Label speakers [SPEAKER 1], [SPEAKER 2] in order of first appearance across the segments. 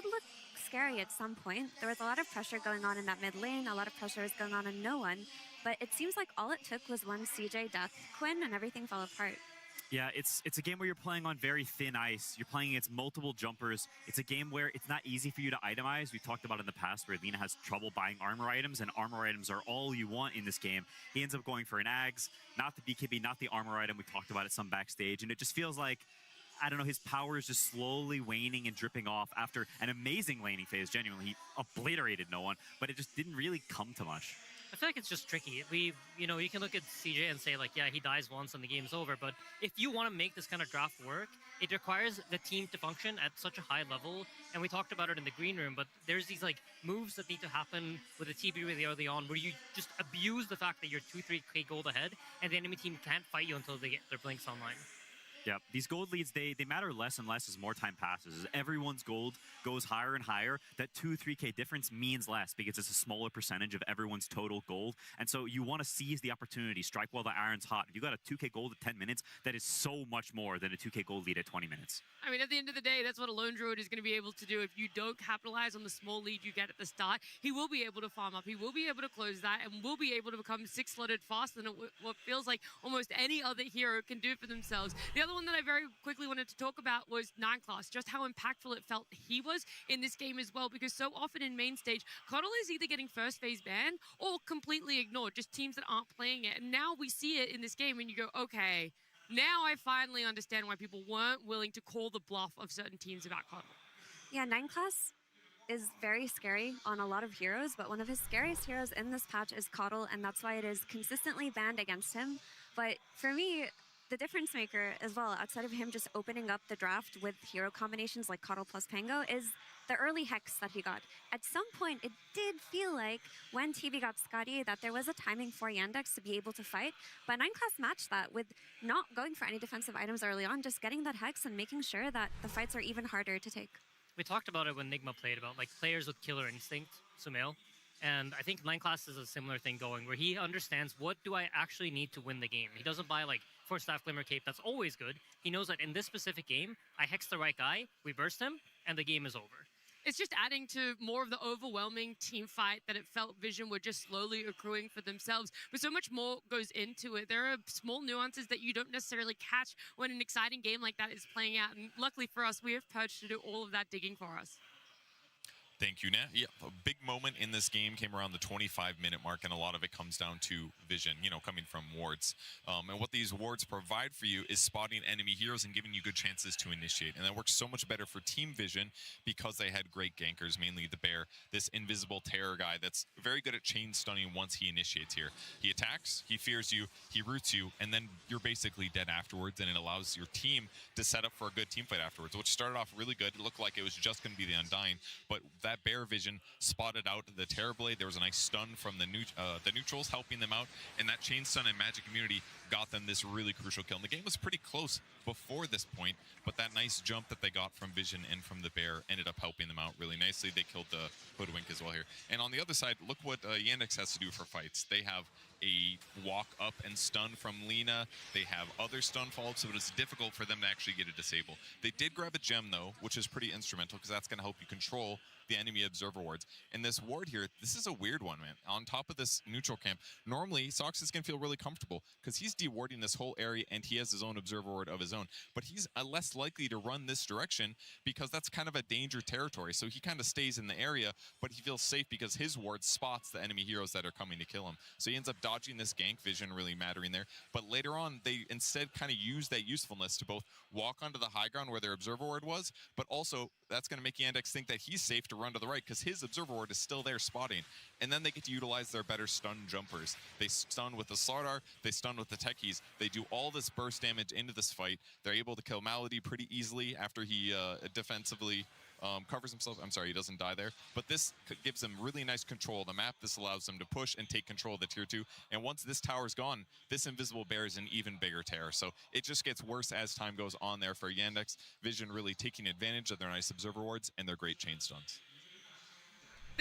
[SPEAKER 1] did look scary at some point. There was a lot of pressure going on in that mid lane, a lot of pressure was going on no one, but it seems like all it took was one CJ death Quinn and everything fell apart.
[SPEAKER 2] Yeah, it's a game where you're playing on very thin ice. You're playing against multiple jumpers. It's a game where it's not easy for you to itemize. We've talked about in the past where Lina has trouble buying armor items, and armor items are all you want in this game. He ends up going for an Ags, not the BKB, not the armor item. We talked about it some backstage, and it just feels like, I don't know, his power is just slowly waning and dripping off after an amazing laning phase. Genuinely, he obliterated no one, but it just didn't really come to much.
[SPEAKER 3] I feel like it's just tricky. You can look at CJ and say, like, yeah, he dies once and the game's over. But if you want to make this kind of draft work, it requires the team to function at such a high level. And we talked about it in the green room, but there's these, like, moves that need to happen with the TB really early on where you just abuse the fact that you're 2-3k gold ahead and the enemy team can't fight you until they get their blinks online.
[SPEAKER 2] Yeah, these gold leads, they matter less and less as more time passes. As everyone's gold goes higher and higher, that 2-3k difference means less because it's a smaller percentage of everyone's total gold. And so you want to seize the opportunity, strike while the iron's hot. If you got a 2k gold at 10 minutes, that is so much more than a 2k gold lead at 20 minutes.
[SPEAKER 4] I mean, at the end of the day, that's what a lone druid is going to be able to do. If you don't capitalize on the small lead you get at the start, he will be able to farm up. He will be able to close that and will be able to become 6-slotted faster than what feels like almost any other hero can do for themselves. The other one that I very quickly wanted to talk about was 9class, just how impactful it felt he was in this game as well, because so often in main stage, Cuddle is either getting first phase banned or completely ignored, just teams that aren't playing it. And now we see it in this game and you go, okay, now I finally understand why people weren't willing to call the bluff of certain teams about Cuddle.
[SPEAKER 1] Yeah, 9class is very scary on a lot of heroes, but one of his scariest heroes in this patch is Cuddle, and that's why it is consistently banned against him. But for me, the difference maker as well, outside of him just opening up the draft with hero combinations like Cuddle plus Pango, is the early Hex that he got. At some point, it did feel like when TV got Scotty that there was a timing for Yandex to be able to fight, but 9class matched that with not going for any defensive items early on, just getting that Hex and making sure that the fights are even harder to take.
[SPEAKER 3] We talked about it when Nigma played, about like players with killer instinct, Sumail. And I think 9class is a similar thing going, where he understands what do I actually need to win the game. He doesn't buy like 4-staff Glimmer Cape, that's always good. He knows that in this specific game, I hex the right guy, we burst him, and the game is over.
[SPEAKER 4] It's just adding to more of the overwhelming team fight that it felt Vision were just slowly accruing for themselves. But so much more goes into it. There are small nuances that you don't necessarily catch when an exciting game like that is playing out. And luckily for us, we have Purge to do all of that digging for us.
[SPEAKER 5] Thank you, Nat. Yeah, a big moment in this game came around the 25-minute mark, and a lot of it comes down to Vision, coming from wards. And what these wards provide for you is spotting enemy heroes and giving you good chances to initiate. And that works so much better for Team Vision because they had great gankers, mainly the Bear, this invisible terror guy that's very good at chain stunning once he initiates here. He attacks, he fears you, he roots you, and then you're basically dead afterwards, and it allows your team to set up for a good team fight afterwards, which started off really good. It looked like it was just going to be the Undying, but that Bear Vision spotted out the Terror Blade. There was a nice stun from the neutrals helping them out, and that chain stun and magic immunity got them this really crucial kill. And the game was pretty close before this point, but that nice jump that they got from Vision and from the Bear ended up helping them out really nicely. They killed the Hoodwink as well here. And on the other side, look what Yandex has to do for fights. They have a walk up and stun from Lina. They have other stun follow-ups, so it's difficult for them to actually get a disable. They did grab a gem though, which is pretty instrumental because that's going to help you control the enemy observer wards. And this ward here, this is a weird one, man. On top of this neutral camp, normally Soxus can feel really comfortable because he's dewarding this whole area and he has his own observer ward of his own. But he's less likely to run this direction because that's kind of a danger territory. So he kind of stays in the area, but he feels safe because his ward spots the enemy heroes that are coming to kill him. So he ends up dodging this gank, Vision really mattering there. But later on, they instead kind of use that usefulness to both walk onto the high ground where their observer ward was, but also that's going to make Yandex think that he's safe to run to the right because his observer ward is still there spotting. And then they get to utilize their better stun jumpers. They stun with the Slardar, they stun with the Techies. They do all this burst damage into this fight. They're able to kill Malady pretty easily after he defensively covers himself. I'm sorry, he doesn't die there. But this gives them really nice control of the map. This allows them to push and take control of the tier 2. And once this tower's gone, this invisible bear is an even bigger terror. So it just gets worse as time goes on there for Yandex. Vision really taking advantage of their nice observer wards and their great chain stuns.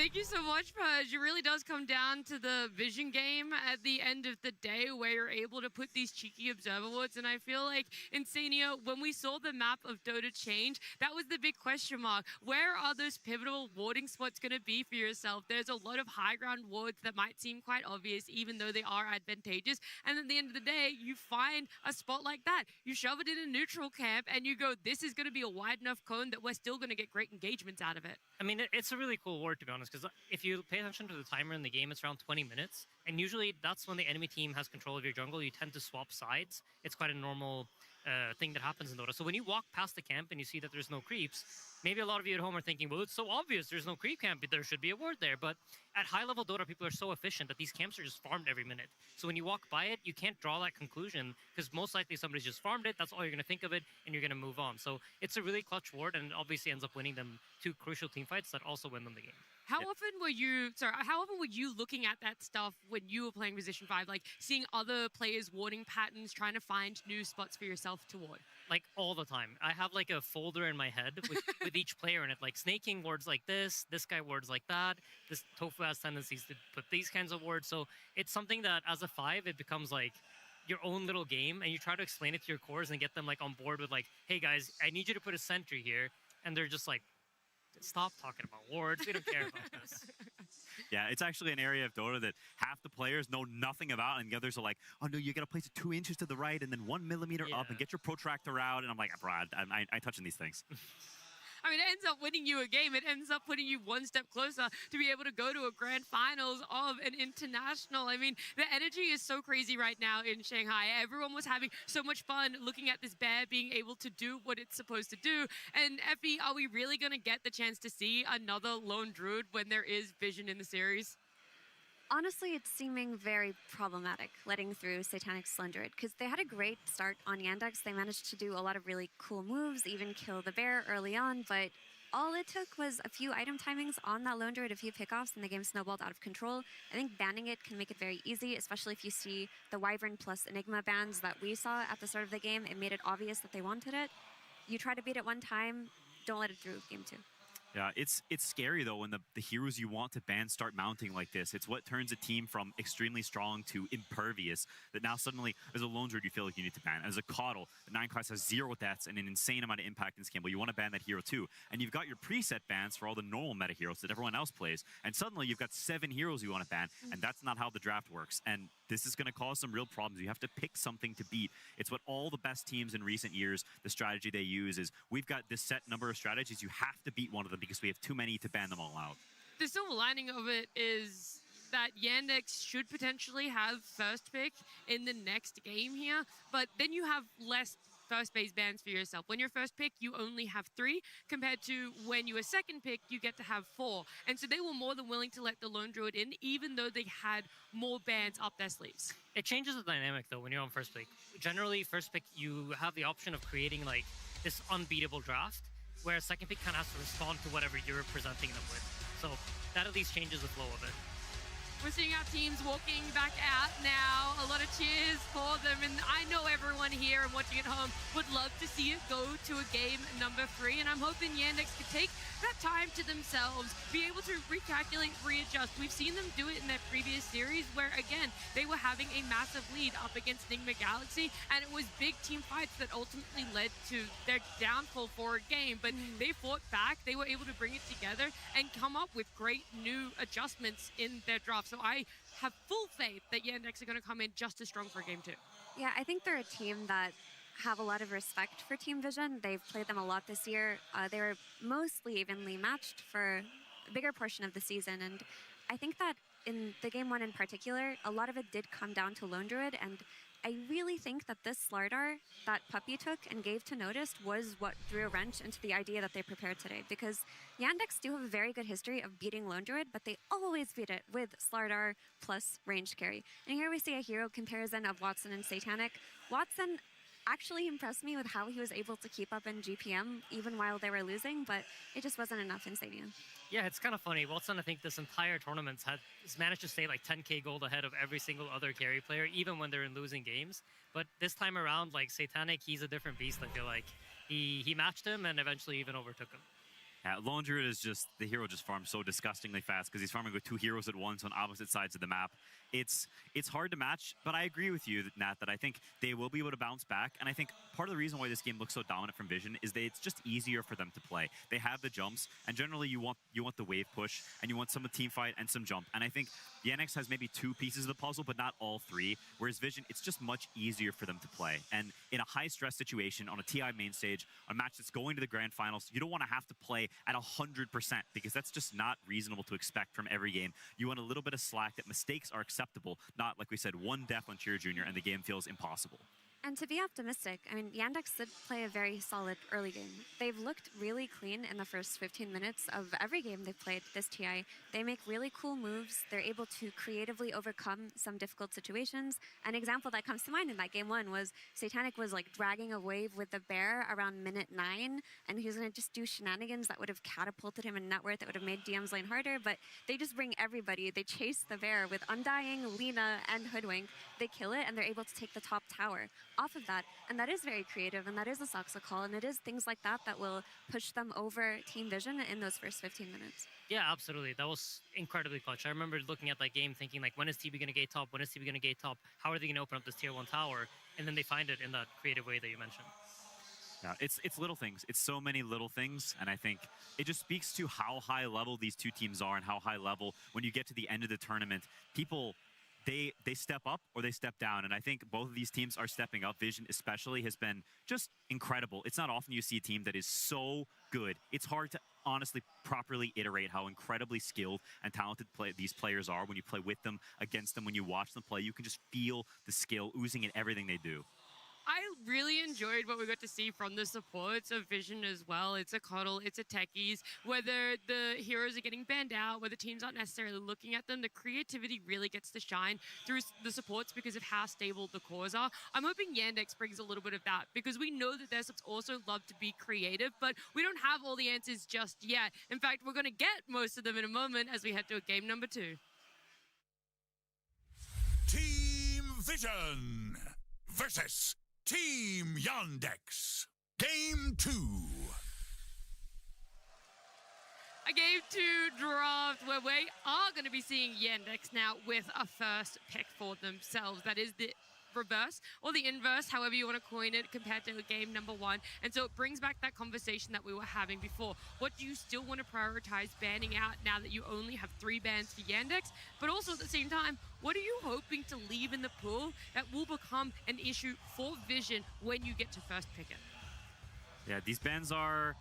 [SPEAKER 4] Thank you so much, Pudge. It really does come down to the vision game at the end of the day where you're able to put these cheeky observer wards. And I feel like Insania, when we saw the map of Dota change, that was the big question mark. Where are those pivotal warding spots going to be for yourself? There's a lot of high ground wards that might seem quite obvious, even though they are advantageous. And at the end of the day, you find a spot like that. You shove it in a neutral camp and you go, this is going to be a wide enough cone that we're still going to get great engagements out of it.
[SPEAKER 3] I mean, it's a really cool ward, to be honest, because if you pay attention to the timer in the game, it's around 20 minutes. And usually that's when the enemy team has control of your jungle. You tend to swap sides. It's quite a normal thing that happens in Dota. So when you walk past the camp and you see that there's no creeps, maybe a lot of you at home are thinking, well, it's so obvious there's no creep camp, there should be a ward there. But at high-level Dota, people are so efficient that these camps are just farmed every minute. So when you walk by it, you can't draw that conclusion because most likely somebody's just farmed it, that's all you're going to think of it, and you're going to move on. So it's a really clutch ward, and it obviously ends up winning them 2 crucial team fights that also win them the game.
[SPEAKER 4] How often were you looking at that stuff when you were playing Position 5, like seeing other players warding patterns, trying to find new spots for yourself to ward?
[SPEAKER 3] Like all the time. I have like a folder in my head with each player in it, like snaking wards like this guy wards like that, this Tofu has tendencies to put these kinds of wards. So it's something that as a 5, it becomes like your own little game, and you try to explain it to your cores and get them like on board with like, hey guys, I need you to put a sentry here. And they're just like, stop talking about wards. We don't care about this.
[SPEAKER 2] Yeah, it's actually an area of Dota that half the players know nothing about, and the others are like, oh no, you got to place it 2 inches to the right and then 1 millimeter up and get your protractor out. And I'm like, bro, I touching these things.
[SPEAKER 4] I mean, it ends up winning you a game. It ends up putting you one step closer to be able to go to a grand finals of an international. I mean, the energy is so crazy right now in Shanghai. Everyone was having so much fun looking at this bear being able to do what it's supposed to do. And Effie, are we really going to get the chance to see another lone druid when there is vision in the series?
[SPEAKER 1] Honestly, it's seeming very problematic letting through Satanic Slendrid because they had a great start on Yandex. They managed to do a lot of really cool moves, even kill the bear early on, but all it took was a few item timings on that lone druid, a few pickoffs, and the game snowballed out of control. I think banning it can make it very easy, especially if you see the Wyvern plus Enigma bans that we saw at the start of the game. It made it obvious that they wanted it. You try to beat it one time, don't let it through game 2.
[SPEAKER 2] Yeah, it's scary, though, when the heroes you want to ban start mounting like this. It's what turns a team from extremely strong to impervious, that now suddenly, as a lone druid, you feel like you need to ban. As a Coddle, the 9 class has 0 deaths and an insane amount of impact in this game, but you want to ban that hero too. And you've got your preset bans for all the normal meta heroes that everyone else plays, and suddenly you've got 7 heroes you want to ban, and that's not how the draft works. And this is going to cause some real problems. You have to pick something to beat. It's what all the best teams in recent years, the strategy they use is, we've got this set number of strategies, you have to beat one of them because we have too many to ban them all out.
[SPEAKER 4] The silver lining of it is that Yandex should potentially have first pick in the next game here, but then you have less first base bans for yourself. When you're first pick, you only have 3, compared to when you were second pick, you get to have 4. And so they were more than willing to let the lone druid in, even though they had more bans up their sleeves.
[SPEAKER 3] It changes the dynamic, though, when you're on first pick. Generally, first pick, you have the option of creating like this unbeatable draft, where a second pick kind of has to respond to whatever you're presenting them with. So that at least changes the flow of it.
[SPEAKER 4] We're seeing our teams walking back out now. A lot of cheers for them. And I know everyone here and watching at home would love to see it go to a game number 3. And I'm hoping Yandex could take that time to themselves, be able to recalculate, readjust. We've seen them do it in their previous series where, again, they were having a massive lead up against Nigma Galaxy, and it was big team fights that ultimately led to their downfall for a game. But they fought back, they were able to bring it together and come up with great new adjustments in their draft. So I have full faith that Yandex are going to come in just as strong for game 2.
[SPEAKER 1] Yeah, I think they're a team that have a lot of respect for Team Vision. They've played them a lot this year. They were mostly evenly matched for a bigger portion of the season. And I think that in the game 1 in particular, a lot of it did come down to Lone Druid. And I really think that this Slardar that Puppy took and gave to Noticed was what threw a wrench into the idea that they prepared today. Because Yandex do have a very good history of beating Lone Druid, but they always beat it with Slardar plus ranged carry. And here we see a hero comparison of Watson and Satanic. Watson actually impressed me with how he was able to keep up in GPM even while they were losing, but it just wasn't enough in Stadium.
[SPEAKER 3] Yeah, it's kind of funny. Watson, I think this entire tournament has managed to stay like 10k gold ahead of every single other carry player, even when they're in losing games. But this time around, like Satanic, he's a different beast. I feel like he matched him and eventually even overtook him.
[SPEAKER 2] Lone Druid is just, the hero just farms so disgustingly fast because he's farming with 2 heroes at once on opposite sides of the map. It's hard to match, but I agree with you, Nat, that I think they will be able to bounce back. And I think part of the reason why this game looks so dominant from Vision is that it's just easier for them to play. They have the jumps, and generally you want the wave push, and you want some team fight and some jump. And I think Yandex has maybe 2 pieces of the puzzle, but not all 3. Whereas Vision, it's just much easier for them to play. And in a high-stress situation, on a TI main stage, a match that's going to the grand finals, you don't want to have to play at 100% because that's just not reasonable to expect from every game. You want a little bit of slack, that mistakes are acceptable, not, like we said, 1 death on Cheer Jr. and the game feels impossible.
[SPEAKER 1] And to be optimistic, I mean, Yandex did play a very solid early game. They've looked really clean in the first 15 minutes of every game they've played this TI. They make really cool moves. They're able to creatively overcome some difficult situations. An example that comes to mind in that game 1 was Satanic was like dragging a wave with the bear around minute 9, and he was going to just do shenanigans that would have catapulted him in net worth, that would have made DM's lane harder, but they just bring everybody. They chase the bear with Undying, Lina, and Hoodwink. They kill it, and they're able to take the top tower off of that, and that is very creative, and that is a Soxa call, and it is things like that that will push them over Team Vision in those first 15 minutes.
[SPEAKER 3] Yeah, absolutely. That was incredibly clutch. I remember looking at that game thinking, like, when is TB going to gate top? When is TB going to gate top? How are they going to open up this tier 1 tower? And then they find it in that creative way that you mentioned.
[SPEAKER 2] Yeah, it's little things. It's so many little things, and I think it just speaks to how high level these 2 teams are and how high level, when you get to the end of the tournament, people, they step up or they step down, and I think both of these teams are stepping up. Vision especially has been just incredible. It's not often you see a team that is so good. It's hard to honestly properly iterate how incredibly skilled and talented these players are when you play with them, against them, when you watch them play. You can just feel the skill oozing in everything they do.
[SPEAKER 4] I really enjoyed what we got to see from the supports of Vision as well. It's a Coddle, it's a Techies. Whether the heroes are getting banned out, whether teams aren't necessarily looking at them, the creativity really gets to shine through the supports because of how stable the cores are. I'm hoping Yandex brings a little bit of that because we know that their subs also love to be creative, but we don't have all the answers just yet. In fact, we're going to get most of them in a moment as we head to game number 2.
[SPEAKER 6] Team Vision versus Team Yandex. Game 2.
[SPEAKER 4] A game 2 draft where we are going to be seeing Yandex now with a first pick for themselves. That is the reverse or the inverse, however you want to coin it, compared to game number 1. And so it brings back that conversation that we were having before. What do you still want to prioritize banning out now that you only have 3 bans for Yandex? But also at the same time, what are you hoping to leave in the pool that will become an issue for Vision when you get to first pick it?
[SPEAKER 2] Yeah, these bans are,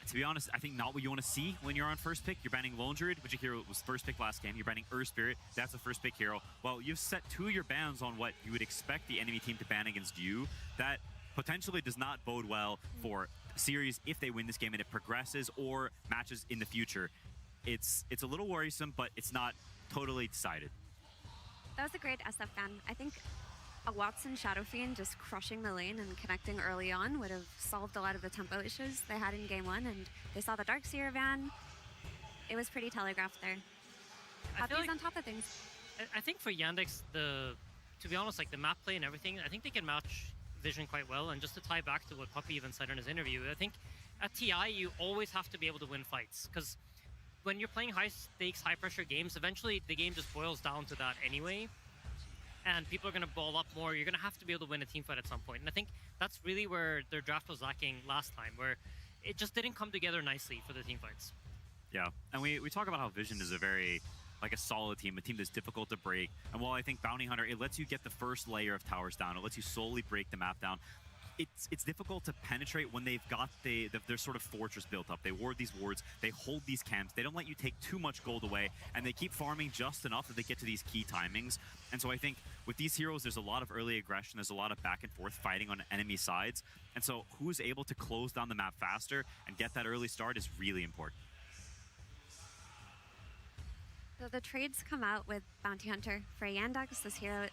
[SPEAKER 2] to be honest, I think not what you want to see when you're on first pick. You're banning Lone Druid, which a hero was first pick last game. You're banning Earth Spirit, that's a first pick hero. Well, you've set 2 of your bans on what you would expect the enemy team to ban against you. That potentially does not bode well for series if they win this game and it progresses, or matches in the future. It's a little worrisome, but it's not totally decided.
[SPEAKER 1] That was a great SF ban. I think a Watson Shadow Fiend just crushing the lane and connecting early on would have solved a lot of the tempo issues they had in game 1, and they saw the Darkseer ban. It was pretty telegraphed there. Happy's on top of things.
[SPEAKER 3] I think for Yandex, to be honest, like the map play and everything, I think they can match Vision quite well. And just to tie back to what Puppy even said in his interview, I think at TI, you always have to be able to win fights, because when you're playing high-stakes, high-pressure games, eventually the game just boils down to that anyway. And people are going to ball up more. You're going to have to be able to win a team fight at some point. And I think that's really where their draft was lacking last time, where it just didn't come together nicely for the team fights.
[SPEAKER 2] Yeah, and we talk about how Vision is a very, like, a solid team, a team that's difficult to break. And while I think Bounty Hunter, it lets you get the first layer of towers down. It lets you slowly break the map down. It's difficult to penetrate when they've got their sort of fortress built up. They ward these wards, they hold these camps, they don't let you take too much gold away, and they keep farming just enough that they get to these key timings. And so I think with these heroes, there's a lot of early aggression, there's a lot of back and forth fighting on enemy sides. And so who's able to close down the map faster and get that early start is really important.
[SPEAKER 1] So the trades come out with Bounty Hunter for Yandex, this hero.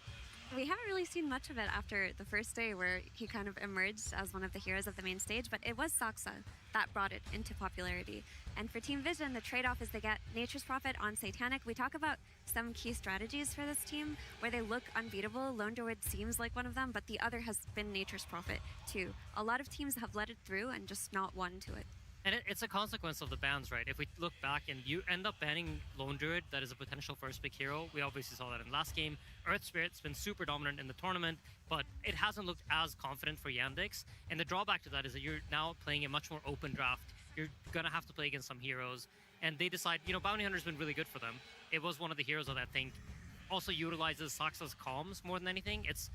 [SPEAKER 1] We haven't really seen much of it after the first day where he kind of emerged as one of the heroes of the main stage, but it was Soxa that brought it into popularity. And for Team Vision, the trade-off is they get Nature's Prophet on Satanic. We talk about some key strategies for this team where they look unbeatable. Lone Druid seems like one of them, but the other has been Nature's Prophet too. A lot of teams have let it through and just not won to it.
[SPEAKER 3] And it's a consequence of the bans, right? If we look back and you end up banning Lone Druid, that is a potential first pick hero. We obviously saw that in last game. Earth Spirit's been super dominant in the tournament, but it hasn't looked as confident for Yandex. And the drawback to that is that you're now playing a much more open draft. You're going to have to play against some heroes. And they decide, you know, Bounty Hunter's been really good for them. It was one of the heroes that I think also utilizes Saksa's comms more than anything. It's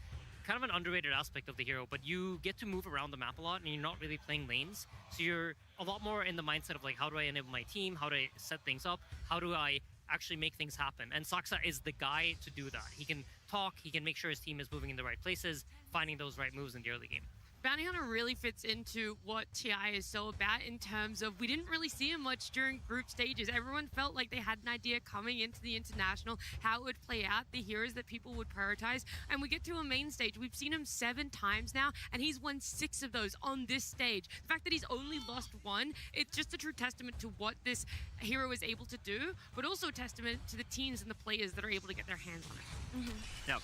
[SPEAKER 3] kind of an underrated aspect of the hero, but you get to move around the map a lot and you're not really playing lanes. So you're a lot more in the mindset of like, how do I enable my team? How do I set things up? How do I actually make things happen? And Saksa is the guy to do that. He can talk, he can make sure his team is moving in the right places, finding those right moves in the early game.
[SPEAKER 4] Bounty Hunter really fits into what TI is so about in terms of we didn't really see him much during group stages. Everyone felt like they had an idea coming into the international, how it would play out, the heroes that people would prioritize. And we get to a main stage. We've seen him 7 times now, and he's won 6 of those on this stage. The fact that he's only lost 1, it's just a true testament to what this hero is able to do, but also a testament to the teams and the players that are able to get their hands on it.
[SPEAKER 2] Yeah,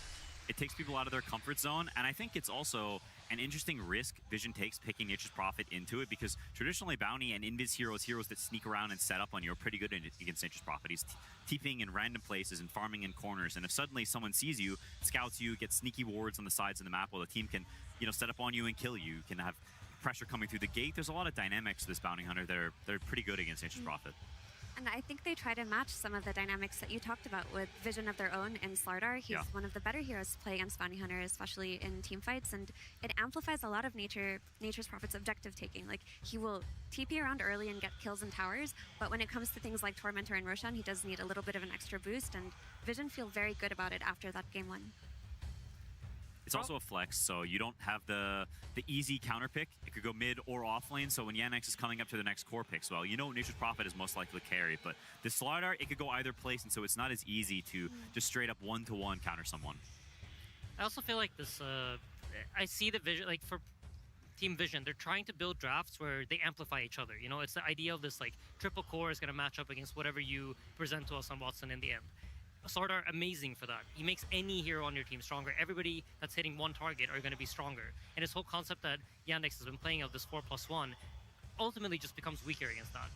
[SPEAKER 2] it takes people out of their comfort zone, and I think it's also an interesting risk Vision takes picking Nature's Prophet into it, because traditionally Bounty and Invis heroes that sneak around and set up on you are pretty good against Nature's Prophet. He's TPing in random places and farming in corners, and if suddenly someone sees you, scouts you, gets sneaky wards on the sides of the map while the team can, you know, set up on you and kill you, can have pressure coming through the gate. There's a lot of dynamics to this Bounty Hunter that are pretty good against Nature's Prophet.
[SPEAKER 1] And I think they try to match some of the dynamics that you talked about with Vision of their own in Slardar. He's one of the better heroes to play against Bounty Hunter, especially in team fights, and it amplifies a lot of Nature's Prophet's objective taking. Like, he will TP around early and get kills in towers, but when it comes to things like Tormentor and Roshan, he does need a little bit of an extra boost, and Vision feel very good about it after that game 1.
[SPEAKER 2] It's also a flex, so you don't have the easy counter pick. It could go mid or off lane, so when Yandex is coming up to the next core pick, well, you know Nature's Prophet is most likely to carry, but this Slardar, it could go either place, and so it's not as easy to just straight up one-to-one counter someone.
[SPEAKER 3] I also feel like this, I see the Vision, like for Team Vision, they're trying to build drafts where they amplify each other. You know, it's the idea of this like triple core is going to match up against whatever you present to us on Watson in the end. Slardar, amazing for that. He makes any hero on your team stronger. Everybody that's hitting one target are going to be stronger. And this whole concept that Yandex has been playing of this 4+1 ultimately just becomes weaker against that.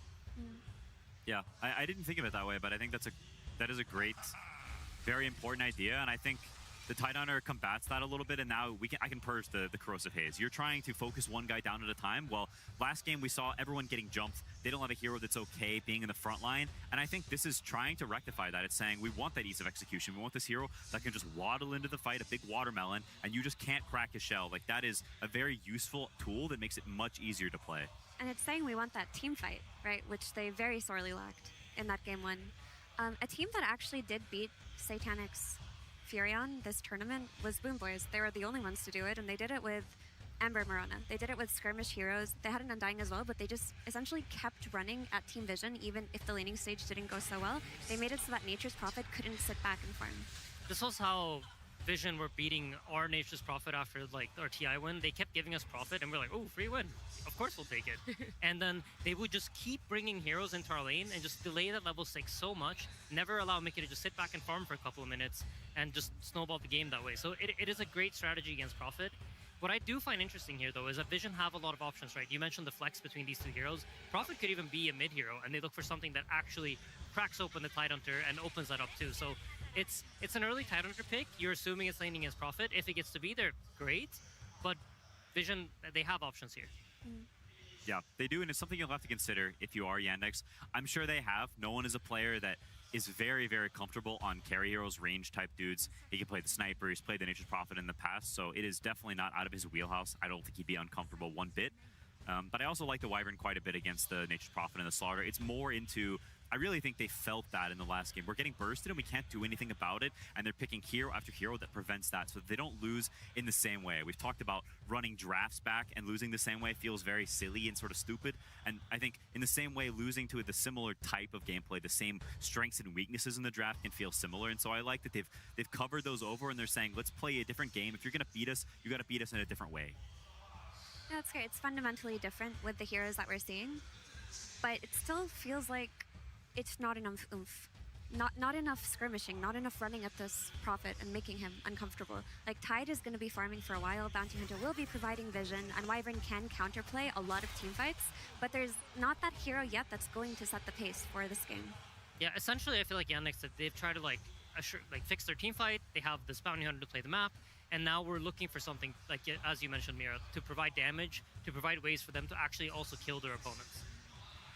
[SPEAKER 2] Yeah, I didn't think of it that way, but I think that is a great, very important idea, and I think the Tidehunter combats that a little bit, and now I can purge the Corrosive Haze. You're trying to focus one guy down at a time. Well, last game we saw everyone getting jumped. They don't let a hero that's okay being in the front line, and I think this is trying to rectify that. It's saying we want that ease of execution. We want this hero that can just waddle into the fight, a big watermelon, and you just can't crack his shell. Like, that is a very useful tool that makes it much easier to play.
[SPEAKER 1] And it's saying we want that team fight, right, which they very sorely lacked in that game 1. A team that actually did beat Satanic's Furion this tournament was Boom Boys. They were the only ones to do it, and they did it with Ember Morona. They did it with Skirmish Heroes. They had an Undying as well, but they just essentially kept running at Team Vision, even if the laning stage didn't go so well. They made it so that Nature's Prophet couldn't sit back and farm.
[SPEAKER 3] This was how Vision were beating our Nature's Prophet after like our TI win. They kept giving us Prophet, and we're like, oh, free win. Of course we'll take it. And then they would just keep bringing heroes into our lane and just delay that level 6 so much, never allow Mickey to just sit back and farm for a couple of minutes and just snowball the game that way. So it is a great strategy against Prophet. What I do find interesting here, though, is that Vision have a lot of options, right? You mentioned the flex between these two heroes. Prophet could even be a mid hero, and they look for something that actually cracks open the Tidehunter and opens that up too. So it's an early Tidehunter pick. You're assuming it's laning against Prophet. If it gets to be there, great. But Vision, they have options here.
[SPEAKER 2] Yeah, they do, and it's something you'll have to consider if you are Yandex. I'm sure they have. No one is a player that is very, very comfortable on carry heroes, range type dudes. He can play the sniper, he's played the Nature's Prophet in the past, so it is definitely not out of his wheelhouse. I don't think he'd be uncomfortable one bit. But I also like the Wyvern quite a bit against the Nature's Prophet and the Slaughter. It's more into, I really think they felt that in the last game. We're getting bursted and we can't do anything about it, and they're picking hero after hero that prevents that so that they don't lose in the same way. We've talked about running drafts back, and losing the same way feels very silly and sort of stupid, and I think in the same way, losing to the similar type of gameplay, the same strengths and weaknesses in the draft can feel similar, and so I like that they've covered those over, and they're saying, let's play a different game. If you're going to beat us, you got to beat us in a different way.
[SPEAKER 1] Yeah, that's great. It's fundamentally different with the heroes that we're seeing, but it still feels like it's not enough oomph. not enough skirmishing, not enough running at this Prophet and making him uncomfortable. Like, Tide is going to be farming for a while, Bounty Hunter will be providing vision, and Wyvern can counterplay a lot of team fights, but there's not that hero yet that's going to set the pace for this game.
[SPEAKER 3] Yeah, essentially, I feel like Yandex, they've tried to fix their team fight. They have this Bounty Hunter to play the map, and now we're looking for something, like as you mentioned, Mira, to provide damage, to provide ways for them to actually also kill their opponents.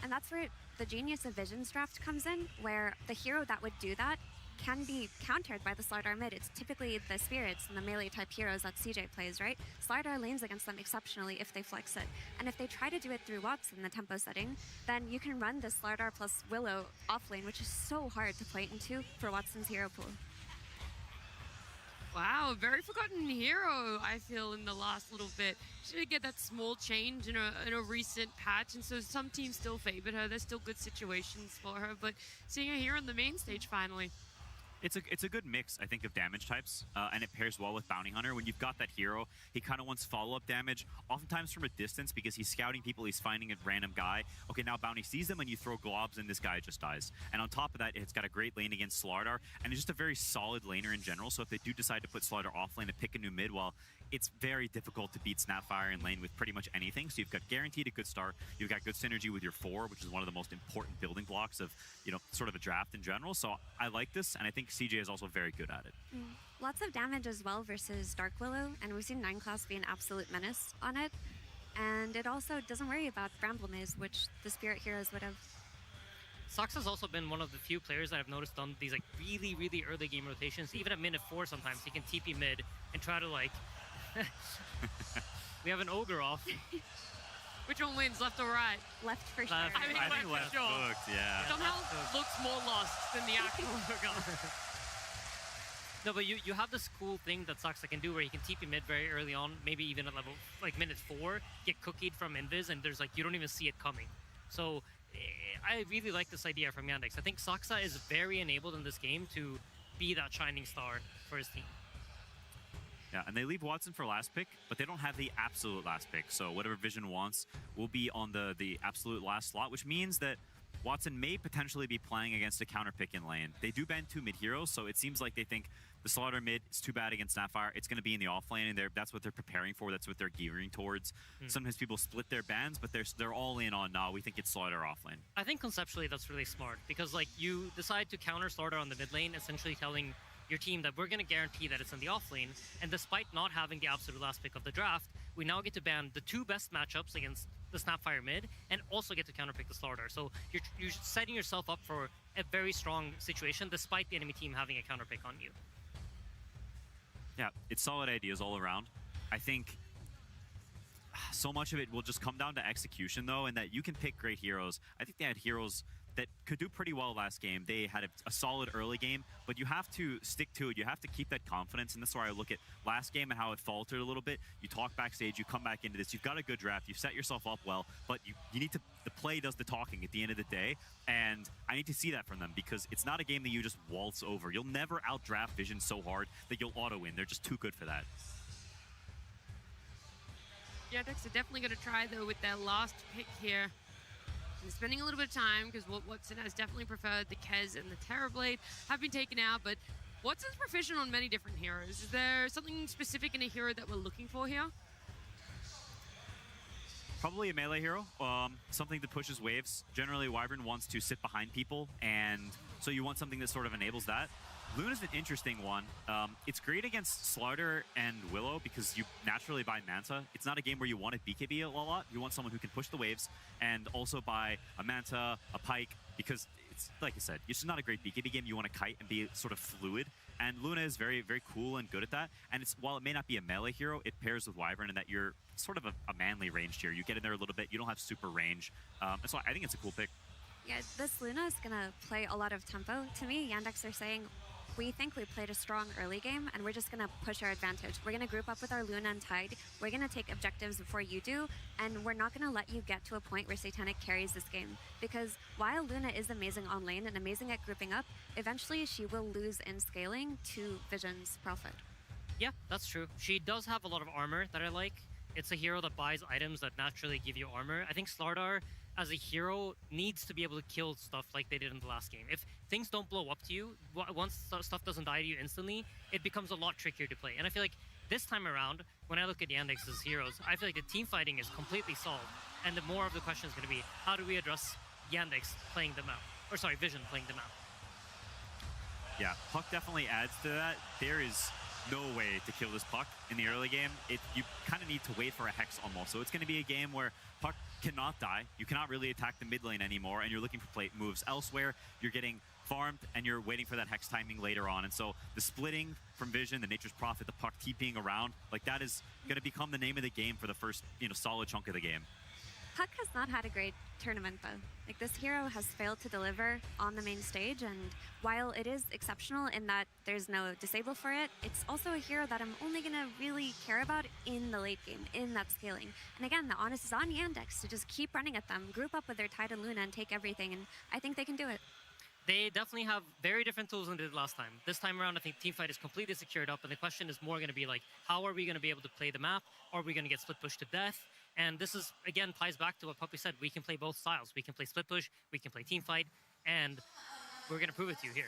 [SPEAKER 1] And that's where the genius of Vision's draft comes in, where the hero that would do that can be countered by the Slardar mid. It's typically the Spirits and the melee type heroes that CJ plays, right? Slardar lanes against them exceptionally if they flex it. And if they try to do it through Watts in the tempo setting, then you can run this Slardar plus Willow off lane, which is so hard to play into for Watson's hero pool.
[SPEAKER 4] Wow, very forgotten hero, I feel, in the last little bit. She did get that small change in a recent patch, and so some teams still favored her. There's still good situations for her, but seeing her here on the main stage finally.
[SPEAKER 2] It's a good mix, I think, of damage types, and it pairs well with Bounty Hunter. When you've got that hero, he kind of wants follow-up damage, oftentimes from a distance, because he's scouting people, he's finding a random guy. Okay, now Bounty sees them, and you throw globs, and this guy just dies. And on top of that, it's got a great lane against Slardar, and it's just a very solid laner in general, so if they do decide to put Slardar off lane and pick a new mid, well, it's very difficult to beat Snapfire in lane with pretty much anything. So you've got guaranteed a good start. You've got good synergy with your 4, which is one of the most important building blocks of, sort of a draft in general. So I like this, and I think CJ is also very good at it.
[SPEAKER 1] Lots of damage as well versus Dark Willow, and we've seen 9 class be an absolute menace on it. And it also doesn't worry about Bramble Maze, which the Spirit heroes would have.
[SPEAKER 3] Sox has also been one of the few players that I've noticed on these really, really early game rotations. Even at minute 4 sometimes, he can TP mid and try to we have an ogre off.
[SPEAKER 4] Which one wins, left or right?
[SPEAKER 1] Left for sure.
[SPEAKER 4] I think left for sure.
[SPEAKER 2] Booked, yeah.
[SPEAKER 4] Somehow looks more lost than the actual ogre.
[SPEAKER 3] No, but you have this cool thing that Soxa can do where he can TP mid very early on, maybe even at level minute 4, get cookied from invis, and there's you don't even see it coming. So I really like this idea from Yandex. I think Soxa is very enabled in this game to be that shining star for his team.
[SPEAKER 2] Yeah, and they leave Watson for last pick, but they don't have the absolute last pick. So whatever Vision wants will be on the absolute last slot, which means that Watson may potentially be playing against a counter pick in lane. They do ban 2 mid heroes, so it seems like they think the Slaughter mid is too bad against Snapfire. It's going to be in the off lane, and that's what they're preparing for. That's what they're gearing towards. Sometimes people split their bans, but they're all in on, nah, we think it's Slaughter off lane.
[SPEAKER 3] I think conceptually that's really smart, because you decide to counter Slaughter on the mid lane, essentially telling your team that we're going to guarantee that it's in the off lane, and despite not having the absolute last pick of the draft, we now get to ban the 2 best matchups against the Snapfire mid, and also get to counterpick the Slaughter. So you're setting yourself up for a very strong situation, despite the enemy team having a counterpick on you.
[SPEAKER 2] Yeah, it's solid ideas all around. I think so much of it will just come down to execution, though, and that you can pick great heroes. I think they had heroes that could do pretty well last game. They had a solid early game, but you have to stick to it. You have to keep that confidence, and that's where I look at last game and how it faltered a little bit. You talk backstage, you come back into this, you've got a good draft, you've set yourself up well, but you need to, the play does the talking at the end of the day, and I need to see that from them, because it's not a game that you just waltz over. You'll never outdraft Vision so hard that you'll auto-win. They're just too good for that.
[SPEAKER 4] Yandex are definitely going to try, though, with their last pick here. And spending a little bit of time, because Watson has definitely preferred the Kez and the Terrorblade have been taken out, but Watson's proficient on many different heroes. Is there something specific in a hero that we're looking for here?
[SPEAKER 2] Probably a melee hero, something that pushes waves. Generally, Wyvern wants to sit behind people, and so you want something that sort of enables that. Luna's an interesting one. It's great against Slaughter and Willow because you naturally buy Manta. It's not a game where you want to BKB a lot. You want someone who can push the waves and also buy a Manta, a Pike, because it's, like I said, it's just not a great BKB game. You want to kite and be sort of fluid. And Luna is very, very cool and good at that. And while it may not be a melee hero, it pairs with Wyvern in that you're sort of a manly ranged hero. You get in there a little bit. You don't have super range. And so I think it's a cool pick.
[SPEAKER 1] Yeah, this Luna is going to play a lot of tempo. To me, Yandex are saying, we think we played a strong early game, and we're just going to push our advantage. We're going to group up with our Luna and Tide. We're going to take objectives before you do, and we're not going to let you get to a point where Satanic carries this game. Because while Luna is amazing on lane and amazing at grouping up, eventually she will lose in scaling to Vision's Prophet.
[SPEAKER 3] Yeah, that's true. She does have a lot of armor that I like. It's a hero that buys items that naturally give you armor. I think Slardar as a hero, needs to be able to kill stuff like they did in the last game. If things don't blow up to you, once stuff doesn't die to you instantly, it becomes a lot trickier to play. And I feel like this time around, when I look at Yandex's heroes, I feel like the team fighting is completely solved. And the more of the question is going to be, how do we address Yandex playing them out? Or sorry, Vision playing them out.
[SPEAKER 2] Yeah, Puck definitely adds to that. There is no way to kill this Puck in the early game. You kind of need to wait for a Hex almost. So it's going to be a game where Puck cannot die. You cannot really attack the mid lane anymore, and you're looking for plate moves elsewhere. You're getting farmed, and you're waiting for that Hex timing later on. And so the splitting from Vision, the Nature's Prophet, the Puck TPing around, like that is going to become the name of the game for the first, solid chunk of the game.
[SPEAKER 1] Puck has not had a great tournament, though. Like, this hero has failed to deliver on the main stage, and while it is exceptional in that there's no disable for it, it's also a hero that I'm only going to really care about in the late game, in that scaling. And again, the onus is on Yandex to just keep running at them, group up with their Tide and Luna, and take everything, and I think they can do it.
[SPEAKER 3] They definitely have very different tools than they did last time. This time around, I think teamfight is completely secured up, and the question is more going to be like, how are we going to be able to play the map? Are we going to get split push to death? And this is, again, ties back to what Puppy said. We can play both styles. We can play split push, we can play teamfight, and we're going to prove it to you here.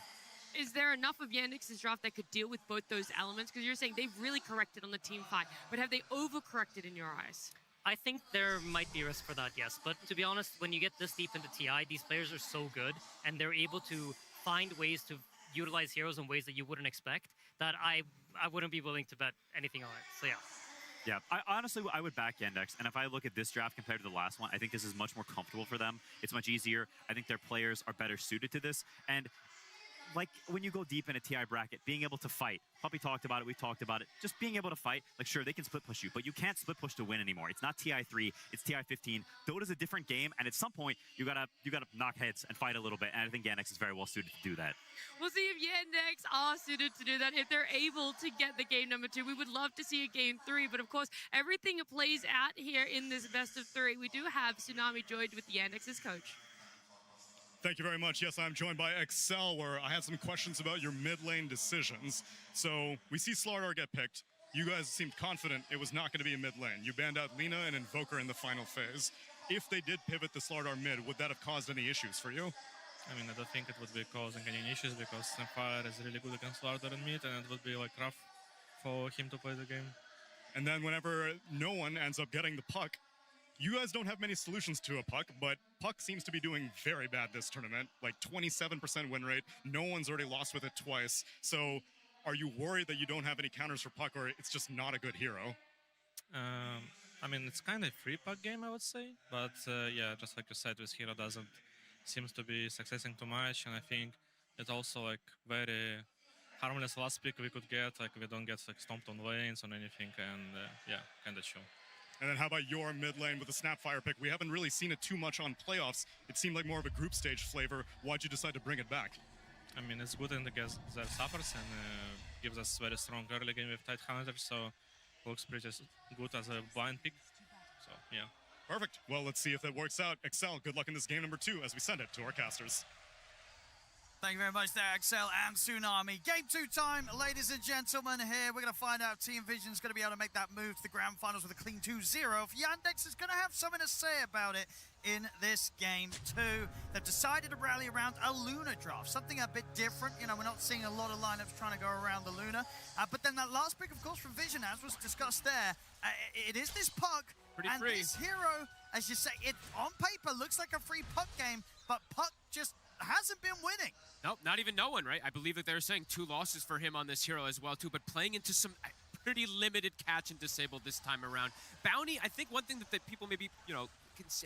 [SPEAKER 4] Is there enough of Yandex's draft that could deal with both those elements? Because you're saying they've really corrected on the team fight, but have they overcorrected in your eyes?
[SPEAKER 3] I think there might be risk for that, yes. But to be honest, when you get this deep into TI, these players are so good, and they're able to find ways to utilize heroes in ways that you wouldn't expect, that I wouldn't be willing to bet anything on it. So yeah.
[SPEAKER 2] Yeah, honestly, I would back Yandex, and if I look at this draft compared to the last one, I think this is much more comfortable for them. It's much easier. I think their players are better suited to this, and like when you go deep in a TI bracket, being able to fight. Puppy talked about it, we talked about it. Just being able to fight, like sure, they can split push you, but you can't split push to win anymore. It's not TI3, it's TI15. Dota's a different game, and at some point, you gotta knock heads and fight a little bit, and I think Yandex is very well suited to do that.
[SPEAKER 4] We'll see if Yandex are suited to do that, if they're able to get the game number 2. We would love to see a game 3, but of course, everything plays out here in this best of 3. We do have Tsunami joined with Yandex's coach.
[SPEAKER 7] Thank you very much. Yes, I'm joined by Excel, where I had some questions about your mid lane decisions. So we see Slardar get picked. You guys seemed confident it was not going to be a mid lane. You banned out Lina and Invoker in the final phase. If they did pivot the Slardar mid, would that have caused any issues for you?
[SPEAKER 8] I mean, I don't think it would be causing any issues because Snapfire is really good against Slardar in mid, and it would be like rough for him to play the game.
[SPEAKER 7] And then whenever no one ends up getting the puck, you guys don't have many solutions to a Puck, but Puck seems to be doing very bad this tournament, like 27% win rate. No one's already lost with it twice. So are you worried that you don't have any counters for Puck, or it's just not a good hero?
[SPEAKER 8] I mean, it's kind of a free Puck game, I would say. But yeah, just like you said, this hero doesn't seems to be successing too much. And I think it's also like very harmless last pick we could get. Like we don't get like stomped on lanes or anything. And yeah, kind of chill.
[SPEAKER 7] And then how about your mid lane with the Snapfire pick? We haven't really seen it too much on playoffs. It seemed like more of a group stage flavor. Why'd you decide to bring it back?
[SPEAKER 8] I mean, it's good against their suppers and gives us very strong early game with tight counters, so looks pretty good as a blind pick. So, yeah.
[SPEAKER 7] Perfect. Well, let's see if that works out. Excel, good luck in this game number 2 as we send it to our casters.
[SPEAKER 9] Thank you very much there, Excel and Tsunami. Game 2 time, ladies and gentlemen, here. We're going to find out Team Vision's going to be able to make that move to the grand finals with a clean 2-0. If Yandex is going to have something to say about it in this game 2. They've decided to rally around a Luna draft, something a bit different. You know, we're not seeing a lot of lineups trying to go around the Luna. But then that last pick, of course, from Vision, as was discussed there, it is this Puck.
[SPEAKER 10] Pretty
[SPEAKER 9] and
[SPEAKER 10] free.
[SPEAKER 9] This hero, as you say, it on paper looks like a free Puck game, but Puck just hasn't been winning.
[SPEAKER 10] Nope, not even no one, right? I believe that they're saying 2 losses for him on this hero as well, too, but playing into some pretty limited catch and disable this time around. Bounty, I think one thing that people maybe, you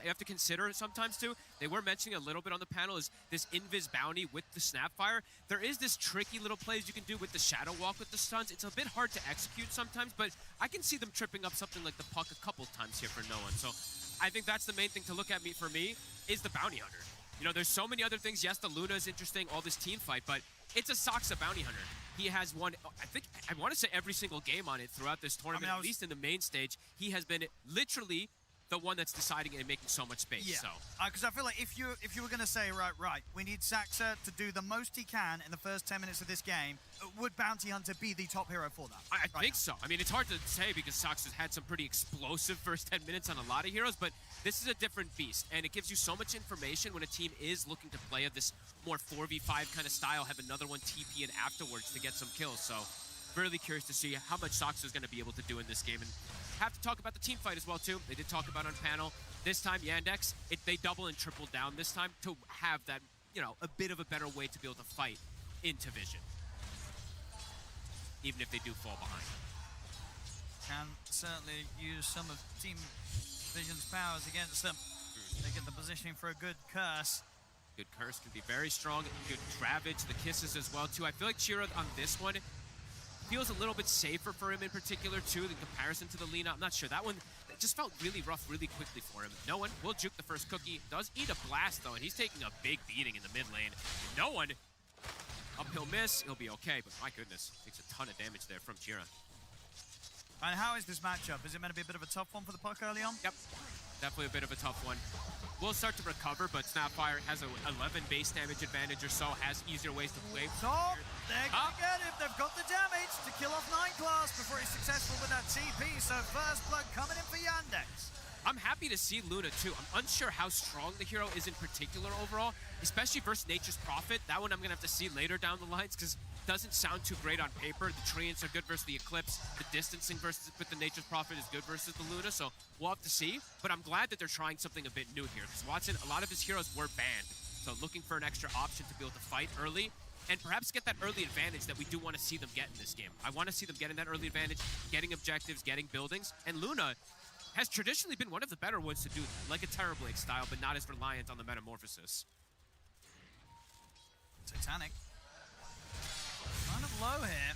[SPEAKER 10] have to consider sometimes, too, they were mentioning a little bit on the panel, is this Invis Bounty with the Snapfire. There is this tricky little plays you can do with the Shadow Walk with the stuns. It's a bit hard to execute sometimes, but I can see them tripping up something like the Puck a couple times here for no one. So I think that's the main thing to look at for me, is the Bounty Hunter. You know, there's so many other things. Yes, the Luna is interesting, all this team fight, but it's a Soxa Bounty Hunter. He has won, I want to say every single game on it throughout this tournament, at least in the main stage. He has been literally the one that's deciding and making so much space.
[SPEAKER 9] Yeah,
[SPEAKER 10] So
[SPEAKER 9] because I feel like if you were going to say, right, we need Saxa to do the most he can in the first 10 minutes of this game, would Bounty Hunter be the top hero for that?
[SPEAKER 10] I
[SPEAKER 9] right
[SPEAKER 10] think
[SPEAKER 9] now?
[SPEAKER 10] so. I mean, it's hard to say because Sox has had some pretty explosive first 10 minutes on a lot of heroes, but this is a different beast, and it gives you so much information when a team is looking to play of this more 4v5 kind of style, have another one TP in afterwards to get some kills. So really curious to see how much Sox is going to be able to do in this game. And have to talk about the team fight as well, too. They did talk about on panel. This time, Yandex, they double and triple down this time to have that, you know, a bit of a better way to be able to fight into Vision, even if they do fall behind.
[SPEAKER 9] Can certainly use some of Team Vision's powers against them. They get the positioning for a good curse.
[SPEAKER 10] Good curse can be very strong. Good Ravage, the kisses as well, too. I feel like Chiro on this one feels a little bit safer for him in particular, too, in comparison to the Lina. I'm not sure. That one it just felt really rough really quickly for him. No one will juke the first cookie. Does eat a blast, though, and he's taking a big beating in the mid lane. No one. Uphill miss. He'll be okay, but my goodness. Takes a ton of damage there from Chiro.
[SPEAKER 9] And how is this matchup? Is it meant to be a bit of a tough one for the puck early on?
[SPEAKER 10] Yep. Definitely a bit of a tough one. We'll start to recover, but Snapfire has an 11 base damage advantage or so, has easier ways to play.
[SPEAKER 9] Top! They're going to get him. They've got the damage to kill off 9 class before he's successful with that TP. So first blood coming in for Yandex.
[SPEAKER 10] I'm happy to see Luna, too. I'm unsure how strong the hero is in particular overall, especially versus Nature's Prophet. That one I'm going to have to see later down the lines because it doesn't sound too great on paper. The Treants are good versus the Eclipse. The distancing versus with the Nature's Prophet is good versus the Luna, so we'll have to see. But I'm glad that they're trying something a bit new here because Watson, a lot of his heroes were banned. So looking for an extra option to be able to fight early and perhaps get that early advantage that we do want to see them get in this game. I want to see them getting that early advantage, getting objectives, getting buildings, and Luna has traditionally been one of the better ones to do that, like a Terrorblade style, but not as reliant on the Metamorphosis.
[SPEAKER 9] Titanic. Kind of low here.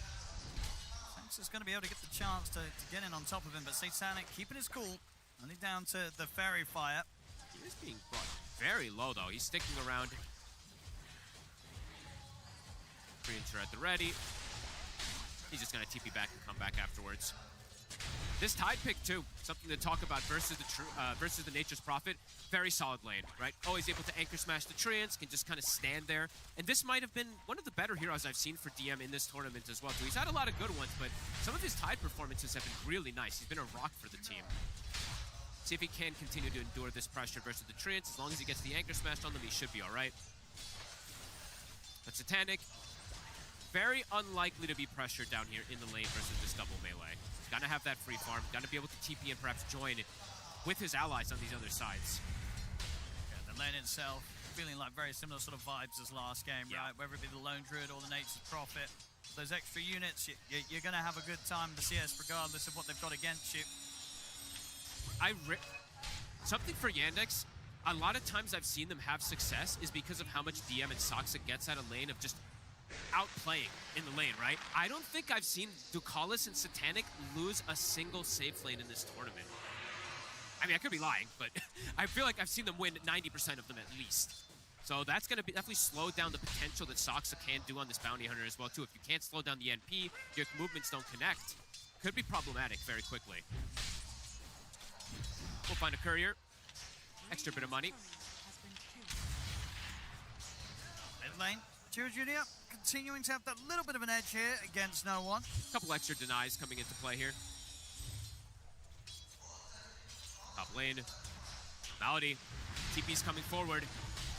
[SPEAKER 9] Sax is going to be able to get the chance to get in on top of him, but Satanic keeping his cool. Only down to the Fairy Fire.
[SPEAKER 10] He is being brought very low, though. He's sticking around. Treants are at the ready. He's just going to TP back and come back afterwards. This Tide pick, too, something to talk about versus the Nature's Prophet. Very solid lane, right? Always able to anchor smash the Treants, can just kind of stand there. And this might have been one of the better heroes I've seen for DM in this tournament as well, too. He's had a lot of good ones, but some of his Tide performances have been really nice. He's been a rock for the team. See if he can continue to endure this pressure versus the Treants. As long as he gets the anchor smashed on them, he should be all right. But Satanic, very unlikely to be pressured down here in the lane versus this double melee. Gonna have that free farm, gonna be able to TP and perhaps join with his allies on these other sides.
[SPEAKER 9] Yeah, the lane itself feeling like very similar sort of vibes as last game, right? Whether it be the Lone Druid or the Nature's Prophet. Those extra units, you're gonna have a good time in the CS regardless of what they've got against you.
[SPEAKER 10] Something for Yandex, a lot of times I've seen them have success is because of how much DM and Soxa gets out of lane of just outplaying in the lane, right? I don't think I've seen Ducalis and Satanic lose a single safe lane in this tournament. I mean, I could be lying, but I feel like I've seen them win 90% of them at least. So that's going to be definitely slow down the potential that Soxa can do on this Bounty Hunter as well, too. If you can't slow down the NP, your movements don't connect, could be problematic very quickly. We'll find a courier. Extra bit of money.
[SPEAKER 9] Mid lane, Chiro Jr. continuing to have that little bit of an edge here against no one.
[SPEAKER 10] A couple extra denies coming into play here. Top lane. Malady. TP's coming forward.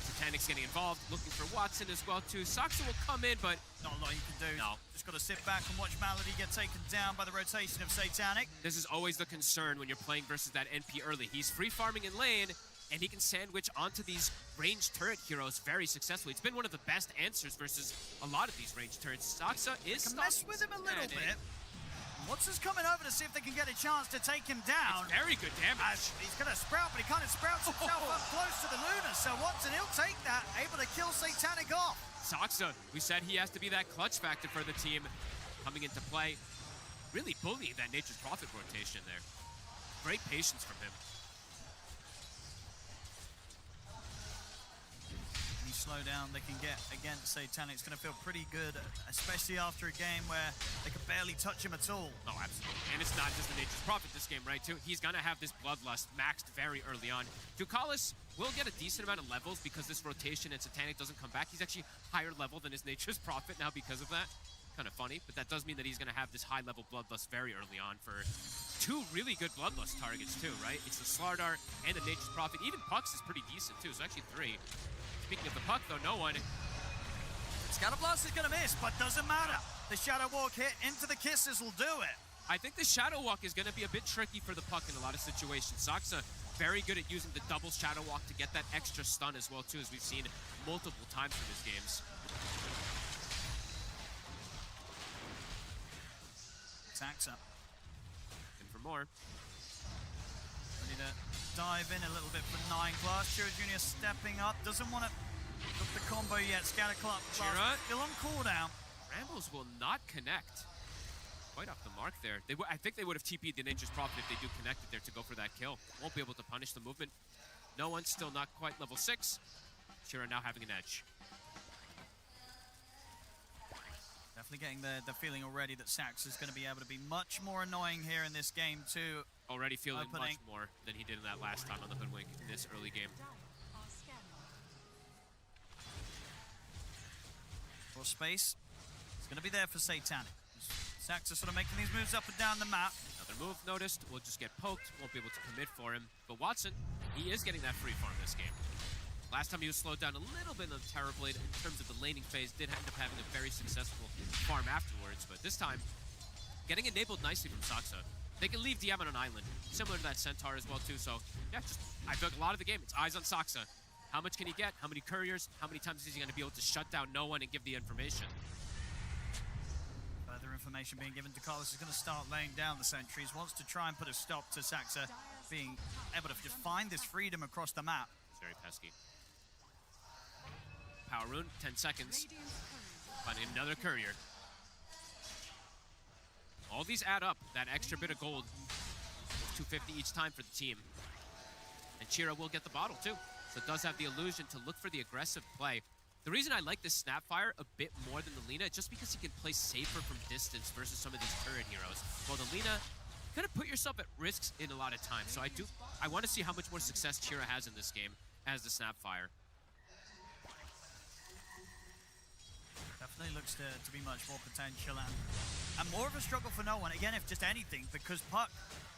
[SPEAKER 10] Satanic's getting involved, looking for Watson as well too. Soxa will come in, but
[SPEAKER 9] not a lot you can do.
[SPEAKER 10] No.
[SPEAKER 9] Just got to sit back and watch Malady get taken down by the rotation of Satanic.
[SPEAKER 10] This is always the concern when you're playing versus that NP early. He's free farming in lane, and he can sandwich onto these ranged turret heroes very successfully. It's been one of the best answers versus a lot of these ranged turrets. Soxa is
[SPEAKER 9] can mess with him a little bit. Watson's coming over to see if they can get a chance to take him down.
[SPEAKER 10] It's very good damage.
[SPEAKER 9] He's going to sprout, but he kind of sprouts himself up close to the Luna. So Watson, he'll take that, able to kill Satanic off.
[SPEAKER 10] Soxa, we said he has to be that clutch factor for the team coming into play. Really bullying that Nature's Prophet rotation there. Great patience from him.
[SPEAKER 9] He's slowdown they can get against Satanic, it's going to feel pretty good, especially after a game where they could barely touch him at all.
[SPEAKER 10] Oh, absolutely. And it's not just the Nature's Prophet this game, right, too? He's going to have this Bloodlust maxed very early on. Ducalis will get a decent amount of levels because this rotation and Satanic doesn't come back. He's actually higher level than his Nature's Prophet now because of that. Kind of funny, but that does mean that he's going to have this high-level Bloodlust very early on for two really good Bloodlust targets, too, right? It's the Slardar and the Nature's Prophet. Even Pucks is pretty decent, too, so actually 3. Speaking of the Puck, though, no one.
[SPEAKER 9] Scatterblast is going to miss, but doesn't matter. The Shadow Walk hit into the Kisses will do it.
[SPEAKER 10] I think the Shadow Walk is going to be a bit tricky for the Puck in a lot of situations. Saksa very good at using the double Shadow Walk to get that extra stun as well, too, as we've seen multiple times in his games.
[SPEAKER 9] Saksa.
[SPEAKER 10] And for more.
[SPEAKER 9] Ready to dive in a little bit for 9 class. Chira Jr. stepping up. Doesn't want to hook the combo yet. Scatterclap
[SPEAKER 10] Chira
[SPEAKER 9] still on cooldown.
[SPEAKER 10] Rambles will not connect. Quite off the mark there. I think they would have TP'd the Nature's Prophet if they do connect it there to go for that kill. Won't be able to punish the movement. No one, still not quite level 6. Chira now having an edge.
[SPEAKER 9] Definitely getting the feeling already that Sax is going to be able to be much more annoying here in this game too.
[SPEAKER 10] Already feeling much more than he did in that last time on the Hoodwink in this early game.
[SPEAKER 9] More space. It's going to be there for Satanic. Sax is sort of making these moves up and down the map.
[SPEAKER 10] Another move noticed. Will just get poked. Won't be able to commit for him. But Watson, he is getting that free farm this game. Last time he was slowed down a little bit on the Terror Blade in terms of the laning phase, did end up having a very successful farm afterwards, but this time, getting enabled nicely from Saksa. They can leave DM on an island, similar to that Centaur as well too, so yeah, I feel like a lot of the game, it's eyes on Saksa. How much can he get? How many couriers? How many times is he going to be able to shut down no one and give the information?
[SPEAKER 9] Further information being given to Carlos is going to start laying down the sentries, wants to try and put a stop to Saksa being able to just find this freedom across the map.
[SPEAKER 10] It's very pesky. Power Rune, 10 seconds. Finding another courier. All these add up. That extra bit of gold. 250 each time for the team. And Chira will get the bottle too. So it does have the illusion to look for the aggressive play. The reason I like this Snapfire a bit more than the Lina is just because he can play safer from distance versus some of these turret heroes. While the Lina, you kind of put yourself at risks in a lot of times. So I want to see how much more success Chira has in this game as the Snapfire.
[SPEAKER 9] Definitely looks to be much more potential and more of a struggle for no one. Again, if just anything, because Puck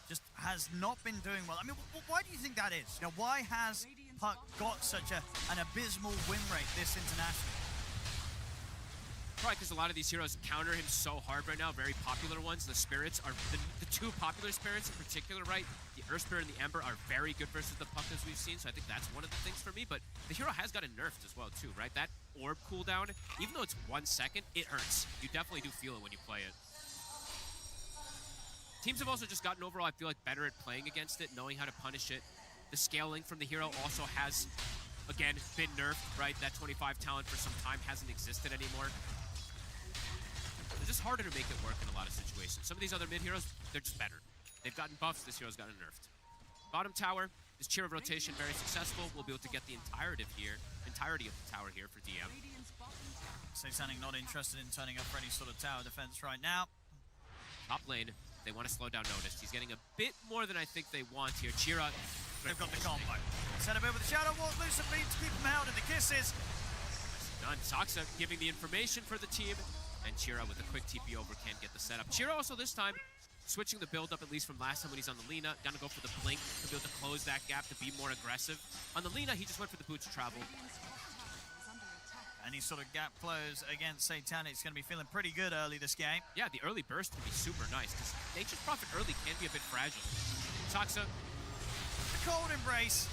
[SPEAKER 9] just has not been doing well. I mean, why do you think that is? You know, why has Puck got such an abysmal win rate this international?
[SPEAKER 10] Probably because a lot of these heroes counter him so hard right now, very popular ones. The Spirits are, the two popular Spirits in particular, right? The Earth Spirit and the Ember are very good versus the Puck as we've seen, so I think that's one of the things for me, but the hero has gotten nerfed as well too, right? That orb cooldown, even though it's 1 second, it hurts. You definitely do feel it when you play it. Teams have also just gotten overall, I feel like, better at playing against it, knowing how to punish it. The scaling from the hero also has, again, been nerfed, right? That 25 talent for some time hasn't existed anymore. It's just harder to make it work in a lot of situations. Some of these other mid heroes, they're just better. They've gotten buffs, this hero's gotten nerfed. Bottom tower, this Chira rotation very successful. We'll be able to get the entirety of the tower here for DM.
[SPEAKER 9] Satanic not interested in turning up for any sort of tower defense right now.
[SPEAKER 10] Top lane, they want to slow down Noticed. He's getting a bit more than I think they want here. Chira,
[SPEAKER 9] they've got the combo. Set up over the Shadow Wall, Lucid Beam to keep him out in the kisses.
[SPEAKER 10] Done. Saksa giving the information for the team. And Chira with a quick TP over can get the setup. Chira also this time switching the build up, at least from last time when he's on the Lina. Gonna go for the blink to be able to close that gap to be more aggressive. On the Lina, he just went for the boots travel.
[SPEAKER 9] Any sort of gap close against Satanic is going to be feeling pretty good early this game.
[SPEAKER 10] Yeah, the early burst can be super nice because Nature's Prophet early can be a bit fragile. Saksa.
[SPEAKER 9] The cold embrace.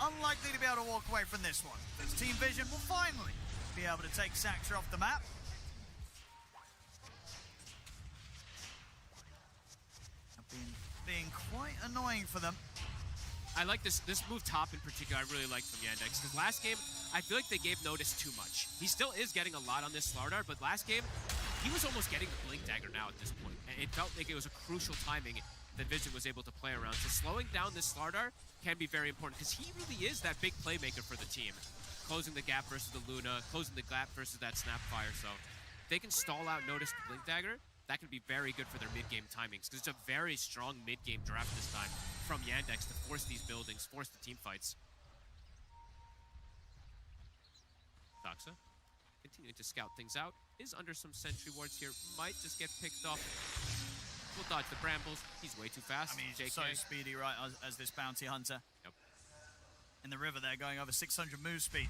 [SPEAKER 9] Unlikely to be able to walk away from this one. This Team Vision will finally be able to take Saksa off the map. Being quite annoying for them.
[SPEAKER 10] I like this move top in particular. I really liked from Yandex because last game I feel like they gave Notice too much. He still is getting a lot on this Slardar, but last game he was almost getting the blink dagger now at this point, and it felt like it was a crucial timing that Vision was able to play around. So slowing down this Slardar can be very important because he really is that big playmaker for the team. closing the gap versus the Luna, closing the gap versus that Snapfire. So if they can stall out Notice the Blink Dagger, that can be very good for their mid-game timings, because it's a very strong mid-game draft this time from Yandex to force these buildings, force the team fights. Doxa continuing to scout things out, is under some sentry wards here, might just get picked off. We'll dodge the brambles. He's way too fast.
[SPEAKER 9] I mean, he's
[SPEAKER 10] JK.
[SPEAKER 9] so speedy, right, as this bounty hunter.
[SPEAKER 10] Yep.
[SPEAKER 9] In the river there, going over 600 move speed.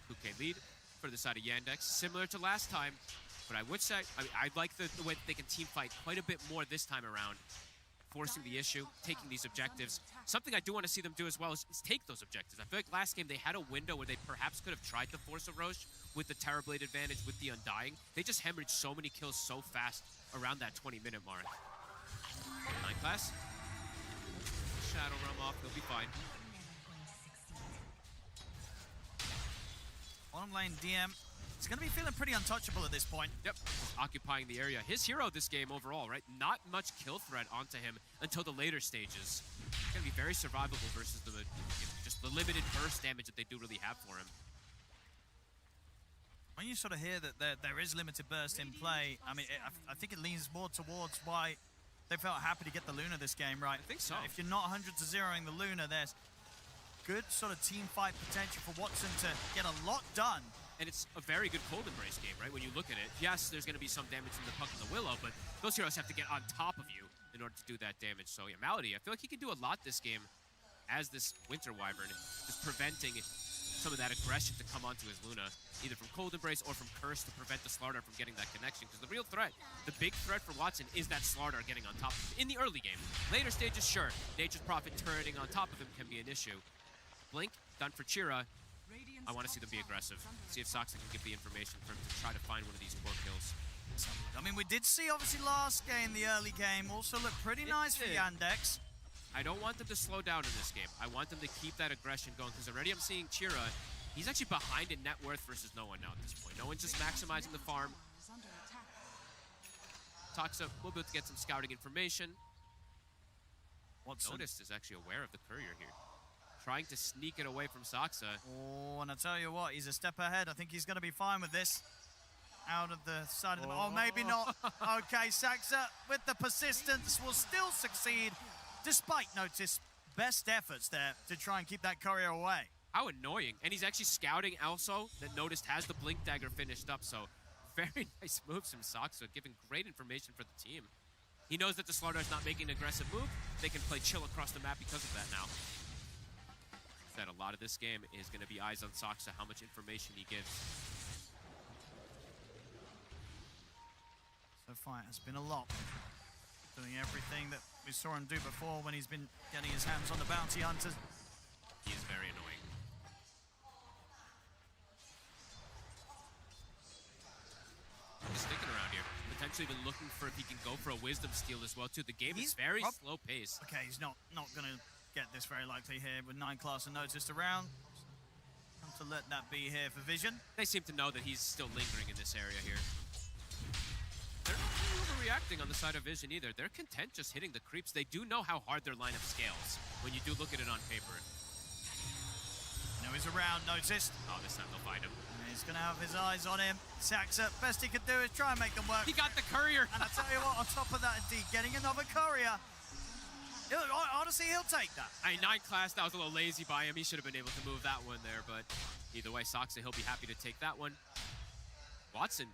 [SPEAKER 10] 2K lead for the side of Yandex, similar to last time, but I would say, I like the way that they can team fight quite a bit more this time around, forcing the issue, taking these objectives. Something I do want to see them do as well is take those objectives. I feel like last game they had a window where they perhaps could have tried to force a Roche with the Terrorblade advantage, with the Undying. They just hemorrhaged so many kills so fast around that 20-minute mark. 9 class. Shadow Realm off, he'll be fine.
[SPEAKER 9] Bottom lane DM, he's going to be feeling pretty untouchable at this point.
[SPEAKER 10] Yep, occupying the area. His hero this game overall, right? Not much kill threat onto him until the later stages. It's going to be very survivable versus the just the limited burst damage that they do really have for him.
[SPEAKER 9] When you sort of hear that there is limited burst in play, I mean, I think it leans more towards why they felt happy to get the Luna this game, right?
[SPEAKER 10] I think so.
[SPEAKER 9] If you're not 100-0ing the Luna, there's good sort of team fight potential for Watson to get a lot done.
[SPEAKER 10] And it's a very good Cold Embrace game, right? When you look at it, yes, there's going to be some damage from the Puck and the Willow, but those heroes have to get on top of you in order to do that damage. So yeah, Malady, I feel like he can do a lot this game as this Winter Wyvern, just preventing some of that aggression to come onto his Luna, either from Cold Embrace or from Curse to prevent the Slardar from getting that connection. Because the real threat, the big threat for Watson is that Slardar getting on top of him in the early game. Later stages, sure, Nature's Prophet turreting on top of him can be an issue. Blink, done for Chira. I want to see them be aggressive. See if Soxa can give the information for him to try to find one of these core kills.
[SPEAKER 9] I mean, we did see, obviously, last game, the early game, also looked pretty nice for Yandex.
[SPEAKER 10] I don't want them to slow down in this game. I want them to keep that aggression going, because already I'm seeing Chira. He's actually behind in net worth versus no one now at this point. No one's just maximizing the farm. Toxa will be able to get some scouting information. Noticed is actually aware of the courier here, trying to sneak it away from Soxa.
[SPEAKER 9] Oh, and I tell you what, he's a step ahead. I think he's going to be fine with this. Out of the side of the... Oh, maybe not. Okay, Soxa, with the persistence, will still succeed, despite Notice best efforts there to try and keep that courier away.
[SPEAKER 10] How annoying. And he's actually scouting also that Noticed has the Blink Dagger finished up, so very nice moves from Soxa, giving great information for the team. He knows that the Slardar's not making an aggressive move. They can play chill across the map because of that now. That a lot of this game is going to be eyes on Soxa, how much information he gives.
[SPEAKER 9] So far, it has been a lot. Doing everything that we saw him do before when he's been getting his hands on the bounty hunters.
[SPEAKER 10] He is very annoying. Just sticking around here. Potentially even looking for if he can go for a Wisdom Steal as well, too. The game is very slow paced.
[SPEAKER 9] Okay, he's not going to get this very likely here with 9 class and Noticed around. Time to let that be here for Vision.
[SPEAKER 10] They seem to know that he's still lingering in this area here. They're not really overreacting on the side of Vision either. They're content just hitting the creeps. They do know how hard their lineup scales when you do look at it on paper.
[SPEAKER 9] Now he's around, Noticed.
[SPEAKER 10] Oh, this time they'll find him.
[SPEAKER 9] And he's going to have his eyes on him. Soxa, best he could do is try and make them work.
[SPEAKER 10] He got the courier.
[SPEAKER 9] And I tell you what, on top of that, indeed, getting another courier. Honestly, he'll take that.
[SPEAKER 10] I mean, 9 class, that was a little lazy by him. He should have been able to move that one there, but either way, Soxa, he'll be happy to take that one. Watson,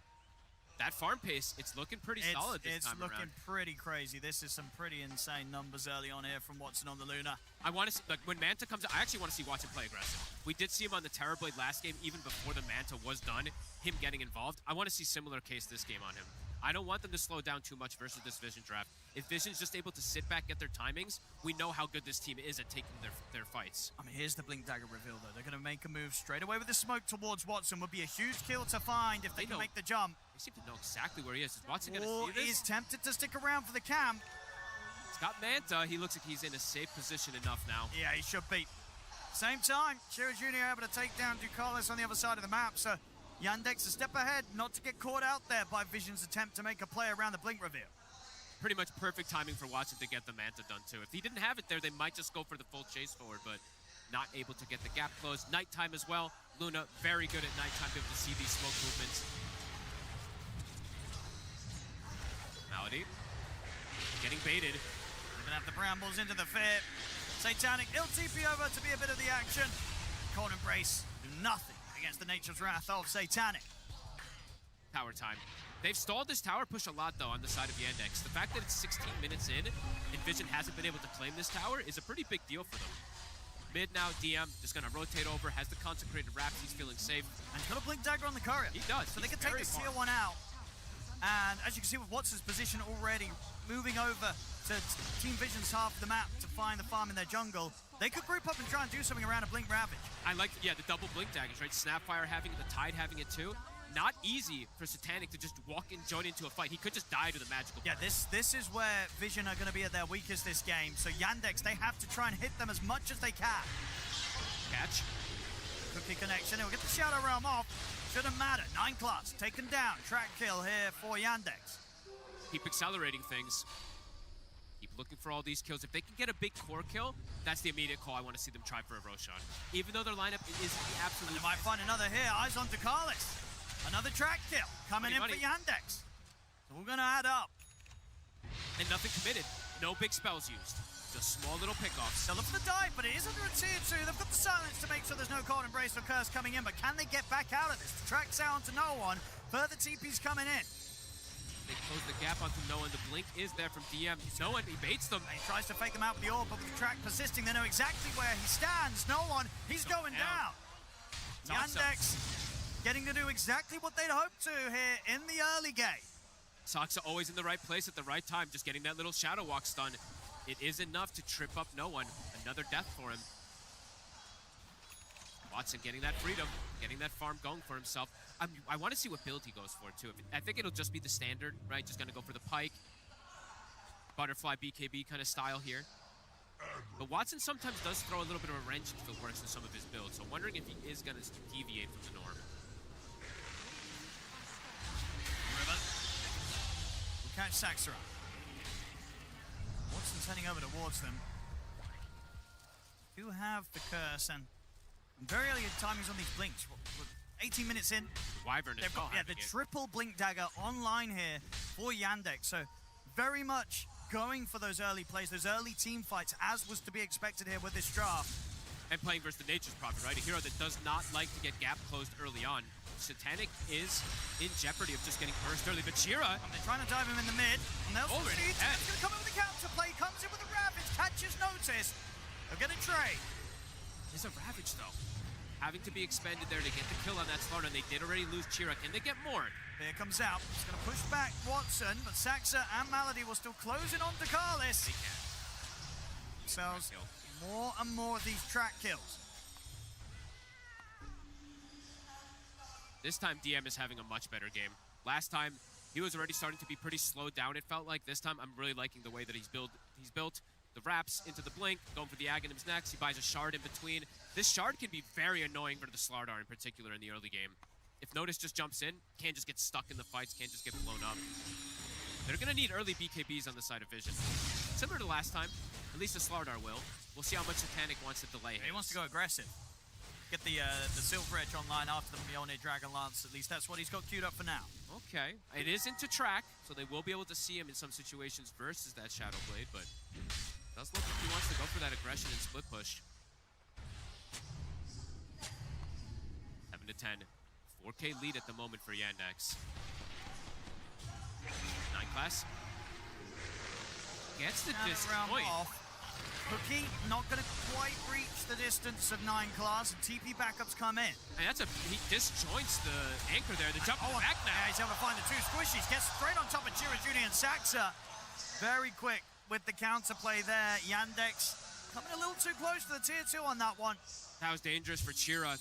[SPEAKER 10] that farm pace, it's looking pretty solid this time around.
[SPEAKER 9] It's looking pretty crazy. This is some pretty insane numbers early on here from Watson on the Luna.
[SPEAKER 10] I want to see, like, when Manta comes out, I actually want to see Watson play aggressive. We did see him on the Terrorblade last game, even before the Manta was done, him getting involved. I want to see similar case this game on him. I don't want them to slow down too much versus this Vision draft. If Vision's just able to sit back, get their timings, we know how good this team is at taking their fights.
[SPEAKER 9] I mean, here's the Blink Dagger reveal, though. They're going to make a move straight away with the smoke towards Watson. Would be a huge kill to find if they can make the jump.
[SPEAKER 10] They seem to know exactly where he is. Is Watson going to see this?
[SPEAKER 9] He's tempted to stick around for the camp.
[SPEAKER 10] He's got Manta. He looks like he's in a safe position enough now.
[SPEAKER 9] Yeah, he should be. Same time, Chira Jr. able to take down Ducalis on the other side of the map, so Yandex a step ahead, not to get caught out there by Vision's attempt to make a play around the Blink reveal.
[SPEAKER 10] pretty much perfect timing for Watson to get the Manta done too. If he didn't have it there, they might just go for the full chase forward, but not able to get the gap closed. Nighttime as well. Luna very good at nighttime, be able to see these smoke movements. Malady getting baited.
[SPEAKER 9] They're gonna have the brambles into the fit. Satanic, he'll TP over to be a bit of the action. Cold Embrace do nothing against the Nature's Wrath of Satanic.
[SPEAKER 10] Tower time. They've stalled this tower push a lot, though, on the side of Yandex. The fact that it's 16 minutes in and Vision hasn't been able to claim this tower is a pretty big deal for them. Mid now, DM just going to rotate over, has the consecrated wraps, he's feeling safe.
[SPEAKER 9] And he's got a Blink Dagger on the courier.
[SPEAKER 10] He does.
[SPEAKER 9] So they can take this tier 1 out. And as you can see with Watson's position already moving over to Team Vision's half of the map to find the farm in their jungle, they could group up and try and do something around a Blink Ravage.
[SPEAKER 10] I like, yeah, the double Blink Daggers, right? Snapfire having it, the Tide having it too. Not easy for Satanic to just walk and join into a fight. He could just die to the magical.
[SPEAKER 9] Yeah, this is where Vision are going to be at their weakest this game. So Yandex, they have to try and hit them as much as they can.
[SPEAKER 10] Catch.
[SPEAKER 9] Cookie connection. He'll get the Shadow Realm off. Shouldn't matter. 9 class taken down. Track kill here for Yandex.
[SPEAKER 10] Keep accelerating things. Keep looking for all these kills. If they can get a big core kill, that's the immediate call. I want to see them try for a Roshan. Even though their lineup is the absolute.
[SPEAKER 9] And they might find another here. Eyes on Dakalis. Another track kill coming in for Yandex. So we're going to add up.
[SPEAKER 10] And nothing committed. No big spells used. Just small little pickoffs.
[SPEAKER 9] They'll look for the dive, but it is under a tier 2. They've got the silence to make sure there's no Cold Embrace or Curse coming in, but can they get back out of this? The track's out to no one. Further TP's coming in.
[SPEAKER 10] They close the gap onto no one. The blink is there from DM. No one, he baits them.
[SPEAKER 9] He tries to fake them out with the orb, but with the track persisting, they know exactly where he stands. No one, he's going down. Yandex getting to do exactly what they'd hoped to here in the early game.
[SPEAKER 10] Saksa always in the right place at the right time, just getting that little Shadow Walk stun. It is enough to trip up no one. Another death for him. Watson getting that freedom, getting that farm going for himself. I want to see what build he goes for, too. I think it'll just be the standard, right? Just going to go for the Pike. Butterfly BKB kind of style here. But Watson sometimes does throw a little bit of a wrench if it works in some of his builds. So wondering if he is going to deviate from the norm.
[SPEAKER 9] River will catch Saxera. Watson's heading over towards them. Do have the curse and very early timings on these blinks. 18 minutes in.
[SPEAKER 10] Wyvern
[SPEAKER 9] they've got the triple blink dagger online here for Yandex. So very much going for those early plays, those early team fights, as was to be expected here with this draft.
[SPEAKER 10] And playing versus the Nature's Prophet, right? A hero that does not like to get gap closed early on. Satanic is in jeopardy of just getting burst early, but Shira...
[SPEAKER 9] And they're trying to dive him in the mid, and they'll see it. He's going to come in with the counter play, comes in with a Ravage, catches notice. They'll get a trade.
[SPEAKER 10] There's a Ravage, though. Having to be expended there to get the kill on that Spartan. They did already lose Chira. Can they get more?
[SPEAKER 9] Here comes out. He's going to push back Watson, but Saxa and Malady will still close in on Dakalis.
[SPEAKER 10] They can.
[SPEAKER 9] Sells more and more of these track kills.
[SPEAKER 10] This time, DM is having a much better game. Last time, he was already starting to be pretty slowed down, it felt like. This time, I'm really liking the way that he's built the wraps into the blink, going for the Aghanims next. He buys a shard in between. This shard can be very annoying for the Slardar in particular in the early game. If Notice just jumps in, can't just get stuck in the fights, can't just get blown up. They're going to need early BKBs on the side of Vision. Similar to last time, at least the Slardar will. We'll see how much Satanic wants to delay him.
[SPEAKER 9] He wants to go aggressive. Get the Silver Edge online after the Mjolnir Dragon Lance. At least that's what he's got queued up for now.
[SPEAKER 10] Okay. It is into track, so they will be able to see him in some situations versus that Shadow Blade, but it does look like he wants to go for that aggression and split push. 7 to 10. 4K lead at the moment for Yandex. 9 class. Gets the disappoint.
[SPEAKER 9] Cookie not going to quite reach the distance of 9 class, and TP backups come in.
[SPEAKER 10] And he disjoints the anchor there. The jump back now.
[SPEAKER 9] Yeah, he's able to find the 2 squishies. Gets straight on top of Chira, Judy, and Saxa. Very quick with the counterplay there. Yandex coming a little too close to the tier 2 on that one.
[SPEAKER 10] That was dangerous for Chira.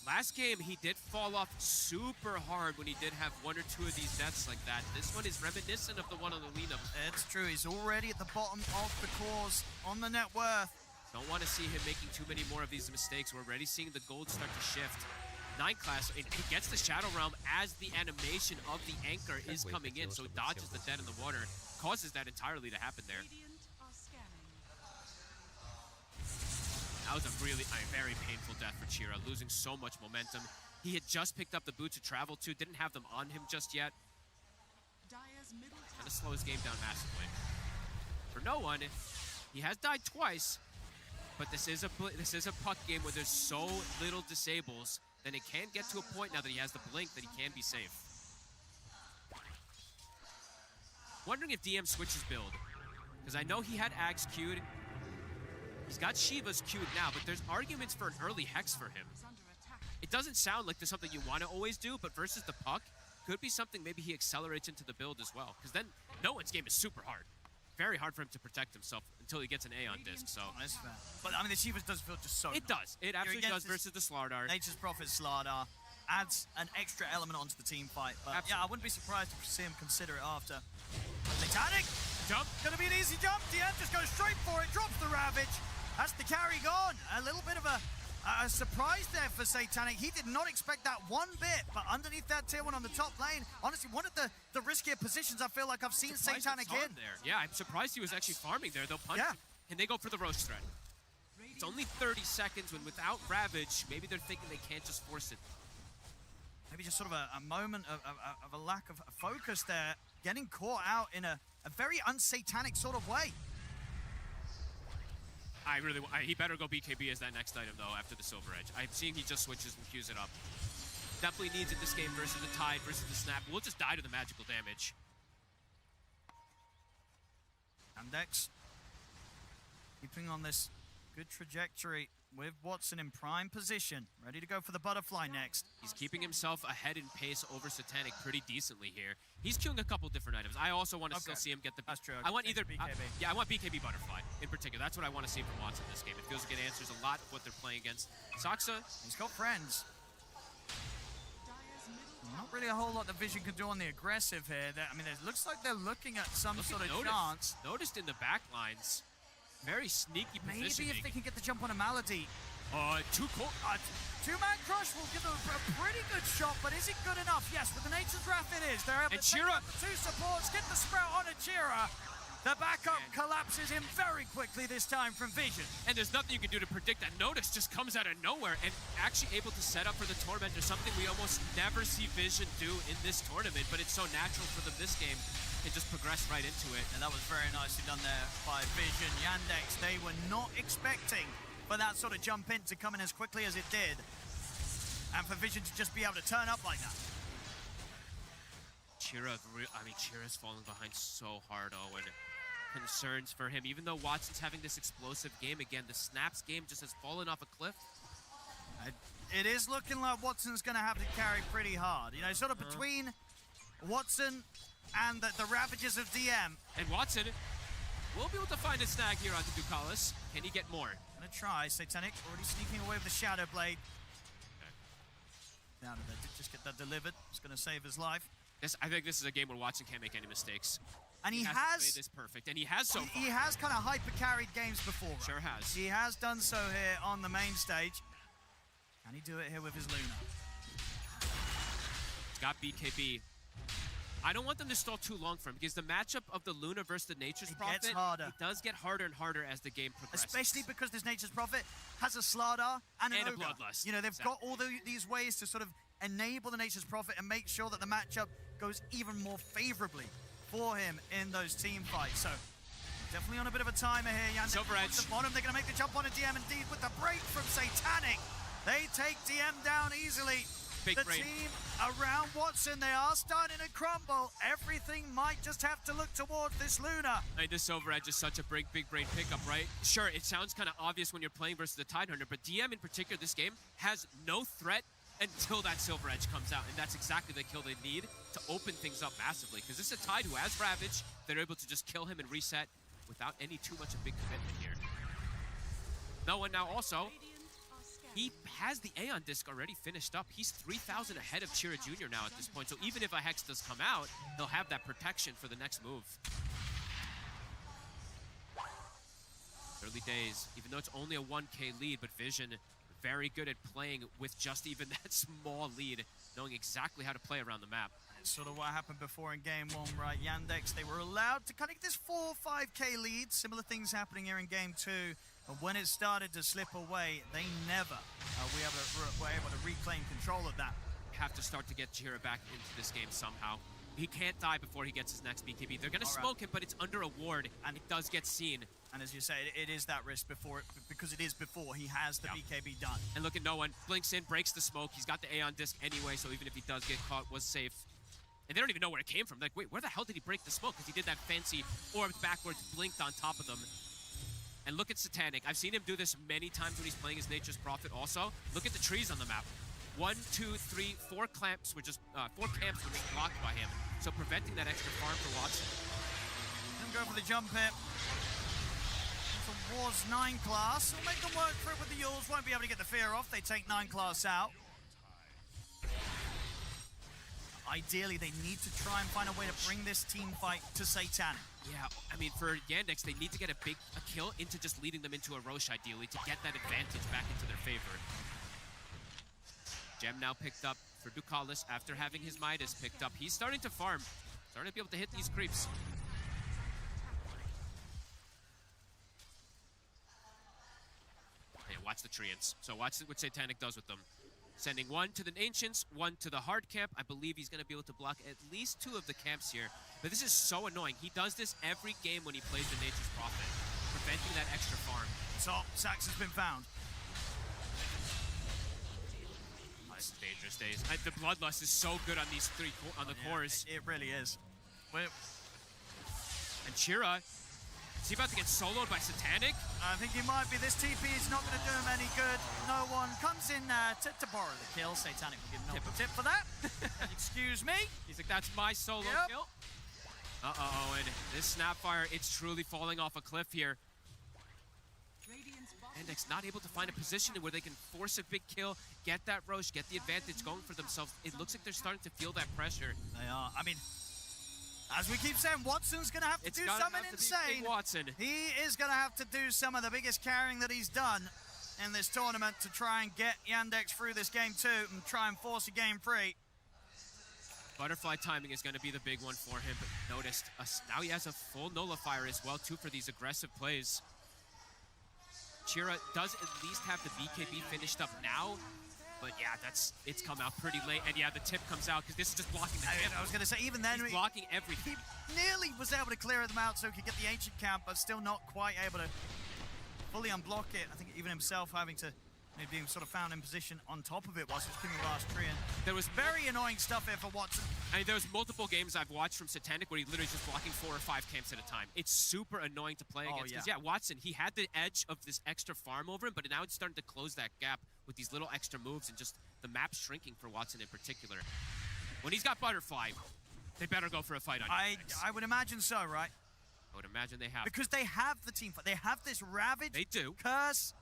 [SPEAKER 10] Last game, he did fall off super hard when he did have 1 or 2 of these deaths like that. This one is reminiscent of the one on the lean-up.
[SPEAKER 9] It's true. He's already at the bottom of the cores on the net worth.
[SPEAKER 10] Don't want to see him making too many more of these mistakes. We're already seeing the gold start to shift. 9 class, and he gets the Shadow Realm as the animation of the anchor is coming in, so it dodges the dead in the water, causes that entirely to happen there. That was a really, very painful death for Chira, losing so much momentum. He had just picked up the boot to travel to, didn't have them on him just yet. Kind of slow his game down massively. For no one, he has died twice, but this is a puck game where there's so little disables, then it can get to a point now that he has the blink that he can be safe. Wondering if DM switches build, because I know he had Axe queued. He's got Shiva's queued now, but there's arguments for an early Hex for him. It doesn't sound like there's something you want to always do, but versus the puck, could be something maybe he accelerates into the build as well, because then no one's game is super hard. Very hard for him to protect himself until he gets an A on disc, so.
[SPEAKER 9] That's fair. But I mean, the Shivas does feel just so
[SPEAKER 10] It does. It absolutely does versus the Slardar.
[SPEAKER 9] Nature's Prophet Slardar adds an extra element onto the team fight. But yeah, I wouldn't be surprised to see him consider it after. Satanic!
[SPEAKER 10] Jump!
[SPEAKER 9] Gonna be an easy jump. DM just goes straight for it, drops the Ravage. That's the carry gone. A little bit of a surprise there for Satanic. He did not expect that one bit, but underneath that tier 1 on the top lane, honestly, one of the riskier positions I feel like I've seen Satanic in.
[SPEAKER 10] There. Yeah, I'm surprised he was actually farming there. They'll punch him, and they go for the roast threat. It's only 30 seconds when without Ravage, maybe they're thinking they can't just force it.
[SPEAKER 9] Maybe just sort of a moment of a lack of focus there, getting caught out in a very unsatanic sort of way.
[SPEAKER 10] He better go BKB as that next item, though, after the Silver Edge. I'm seeing he just switches and queues it up. Definitely needs it this game versus the Tide, versus the Snap. We'll just die to the magical damage.
[SPEAKER 9] Yandex keeping on this good trajectory with Watson in prime position, ready to go for the butterfly next.
[SPEAKER 10] He's keeping himself ahead in pace over Satanic pretty decently here. He's queuing a couple different items. I also want to still see him get the...
[SPEAKER 9] That's true.
[SPEAKER 10] I want either...
[SPEAKER 9] BKB.
[SPEAKER 10] Yeah, I want BKB Butterfly in particular. That's what I want to see from Watson this game. It feels like it answers a lot of what they're playing against. Saksa.
[SPEAKER 9] He's got friends. Not really a whole lot that Vision can do on the aggressive here. I mean, it looks like they're looking at some sort of chance.
[SPEAKER 10] Noticed in the back lines. Very sneaky positioning.
[SPEAKER 9] Maybe if they can get the jump on a Malady.
[SPEAKER 10] Two-man
[SPEAKER 9] crush will give them a pretty good shot, but is it good enough? Yes, with the Nature's Wrath it is. They're able to take out the 2 supports, get the sprout on Achira. The backup collapses him very quickly this time from Vision.
[SPEAKER 10] And there's nothing you can do to predict that. Notice just comes out of nowhere and actually able to set up for the Tormentor, something we almost never see Vision do in this tournament, but it's so natural for them this game. It just progressed right into it.
[SPEAKER 9] And that was very nicely done there by Vision. Yandex, they were not expecting for that sort of jump in to come in as quickly as it did. And for Vision to just be able to turn up like that.
[SPEAKER 10] Chira's falling behind so hard, Owen. Concerns for him, even though Watson's having this explosive game again, the Snaps game just has fallen off a cliff.
[SPEAKER 9] It is looking like Watson's going to have to carry pretty hard. You know, sort of between Watson and the ravages of DM.
[SPEAKER 10] And Watson will be able to find a snag here on the Ducalis. Can he get more?
[SPEAKER 9] Gonna try. Satanic already sneaking away with the Shadow Blade. Down to there, just get that delivered. It's gonna save his life.
[SPEAKER 10] I think this is a game where Watson can't make any mistakes.
[SPEAKER 9] And he has
[SPEAKER 10] played this perfect, and he has so far.
[SPEAKER 9] He has kind of hyper carried games before. Right?
[SPEAKER 10] Sure has.
[SPEAKER 9] He has done so here on the main stage. Can he do it here with his Luna?
[SPEAKER 10] He's got BKB. I don't want them to stall too long for him, because the matchup of the Luna versus the Nature's Prophet,
[SPEAKER 9] gets harder.
[SPEAKER 10] It does get harder and harder as the game progresses.
[SPEAKER 9] Especially because this Nature's Prophet has a Slardar and an
[SPEAKER 10] a
[SPEAKER 9] Ogre.
[SPEAKER 10] Bloodlust.
[SPEAKER 9] You know, they've got all these ways to sort of enable the Nature's Prophet and make sure that the matchup goes even more favorably for him in those team fights. So definitely on a bit of a timer here. Yandex
[SPEAKER 10] Silver Edge.
[SPEAKER 9] At the bottom, they're going to make the jump on a DM indeed with the break from Satanic. They take DM down easily.
[SPEAKER 10] Big
[SPEAKER 9] the
[SPEAKER 10] brain.
[SPEAKER 9] team around Watson, they are starting to crumble. Everything might just have to look towards this Luna.
[SPEAKER 10] This Silver Edge is such a big brain pickup, right? Sure, it sounds kind of obvious when you're playing versus the Tidehunter, but DM in particular, this game has no threat until that Silver Edge comes out, and that's exactly the kill they need to open things up massively, because this is a Tide who has Ravage. They're able to just kill him and reset without any too much of a big commitment here. No one now also, he has the Aeon disc already finished up. He's 3,000 ahead of Chira Jr. now at this point, so even if a Hex does come out, he'll have that protection for the next move. Early days, even though it's only a 1K lead, but Vision very good at playing with just even that small lead, knowing exactly how to play around the map.
[SPEAKER 9] It's sort of what happened before in game 1, right? Yandex, they were allowed to kind of get this 4 or 5k lead. Similar things happening here in game 2. But when it started to slip away, they never were able to reclaim control of that.
[SPEAKER 10] Have to start to get Jira back into this game somehow. He can't die before he gets his next BKB. They're going to smoke him, but it's under a ward, and it does get seen.
[SPEAKER 9] And as you say, it is that risk because it is before he has the BKB done.
[SPEAKER 10] And look at no one. Blinks in, breaks the smoke. He's got the Aeon disc anyway, so even if he does get caught, was safe. And they don't even know where it came from. Like, wait, where the hell did he break the smoke? Because he did that fancy orbed backwards, blinked on top of them. And look at Satanic. I've seen him do this many times when he's playing his Nature's Prophet also. Look at the trees on the map. 1, 2, 3, 4 camps were just 4 camps were just blocked by him. So preventing that extra farm for Watson.
[SPEAKER 9] He'll go for the jump hit. For Wars 9 class. He'll make them work for it with the Yules. Won't be able to get the fear off. They take 9 class out. Ideally, they need to try and find a way to bring this team fight to Satanic.
[SPEAKER 10] Yeah, I mean, for Yandex, they need to get a kill into just leading them into a Roche, ideally, to get that advantage back into their favor. Gem now picked up for Ducalis after having his Midas picked up. He's starting to farm, starting to be able to hit these creeps. Yeah, watch the Treants. So watch what Satanic does with them. Sending 1 to the Ancients, 1 to the hard camp. I believe he's going to be able to block at least 2 of the camps here. But this is so annoying. He does this every game when he plays the Nature's Prophet, preventing that extra farm.
[SPEAKER 9] So, Sax has been found.
[SPEAKER 10] Oh, this is dangerous days. The Bloodlust is so good on these on the cores.
[SPEAKER 9] It really is.
[SPEAKER 10] And Chira, is he about to get soloed by Satanic?
[SPEAKER 9] I think he might be. This TP is not going to do him any good. No one comes in to borrow the kill. Satanic will give him a tip for that. Excuse me.
[SPEAKER 10] He's like, that's my solo kill. Uh-oh, and this Snapfire, it's truly falling off a cliff here. Yandex not able to find a position where they can force a big kill, get that Roche, get the advantage going for themselves. It looks like they're starting to feel that pressure.
[SPEAKER 9] They are. I mean, as we keep saying, Watson's going to have to do something insane.
[SPEAKER 10] Watson.
[SPEAKER 9] He is going to have to do some of the biggest carrying that he's done in this tournament to try and get Yandex through this game 2 and try and force a game 3.
[SPEAKER 10] Butterfly timing is going to be the big one for him, but noticed now he has a full nullifier as well, too, for these aggressive plays. Chira does at least have the BKB finished up now, but yeah, it's come out pretty late, and yeah, the tip comes out because this is just blocking the camp.
[SPEAKER 9] I was going to say, even then,
[SPEAKER 10] he's blocking everything.
[SPEAKER 9] He nearly was able to clear them out so he could get the Ancient camp, but still not quite able to fully unblock it. I think even himself having to being sort of found in position on top of it whilst he was killing the last tree. And
[SPEAKER 10] there was
[SPEAKER 9] very annoying stuff here for Watson.
[SPEAKER 10] I mean, there was multiple games I've watched from Satanic where he literally just blocking 4 or 5 camps at a time. It's super annoying to play against. Because yeah, Watson, he had the edge of this extra farm over him, but now it's starting to close that gap with these little extra moves and just the map shrinking for Watson in particular. When he's got Butterfly, they better go for a fight on Yandex.
[SPEAKER 9] I would imagine so, right?
[SPEAKER 10] I would imagine they have.
[SPEAKER 9] Because they have the team fight. They have this Ravage.
[SPEAKER 10] They do.
[SPEAKER 9] Curse.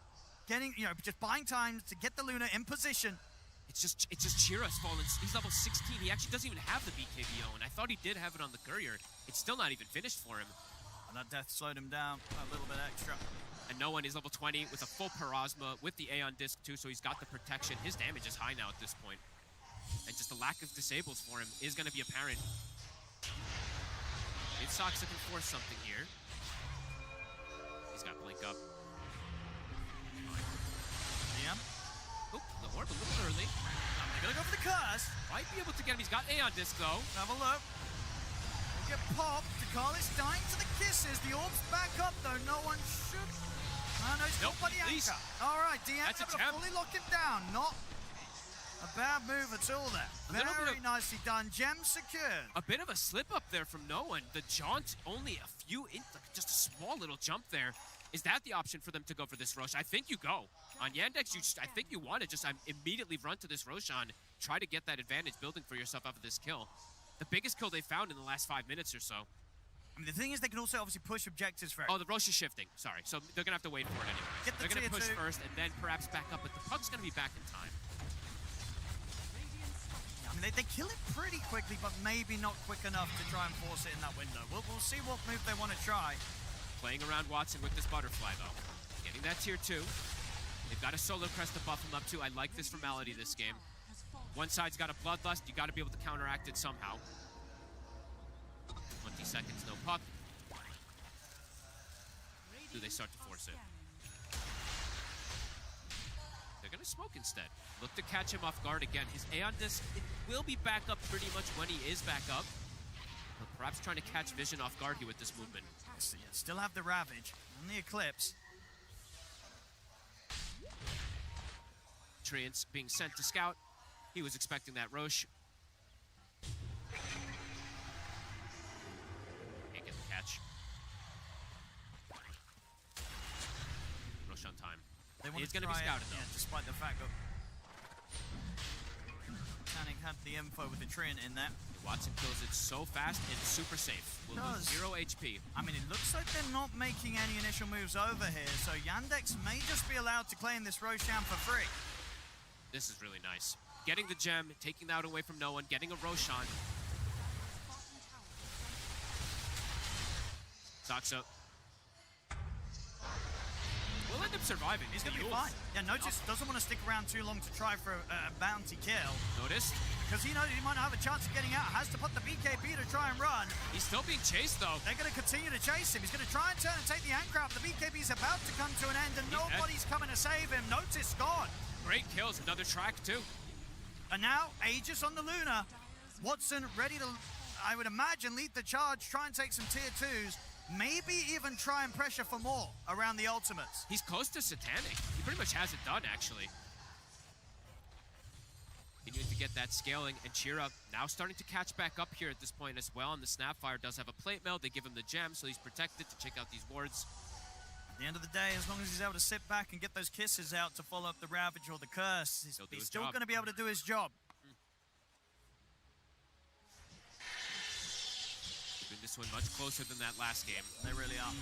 [SPEAKER 9] Getting, just buying time to get the Luna in position.
[SPEAKER 10] It's just Chira's fallen. He's level 16. He actually doesn't even have the BKBO, and I thought he did have it on the courier. It's still not even finished for him.
[SPEAKER 9] And that death slowed him down a little bit extra.
[SPEAKER 10] And no one is level 20 with a full Parasma, with the Aeon Disc too, so he's got the protection. His damage is high now at this point. And just the lack of disables for him is going to be apparent. Sox looking for something here. He's got Blink up.
[SPEAKER 9] Yeah.
[SPEAKER 10] Oh, the orb a little early.
[SPEAKER 9] They're gonna go for the curse.
[SPEAKER 10] Might be able to get him. He's got Aeon Disc though.
[SPEAKER 9] Have a look. We'll get popped. Ducalis dying to the kisses. The orb's back up though. No one should. Oh no, he's caught by the anchor. All right, Deanna able to fully lock him down. Not a bad move at all there. Very nicely done. Gem secured.
[SPEAKER 10] A bit of a slip up there from no one. The jaunt only a few, just a small little jump there. Is that the option for them to go for this Rosh? I think you go. On Yandex, I think you want to just immediately run to this Roshan, try to get that advantage building for yourself after this kill. The biggest kill they found in the last 5 minutes or so.
[SPEAKER 9] I mean, the thing is, they can also obviously push objectives first.
[SPEAKER 10] Oh, the Rosh is shifting. Sorry. So they're going to have to wait for it anyway. They're going to push first and then perhaps back up, but the puck's going to be back in time.
[SPEAKER 9] I mean, they kill it pretty quickly, but maybe not quick enough to try and force it in that window. We'll see what move they want to try.
[SPEAKER 10] Playing around Watson with this Butterfly, though. Getting that tier 2. They've got a solo crest to buff him up too. I like this formality this game. One side's got a bloodlust. You got to be able to counteract it somehow. 20 seconds, no puck. Do they start to force it? They're going to smoke instead. Look to catch him off guard again. His Aeon Disc, it will be back up pretty much when he is back up. But perhaps trying to catch Vision off guard here with this movement.
[SPEAKER 9] Still have the Ravage and the Eclipse.
[SPEAKER 10] Treants being sent to scout. He was expecting that Roche. Can't get the catch. Roche on time. He's going to be scouted though.
[SPEAKER 9] Yeah, despite the fact that Titanic had the info with the Treant in there.
[SPEAKER 10] Watson kills it so fast, it's super safe. Will lose 0 HP.
[SPEAKER 9] I mean, it looks like they're not making any initial moves over here, so Yandex may just be allowed to claim this Roshan for free.
[SPEAKER 10] This is really nice. Getting the gem, taking that away from no one, getting a Roshan. Saksa will end up surviving.
[SPEAKER 9] He's going to be fine. Yeah, Notice doesn't want to stick around too long to try for a bounty kill.
[SPEAKER 10] Notice?
[SPEAKER 9] Because he knows he might not have a chance of getting out. Has to put the BKB to try and run.
[SPEAKER 10] He's still being chased, though.
[SPEAKER 9] They're going to continue to chase him. He's going to try and turn and take the anchor out. The BKB's about to come to an end, and nobody's coming to save him. Notice gone.
[SPEAKER 10] Great kills. Another track, too.
[SPEAKER 9] And now, Aegis on the Luna. Watson ready to, I would imagine, lead the charge, try and take some tier 2s. Maybe even try and pressure for more around the ultimates.
[SPEAKER 10] He's close to Satanic. He pretty much has it done, actually. Continuing to get that scaling, and Chira now starting to catch back up here at this point as well. And the Snapfire does have a plate mail. They give him the gem, so he's protected to check out these wards.
[SPEAKER 9] At the end of the day, as long as he's able to sit back and get those kisses out to follow up the Ravage or the Curse, he's still going to be able to do his job. Keeping this one much closer than that last game. They really are.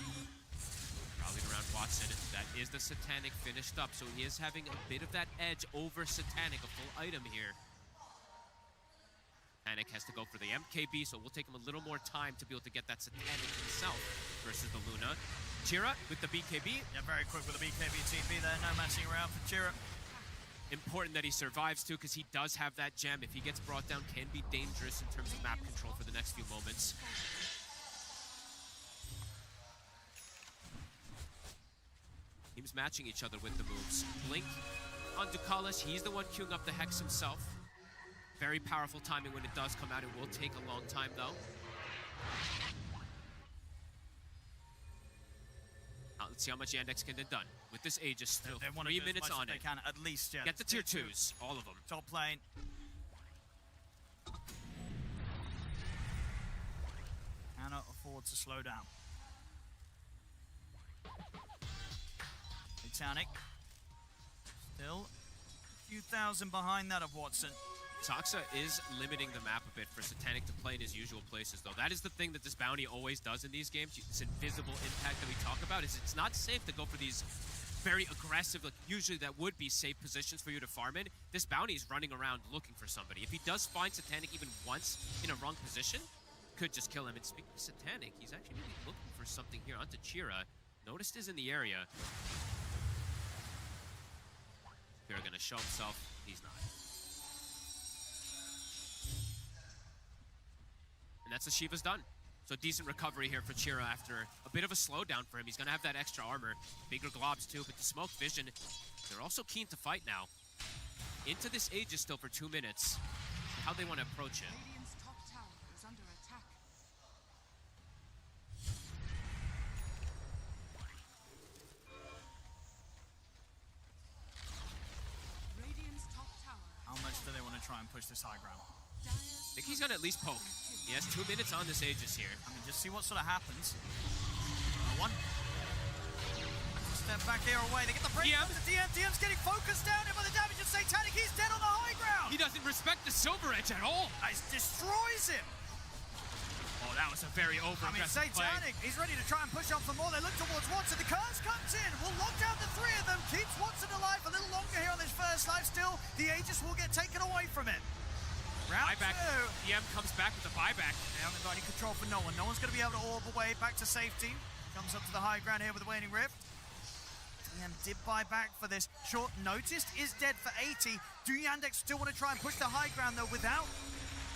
[SPEAKER 9] Rallied around Watson. That is the Satanic finished up, so he is having a bit of that edge over Satanic, a full item here. Satanic has to go for the MKB, so we'll take him a little more time to be able to get that Satanic himself versus the Luna. Chira with the BKB. Yeah, very quick with the BKB TP there. No messing around for Chira. Important that he survives too, because he does have that gem. If he gets brought down, can be dangerous in terms of map control for the next few moments. Teams matching each other with the moves. Blink on Ducalis. He's the one queuing up the Hex himself. Very powerful timing when it does come out. It will take a long time though. Let's see how much Yandex can get done. With this Aegis still 3 minutes on it. They can at least, yeah.
[SPEAKER 10] Get the tier 2s, all of them.
[SPEAKER 9] Top lane. Cannot afford to slow down. Titanic. Still a few thousand behind that of Watson.
[SPEAKER 10] Saksa is limiting the map a bit for Satanic to play in his usual places, though. That is the thing that this bounty always does in these games. This invisible impact that we talk about is it's not safe to go for these very aggressive, like usually that would be safe positions for you to farm in. This bounty is running around looking for somebody. If he does find Satanic even once in a wrong position, could just kill him. And speaking of Satanic, he's actually really looking for something here onto Chira. Noticed is in the area. Chira gonna show himself. He's not. And that's the Shiva's done. So decent recovery here for Chira after a bit of a slowdown for him. He's going to have that extra armor. Bigger globs too, but the smoke vision, they're also keen to fight now. Into this Aegis still for 2 minutes. How they want to approach it.
[SPEAKER 11] Radiant's top tower is under attack. Radiant's top tower.
[SPEAKER 9] How much do they want to try and push this high ground?
[SPEAKER 10] I think he's going to at least poke. He has 2 minutes on this Aegis here.
[SPEAKER 9] I mean, just see what sort of happens. One. Step back here away. They get the break. DM's getting focused down by the damage of Satanic. He's dead on the high ground.
[SPEAKER 10] He doesn't respect the Silver Edge at all.
[SPEAKER 9] It destroys him.
[SPEAKER 10] Oh, that was a very over-aggressive play.
[SPEAKER 9] Satanic, he's ready to try and push on for more. They look towards Watson. The curse comes in. Will lock down the 3 of them. Keeps Watson alive a little longer here on this first life. Still, the Aegis will get taken away from him. Round
[SPEAKER 10] buyback.
[SPEAKER 9] 2.
[SPEAKER 10] DM comes back with a buyback.
[SPEAKER 9] They haven't got any control for no one. No one's going to be able to orb away back to safety. Comes up to the high ground here with the Waning Rift. DM did buy back for this. Short noticed is dead for 80. Do Yandex still want to try and push the high ground though without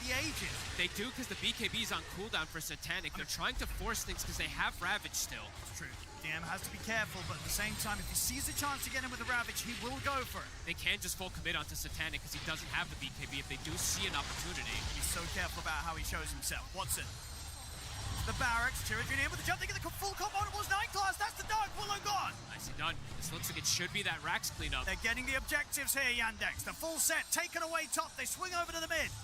[SPEAKER 9] the Aegis?
[SPEAKER 10] They do because the BKB is on cooldown for Satanic. They're trying to force things because they have Ravage still.
[SPEAKER 9] It's true. DM has to be careful, but at the same time, if he sees a chance to get in with the Ravage, he will go for it.
[SPEAKER 10] They can just full commit onto Satanic because he doesn't have the BKB if they do see an opportunity.
[SPEAKER 9] He's so careful about how he shows himself. Watson. The barracks, Chirajun in with the jump, they get the full combo on it was 9 class, that's the Dark Willow gone!
[SPEAKER 10] Nicely done. This looks like it should be that Rax cleanup.
[SPEAKER 9] They're getting the objectives here, Yandex. The full set, taken away top, they swing over to the mid.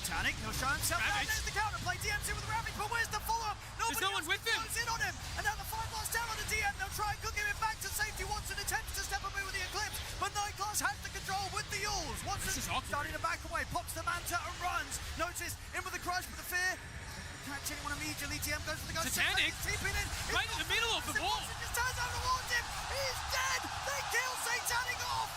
[SPEAKER 9] Satanic, he'll show himself,
[SPEAKER 10] Ravage.
[SPEAKER 9] there's the counterplay, DM's in with the Ravage, but where's the follow-up?
[SPEAKER 10] There's no one with him!
[SPEAKER 9] Goes in on him, and now the 5 blast down on the DM, they'll try and cook him back to safety. Watson attempts to step away with the Eclipse, but 9 class has the control with the Yules. Watson
[SPEAKER 10] This is awkward.
[SPEAKER 9] starting to back away, pops the Manta and runs. Notice, in with the crush, with the fear. Catch anyone immediately, TM goes for the gun.
[SPEAKER 10] Satanic, right in the middle of the wall.
[SPEAKER 9] Just turns out towards him. He's dead. They kill Satanic off.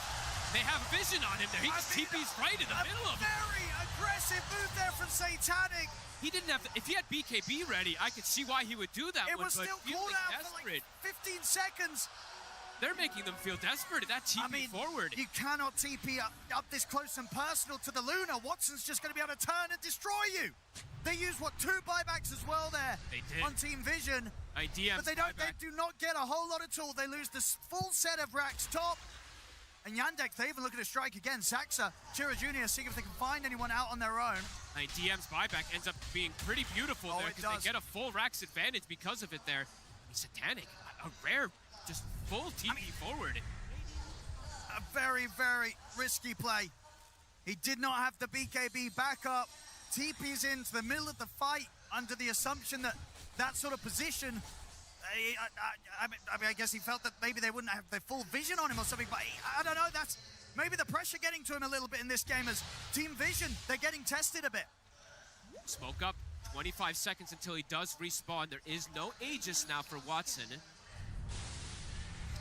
[SPEAKER 10] They have vision on him there. He just TP's right in the middle of it.
[SPEAKER 9] Very aggressive move there from Satanic.
[SPEAKER 10] He didn't have, if he had BKB ready, I could see why he would do that
[SPEAKER 9] It
[SPEAKER 10] one,
[SPEAKER 9] was
[SPEAKER 10] but
[SPEAKER 9] still
[SPEAKER 10] feeling
[SPEAKER 9] called out for
[SPEAKER 10] desperate.
[SPEAKER 9] like 15 seconds.
[SPEAKER 10] They're making them feel desperate at that TP forward.
[SPEAKER 9] You cannot TP up this close and personal to the Luna. Watson's just going to be able to turn and destroy you. They use, what, 2 buybacks as well there
[SPEAKER 10] They did.
[SPEAKER 9] on Team Vision.
[SPEAKER 10] IDM's
[SPEAKER 9] But they do not get a whole lot at all. They lose this full set of racks top. And Yandex, they even look at a strike again. Saxa, Chira Jr. seeing if they can find anyone out on their own.
[SPEAKER 10] IDM's buyback ends up being pretty beautiful there
[SPEAKER 9] it
[SPEAKER 10] because
[SPEAKER 9] does.
[SPEAKER 10] they get a full Rax advantage because of it there. Satanic, a rare, just full TP forward.
[SPEAKER 9] A very, very risky play. He did not have the BKB backup. TP's into the middle of the fight under the assumption that that sort of position, I guess he felt that maybe they wouldn't have their full vision on him or something, but I don't know, that's maybe the pressure getting to him a little bit in this game as Team Vision, they're getting tested a bit.
[SPEAKER 10] Smoke up, 25 seconds until he does respawn. There is no Aegis now for Watson.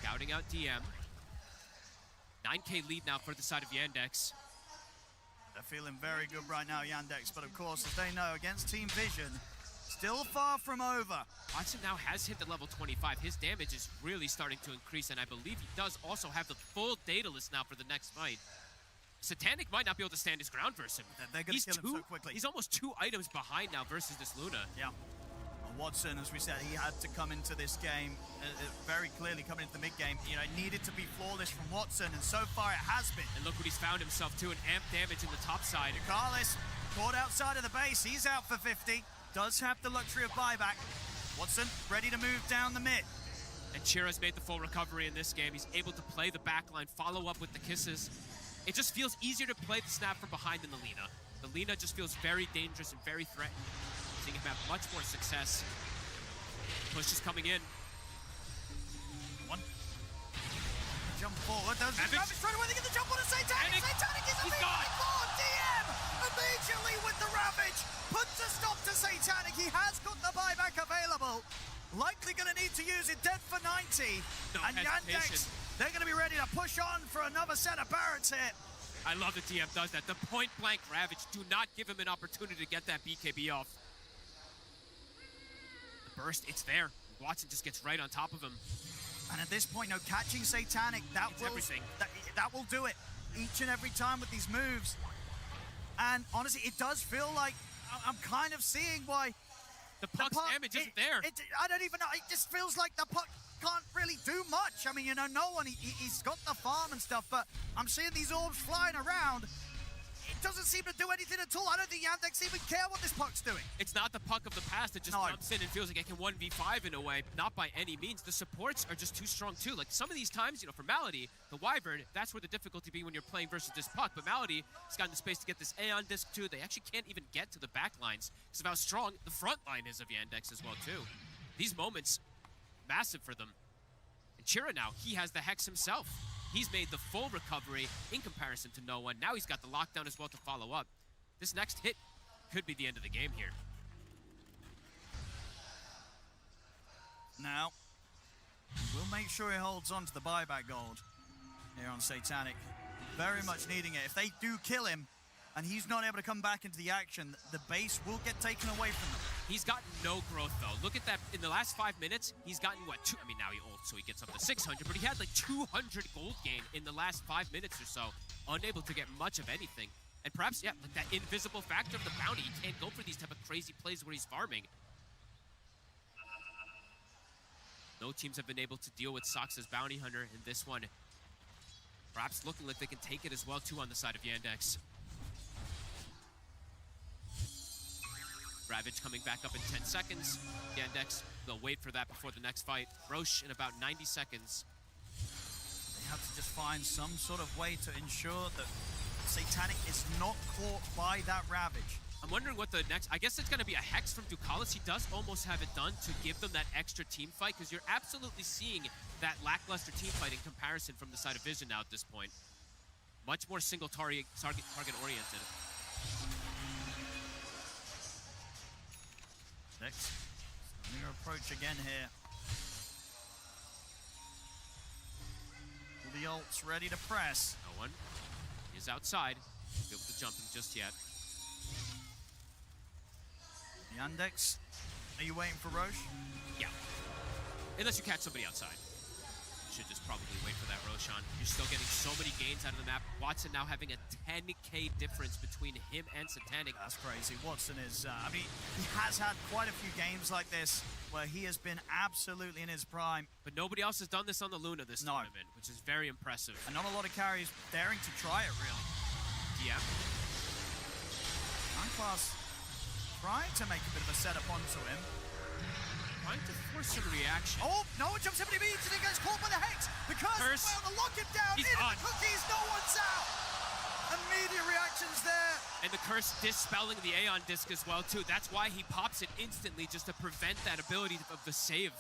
[SPEAKER 10] Scouting out DM. 9K lead now for the side of Yandex.
[SPEAKER 9] They're feeling very good right now, Yandex, but of course, as they know, against Team Vision, still far from over.
[SPEAKER 10] Watson now has hit the level 25. His damage is really starting to increase, and I believe he does also have the full data list now for the next fight. Satanic might not be able to stand his ground versus him.
[SPEAKER 9] They're going to kill him so quickly.
[SPEAKER 10] He's almost 2 items behind now versus this Luna.
[SPEAKER 9] Yeah. Watson, as we said, he had to come into this game very clearly coming into the mid-game. You know, it needed to be flawless from Watson, and so far it has been.
[SPEAKER 10] And look what he's found himself to, an amp damage in the top side.
[SPEAKER 9] Carlos caught outside of the base. He's out for 50. Does have the luxury of buyback. Watson ready to move down the mid.
[SPEAKER 10] And Chira's made the full recovery in this game. He's able to play the backline, follow up with the kisses. It just feels easier to play the snap from behind than the Lina. The Lina just feels very dangerous and very threatened. Seeing him have much more success. Push is coming in.
[SPEAKER 9] One. Jump forward. Does
[SPEAKER 10] Ravage
[SPEAKER 9] straight away. They get the jump on a Satanic. Satanic is
[SPEAKER 10] He's
[SPEAKER 9] a
[SPEAKER 10] gone.
[SPEAKER 9] DM immediately with the Ravage. Puts a stop to Satanic. He has got the buyback available. Likely going to need to use it. Dead for 90.
[SPEAKER 10] No
[SPEAKER 9] and
[SPEAKER 10] hesitation.
[SPEAKER 9] Yandex, they're going to be ready to push on for another set of Barretts here.
[SPEAKER 10] I love that DM does that. The point-blank Ravage. Do not give him an opportunity to get that BKB off. The burst, it's there. Watson just gets right on top of him.
[SPEAKER 9] And at this point, no, catching Satanic,
[SPEAKER 10] It's everything.
[SPEAKER 9] That will do it each and every time with these moves. And honestly, it does feel like I'm kind of seeing why
[SPEAKER 10] the puck's damage isn't there.
[SPEAKER 9] I don't even know. It just feels like the puck can't really do much. I mean, you know, no one, he's got the farm and stuff, but I'm seeing these orbs flying around. It doesn't seem to do anything at all. I don't think Yandex even care what this puck's doing.
[SPEAKER 10] It's not the puck of the past that just jumps in and feels like it can 1v5 in a way. Not by any means. The supports are just too strong too. Like some of these times, you know, for Malady, the Wyvern, that's where the difficulty be when you're playing versus this puck. But Malady has gotten the space to get this Aeon disc too. They actually can't even get to the back lines because of how strong the front line is of Yandex as well too. These moments, massive for them. And Chira now, he has the Hex himself. He's made the full recovery in comparison to no one. Now he's got the lockdown as well to follow up. This next hit could be the end of the game here.
[SPEAKER 9] Now, we'll make sure he holds on to the buyback gold here on Satanic. Very much needing it. If they do kill him and he's not able to come back into the action, the base will get taken away from them.
[SPEAKER 10] He's gotten no growth, though. Look at that. In the last 5 minutes, he's gotten, what, two? I mean, now he ults, so he gets up to 600, but he had like 200 gold gain in the last 5 minutes or so. Unable to get much of anything. And perhaps, yeah, like that invisible factor of the bounty. He can't go for these type of crazy plays where he's farming. No teams have been able to deal with Sox's bounty hunter in this one. Perhaps looking like they can take it as well, too, on the side of Yandex. Ravage coming back up in 10 seconds. Yandex, they'll wait for that before the next fight. Roche in about 90 seconds.
[SPEAKER 9] They have to just find some sort of way to ensure that Satanic is not caught by that Ravage.
[SPEAKER 10] I'm wondering what the next... I guess it's going to be a Hex from Ducalis. He does almost have it done to give them that extra team fight, because you're absolutely seeing that lackluster team fight in comparison from the side of Vision now at this point. Much more single target oriented.
[SPEAKER 9] Next, new approach again here. All the ults ready to press.
[SPEAKER 10] No one is outside. Be able to jump him just yet.
[SPEAKER 9] Yandex, are you waiting for Roche?
[SPEAKER 10] Yeah. Unless you catch somebody outside. You should just probably wait for that Roshan. You're still getting so many gains out of the map. Watson now having a 10k difference between him and Satanic.
[SPEAKER 9] That's crazy. Watson is, I mean, he has had quite a few games like this where he has been absolutely in his prime.
[SPEAKER 10] But nobody else has done this on the Luna this tournament, which is very impressive.
[SPEAKER 9] And not a lot of carries daring to try it, really.
[SPEAKER 10] Yeah.
[SPEAKER 9] Class trying to make a bit of a setup onto him.
[SPEAKER 10] Trying to force a reaction.
[SPEAKER 9] Oh, no one jumps him immediately and he gets caught by the Hex. The curse is well to lock him down.
[SPEAKER 10] He's
[SPEAKER 9] in
[SPEAKER 10] on.
[SPEAKER 9] the cookies, no one's out. Immediate reactions there.
[SPEAKER 10] And the curse dispelling the Aeon disc as well, too. That's why he pops it instantly, just to prevent that ability of the save.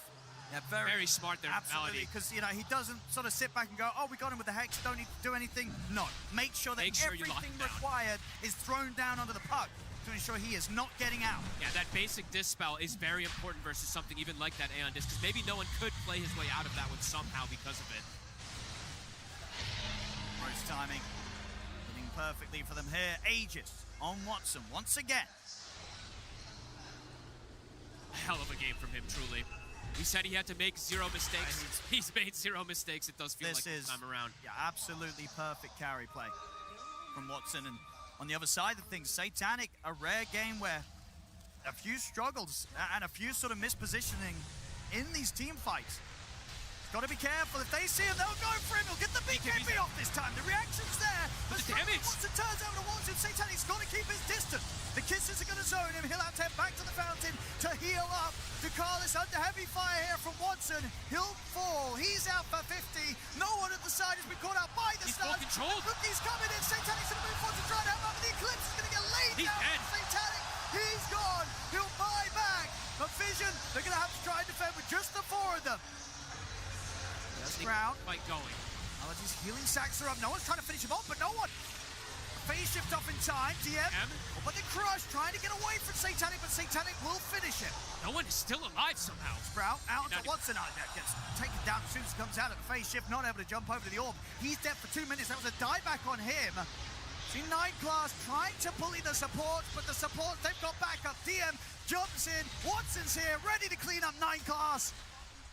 [SPEAKER 9] Yeah,
[SPEAKER 10] very smart there.
[SPEAKER 9] Absolutely, because, you know, he doesn't sort of sit back and go, oh, we got him with the Hex, don't need to do anything. No, make sure that everything required is thrown down onto the puck to ensure he is not getting out.
[SPEAKER 10] Yeah, that basic dispel is very important versus something even like that Aeon disc, because maybe no one could play his way out of that one somehow because of it.
[SPEAKER 9] Roche timing, hitting perfectly for them here. Aegis on Watson once again.
[SPEAKER 10] Hell of a game from him, truly. He said he had to make 0 mistakes. He's made 0 mistakes. It does feel like this time around.
[SPEAKER 9] Yeah, absolutely perfect carry play from Watson. And on the other side of things, Satanic, a rare game where a few struggles and a few sort of mispositioning in these team fights. Got to be careful. If they see him, they'll go for him. He'll get the BKB off this time. The reaction's there.
[SPEAKER 10] But the damage.
[SPEAKER 9] Once it turns over to Watson, Satanic's got to keep his distance. The kisses are going to zone him. He'll have to head back to the fountain to heal up. Ducalis under heavy fire here from Watson. He'll fall. He's out for 50. No one at the side has been caught out by the stun.
[SPEAKER 10] He's full controlled.
[SPEAKER 9] Cookie's coming in. Satanic's going to move forward to try and help out, but the Eclipse is going to get laid down.
[SPEAKER 10] Dead.
[SPEAKER 9] Satanic, he's gone. He'll buy back. But Vision, they're going to have to try and defend with just the 4 of them. Ground.
[SPEAKER 10] Fight going.
[SPEAKER 9] Allergy's healing sacks are up. No one's trying to finish him off, but no one. Phase shift off in time. DM. But the Crush trying to get away from Satanic, but Satanic will finish him.
[SPEAKER 10] No one is still alive somehow.
[SPEAKER 9] Sprout out to Watson. That gets taken down as soon as he comes out of the phase shift. Not able to jump over to the orb. He's dead for 2 minutes. That was a dieback on him. See Night Class trying to bully the supports, but the supports, they've got backup. DM jumps in. Watson's here, ready to clean up Night Class.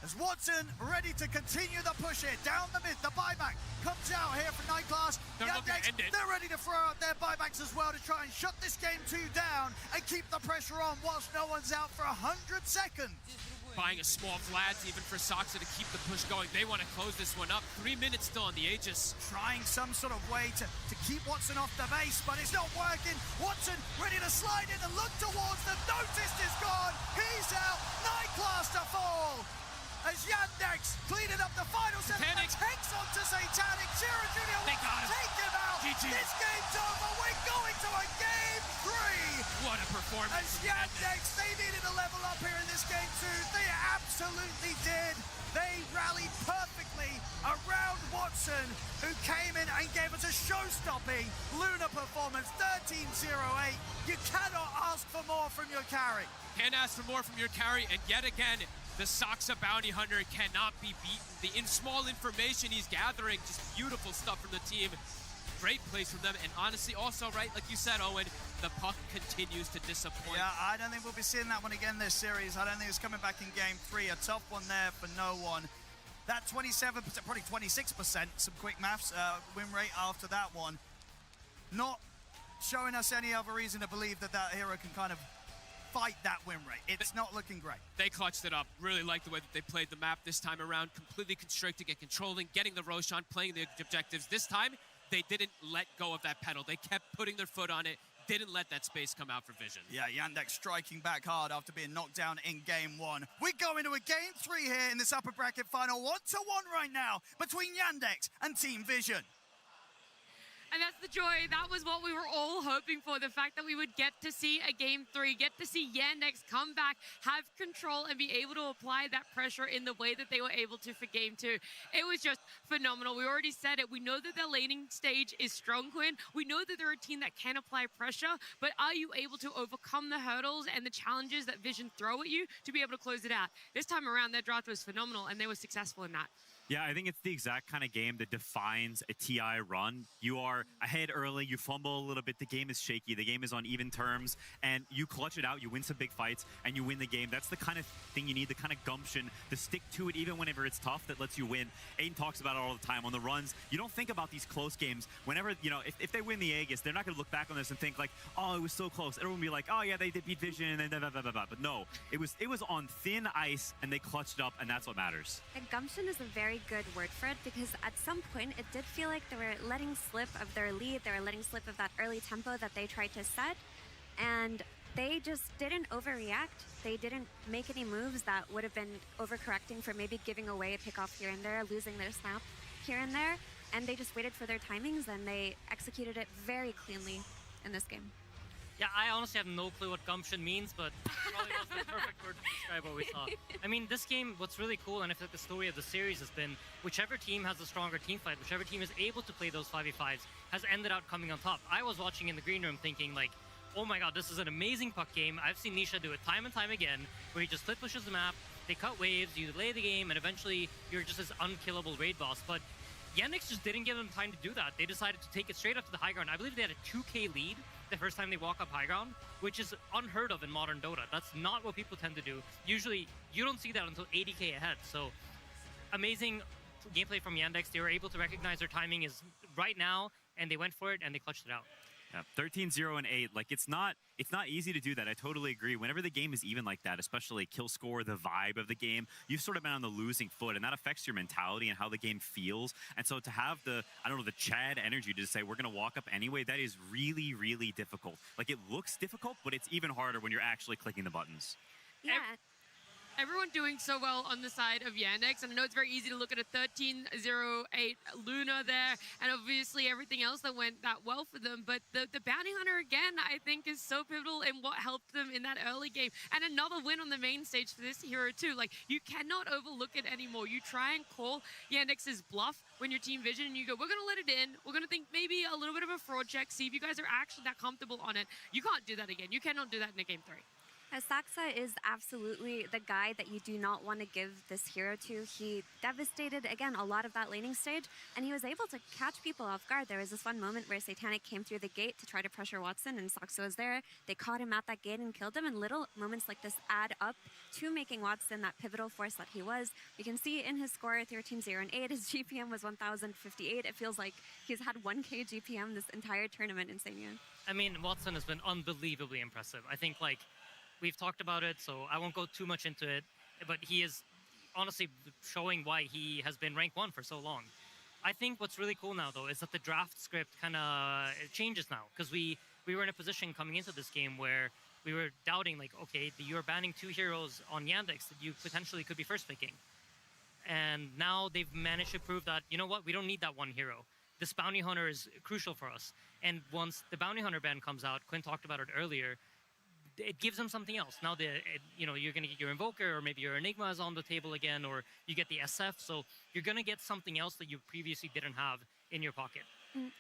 [SPEAKER 9] As Watson ready to continue the push here, down the mid, the buyback comes out here for Night Class. Yandex, they're ready to throw out their buybacks as well to try and shut this game 2 down and keep the pressure on whilst no one's out for 100 seconds.
[SPEAKER 10] Buying a small Vlad's even for Soxa to keep the push going. They want to close this one up. 3 minutes still on the Aegis.
[SPEAKER 9] Trying some sort of way to keep Watson off the base, but it's not working. Watson ready to slide in and look towards them. Noticed is gone. He's out. Night Class to fall. As Yandex cleaning up the final 7 minutes, Hex onto Satanic. Shira Jr.
[SPEAKER 10] They got him.
[SPEAKER 9] Take him out.
[SPEAKER 10] GG.
[SPEAKER 9] This game's over. We're going to a game 3.
[SPEAKER 10] What a performance.
[SPEAKER 9] As Yandex, they needed a level up here in this game 2. They absolutely did. They rallied perfectly around Watson, who came in and gave us a show-stopping Luna performance, 13-0-8. You cannot ask for more from your carry.
[SPEAKER 10] Can't ask for more from your carry, and yet again, the Soxa Bounty Hunter cannot be beaten. The small information he's gathering, just beautiful stuff from the team. Great plays from them, and honestly, also, right, like you said, Owen, the puck continues to disappoint.
[SPEAKER 9] Yeah, I don't think we'll be seeing that one again this series. I don't think it's coming back in game 3. A tough one there for no one. That 27%, probably 26%, some quick maths, win rate after that one. Not showing us any other reason to believe that that hero can kind of fight that win rate. It's not looking great.
[SPEAKER 10] They clutched it up. Really like the way that they played the map this time around. Completely constricting and controlling, getting the Roshan, playing the objectives. This time, they didn't let go of that pedal. They kept putting their foot on it, didn't let that space come out for Vision.
[SPEAKER 9] Yeah, Yandex striking back hard after being knocked down in game 1. We go into a game 3 here in this upper bracket final. 1-1 right now between Yandex and Team Vision.
[SPEAKER 4] And that's the joy. That was what we were all hoping for. The fact that we would get to see a game 3, get to see Yandex come back, have control, and be able to apply that pressure in the way that they were able to for game 2. It was just phenomenal. We already said it. We know that their laning stage is strong, Quinn. We know that they're a team that can apply pressure, but are you able to overcome the hurdles and the challenges that Vision throw at you to be able to close it out? This time around, their draft was phenomenal, and they were successful in that.
[SPEAKER 2] Yeah, I think it's the exact kind of game that defines a TI run. You are ahead early, you fumble a little bit, the game is shaky, the game is on even terms, and you clutch it out, you win some big fights, and you win the game. That's the kind of thing you need, the kind of gumption to stick to it even whenever it's tough that lets you win. Aiden talks about it all the time. On the runs, you don't think about these close games. Whenever, you know, if they win the Aegis, they're not going to look back on this and think like, oh, it was so close. Everyone will be like, oh yeah, they did beat Vision, and blah, blah, blah, blah. But no, it was on thin ice, and they clutched it up, and that's what matters.
[SPEAKER 1] And gumption is a very good word for it, because at some point it did feel like they were letting slip of their lead, they were letting slip of that early tempo that they tried to set, and they just didn't overreact. They didn't make any moves that would have been overcorrecting for maybe giving away a pickoff here and there, losing their snap here and there, and they just waited for their timings, and they executed it very cleanly in this game.
[SPEAKER 3] Yeah, I honestly have no clue what gumption means, but probably was the perfect word to describe what we saw. I mean, this game, what's really cool, and I feel like the story of the series has been, whichever team has a stronger team fight, whichever team is able to play those 5v5s, has ended out coming on top. I was watching in the green room thinking, like, oh my god, this is an amazing puck game. I've seen Nisha do it time and time again, where he just split pushes the map, they cut waves, you delay the game, and eventually you're just this unkillable raid boss. But Yandex just didn't give them time to do that. They decided to take it straight up to the high ground. I believe they had a 2k lead the first time they walk up high ground, which is unheard of in modern Dota. That's not what people tend to do. Usually, you don't see that until 80k ahead. So, amazing gameplay from Yandex. They were able to recognize their timing is right now, and they went for it, and they clutched it out.
[SPEAKER 2] Yeah, 13-0 and 8. Like, it's not easy to do that. I totally agree. Whenever the game is even like that, especially kill score, the vibe of the game, you've sort of been on the losing foot, and that affects your mentality and how the game feels. And so to have the Chad energy to say we're going to walk up anyway, that is really, really difficult. Like, it looks difficult, but it's even harder when you're actually clicking the buttons.
[SPEAKER 1] Yeah.
[SPEAKER 4] Everyone doing so well on the side of Yandex, and I know it's very easy to look at a 13-0-8 Luna there, and obviously everything else that went that well for them, but the Bounty Hunter, again, I think is so pivotal in what helped them in that early game, and another win on the main stage for this hero too. Like, you cannot overlook it anymore. You try and call Yandex's bluff when you're Team Vision, and you go, we're going to let it in, we're going to think maybe a little bit of a fraud check, see if you guys are actually that comfortable on it. You can't do that again. You cannot do that in a game 3.
[SPEAKER 1] Saxa is absolutely the guy that you do not want to give this hero to. He devastated, again, a lot of that laning stage, and he was able to catch people off guard. There was this one moment where Satanic came through the gate to try to pressure Watson, and Saxa was there. They caught him at that gate and killed him, and little moments like this add up to making Watson that pivotal force that he was. You can see in his score, 13-0 and 8, his GPM was 1,058. It feels like he's had 1k GPM this entire tournament in Sanya.
[SPEAKER 3] I mean, Watson has been unbelievably impressive. I think, like, we've talked about it, so I won't go too much into it, but he is honestly showing why he has been ranked 1 for so long. I think what's really cool now, though, is that the draft script kind of changes now, because we were in a position coming into this game where we were doubting, like, okay, you're banning 2 heroes on Yandex that you potentially could be first picking. And now they've managed to prove that, you know what, we don't need that one hero. This Bounty Hunter is crucial for us. And once the Bounty Hunter ban comes out, Quinn talked about it earlier, it gives them something else. Now, you're going to get your Invoker, or maybe your Enigma is on the table again, or you get the SF. So you're going to get something else that you previously didn't have in your pocket.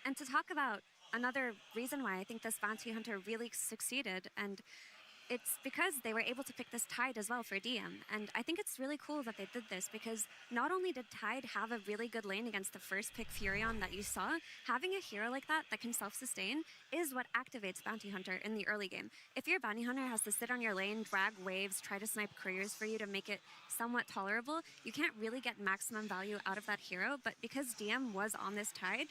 [SPEAKER 1] And to talk about another reason why I think this Bounty Hunter really succeeded, and it's because they were able to pick this Tide as well for DM. And I think it's really cool that they did this because not only did Tide have a really good lane against the first pick Furion that you saw, having a hero like that that can self-sustain is what activates Bounty Hunter in the early game. If your Bounty Hunter has to sit on your lane, drag waves, try to snipe couriers for you to make it somewhat tolerable, you can't really get maximum value out of that hero. But because DM was on this Tide,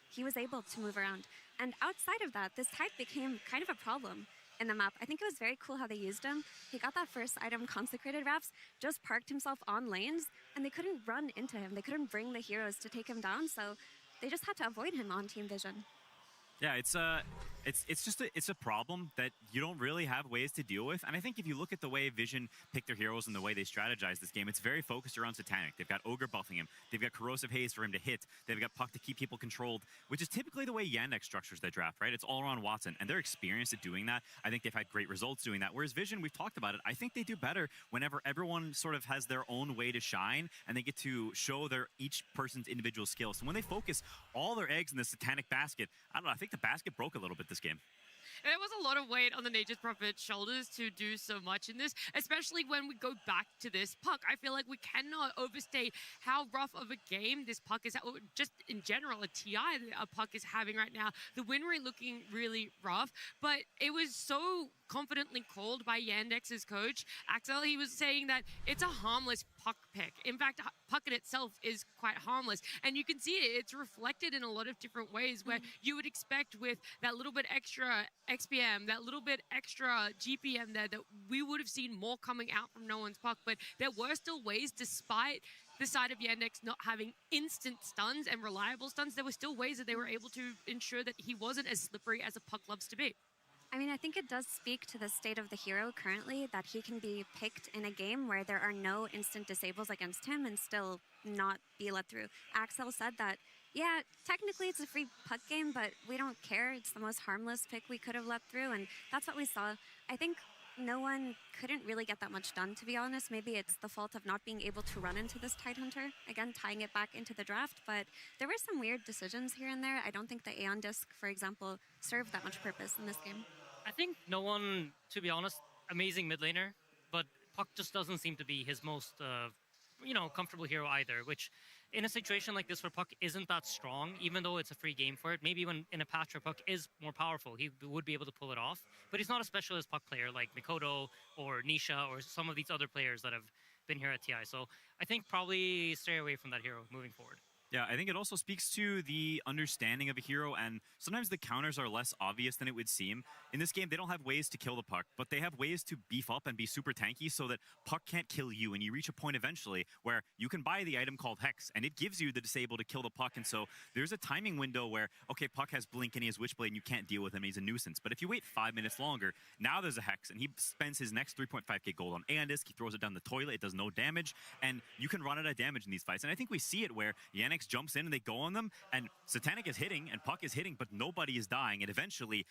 [SPEAKER 1] he was able to move around. And outside of that, this Tide became kind of a problem in the map. I think it was very cool how they used him. He got that first item, Consecrated Wraps, just parked himself on lanes, and they couldn't run into him. They couldn't bring the heroes to take him down, so they just had to avoid him on Team Vision.
[SPEAKER 2] Yeah, it's a problem that you don't really have ways to deal with. And I think if you look at the way Vision pick their heroes and the way they strategize this game, it's very focused around Satanic. They've got Ogre buffing him. They've got Corrosive Haze for him to hit. They've got Puck to keep people controlled, which is typically the way Yandex structures their draft, right? It's all around Watson, and they're experienced at doing that. I think they've had great results doing that. Whereas Vision, we've talked about it, I think they do better whenever everyone sort of has their own way to shine, and they get to show their each person's individual skills. So when they focus all their eggs in the Satanic basket, I don't know, I think the basket broke a little bit this game.
[SPEAKER 4] There was a lot of weight on the Nature's Prophet's shoulders to do so much in this, especially when we go back to this Puck. I feel like we cannot overstate how rough of a game this Puck is, just in general, a TI a Puck is having right now. The win rate looking really rough, but it was so confidently called by Yandex's coach, Axel. He was saying that it's a harmless Puck pick. In fact, Puck in itself is quite harmless, and you can see it. It's reflected in a lot of different ways where you would expect with that little bit extra XPM, that little bit extra GPM there, that we would have seen more coming out from no one's Puck, but there were still ways, despite the side of Yandex not having instant stuns and reliable stuns, there were still ways that they were able to ensure that he wasn't as slippery as a Puck loves to be.
[SPEAKER 1] I mean, I think it does speak to the state of the hero currently that he can be picked in a game where there are no instant disables against him and still not be let through. Axel said that, yeah, technically it's a free Puck game, but we don't care. It's the most harmless pick we could have let through, and that's what we saw. I think no one couldn't really get that much done, to be honest. Maybe it's the fault of not being able to run into this Tidehunter. Again, tying it back into the draft, but there were some weird decisions here and there. I don't think the Aeon Disc, for example, served that much purpose in this game.
[SPEAKER 3] I think no one, to be honest, amazing mid laner, but Puck just doesn't seem to be his most, comfortable hero either, which in a situation like this where Puck isn't that strong, even though it's a free game for it, maybe when in a patch where Puck is more powerful, he would be able to pull it off, but he's not a specialist Puck player like Mikoto or Nisha or some of these other players that have been here at TI, so I think probably stay away from that hero moving forward.
[SPEAKER 2] Yeah, I think it also speaks to the understanding of a hero, and sometimes the counters are less obvious than it would seem. In this game, they don't have ways to kill the Puck, but they have ways to beef up and be super tanky so that Puck can't kill you, and you reach a point eventually where you can buy the item called Hex, and it gives you the disable to kill the Puck, and so there's a timing window where, okay, Puck has Blink and he has Witchblade, and you can't deal with him, he's a nuisance. But if you wait 5 minutes longer, now there's a Hex, and he spends his next 3.5k gold on Aeon Disc, he throws it down the toilet, it does no damage, and you can run out of damage in these fights. And I think we see it where Yandex jumps in and they go on them, and Satanic is hitting, and Puck is hitting, but nobody is dying, and eventually,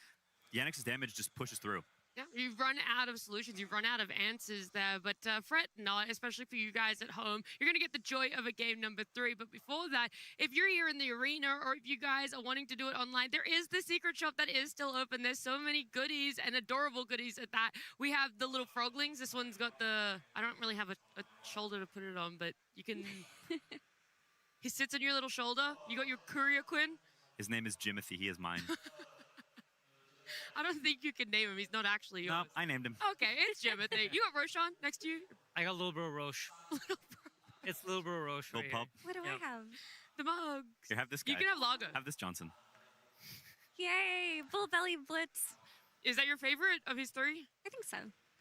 [SPEAKER 2] Yannex's damage just pushes through.
[SPEAKER 4] Yeah, you've run out of solutions, you've run out of answers there, but fret not, especially for you guys at home. You're going to get the joy of a game number 3, but before that, if you're here in the arena or if you guys are wanting to do it online, there is the secret shop that is still open. There's so many goodies and adorable goodies at that. We have the little froglings. This one's got the, I don't really have a shoulder to put it on, but you can... He sits on your little shoulder. You got your courier Quinn.
[SPEAKER 2] His name is Jimothy. He is mine.
[SPEAKER 4] I don't think you can name him. He's not actually yours.
[SPEAKER 2] No, I named him.
[SPEAKER 4] Okay, it's Jimothy. You got Roshan next to you?
[SPEAKER 3] I got Little Bro Roche. It's Little Bro Roche
[SPEAKER 2] Little
[SPEAKER 3] right
[SPEAKER 2] pup.
[SPEAKER 1] What do I have?
[SPEAKER 4] The mugs.
[SPEAKER 2] Here, have this guy.
[SPEAKER 4] You can have Lago.
[SPEAKER 2] Have this Johnson.
[SPEAKER 1] Yay! Bull Belly Blitz.
[SPEAKER 4] Is that your favorite of his 3?
[SPEAKER 1] I think so.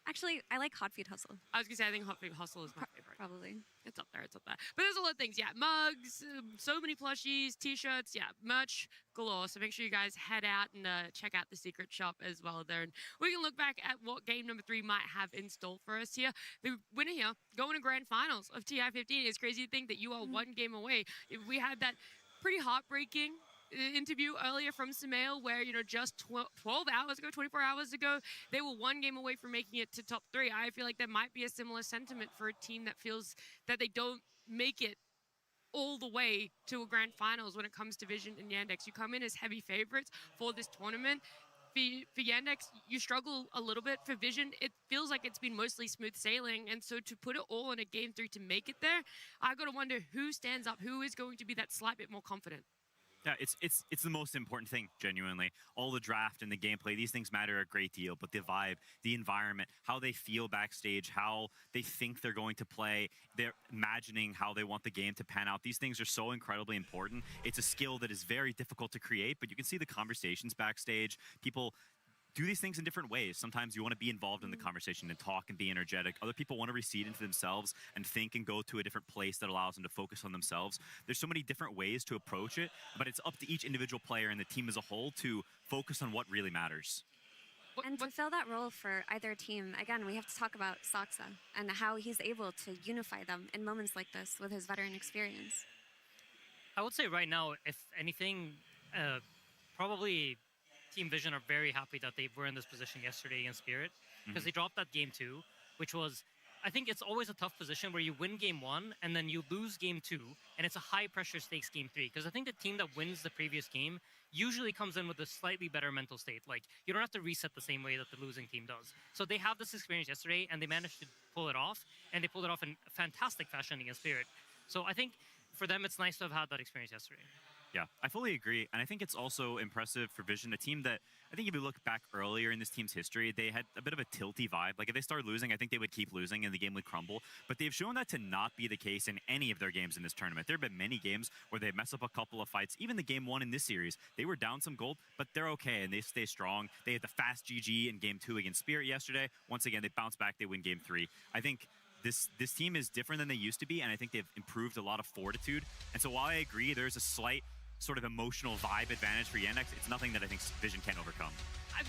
[SPEAKER 1] Actually, I like Hot Feet Hustle.
[SPEAKER 4] I was going to say, I think Hot Feet Hustle is my favorite.
[SPEAKER 1] Probably.
[SPEAKER 4] It's up there, it's up there. But there's a lot of things, yeah. Mugs, so many plushies, t-shirts, yeah, merch galore. So make sure you guys head out and check out the secret shop as well there. And we can look back at what game number 3 might have in store for us here. The winner here, going to grand finals of TI-15. It's crazy to think that you are one game away. We had that pretty heartbreaking interview earlier from Samael where, just 12 hours ago, 24 hours ago, they were one game away from making it to top 3. I feel like there might be a similar sentiment for a team that feels that they don't make it all the way to a grand finals when it comes to Vision and Yandex. You come in as heavy favorites for this tournament. for Yandex, you struggle a little bit. For Vision, it feels like it's been mostly smooth sailing. And so to put it all in a game 3 to make it there, I got to wonder who stands up, who is going to be that slight bit more confident.
[SPEAKER 2] Yeah, it's the most important thing, genuinely. All the draft and the gameplay, these things matter a great deal, but the vibe, the environment, how they feel backstage, how they think they're going to play, they're imagining how they want the game to pan out. These things are so incredibly important. It's a skill that is very difficult to create, but you can see the conversations backstage. People do these things in different ways. Sometimes you want to be involved in the conversation and talk and be energetic. Other people want to recede into themselves and think and go to a different place that allows them to focus on themselves. There's so many different ways to approach it, but it's up to each individual player and the team as a whole to focus on what really matters.
[SPEAKER 1] And to fill that role for either team, again, we have to talk about Saksa and how he's able to unify them in moments like this with his veteran experience.
[SPEAKER 3] I would say right now, if anything, probably Team Vision are very happy that they were in this position yesterday against Spirit, because they dropped that game 2, which was, I think it's always a tough position where you win game 1 and then you lose game 2, and it's a high pressure stakes game 3, because I think the team that wins the previous game usually comes in with a slightly better mental state. Like, you don't have to reset the same way that the losing team does. So they have this experience yesterday and they managed to pull it off, and they pulled it off in fantastic fashion against Spirit. So I think for them it's nice to have had that experience yesterday.
[SPEAKER 2] Yeah, I fully agree. And I think it's also impressive for Vision, a team that, I think if you look back earlier in this team's history, they had a bit of a tilty vibe. Like, if they started losing, I think they would keep losing and the game would crumble. But they've shown that to not be the case in any of their games in this tournament. There have been many games where they mess up a couple of fights. Even the game 1 in this series, they were down some gold, but they're okay and they stay strong. They had the fast GG in game 2 against Spirit yesterday. Once again, they bounce back, they win game 3. I think this team is different than they used to be, and I think they've improved a lot of fortitude. And so while I agree there's a slight sort of emotional vibe advantage for Yandex, it's nothing that I think Vision can overcome.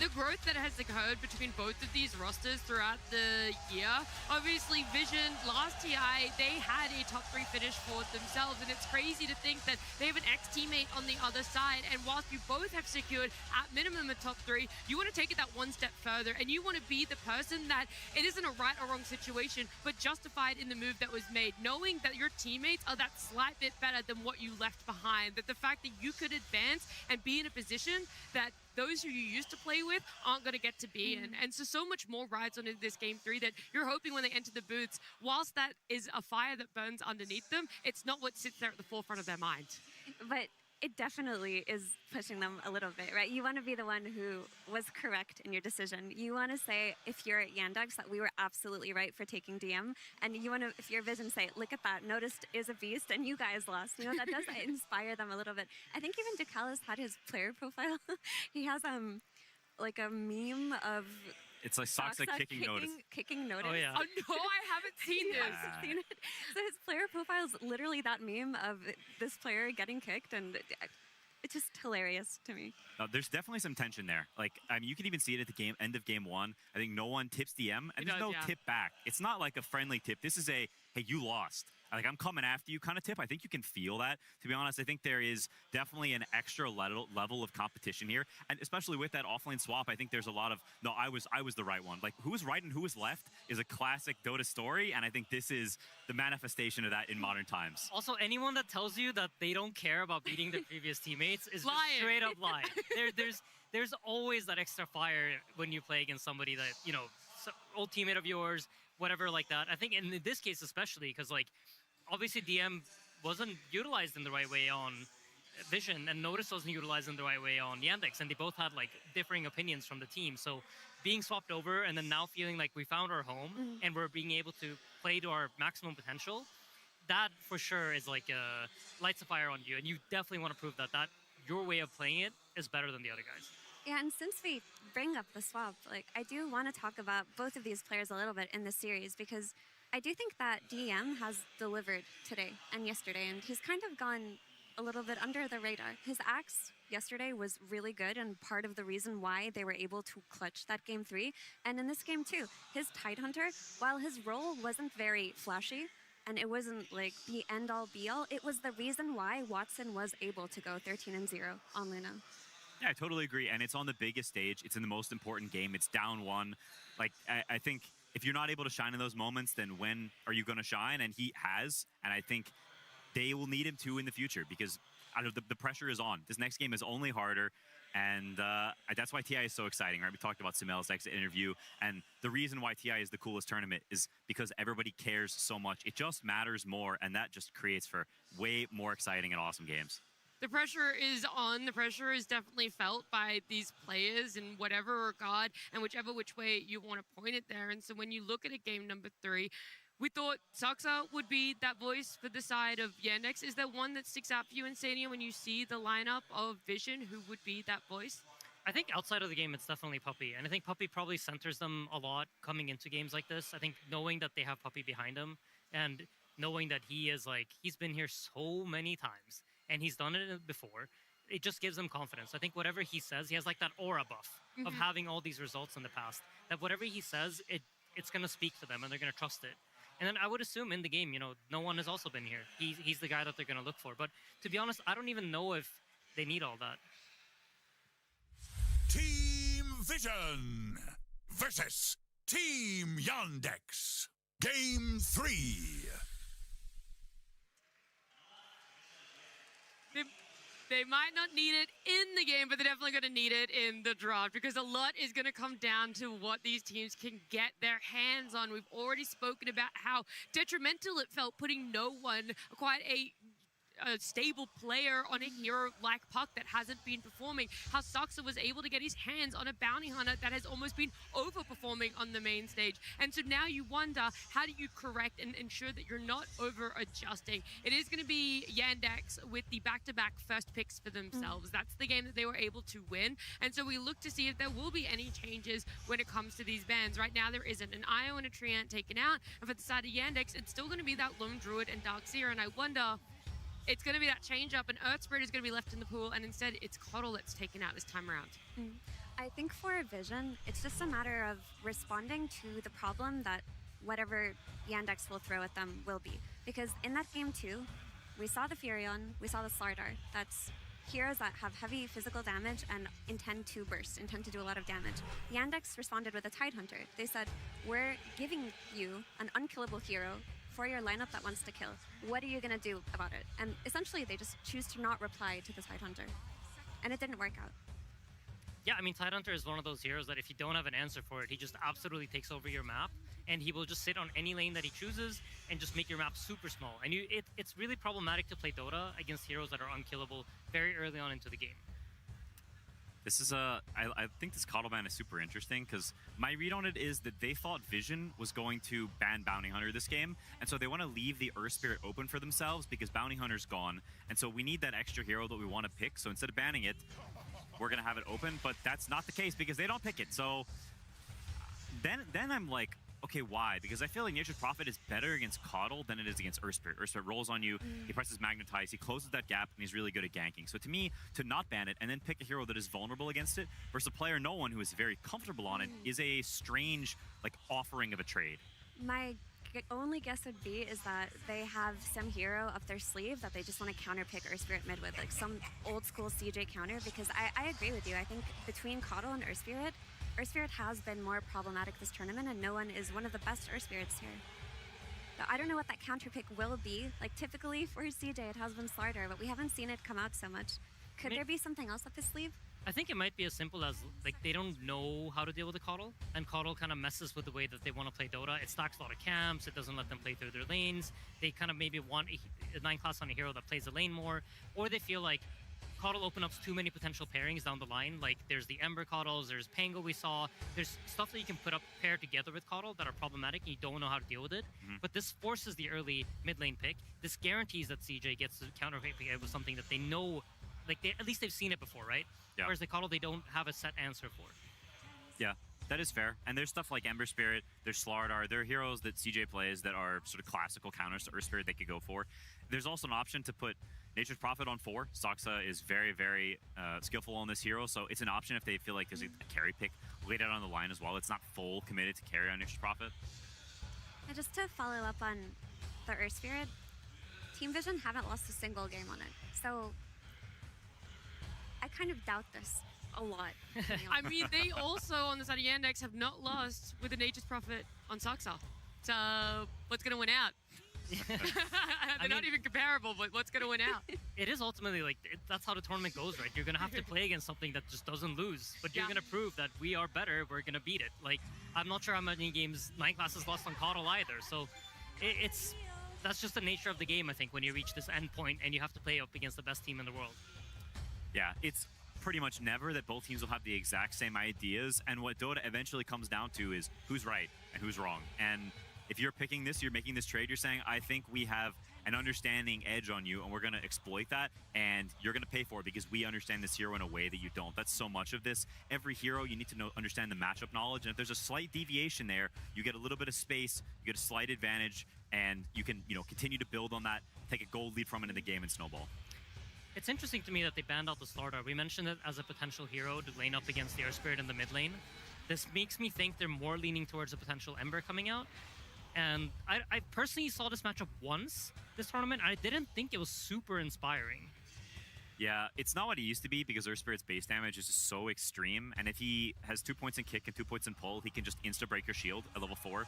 [SPEAKER 4] The growth that has occurred between both of these rosters throughout the year. Obviously, Vision, last TI, they had a top 3 finish for themselves, and it's crazy to think that they have an ex-teammate on the other side, and whilst you both have secured at minimum a top 3, you want to take it that one step further, and you want to be the person that it isn't a right or wrong situation, but justified in the move that was made, knowing that your teammates are that slight bit better than what you left behind, that the fact that you could advance and be in a position that those who you used to play with aren't going to get to be in. And so much more rides on this game 3 that you're hoping when they enter the booths, whilst that is a fire that burns underneath them, it's not what sits there at the forefront of their mind.
[SPEAKER 1] But it definitely is pushing them a little bit, right? You want to be the one who was correct in your decision. You want to say, if you're at Yandex, that we were absolutely right for taking DM. And you want to, if you're Vision, say, look at that, Noticed is a beast, and you guys lost. You know, that does inspire them a little bit. I think even Ducalis had his player profile. He has like a meme of
[SPEAKER 2] it's like Saksa kicking Notice.
[SPEAKER 1] Kicking Notice.
[SPEAKER 3] Oh, yeah.
[SPEAKER 4] Oh, no, I haven't seen this.
[SPEAKER 1] I've seen it. So his player profile is literally that meme of this player getting kicked, and it's just hilarious to me.
[SPEAKER 2] There's definitely some tension there. Like, I mean, you can even see it at the end of game 1. I think no one tips DM, and there's no tip back. It's not like a friendly tip. This is a, hey, you lost. Like, I'm coming after you kind of tip. I think you can feel that. To be honest, I think there is definitely an extra level of competition here. And especially with that offlane swap, I think there's a lot of, no, I was the right one. Like, who was right and who was left is a classic Dota story. And I think this is the manifestation of that in modern times.
[SPEAKER 3] Also, anyone that tells you that they don't care about beating their previous teammates is just
[SPEAKER 4] Lying.
[SPEAKER 3] straight up lying. There's always that extra fire when you play against somebody that, you know, old teammate of yours, whatever like that. I think in this case especially, because like, obviously DM wasn't utilized in the right way on Vision, and Notice wasn't utilized in the right way on Yandex, and they both had like differing opinions from the team. So being swapped over and then now feeling like we found our home and we're being able to play to our maximum potential, that for sure is like lights a fire on you, and you definitely want to prove that your way of playing it is better than the other guys.
[SPEAKER 1] Yeah, and since we bring up the swap, like, I do want to talk about both of these players a little bit in this series, because I do think that DM has delivered today and yesterday, and he's kind of gone a little bit under the radar. His axe yesterday was really good, and part of the reason why they were able to clutch that game 3. And in this game too, his Tidehunter, while his role wasn't very flashy, and it wasn't like the end-all be-all, it was the reason why Watson was able to go 13-0 on Luna.
[SPEAKER 2] Yeah, I totally agree. And it's on the biggest stage. It's in the most important game. It's down 1. Like, I think if you're not able to shine in those moments, then when are you going to shine? And he has. And I think they will need him too in the future, because the pressure is on. This next game is only harder. And that's why TI is so exciting, right? We talked about Simel's exit interview, and the reason why TI is the coolest tournament is because everybody cares so much. It just matters more, and that just creates for way more exciting and awesome games.
[SPEAKER 4] The pressure is on. The pressure is definitely felt by these players in whatever regard and which way you want to point it there. And so when you look at a game number 3, we thought Saxa would be that voice for the side of Yandex. Is there one that sticks out for you, Insania, when you see the lineup of Vision? Who would be that voice?
[SPEAKER 3] I think outside of the game, it's definitely Puppy. And I think Puppy probably centers them a lot coming into games like this. I think knowing that they have Puppy behind him and knowing that he is like, he's been here so many times and he's done it before, it just gives him confidence. I think whatever he says, he has like that aura buff of having all these results in the past. That whatever he says, it's going to speak to them and they're going to trust it. And then I would assume in the game, you know, no one has also been here. He's the guy that they're going to look for. But to be honest, I don't even know if they need all that.
[SPEAKER 6] Team Vision versus Team Yandex. Game 3.
[SPEAKER 4] They might not need it in the game, but they're definitely going to need it in the draft because a lot is going to come down to what these teams can get their hands on. We've already spoken about how detrimental it felt putting no one, quite a stable player on a hero like Puck that hasn't been performing. How Saxa was able to get his hands on a bounty hunter that has almost been overperforming on the main stage. And so now you wonder, how do you correct and ensure that you're not over adjusting? It is going to be Yandex with the back-to-back first picks for themselves. That's the game that they were able to win. And so we look to see if there will be any changes when it comes to these bans. Right now there isn't. An Io and a Treant taken out. And for the side of Yandex, it's still going to be that Lone Druid and Darkseer. And I wonder, it's going to be that change-up, and Earth Spirit is going to be left in the pool, and instead it's Coddle that's taken out this time around.
[SPEAKER 1] I think for Vision, it's just a matter of responding to the problem that whatever Yandex will throw at them will be. Because in that game too, we saw the Furion, we saw the Slardar. That's heroes that have heavy physical damage and intend to burst, intend to do a lot of damage. Yandex responded with a Tidehunter. They said, we're giving you an unkillable hero for your lineup that wants to kill. What are you going to do about it? And essentially, they just choose to not reply to the Tidehunter. And it didn't work out.
[SPEAKER 3] Yeah, I mean, Tidehunter is one of those heroes that if you don't have an answer for it, he just absolutely takes over your map. And he will just sit on any lane that he chooses and just make your map super small. And it's really problematic to play Dota against heroes that are unkillable very early on into the game.
[SPEAKER 2] This is I think this Coddle ban is super interesting because my read on it is that they thought Vision was going to ban Bounty Hunter this game, and so they want to leave the Earth Spirit open for themselves because Bounty Hunter's gone, and so we need that extra hero that we want to pick. So instead of banning it, we're gonna have it open, but that's not the case because they don't pick it. So then I'm like, okay, why? Because I feel like Nature's Prophet is better against Coddle than it is against Earth Spirit. Earth Spirit rolls on you, he presses Magnetize, he closes that gap, and he's really good at ganking. So to me, to not ban it and then pick a hero that is vulnerable against it versus a player no one who is very comfortable on it is a strange like offering of a trade.
[SPEAKER 1] My only guess would be is that they have some hero up their sleeve that they just want to counterpick Earth Spirit mid with, like some old school CJ counter, because I agree with you. I think between Coddle and Earth Spirit has been more problematic this tournament, and no one is one of the best Earth Spirits here. So I don't know what that counter pick will be. Like typically for CJ, it has been Slardar, but we haven't seen it come out so much. Could there be something else up his sleeve?
[SPEAKER 3] I think it might be as simple as like they don't know how to deal with the Coddle, and Coddle kind of messes with the way that they want to play Dota. It stacks a lot of camps, it doesn't let them play through their lanes. They kind of maybe want a 9 class on a hero that plays the lane more, or they feel like Coddle opens up too many potential pairings down the line. Like there's the Ember Coddles, there's Pango we saw. There's stuff that you can pair together with Coddle that are problematic and you don't know how to deal with it. But this forces the early mid lane pick. This guarantees that CJ gets to counter pick it with something that they know, like at least they've seen it before, right? Yeah. Whereas the Coddle, they don't have a set answer for.
[SPEAKER 2] Yeah, that is fair. And there's stuff like Ember Spirit, there's Slardar, there are heroes that CJ plays that are sort of classical counters to Earth Spirit they could go for. There's also an option to put Nature's Prophet on 4. Saxa is very, very skillful on this hero, so it's an option if they feel like there's a carry pick laid out on the line as well. It's not full committed to carry on Nature's Prophet.
[SPEAKER 1] And just to follow up on the Earth Spirit, Team Vision haven't lost a single game on it. So I kind of doubt this a lot.
[SPEAKER 4] I mean, they also, on the side of Yandex, have not lost with the Nature's Prophet on Saxa. So what's going to win out? They're not even comparable, but what's going to win out?
[SPEAKER 3] It is ultimately like that's how the tournament goes, right? You're gonna have to play against something that just doesn't lose, but you're gonna prove that we are better. We're gonna beat it. Like I'm not sure how many games Nine Class has lost on Coddle either. So that's just the nature of the game, I think, when you reach this end point and you have to play up against the best team in the world.
[SPEAKER 2] Yeah, it's pretty much never that both teams will have the exact same ideas, and what Dota eventually comes down to is who's right and who's wrong. And if you're picking this, you're making this trade, you're saying, I think we have an understanding edge on you, and we're going to exploit that, and you're going to pay for it because we understand this hero in a way that you don't. That's so much of this. Every hero, you need to understand the matchup knowledge, and if there's a slight deviation there, you get a little bit of space, you get a slight advantage, and you can, continue to build on that, take a gold lead from it in the game, and snowball.
[SPEAKER 3] It's interesting to me that they banned out the Slardar. We mentioned it as a potential hero to lane up against the Air Spirit in the mid lane. This makes me think they're more leaning towards a potential Ember coming out. And I personally saw this matchup once this tournament, and I didn't think it was super inspiring.
[SPEAKER 2] Yeah, it's not what it used to be because Earth Spirit's base damage is just so extreme, and if he has 2 points in kick and 2 points in pull, he can just insta-break your shield at level 4,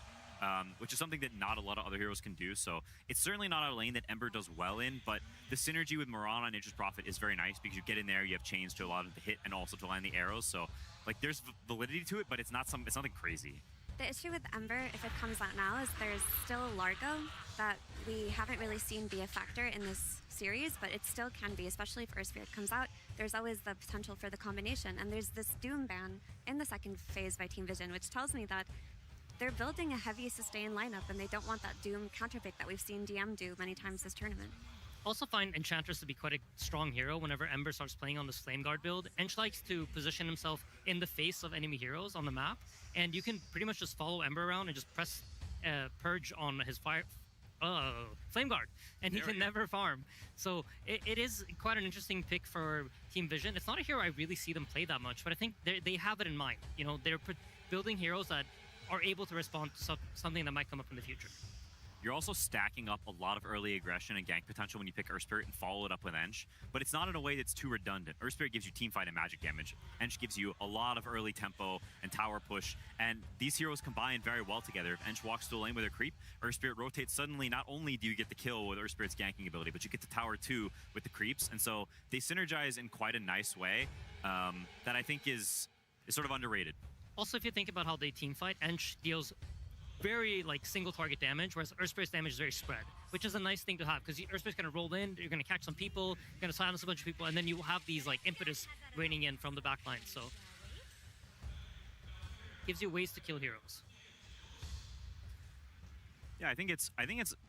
[SPEAKER 2] which is something that not a lot of other heroes can do, so it's certainly not a lane that Ember does well in, but the synergy with Mirana and Nature's Prophet is very nice because you get in there, you have chains to allow them to hit and also to land the arrows, so like there's validity to it, but it's nothing crazy.
[SPEAKER 1] The issue with Ember, if it comes out now, is there's still Largo that we haven't really seen be a factor in this series, but it still can be, especially if Earth Spirit comes out. There's always the potential for the combination, and there's this Doom ban in the second phase by Team Vision, which tells me that they're building a heavy sustain lineup, and they don't want that Doom counterpick that we've seen DM do many times this tournament.
[SPEAKER 3] Also find Enchantress to be quite a strong hero whenever Ember starts playing on this Flame Guard build. Ench likes to position himself in the face of enemy heroes on the map, and you can pretty much just follow Ember around and just press Purge on his Flame Guard, and he can never farm. So it is quite an interesting pick for Team Vision. It's not a hero I really see them play that much, but I think they have it in mind. They're building heroes that are able to respond to something that might come up in the future.
[SPEAKER 2] You're also stacking up a lot of early aggression and gank potential when you pick Earth Spirit and follow it up with Ench, but it's not in a way that's too redundant. Earth Spirit gives you teamfight and magic damage. Ench gives you a lot of early tempo and tower push, and these heroes combine very well together. If Ench walks to a lane with a creep, Earth Spirit rotates. Suddenly, not only do you get the kill with Earth Spirit's ganking ability, but you get the tower too with the creeps, and so they synergize in quite a nice way that I think is sort of underrated.
[SPEAKER 3] Also, if you think about how they teamfight, Ench deals very single target damage, whereas Earth Spirit's damage is very spread, which is a nice thing to have because Earth Spirit's gonna roll in, you're gonna catch some people, you're gonna silence a bunch of people, and then you have these impetus raining in from the backline. So gives you ways to kill heroes.
[SPEAKER 2] Yeah, I think it's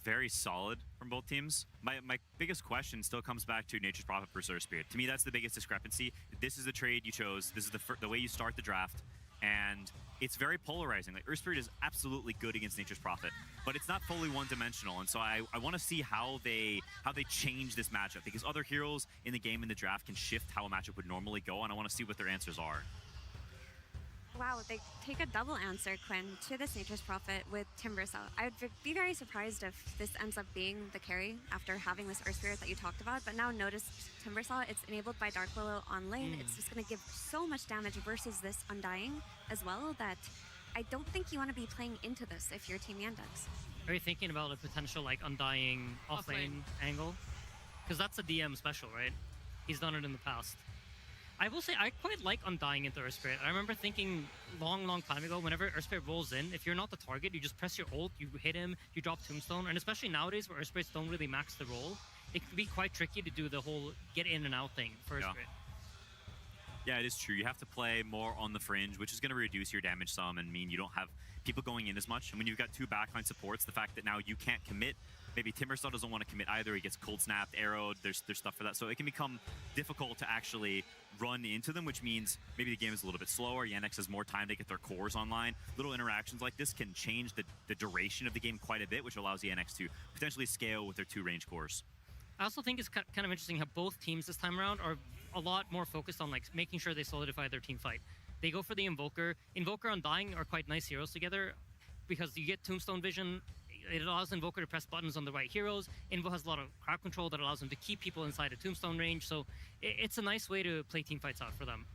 [SPEAKER 2] very solid from both teams. My biggest question still comes back to Nature's Prophet versus Earth Spirit. To me, that's the biggest discrepancy. This is the trade you chose. This is the way you start the draft, and it's very polarizing. Earth Spirit is absolutely good against Nature's Prophet, but it's not fully one-dimensional. And so I want to see how they change this matchup, because other heroes in the game in the draft can shift how a matchup would normally go, and I want to see what their answers are.
[SPEAKER 1] Wow, they take a double answer, Quinn, to this Nature's Prophet with Timbersaw. I would be very surprised if this ends up being the carry after having this Earth Spirit that you talked about, but now notice Timbersaw, it's enabled by Dark Willow on lane. It's just going to give so much damage versus this Undying as well that I don't think you want to be playing into this if you're Team Yandex.
[SPEAKER 3] Are you thinking about a potential Undying off-lane angle? Because that's a DM special, right? He's done it in the past. I will say I quite like Undying into Earth Spirit. I remember thinking long time ago, whenever Earth Spirit rolls in, if you're not the target, you just press your ult, you hit him, you drop Tombstone, and especially nowadays where Earth Spirits don't really max the roll, it can be quite tricky to do the whole get in and out thing for Earth Spirit.
[SPEAKER 2] Yeah, it is true. You have to play more on the fringe, which is going to reduce your damage some and mean you don't have people going in as much. And when you've got two backline supports, the fact that now you can't commit, maybe Timbersaw doesn't want to commit either. He gets cold snapped, arrowed, there's stuff for that. So it can become difficult to actually run into them, which means maybe the game is a little bit slower. Yandex has more time to get their cores online. Little interactions like this can change the duration of the game quite a bit, which allows Yandex to potentially scale with their two range cores.
[SPEAKER 3] I also think it's kind of interesting how both teams this time around are a lot more focused on making sure they solidify their team fight. They go for the Invoker. Invoker and Undying are quite nice heroes together because you get Tombstone Vision. It allows Invoker to press buttons on the right heroes. Invo has a lot of crowd control that allows him to keep people inside a Tombstone range. So it's a nice way to play team fights out for them.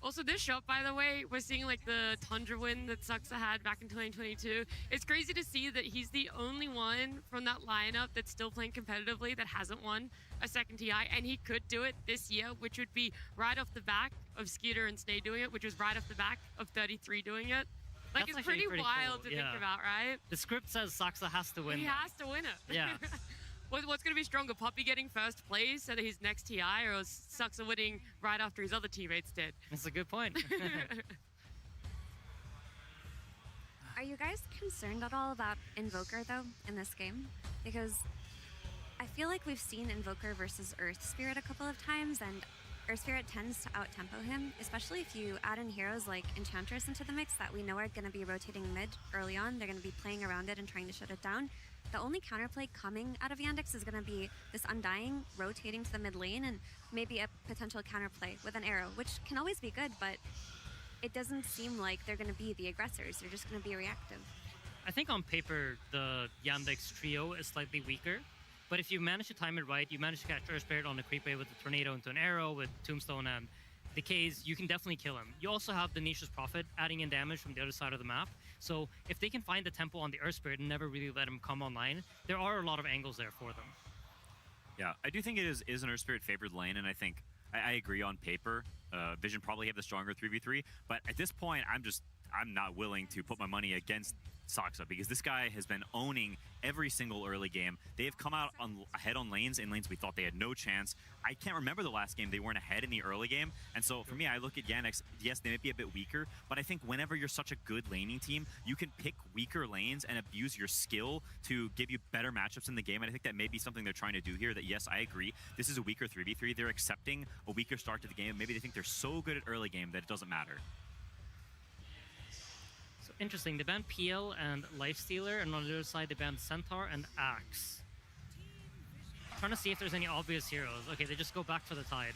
[SPEAKER 4] Also, this shot, by the way, we're seeing like the Tundra win that Suxa had back in 2022. It's crazy to see that he's the only one from that lineup that's still playing competitively that hasn't won a second TI, and he could do it this year, which would be right off the back of Skeeter and Snay doing it, which was right off the back of 33 doing it. Like,
[SPEAKER 3] That's
[SPEAKER 4] it's pretty
[SPEAKER 3] actually
[SPEAKER 4] wild
[SPEAKER 3] cool,
[SPEAKER 4] to think about, right?
[SPEAKER 3] The script says Saxa has to win.
[SPEAKER 4] He
[SPEAKER 3] that.
[SPEAKER 4] has to win it.
[SPEAKER 3] Yeah.
[SPEAKER 4] What's going to be stronger, Puppy getting first place at his next TI, or Suxa winning right after his other teammates did?
[SPEAKER 3] That's a good point.
[SPEAKER 1] Are you guys concerned at all about Invoker, though, in this game? Because I feel like we've seen Invoker versus Earth Spirit a couple of times, and Earth Spirit tends to out-tempo him, especially if you add in heroes like Enchantress into the mix that we know are going to be rotating mid early on. They're going to be playing around it and trying to shut it down. The only counterplay coming out of Yandex is going to be this Undying rotating to the mid lane and maybe a potential counterplay with an arrow, which can always be good, but it doesn't seem like they're going to be the aggressors. They're just going to be reactive.
[SPEAKER 3] I think on paper, the Yandex trio is slightly weaker. But if you manage to time it right, you manage to catch Earth Spirit on the creep wave with the Tornado into an arrow, with Tombstone and Decays, you can definitely kill him. You also have the Niche's Prophet adding in damage from the other side of the map. So if they can find the tempo on the Earth Spirit and never really let him come online, there are a lot of angles there for them.
[SPEAKER 2] Yeah, I do think it is an Earth Spirit favored lane, and I think I agree on paper. Vision probably have the stronger 3v3, but at this point, I'm not willing to put my money against Saxa because this guy has been owning every single early game. They have come out ahead on lanes, in lanes we thought they had no chance. I can't remember the last game they weren't ahead in the early game, and so for me, I look at Yandex. Yes, they might be a bit weaker, but I think whenever you're such a good laning team, you can pick weaker lanes and abuse your skill to give you better matchups in the game, and I think that may be something they're trying to do here. That yes, I agree, this is a weaker 3v3. They're accepting a weaker start to the game. Maybe they think they're so good at early game that it doesn't matter.
[SPEAKER 3] Interesting, they banned PL and Lifestealer, and on the other side they banned Centaur and Axe. Trying to see if there's any obvious heroes. Okay, they just go back for the Tide.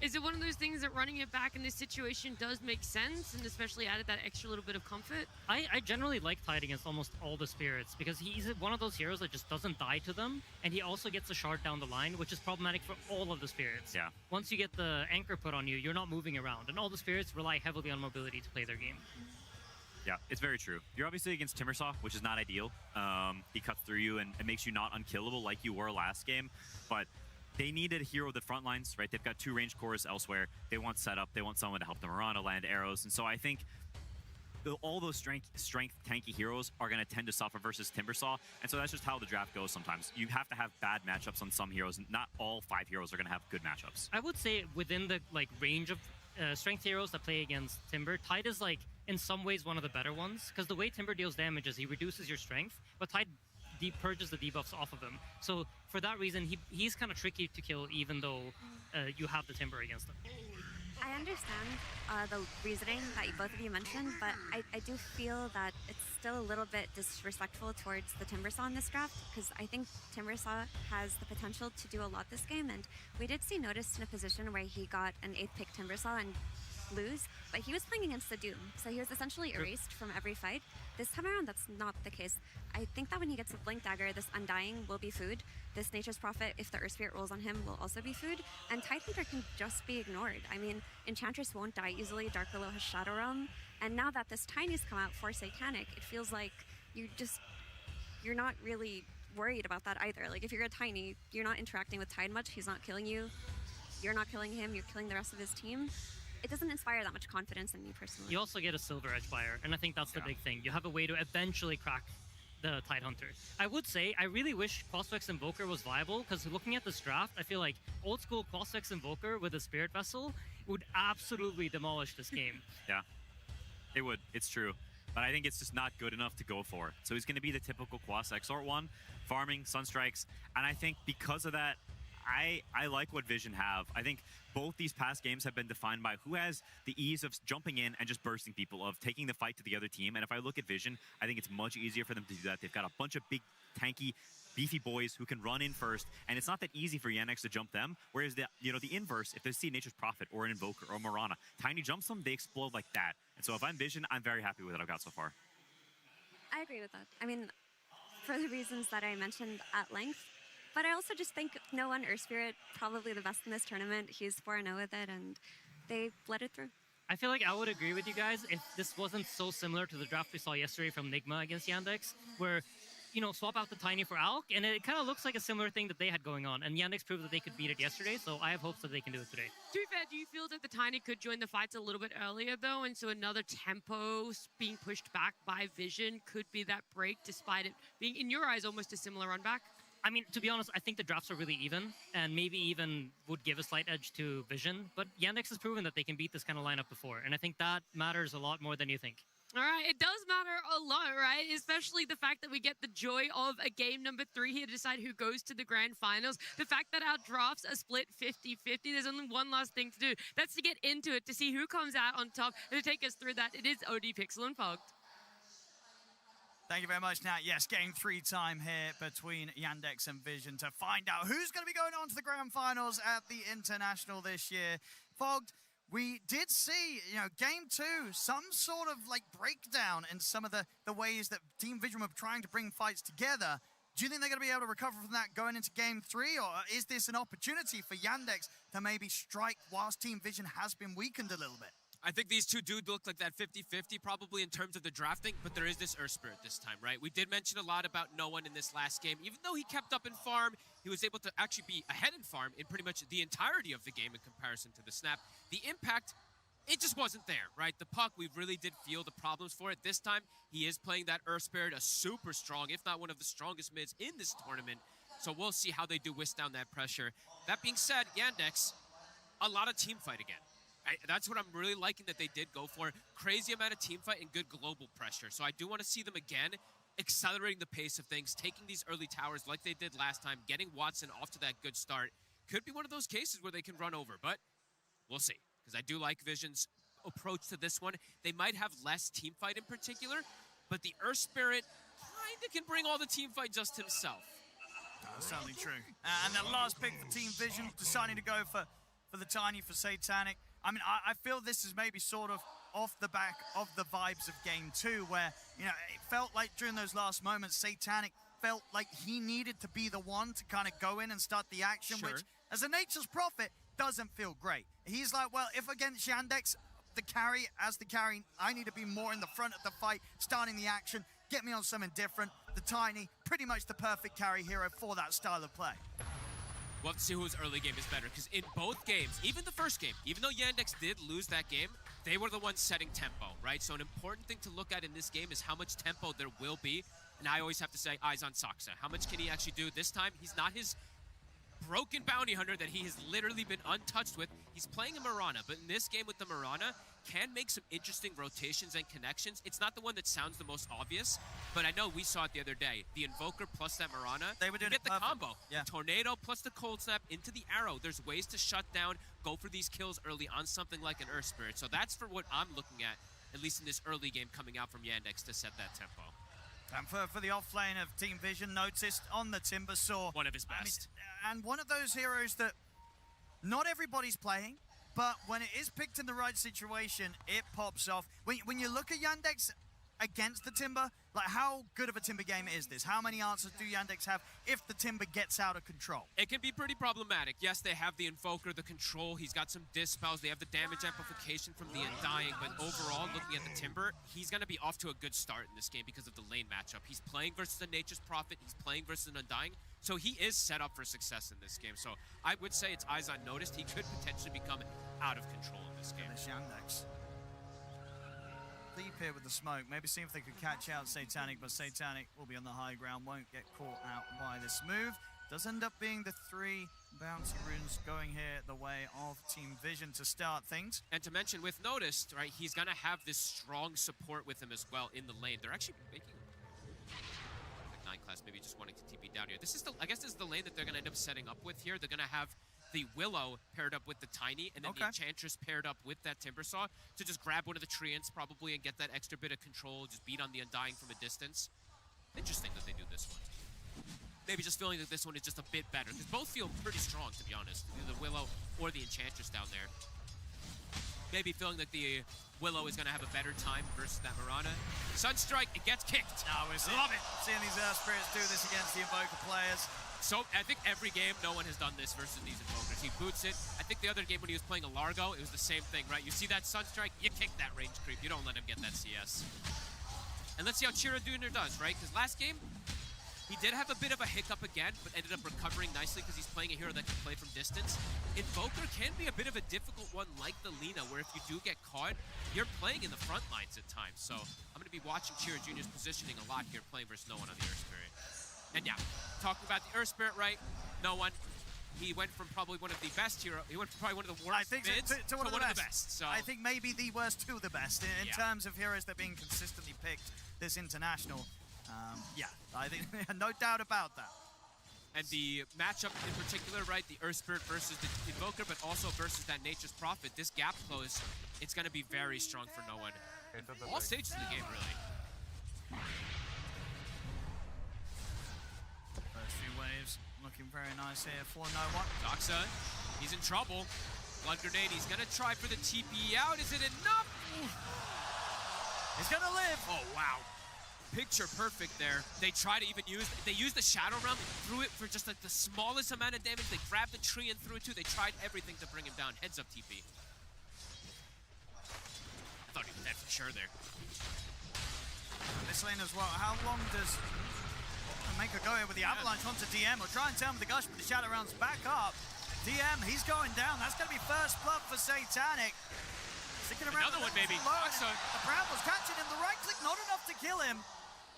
[SPEAKER 4] Is it one of those things that running it back in this situation does make sense, and especially added that extra little bit of comfort?
[SPEAKER 3] I generally like Tide against almost all the spirits, because he's one of those heroes that just doesn't die to them, and he also gets a shard down the line, which is problematic for all of the spirits.
[SPEAKER 2] Yeah.
[SPEAKER 3] Once you get the anchor put on you, you're not moving around, and all the spirits rely heavily on mobility to play their game.
[SPEAKER 2] Yeah, it's very true. You're obviously against Timbersaw, which is not ideal. He cuts through you and it makes you not unkillable like you were last game, but they needed a hero that front lines, right? They've got 2 range cores elsewhere. They want setup. They want someone to help them around to land arrows. And so I think all those strength tanky heroes are going to tend to suffer versus Timbersaw. And so that's just how the draft goes sometimes. You have to have bad matchups on some heroes. Not all 5 heroes are going to have good matchups.
[SPEAKER 3] I would say within the range of strength heroes that play against Timber, Tide is in some ways one of the better ones. Because the way Timber deals damage is he reduces your strength, but Tide purges the debuffs off of him. So for that reason, he's kind of tricky to kill, even though you have the Timber against him.
[SPEAKER 1] I understand the reasoning that both of you mentioned, but I do feel that it's still a little bit disrespectful towards the Timbersaw in this draft, because I think Timbersaw has the potential to do a lot this game, and we did see Notice in a position where he got an 8th pick Timbersaw and lose, but he was playing against the Doom, so he was essentially erased from every fight. This time around, that's not the case. I think that when he gets a Blink Dagger, this Undying will be food. This Nature's Prophet, if the Earth Spirit rolls on him, will also be food. And Tidehunter can just be ignored. I mean, Enchantress won't die easily, Dark Willow has Shadow Realm, and now that this Tiny's come out for Satanic, it feels like you're not really worried about that either. Like, if you're a Tiny, you're not interacting with Tide much, he's not killing you, you're not killing him, you're killing the rest of his team. It doesn't inspire that much confidence in me personally.
[SPEAKER 3] You also get a Silver Edge Fire, and I think that's the big thing. You have a way to eventually crack the Tidehunter. I would say, I really wish Quasvex Invoker was viable, because looking at this draft, I feel like old school Quasvex Invoker with a Spirit Vessel would absolutely demolish this game.
[SPEAKER 2] Yeah, it would. It's true. But I think it's just not good enough to go for. So he's going to be the typical Quas Exort one, farming, Sunstrikes, and I think because of that, I like what Vision have. I think both these past games have been defined by who has the ease of jumping in and just bursting people, of taking the fight to the other team. And if I look at Vision, I think it's much easier for them to do that. They've got a bunch of big, tanky, beefy boys who can run in first, and it's not that easy for Yandex to jump them. Whereas the inverse, if they see Nature's Prophet or an Invoker or Morana, Tiny jumps them, they explode like that. And so if I'm Vision, I'm very happy with what I've got so far.
[SPEAKER 1] I agree with that. I mean, for the reasons that I mentioned at length, But I also just think No One Earth Spirit, probably the best in this tournament. He's 4-0 with it, and they let it through.
[SPEAKER 3] I feel like I would agree with you guys if this wasn't so similar to the draft we saw yesterday from Nigma against Yandex, where, you know, swap out the Tiny for Alk, and it kind of looks like a similar thing that they had going on. And Yandex proved that they could beat it yesterday, so I have hopes that they can do it today.
[SPEAKER 4] To be fair, do you feel that the Tiny could join the fights a little bit earlier, though, and so another tempo being pushed back by Vision could be that break, despite it being, in your eyes, almost a similar run back?
[SPEAKER 3] I mean, to be honest, I think the drafts are really even, and maybe even would give a slight edge to Vision. But Yandex has proven that they can beat this kind of lineup before, and I think that matters a lot more than you think.
[SPEAKER 4] All right, it does matter a lot, right? Especially the fact that we get the joy of a game number 3 here to decide who goes to the grand finals. The fact that our drafts are split 50-50. There's only one last thing to do. That's to get into it, to see who comes out on top, and to take us through that, it is OD Pixel and Fogged.
[SPEAKER 9] Thank you very much, Nat. Yes, game 3 time here between Yandex and Vision to find out who's going to be going on to the grand finals at the International this year. Fogged, we did see, you know, game 2, some sort of like breakdown in some of the ways that Team Vision were trying to bring fights together. Do you think they're going to be able to recover from that going into game 3, or is this an opportunity for Yandex to maybe strike whilst Team Vision has been weakened a little bit?
[SPEAKER 10] I think these two do look like that 50-50 probably in terms of the drafting, but there is this Earth Spirit this time, right? We did mention a lot about No One in this last game. Even though he kept up in farm, he was able to actually be ahead in farm in pretty much the entirety of the game in comparison to the snap. The impact, it just wasn't there, right? The puck, we really did feel the problems for it. This time, he is playing that Earth Spirit, a super strong, if not one of the strongest mids in this tournament. So we'll see how they do withstand that pressure. That being said, Yandex, a lot of team fight again. That's what I'm really liking that they did go for. Crazy amount of team fight and good global pressure. So I do want to see them again accelerating the pace of things, taking these early towers like they did last time, getting Watson off to that good start. Could be one of those cases where they can run over, but we'll see. Because I do like Vision's approach to this one. They might have less team fight in particular, but the Earth Spirit kind of can bring all the team fight just himself.
[SPEAKER 9] That's certainly true. And the last pick for Team Vision, deciding to go for the Tiny, for Satanic. I mean, I feel this is maybe sort of off the back of the vibes of game 2, where, you know, it felt like during those last moments, Satanic felt like he needed to be the one to kind of go in and start the action, which, as a Nature's Prophet, doesn't feel great. He's like, well, if against Yandex, the carry, I need to be more in the front of the fight, starting the action, get me on something different. The Tiny, pretty much the perfect carry hero for that style of play.
[SPEAKER 10] We'll have to see whose early game is better, because in both games, even the first game, even though Yandex did lose that game, they were the ones setting tempo, right? So an important thing to look at in this game is how much tempo there will be, and I always have to say, eyes on Saksa. How much can he actually do? This time, he's not his broken bounty hunter that he has literally been untouched with. He's playing a Mirana, but in this game with the Mirana, can make some interesting rotations and connections. It's not the one that sounds the most obvious, but I know we saw it the other day. The Invoker plus that Mirana,
[SPEAKER 9] they were doing
[SPEAKER 10] get the
[SPEAKER 9] perfect
[SPEAKER 10] combo.
[SPEAKER 9] Yeah.
[SPEAKER 10] Tornado plus the Cold Snap into the arrow. There's ways to shut down, go for these kills early on something like an Earth Spirit. So that's for what I'm looking at least in this early game coming out from Yandex to set that tempo.
[SPEAKER 9] And for the off lane of Team Vision, noticed on the Timber Saw.
[SPEAKER 10] One of his best.
[SPEAKER 9] I mean, and one of those heroes that not everybody's playing, but when it is picked in the right situation, it pops off. When you look at Yandex against the Timber, like, how good of a Timber game is this? How many answers do Yandex have if the Timber gets out of control?
[SPEAKER 10] It can be pretty problematic. Yes, they have the Invoker, the control. He's got some dispels. They have the damage amplification from the Undying. But overall, looking at the Timber, he's going to be off to a good start in this game because of the lane matchup. He's playing versus a Nature's Prophet. He's playing versus an Undying. So he is set up for success in this game. So I would say it's eyes unnoticed. He could potentially become out of control in this game.
[SPEAKER 9] There's Yandex. Deep here with the smoke. Maybe see if they could catch out Satanic, but Satanic will be on the high ground, won't get caught out by this move. Does end up being the 3 bounty runes going here the way of Team Vision to start things.
[SPEAKER 10] And to mention with Noticed, right, he's going to have this strong support with him as well in the lane. They're actually making 9 class, maybe just wanting to TP down here. This is I guess this is the lane that they're going to end up setting up with here. They're going to have the Willow paired up with the Tiny, and then the Enchantress paired up with that Timbersaw to just grab one of the Treants probably and get that extra bit of control, just beat on the Undying from a distance. Interesting that they do this one. Maybe just feeling that this one is just a bit better, because both feel pretty strong, to be honest. Either the Willow or the Enchantress down there. Maybe feeling that the Willow is going to have a better time versus that Mirana. Sunstrike, it gets kicked.
[SPEAKER 9] No, we're seeing these Earth Spirits do this against the Invoker players.
[SPEAKER 10] So I think every game, no one has done this versus these Invokers. He boots it. I think the other game when he was playing a Largo, it was the same thing, right? You see that Sunstrike, you kick that range creep. You don't let him get that CS. And let's see how Chira Jr. does, right? Because last game, he did have a bit of a hiccup again, but ended up recovering nicely because he's playing a hero that can play from distance. Invoker can be a bit of a difficult one like the Lina, where if you do get caught, you're playing in the front lines at times. So I'm going to be watching Chira Jr.'s positioning a lot here, playing versus no one on the Earth Spirit. And yeah, talking about the Earth Spirit, right? No one. He went from probably one of the best hero. He went from probably one of the worst mids
[SPEAKER 9] to one of the best.
[SPEAKER 10] So
[SPEAKER 9] I think maybe the worst to the best in terms of heroes that are being consistently picked this international. Yeah, I think no doubt about that.
[SPEAKER 10] And the matchup in particular, right? The Earth Spirit versus the Invoker, but also versus that Nature's Prophet. This gap close, it's going to be very strong for no one. All stages of the game, really.
[SPEAKER 9] First few waves looking very nice here for no one.
[SPEAKER 10] Doxa, he's in trouble. Blood Grenade, he's going to try for the TP out. Is it enough?
[SPEAKER 9] He's going to live.
[SPEAKER 10] Oh, wow. Picture perfect there. They try to even use the Shadow Realm, threw it for just like the smallest amount of damage. They grabbed the tree and threw it too. They tried everything to bring him down. Heads up, TP. I thought he was dead for sure there.
[SPEAKER 9] This lane as well. How long does Maker go here with the Avalanche onto DM? Or try and tell him the Gush, but the Shadow Realm's back up. DM, he's going down. That's going to be first blood for Satanic. Sticking around.
[SPEAKER 10] Another one, maybe.
[SPEAKER 9] The Brambles catching him. The right click, not enough to kill him.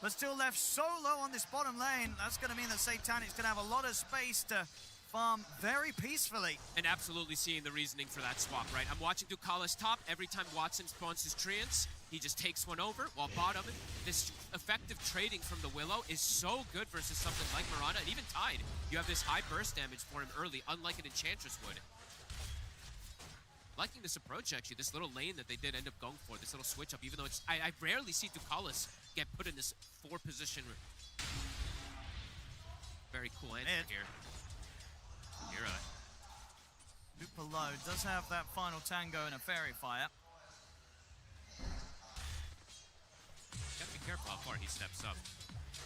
[SPEAKER 9] But still left so low on this bottom lane. That's going to mean that Satanic's going to have a lot of space to farm very peacefully.
[SPEAKER 10] And absolutely seeing the reasoning for that swap, right? I'm watching Ducalis top. Every time Watson spawns his Treants, he just takes one over, while bottom, this effective trading from the Willow is so good versus something like Mirana, and even Tide. You have this high burst damage for him early, unlike an Enchantress would. Liking this approach, actually, this little lane that they did end up going for, this little switch up, even though it's, I rarely see Ducalis get put in this 4 position. Very cool answer here. Mira.
[SPEAKER 9] Super low, does have that final tango and a Fairy Fire.
[SPEAKER 10] Gotta be careful how far he steps up.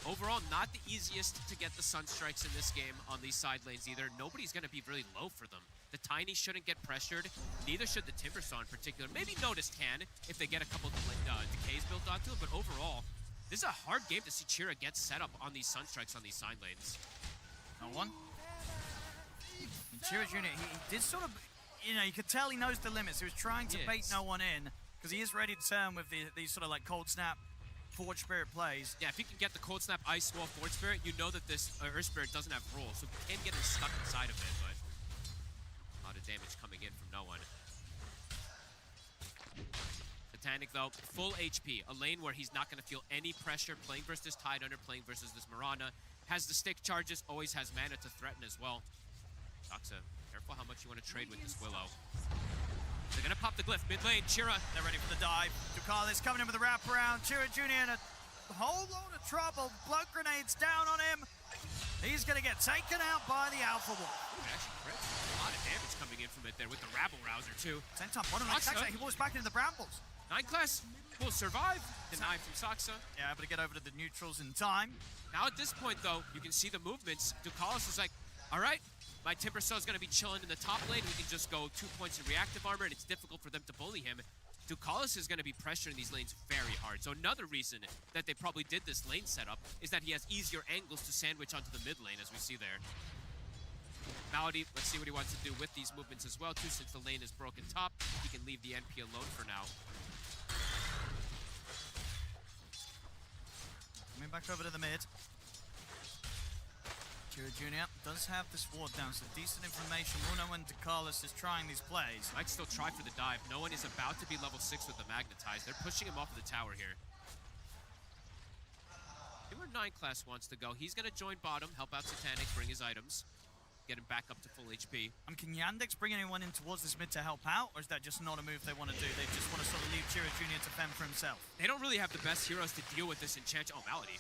[SPEAKER 10] Overall, not the easiest to get the Sunstrikes in this game on these side lanes either. Nobody's gonna be really low for them. The Tiny shouldn't get pressured, neither should the Timbersaw in particular. Maybe Notice can, if they get a couple decays built onto it, but overall, this is a hard game to see Chira get set up on these Sunstrikes on these side lanes.
[SPEAKER 9] No one. And Chira's unit, he did sort of, you know, you could tell he knows the limits. He was trying to bait no one in, because he is ready to turn with these sort of like Cold Snap, Forge Spirit plays.
[SPEAKER 10] Yeah, if you can get the Cold Snap, Ice Wall, Forge Spirit, you know that this Earth Spirit doesn't have roll, so he can get him stuck inside of it, but a lot of damage coming in from no one. Satanic, though, full HP. A lane where he's not going to feel any pressure playing versus this Tide Under, playing versus this Mirana. Has the stick charges, always has mana to threaten as well. Doxa, careful how much you want to trade with this Willow. They're going to pop the glyph. Mid lane, Chira.
[SPEAKER 9] They're ready for the dive. Ducalis coming in with the wraparound. Chira Jr. in a whole load of trouble. Blood grenades down on him. He's going to get taken out by the Alpha Wolf.
[SPEAKER 10] Actually, Chris, a lot of damage coming in from it there with the Rabble Rouser, too.
[SPEAKER 9] Same time, one of them attacks, he walks back into the Brambles.
[SPEAKER 10] 9 class will survive. Denied from Saksa.
[SPEAKER 9] Yeah, able to get over to the neutrals in time.
[SPEAKER 10] Now at this point, though, you can see the movements. Ducalis is like, all right, my Timbersaw is going to be chilling in the top lane. We can just go 2 points in reactive armor, and it's difficult for them to bully him. Ducalis is going to be pressuring these lanes very hard. So another reason that they probably did this lane setup is that he has easier angles to sandwich onto the mid lane, as we see there. Malady, let's see what he wants to do with these movements as well, too, since the lane is broken top. He can leave the NP alone for now.
[SPEAKER 9] Coming back over to the mid. Chira Jr. does have this ward down, so decent information. We'll know when Ducalis is trying these plays.
[SPEAKER 10] Might still try for the dive. No one is about to be level 6 with the Magnetize. They're pushing him off of the tower here. See where 9 class wants to go. He's going to join bottom, help out Satanic, bring his items, get him back up to full HP.
[SPEAKER 9] Can Yandex bring anyone in towards this mid to help out, or is that just not a move they want to do? They just want to sort of leave Chira Jr. to fend for himself.
[SPEAKER 10] They don't really have the best heroes to deal with this enchant. Oh, Malady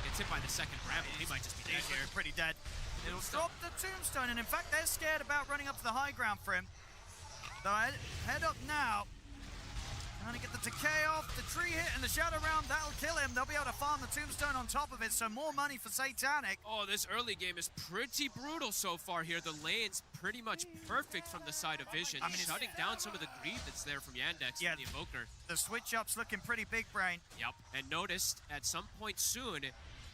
[SPEAKER 10] gets hit by the second Bramble. He might just be dead here.
[SPEAKER 9] Pretty dead. It'll drop the tombstone, and in fact, they're scared about running up to the high ground for him. So head up now. Trying to get the decay off. The tree hit and the shadow round, that'll kill him. They'll be able to farm the tombstone on top of it, so more money for Satanic.
[SPEAKER 10] Oh, this early game is pretty brutal so far here. The lane's pretty much perfect from the side of Vision,
[SPEAKER 9] I mean,
[SPEAKER 10] shutting down some of the greed that's there from Yandex and the Invoker.
[SPEAKER 9] The switch-up's looking pretty big brain.
[SPEAKER 10] Yep, and noticed at some point soon,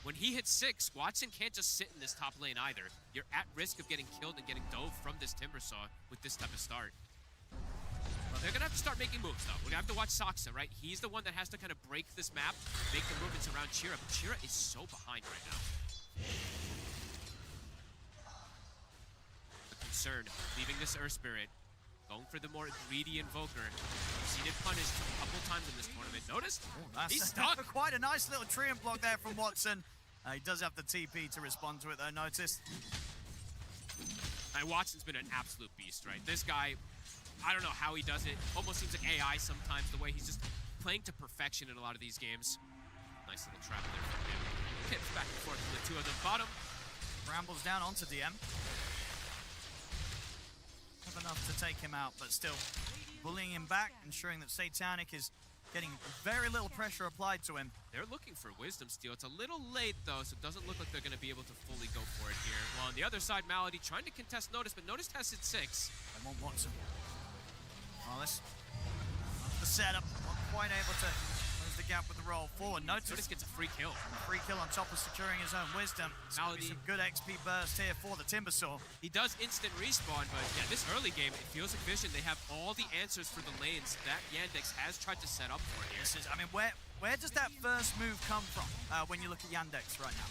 [SPEAKER 10] when he hits 6, Watson can't just sit in this top lane either. You're at risk of getting killed and getting dove from this Timbersaw with this type of start. Well, they're gonna have to start making moves though. We're gonna have to watch Saksa, right? He's the one that has to kind of break this map, make the movements around Chira, but Chira is so behind right now. The concern, leaving this Earth Spirit, going for the more greedy Invoker. We've seen it punished a couple times in this tournament. Notice? He's stuck.
[SPEAKER 9] Quite a nice little tree and block there from Watson. He does have the TP to respond to it though, notice.
[SPEAKER 10] And Watson's been an absolute beast, right? This guy, I don't know how he does it. Almost seems like AI sometimes, the way he's just playing to perfection in a lot of these games. Nice little trap there from him. Tips back and forth to the two of them. Bottom.
[SPEAKER 9] Brambles down onto DM. Have enough to take him out, but still bullying him back, ensuring that Satanic is getting very little pressure applied to him.
[SPEAKER 10] They're looking for Wisdom Steal. It's a little late, though, so it doesn't look like they're going to be able to fully go for it here. Well, on the other side, Malady trying to contest Notice, but Notice has hit 6.
[SPEAKER 9] They want Watson. Well, this the setup. Not quite able to close the gap with the roll forward.
[SPEAKER 10] Notice gets a free kill.
[SPEAKER 9] Free kill on top of securing his own Wisdom. Malady. Some good XP burst here for the Timbersaw.
[SPEAKER 10] He does instant respawn, but yeah, this early game, it feels like Vision, they have all the answers for the lanes that Yandex has tried to set up for here.
[SPEAKER 9] This is, I mean, where does that first move come from when you look at Yandex right now?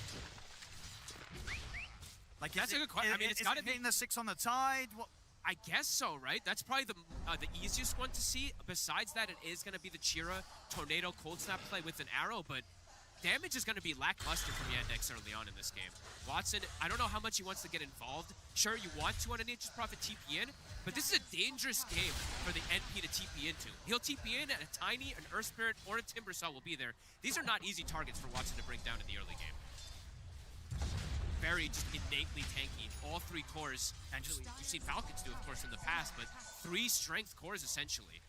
[SPEAKER 9] Like,
[SPEAKER 10] that's a good question. I mean, it's got to be
[SPEAKER 9] hitting the 6 on the tide. What?
[SPEAKER 10] I guess so, right? That's probably the easiest one to see. Besides that, it is going to be the Chira Tornado Cold Snap play with an arrow, but damage is going to be lackluster from Yandex early on in this game. Watson, I don't know how much he wants to get involved. Sure, you want to on a Nature's Prophet TP in, but this is a dangerous game for the NP to TP into. He'll TP in at a Tiny, an Earth Spirit, or a Timbersaw will be there. These are not easy targets for Watson to bring down in the early game. Very just innately tanky. All 3 cores, and just you've seen Falcons do, of course, in the past, but 3 strength cores essentially.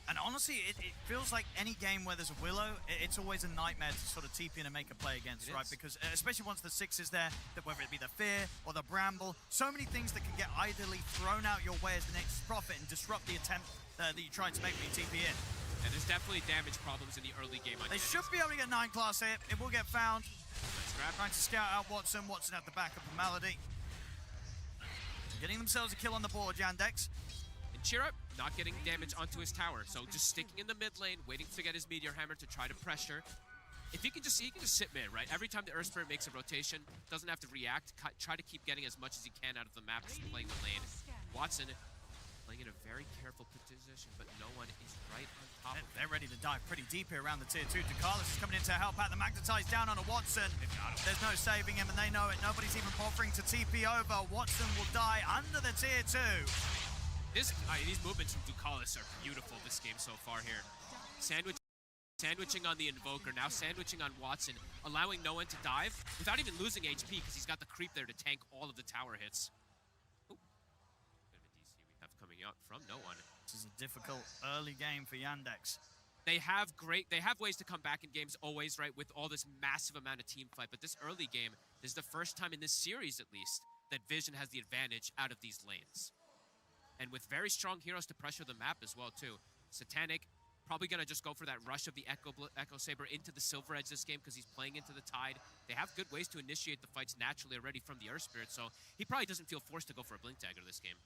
[SPEAKER 9] And honestly, it feels like any game where there's a Willow, it's always a nightmare to sort of TP in and make a play against, right? Because especially once the 6 is there, that whether it be the Fear or the Bramble, so many things that can get idly thrown out your way as the next Prophet and disrupt the attempt that you tried to make when you TP in.
[SPEAKER 10] And there's definitely damage problems in the early game.
[SPEAKER 9] They should be able to get 9 class here. It will get found. Trying to scout out Watson. Watson at the back of the Malady. Getting themselves a kill on the board, Yandex.
[SPEAKER 10] And Chira not getting damage onto his tower, so just sticking in the mid lane, waiting to get his Meteor Hammer to try to pressure. If he can just sit mid, right? Every time the Earth Spirit makes a rotation, doesn't have to react, try to keep getting as much as he can out of the map, just playing the lane. Watson playing in a very careful position, but no one is right on top of him.
[SPEAKER 9] They're ready to dive pretty deep here around the tier 2. Ducalis is coming in to help out. The Magnetize down on a Watson. There's no saving him, and they know it. Nobody's even bothering to TP over. Watson will die under the tier 2.
[SPEAKER 10] These movements from Ducalis are beautiful this game so far here. Sandwiching on the Invoker, now sandwiching on Watson, allowing no one to dive without even losing HP because he's got the creep there to tank all of the tower hits. Coming out from no one.
[SPEAKER 9] This is a difficult early game for Yandex.
[SPEAKER 10] They have ways to come back in games always, right, with all this massive amount of team fight, but this early game, this is the first time in this series at least that Vision has the advantage out of these lanes. And with very strong heroes to pressure the map as well too. Satanic probably gonna just go for that rush of the Echo Saber into the Silver Edge this game because he's playing into the Tide. They have good ways to initiate the fights naturally already from the Earth Spirit, so he probably doesn't feel forced to go for a Blink Dagger this game.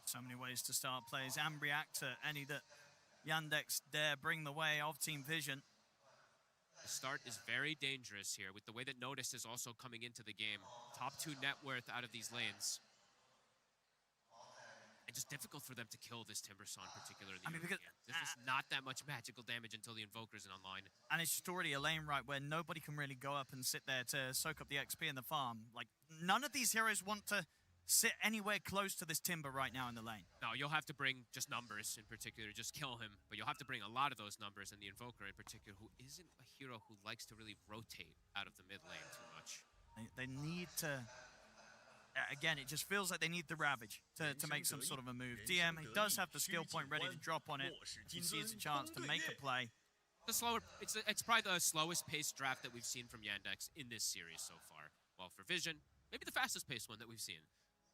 [SPEAKER 9] So many ways to start plays and react to any that Yandex dare bring the way of Team Vision.
[SPEAKER 10] The start is very dangerous here with the way that Notice is also coming into the game. Top 2 net worth out of these lanes. And just difficult for them to kill this Timbersaw in particular. Because there's just not that much magical damage until the Invoker's online.
[SPEAKER 9] And it's just already a lane, right, where nobody can really go up and sit there to soak up the XP in the farm. Like, none of these heroes want to sit anywhere close to this Timber right now in the lane.
[SPEAKER 10] No, you'll have to bring just numbers in particular, just kill him. But you'll have to bring a lot of those numbers, and the Invoker in particular, who isn't a hero who likes to really rotate out of the mid lane too much.
[SPEAKER 9] They need to again, it just feels like they need the Ravage to make some sort of a move. DM, he does have the skill point ready to drop on it. He sees a chance to make a play.
[SPEAKER 10] It's probably the slowest paced draft that we've seen from Yandex in this series so far. While for Vision, maybe the fastest paced one that we've seen.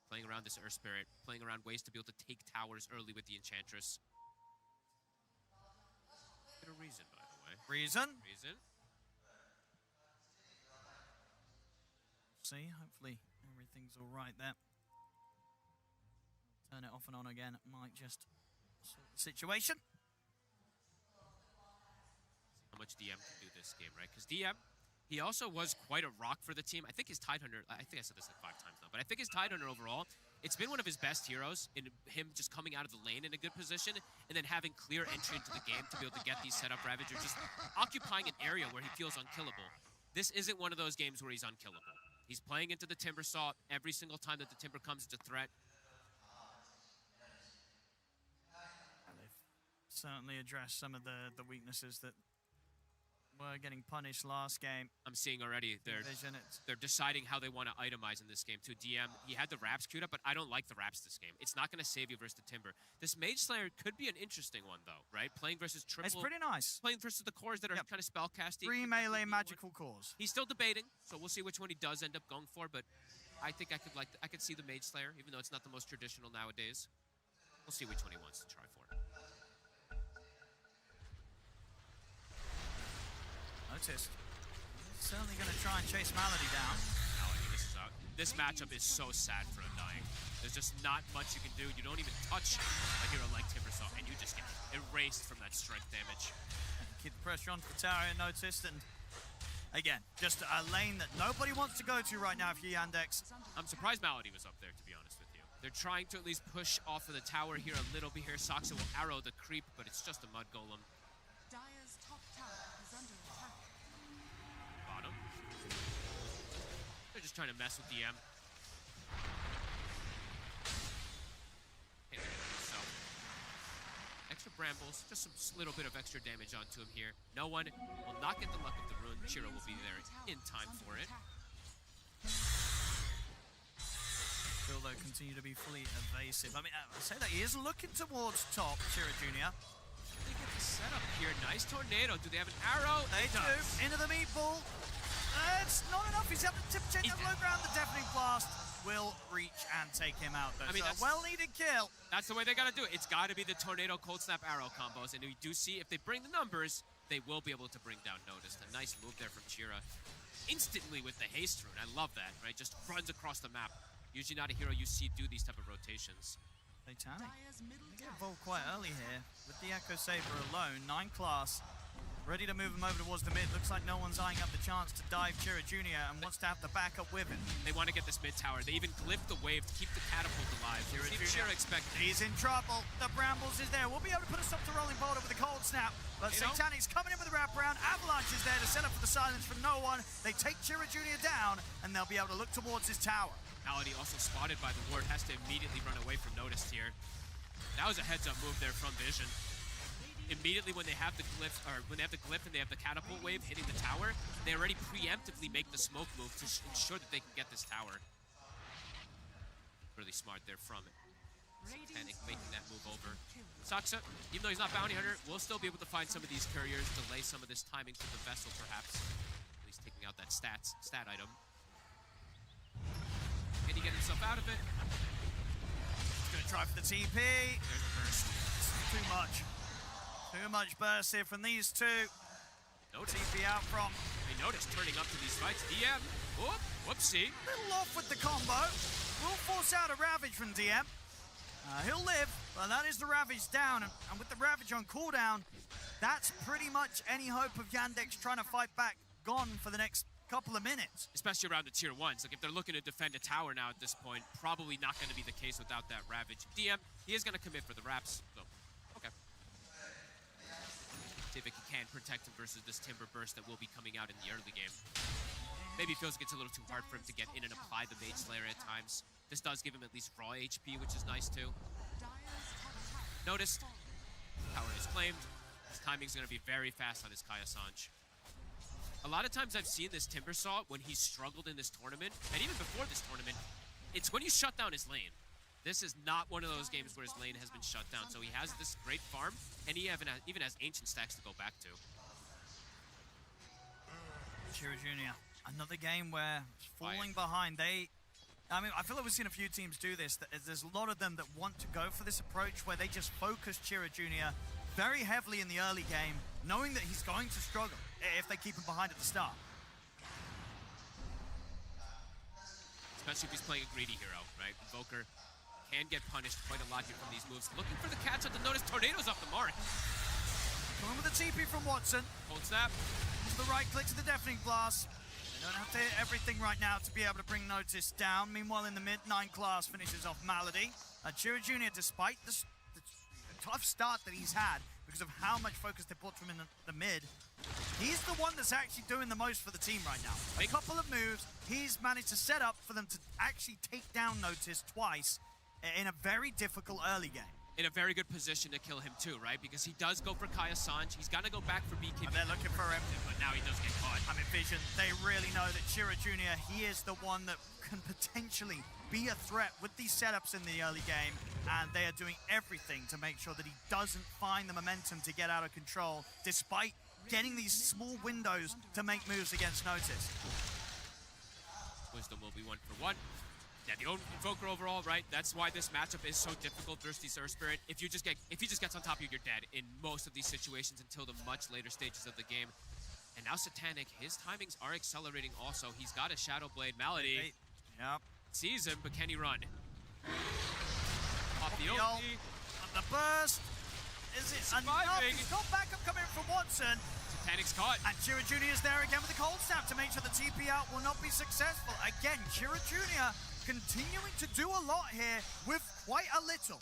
[SPEAKER 10] Playing around this Earth Spirit, playing around ways to be able to take towers early with the Enchantress. Bit of reason, by the way.
[SPEAKER 9] Reason. See, hopefully everything's all right there. Turn it off and on again. It might just sort the situation.
[SPEAKER 10] How much DM can do this game, right? Because DM, he also was quite a rock for the team. I think his Tide Hunter, I think I said this like 5 times now, but I think his Tide Hunter overall, it's been one of his best heroes in him just coming out of the lane in a good position and then having clear entry into the game to be able to get these setup Ravagers, just occupying an area where he feels unkillable. This isn't one of those games where he's unkillable. He's playing into the Timber Saw every single time that the Timber comes into threat.
[SPEAKER 9] And they've certainly addressed some of the weaknesses that were getting punished last game.
[SPEAKER 10] I'm seeing already they're deciding how they want to itemize in this game too. DM, he had the Raps queued up, but I don't like the Raps this game. It's not going to save you versus the Timber. This Mage Slayer could be an interesting one though, right? Playing versus triple.
[SPEAKER 9] It's pretty nice.
[SPEAKER 10] Playing versus the cores that are kind of spellcasting.
[SPEAKER 9] 3 melee magical cores.
[SPEAKER 10] He's still debating, so we'll see which one he does end up going for. But I think I could see the Mage Slayer, even though it's not the most traditional nowadays. We'll see which one he wants to try for.
[SPEAKER 9] Noticed. Certainly going to try and chase Malady down.
[SPEAKER 10] Malady, this matchup is so sad for Undying. There's just not much you can do. You don't even touch a hero like Timbersaw, and you just get erased from that strength damage.
[SPEAKER 9] Keep the pressure on for Tario, noticed, and again, just a lane that nobody wants to go to right now if you're Yandex.
[SPEAKER 10] I'm surprised Malady was up there, to be honest with you. They're trying to at least push off of the tower here a little bit here. Soxa will arrow the creep, but it's just a mud golem.
[SPEAKER 11] Dire's top tower is under attack.
[SPEAKER 10] Bottom. They're just trying to mess with DM. Extra brambles, just some little bit of extra damage onto him here. No one will not get the luck of the rune. Chiro will be there in time for it.
[SPEAKER 9] Still though, continue to be fully evasive. I mean, I say that he is looking towards top, Chiro Jr.
[SPEAKER 10] They get the setup here. Nice tornado. Do they have an arrow?
[SPEAKER 9] They do. Into the meatball. It's not enough. He's at the tip check of low ground. The deafening blast will reach and take him out, though. I mean, so that's a well-needed kill.
[SPEAKER 10] That's the way they got to do it. It's got to be the tornado, cold snap, arrow combos. And we do see if they bring the numbers, they will be able to bring down Noticed. A nice move there from Chira. Instantly with the haste rune. I love that, right? Just runs across the map. Usually not a hero you see do these type of rotations.
[SPEAKER 9] Satanic. They get involved quite early here with the Echo Saber alone. 9 class, ready to move him over towards the mid. Looks like no one's eyeing up the chance to dive Chira Jr. and wants to have the backup with him.
[SPEAKER 10] They want to get this mid tower. They even glyphed the wave to keep the catapult alive. Chira expected.
[SPEAKER 9] He's in trouble. The Brambles is there. We'll be able to put a stop to Rolling Boulder with a cold snap. But Satanic's coming in with a wraparound. Avalanche is there to set up for the silence from no one. They take Chira Jr. down, and they'll be able to look towards his tower.
[SPEAKER 10] Malady also spotted by the ward, has to immediately run away from Noticed here. That was a heads-up move there from Vision. Immediately when they have the glyph, or when they have the glyph and they have the catapult wave hitting the tower, they already preemptively make the smoke move to ensure that they can get this tower. Really smart there from it. Satanic making that move over. Soxa, even though he's not Bounty Hunter, will still be able to find some of these couriers, delay some of this timing to the vessel perhaps. At least taking out that stat item. Can he get himself out of it?
[SPEAKER 9] He's going to try for the TP.
[SPEAKER 10] There's the burst.
[SPEAKER 9] Too much. Too much burst here from these two.
[SPEAKER 10] Noticed.
[SPEAKER 9] TP out from.
[SPEAKER 10] They Noticed turning up to these fights. DM. Whoop. Whoopsie.
[SPEAKER 9] Little off with the combo. Will force out a Ravage from DM. He'll live, but that is the Ravage down. And with the Ravage on cooldown, that's pretty much any hope of Yandex trying to fight back gone for the next couple of minutes.
[SPEAKER 10] Especially around the tier 1s. Like if they're looking to defend a tower now at this point, probably not going to be the case without that Ravage. DM, he is going to commit for the Raps. So, okay. See if he can protect him versus this Timber Burst that will be coming out in the early game. Maybe feels like it's a little too hard for him to get in and apply the Mage Slayer at times. This does give him at least raw HP, which is nice too. Noticed. Tower is claimed. His timing's going to be very fast on his Kaya Sanj. A lot of times I've seen this Timbersaw when he struggled in this tournament, and even before this tournament, it's when you shut down his lane. This is not one of those games where his lane has been shut down. So he has this great farm, and he even has ancient stacks to go back to.
[SPEAKER 9] Chira Jr., another game where falling behind. I mean, I feel like we've seen a few teams do this. There's a lot of them that want to go for this approach where they just focus Chira Jr. very heavily in the early game, knowing that he's going to struggle if they keep him behind at the start.
[SPEAKER 10] Especially if he's playing a greedy hero, right? Invoker can get punished quite a lot here from these moves. Looking for the catch up to notice Tornado's off the mark.
[SPEAKER 9] Going with the TP from Watson.
[SPEAKER 10] Cold snap.
[SPEAKER 9] To the right click to the Deafening Blast. They don't have to hit everything right now to be able to bring Notice down. Meanwhile, in the mid, 9 class finishes off Malady. Chira Jr., despite the tough start that he's had because of how much focus they put from in the mid, he's the one that's actually doing the most for the team right now. A couple of moves, he's managed to set up for them to actually take down Notice twice in a very difficult early game.
[SPEAKER 10] In a very good position to kill him too, right? Because he does go for Kaya Sanj. He's gonna go back for BKB.
[SPEAKER 9] And they're looking for him.
[SPEAKER 10] But now he does get caught.
[SPEAKER 9] I mean, Vision, they really know that Chira Jr., he is the one that can potentially be a threat with these setups in the early game. And they are doing everything to make sure that he doesn't find the momentum to get out of control, despite getting these small windows to make moves against Notice.
[SPEAKER 10] Wisdom will be 1 for 1. Yeah, the Invoker overall, right? That's why this matchup is so difficult versus the Earth Spirit. If he just gets on top of you, you're dead in most of these situations until the much later stages of the game. And now Satanic, his timings are accelerating also. He's got a Shadow Blade. Malady sees him, but can he run? Pop the ulti.
[SPEAKER 9] The burst. Is it enough? He's got backup coming from Watson.
[SPEAKER 10] Satanic's caught.
[SPEAKER 9] And Chira Jr. is there again with the cold snap to make sure the TP out will not be successful. Again, Chira Jr. continuing to do a lot here with quite a little.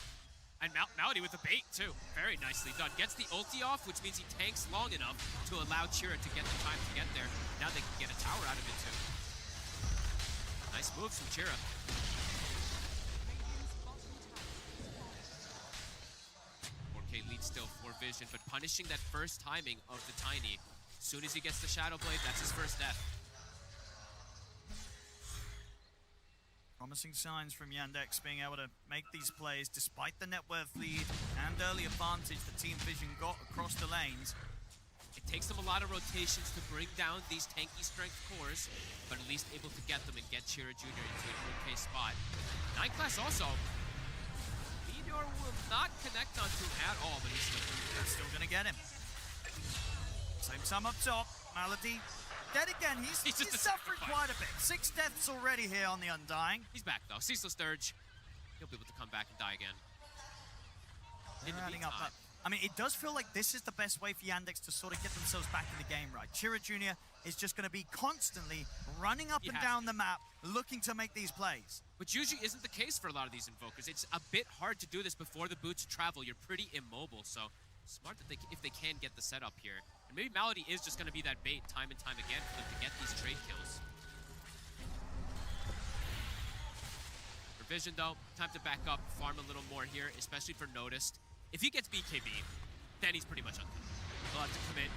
[SPEAKER 10] And Malady with the bait too. Very nicely done. Gets the ulti off, which means he tanks long enough to allow Chira to get the time to get there. Now they can get a tower out of it too. Nice moves from Chira. 4K lead still for Vision, but punishing that first timing of the Tiny. As soon as he gets the Shadow Blade, that's his first death.
[SPEAKER 9] Promising signs from Yandex being able to make these plays despite the net worth lead and early advantage that Team Vision got across the lanes.
[SPEAKER 10] It takes them a lot of rotations to bring down these tanky strength cores, but at least able to get them and get Chira Jr. into an okay spot. 9 class also. Meteor will not connect onto at all, but he's
[SPEAKER 9] still gonna get him. Same sum up top. Malady dead again. He's suffering quite a bit. 6 deaths already here on the Undying.
[SPEAKER 10] He's back though. Ceaseless Dirge. He'll be able to come back and die again. In the meantime,
[SPEAKER 9] I mean, it does feel like this is the best way for Yandex to sort of get themselves back in the game, right? Chira Jr. is just going to be constantly running up and down the map, looking to make these plays.
[SPEAKER 10] Which usually isn't the case for a lot of these Invokers. It's a bit hard to do this before the boots travel. You're pretty immobile, so smart that if they can get the setup here. And maybe Malady is just going to be that bait time and time again for them to get these trade kills. For Vision, though, time to back up, farm a little more here, especially for Noticed. If he gets BKB, then he's pretty much unkillable. They'll have to commit,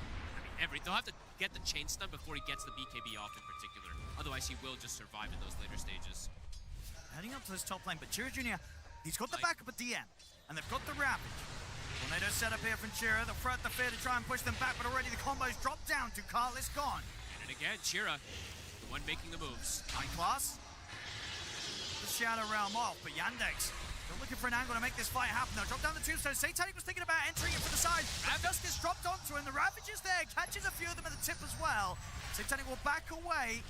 [SPEAKER 10] they'll have to get the chain stun before he gets the BKB off in particular. Otherwise, he will just survive in those later stages.
[SPEAKER 9] Heading up to this top lane, but Chira Jr., he's got the backup of DM, and they've got the Ravage. Tornado set up here from Chira. They'll throw out the fear to try and push them back, but already the combo's dropped down to Carlis gone.
[SPEAKER 10] And again, Chira, the one making the moves.
[SPEAKER 9] 9 class. The Shadow Realm off, but Yandex still looking for an angle to make this fight happen. They'll drop down the tombstone. Satanic was thinking about entering it from the side. Ravage gets dropped onto him. The Ravage is there, catches a few of them at the tip as well. Satanic will back away.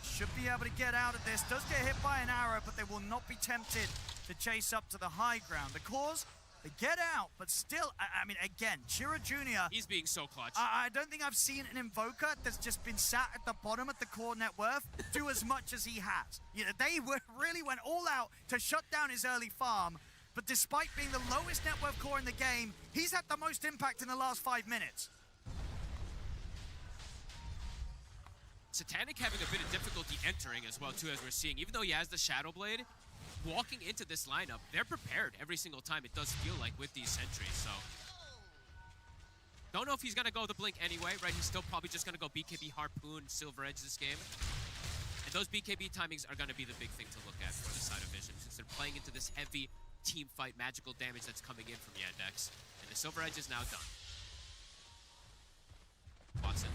[SPEAKER 9] Should be able to get out of this. Does get hit by an arrow, but they will not be tempted to chase up to the high ground. The cause, they get out, but still, I mean, again, Chira Jr.
[SPEAKER 10] He's being so clutch.
[SPEAKER 9] I don't think I've seen an Invoker that's just been sat at the bottom at the core net worth do as much as he has. You know, they really went all out to shut down his early farm, but despite being the lowest net worth core in the game, he's had the most impact in the last 5 minutes.
[SPEAKER 10] Satanic having a bit of difficulty entering as well, too, as we're seeing. Even though he has the Shadow Blade, walking into this lineup, they're prepared every single time, it does feel like, with these sentries, so. Don't know if he's gonna go the Blink anyway, right? He's still probably just gonna go BKB Harpoon, Silver Edge this game. And those BKB timings are going to be the big thing to look at for the side of Vision, since they're playing into this heavy team fight magical damage that's coming in from Yandex. And the Silver Edge is now done. Watson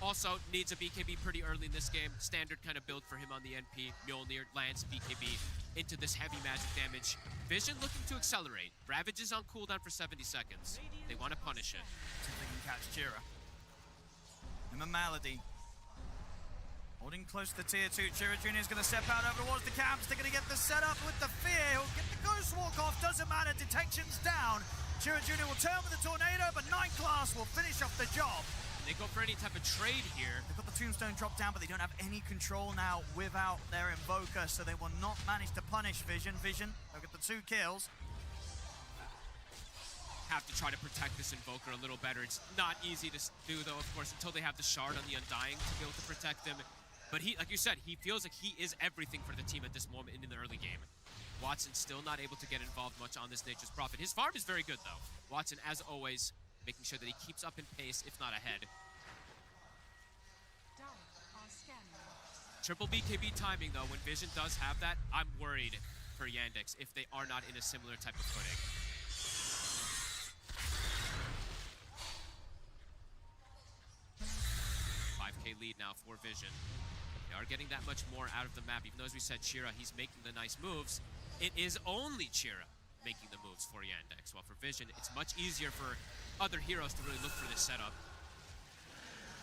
[SPEAKER 10] also needs a BKB pretty early in this game. Standard kind of build for him on the NP. Mjolnir lands BKB into this heavy magic damage. Vision looking to accelerate. Ravage is on cooldown for 70 seconds. They want to punish it.
[SPEAKER 9] See if they can catch Jira. And the Malady. Holding close to tier 2. Jira Jr. is going to step out over towards the camps. They're going to get the setup with the fear. He'll get the Ghost Walk off. Doesn't matter. Detection's down. Jira Jr. will turn with the Tornado, but 9 class will finish off the job.
[SPEAKER 10] They go for any type of trade here.
[SPEAKER 9] They've got the Tombstone drop down, but they don't have any control now without their Invoker, so they will not manage to punish Vision. Vision, they'll get the 2 kills.
[SPEAKER 10] Have to try to protect this Invoker a little better. It's not easy to do, though, of course, until they have the Shard on the Undying to be able to protect him. But he, like you said, he feels like he is everything for the team at this moment in the early game. Watson still not able to get involved much on this Nature's Prophet. His farm is very good, though. Watson, as always, making sure that he keeps up in pace, if not ahead. Triple BKB timing, though, when Vision does have that, I'm worried for Yandex if they are not in a similar type of footing. 5K lead now for Vision. They are getting that much more out of the map, even though, as we said, Chira, he's making the nice moves. It is only Chira making the moves for Yandex, while for Vision, it's much easier for other heroes to really look for this setup.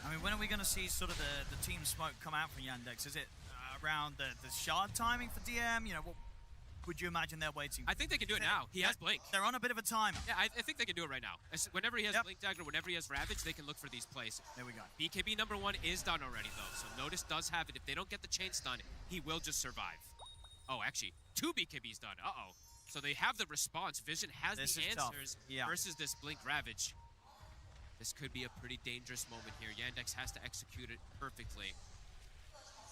[SPEAKER 9] I mean, when are we going to see sort of the team smoke come out from Yandex? Is it around the Shard timing for DM? You know, what would you imagine they're waiting?
[SPEAKER 10] I think they can do it now. He has Blink.
[SPEAKER 9] They're on a bit of a timer.
[SPEAKER 10] Yeah, I think they can do it right now. Whenever he has Blink Dagger, whenever he has Ravage, they can look for these plays.
[SPEAKER 9] There we go.
[SPEAKER 10] BKB number 1 is done already, though, so Notice does have it. If they don't get the chain stun, he will just survive. Oh, actually, 2 BKBs done. Uh-oh. So they have the response. Vision has the answers versus this Blink Ravage. This could be a pretty dangerous moment here. Yandex has to execute it perfectly.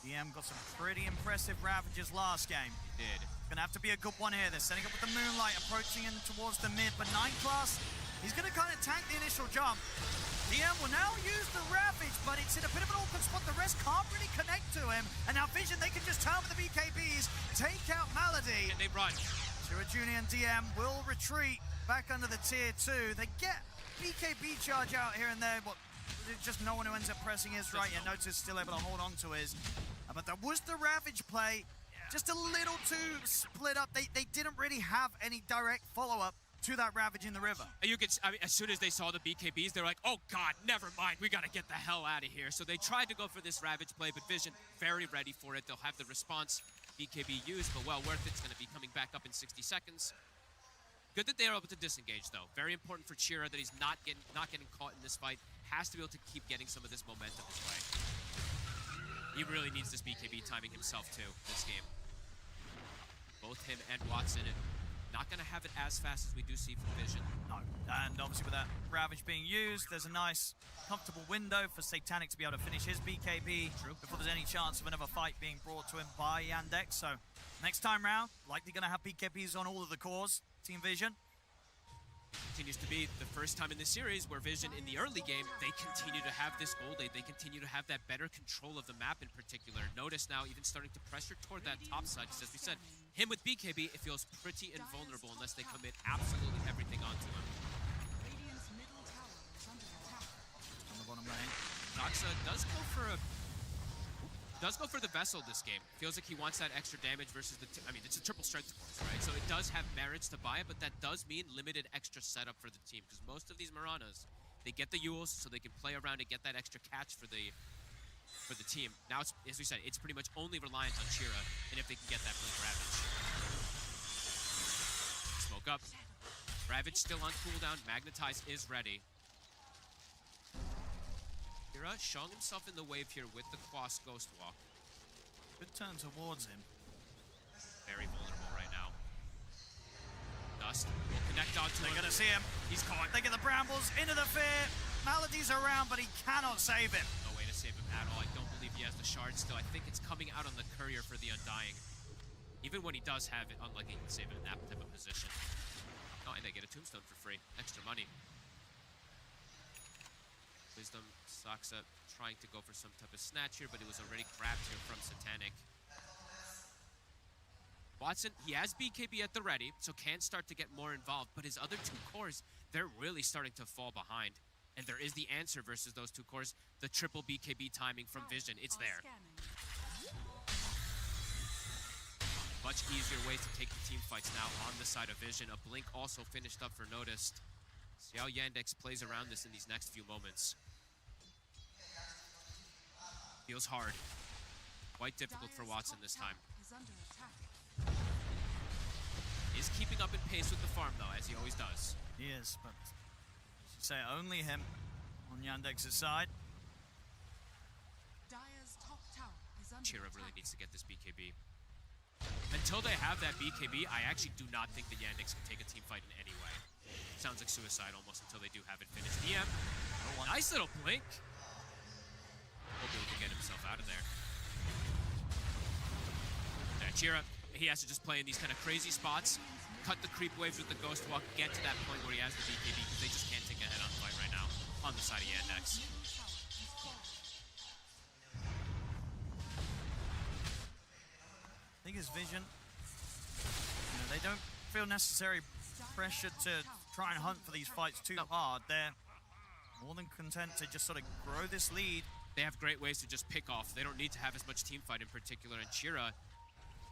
[SPEAKER 9] DM got some pretty impressive Ravages last game.
[SPEAKER 10] He did.
[SPEAKER 9] Gonna have to be a good one here. They're setting up with the Moonlight, approaching in towards the mid, but 9 class, he's gonna kind of tank the initial jump. DM will now use the Ravage, but it's in a bit of an awkward spot. The rest can't really connect to him. And now Vision, they can just turn with the BKBs, take out Malady.
[SPEAKER 10] And they run.
[SPEAKER 9] Shira Jr. and DM will retreat back under the tier 2. They get BKB charge out here and there, but just no one who ends up pressing his right. Yeah, Notice still able to hold on to his. But that was the Ravage play. Just a little too split up. They didn't really have any direct follow-up to that Ravage in the river.
[SPEAKER 10] You could, I mean, as soon as they saw the BKBs, they're like, oh God, never mind. We got to get the hell out of here. So they tried to go for this Ravage play, but Vision very ready for it. They'll have the response BKB used, but well worth it. It's going to be coming back up in 60 seconds. Good that they are able to disengage, though. Very important for Chira that he's not getting caught in this fight. Has to be able to keep getting some of this momentum his way. He really needs this BKB timing himself, too, this game. Both him and Watson not going to have it as fast as we do see from Vision.
[SPEAKER 9] No, and obviously with that Ravage being used, there's a nice, comfortable window for Satanic to be able to finish his BKB before there's any chance of another fight being brought to him by Yandex. So next time round, likely going to have BKBs on all of the cores, Team Vision.
[SPEAKER 10] Continues to be the first time in the series where Vision in the early game, they continue to have this gold lead. They continue to have that better control of the map in particular. Notice now even starting to pressure toward that top side, because as we said, him with BKB, it feels pretty invulnerable unless they commit absolutely everything onto him.
[SPEAKER 9] On the bottom lane.
[SPEAKER 10] Noxa does go for the Vessel this game. Feels like he wants that extra damage versus the... I mean, it's a triple strength course, right? So it does have merits to buy it, but that does mean limited extra setup for the team, because most of these Maranas, they get the Yules so they can play around and get that extra catch for the team. Now, it's, as we said, it's pretty much only reliant on Chira, and if they can get that Blink Ravage. Smoke up. Ravage still on cooldown. Magnetize is ready. Chira showing himself in the wave here with the Quas Ghost Walk.
[SPEAKER 9] Good turn towards him.
[SPEAKER 10] Very vulnerable right now. Dust will connect onto him.
[SPEAKER 9] They're going to see him.
[SPEAKER 10] He's caught.
[SPEAKER 9] They get the Brambles into the fear. Malady's around, but he cannot save him.
[SPEAKER 10] No way to save him at all. I don't believe he has the shard still. I think it's coming out on the courier for the Undying. Even when he does have it, unlikely he can save it in that type of position. Oh, and they get a tombstone for free. Extra money. Wisdom Saksa trying to go for some type of snatch here, but it was already grabbed here from Satanic. Watson, he has BKB at the ready, so can start to get more involved, but his other two cores, they're really starting to fall behind. And there is the answer versus those two cores, the triple BKB timing from Vision. It's there. Much easier ways to take the team fights now on the side of Vision. A blink also finished up for Noticed. See how Yandex plays around this in these next few moments. Feels hard. Quite difficult for Watson this time. Is keeping up in pace with the farm though, as he always does.
[SPEAKER 9] He is, but as you say, only him on Yandex's side.
[SPEAKER 10] Chira really needs to get this BKB. Until they have that BKB, I actually do not think the Yandex can take a team fight in any way. Sounds like suicide almost until they do have it finished. EM, nice little blink. Hopefully he can get himself out of there. Yeah, Chira, he has to just play in these kind of crazy spots, cut the creep waves with the Ghost Walk, get to that point where he has the BKB, because they just can't take a head-on fight right now on the side of Yandex.
[SPEAKER 9] I think his Vision, they don't feel necessary pressure to try and hunt for these fights too hard. They're more than content to just sort of grow this lead.
[SPEAKER 10] They have great ways to just pick off. They don't need to have as much team fight in particular. And Chira,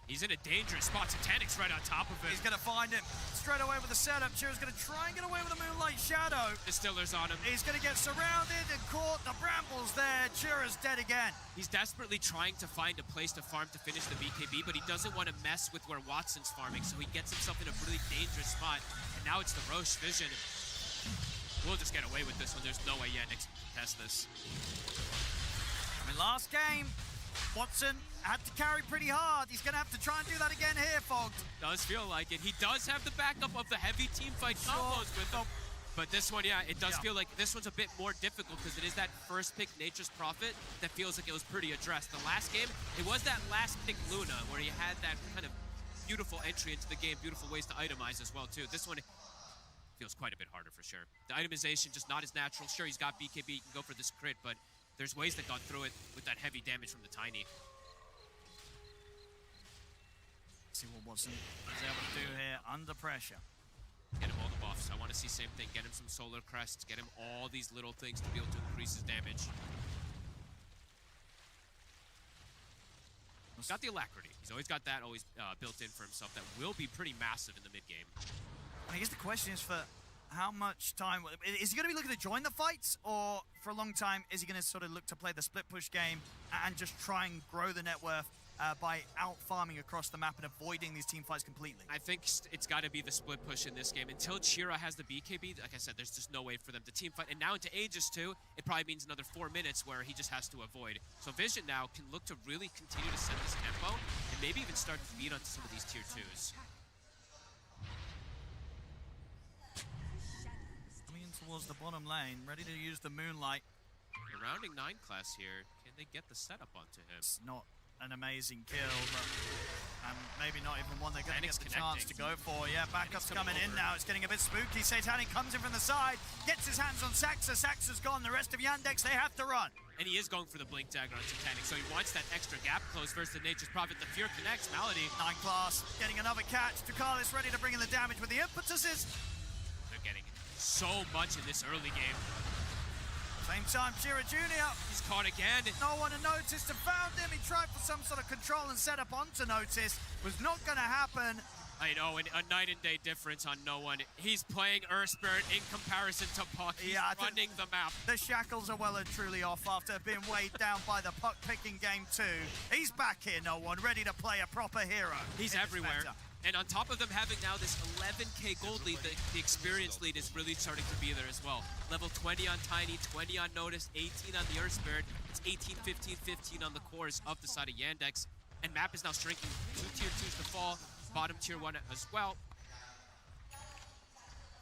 [SPEAKER 10] he's in a dangerous spot. Satanic's right on top of it.
[SPEAKER 9] He's going to find him straight away with the setup. Chira's going to try and get away with the Moonlight Shadow.
[SPEAKER 10] Distiller's on him.
[SPEAKER 9] He's going to get surrounded and caught. The brambles there. Chira's dead again.
[SPEAKER 10] He's desperately trying to find a place to farm to finish the BKB, but he doesn't want to mess with where Watson's farming, so he gets himself in a really dangerous spot. And now it's the Roche Vision. We'll just get away with this one. There's no way Yandex can contest this.
[SPEAKER 9] I mean, last game, Watson had to carry pretty hard. He's going to have to try and do that again here, Fogged.
[SPEAKER 10] Does feel like it. He does have the backup of the heavy team fight combos with him. But this one, yeah, it does feel like this one's a bit more difficult because it is that first pick Nature's Prophet that feels like it was pretty addressed. The last game, it was that last pick Luna where he had that kind of beautiful entry into the game, beautiful ways to itemize as well, too. This one feels quite a bit harder for sure. The itemization just not as natural. Sure, he's got BKB, he can go for this crit, but there's ways that got through it with that heavy damage from the Tiny.
[SPEAKER 9] See what Watson is able to do here under pressure.
[SPEAKER 10] Get him all the buffs. I want to see same thing. Get him some solar crests. Get him all these little things to be able to increase his damage. He's got the alacrity. He's always got that always built in for himself. That will be pretty massive in the mid game.
[SPEAKER 9] I guess the question is for how much time. Is he going to be looking to join the fights, or for a long time is he going to sort of look to play the split push game and just try and grow the net worth by out-farming across the map and avoiding these team fights completely?
[SPEAKER 10] I think it's got to be the split push in this game. Until Chira has the BKB, like I said, there's just no way for them to team fight. And now into Aegis too, it probably means another 4 minutes where he just has to avoid. So Vision now can look to really continue to set this tempo and maybe even start to beat onto some of these tier 2s.
[SPEAKER 9] Coming in towards the bottom lane, ready to use the Moonlight.
[SPEAKER 10] The rounding 9 class here, can they get the setup onto him?
[SPEAKER 9] It's not an amazing kill, but maybe not even one they're going to get the chance to go for. Yeah, backup's coming in now. It's getting a bit spooky. Satanic comes in from the side, gets his hands on Saxa. Saxa's gone. The rest of Yandex, they have to run.
[SPEAKER 10] And he is going for the Blink Dagger on Satanic, so he wants that extra gap close versus the Nature's Prophet. The Fear connects. Malady.
[SPEAKER 9] 9 class, getting another catch. Tukalis ready to bring in the damage with the impetuses.
[SPEAKER 10] They're getting so much in this early game.
[SPEAKER 9] Same time, Chira Jr.
[SPEAKER 10] He's caught again.
[SPEAKER 9] No one had noticed and found him. He tried for some sort of control and setup onto Notice. Was not going to happen.
[SPEAKER 10] I know, and a night and day difference on no one. He's playing Earth Spirit in comparison to Puck. He's running the map.
[SPEAKER 9] The shackles are well and truly off after being weighed down by the Puck picking game 2. He's back here, no one, ready to play a proper hero.
[SPEAKER 10] He's everywhere. And on top of them having now this 11k gold lead, the experience lead is really starting to be there as well. Level 20 on Tiny, 20 on Notice, 18 on the Earth Spirit. It's 18, 15, 15 on the cores of the side of Yandex. And map is now shrinking. 2 tier 2s to fall, bottom tier 1 as well.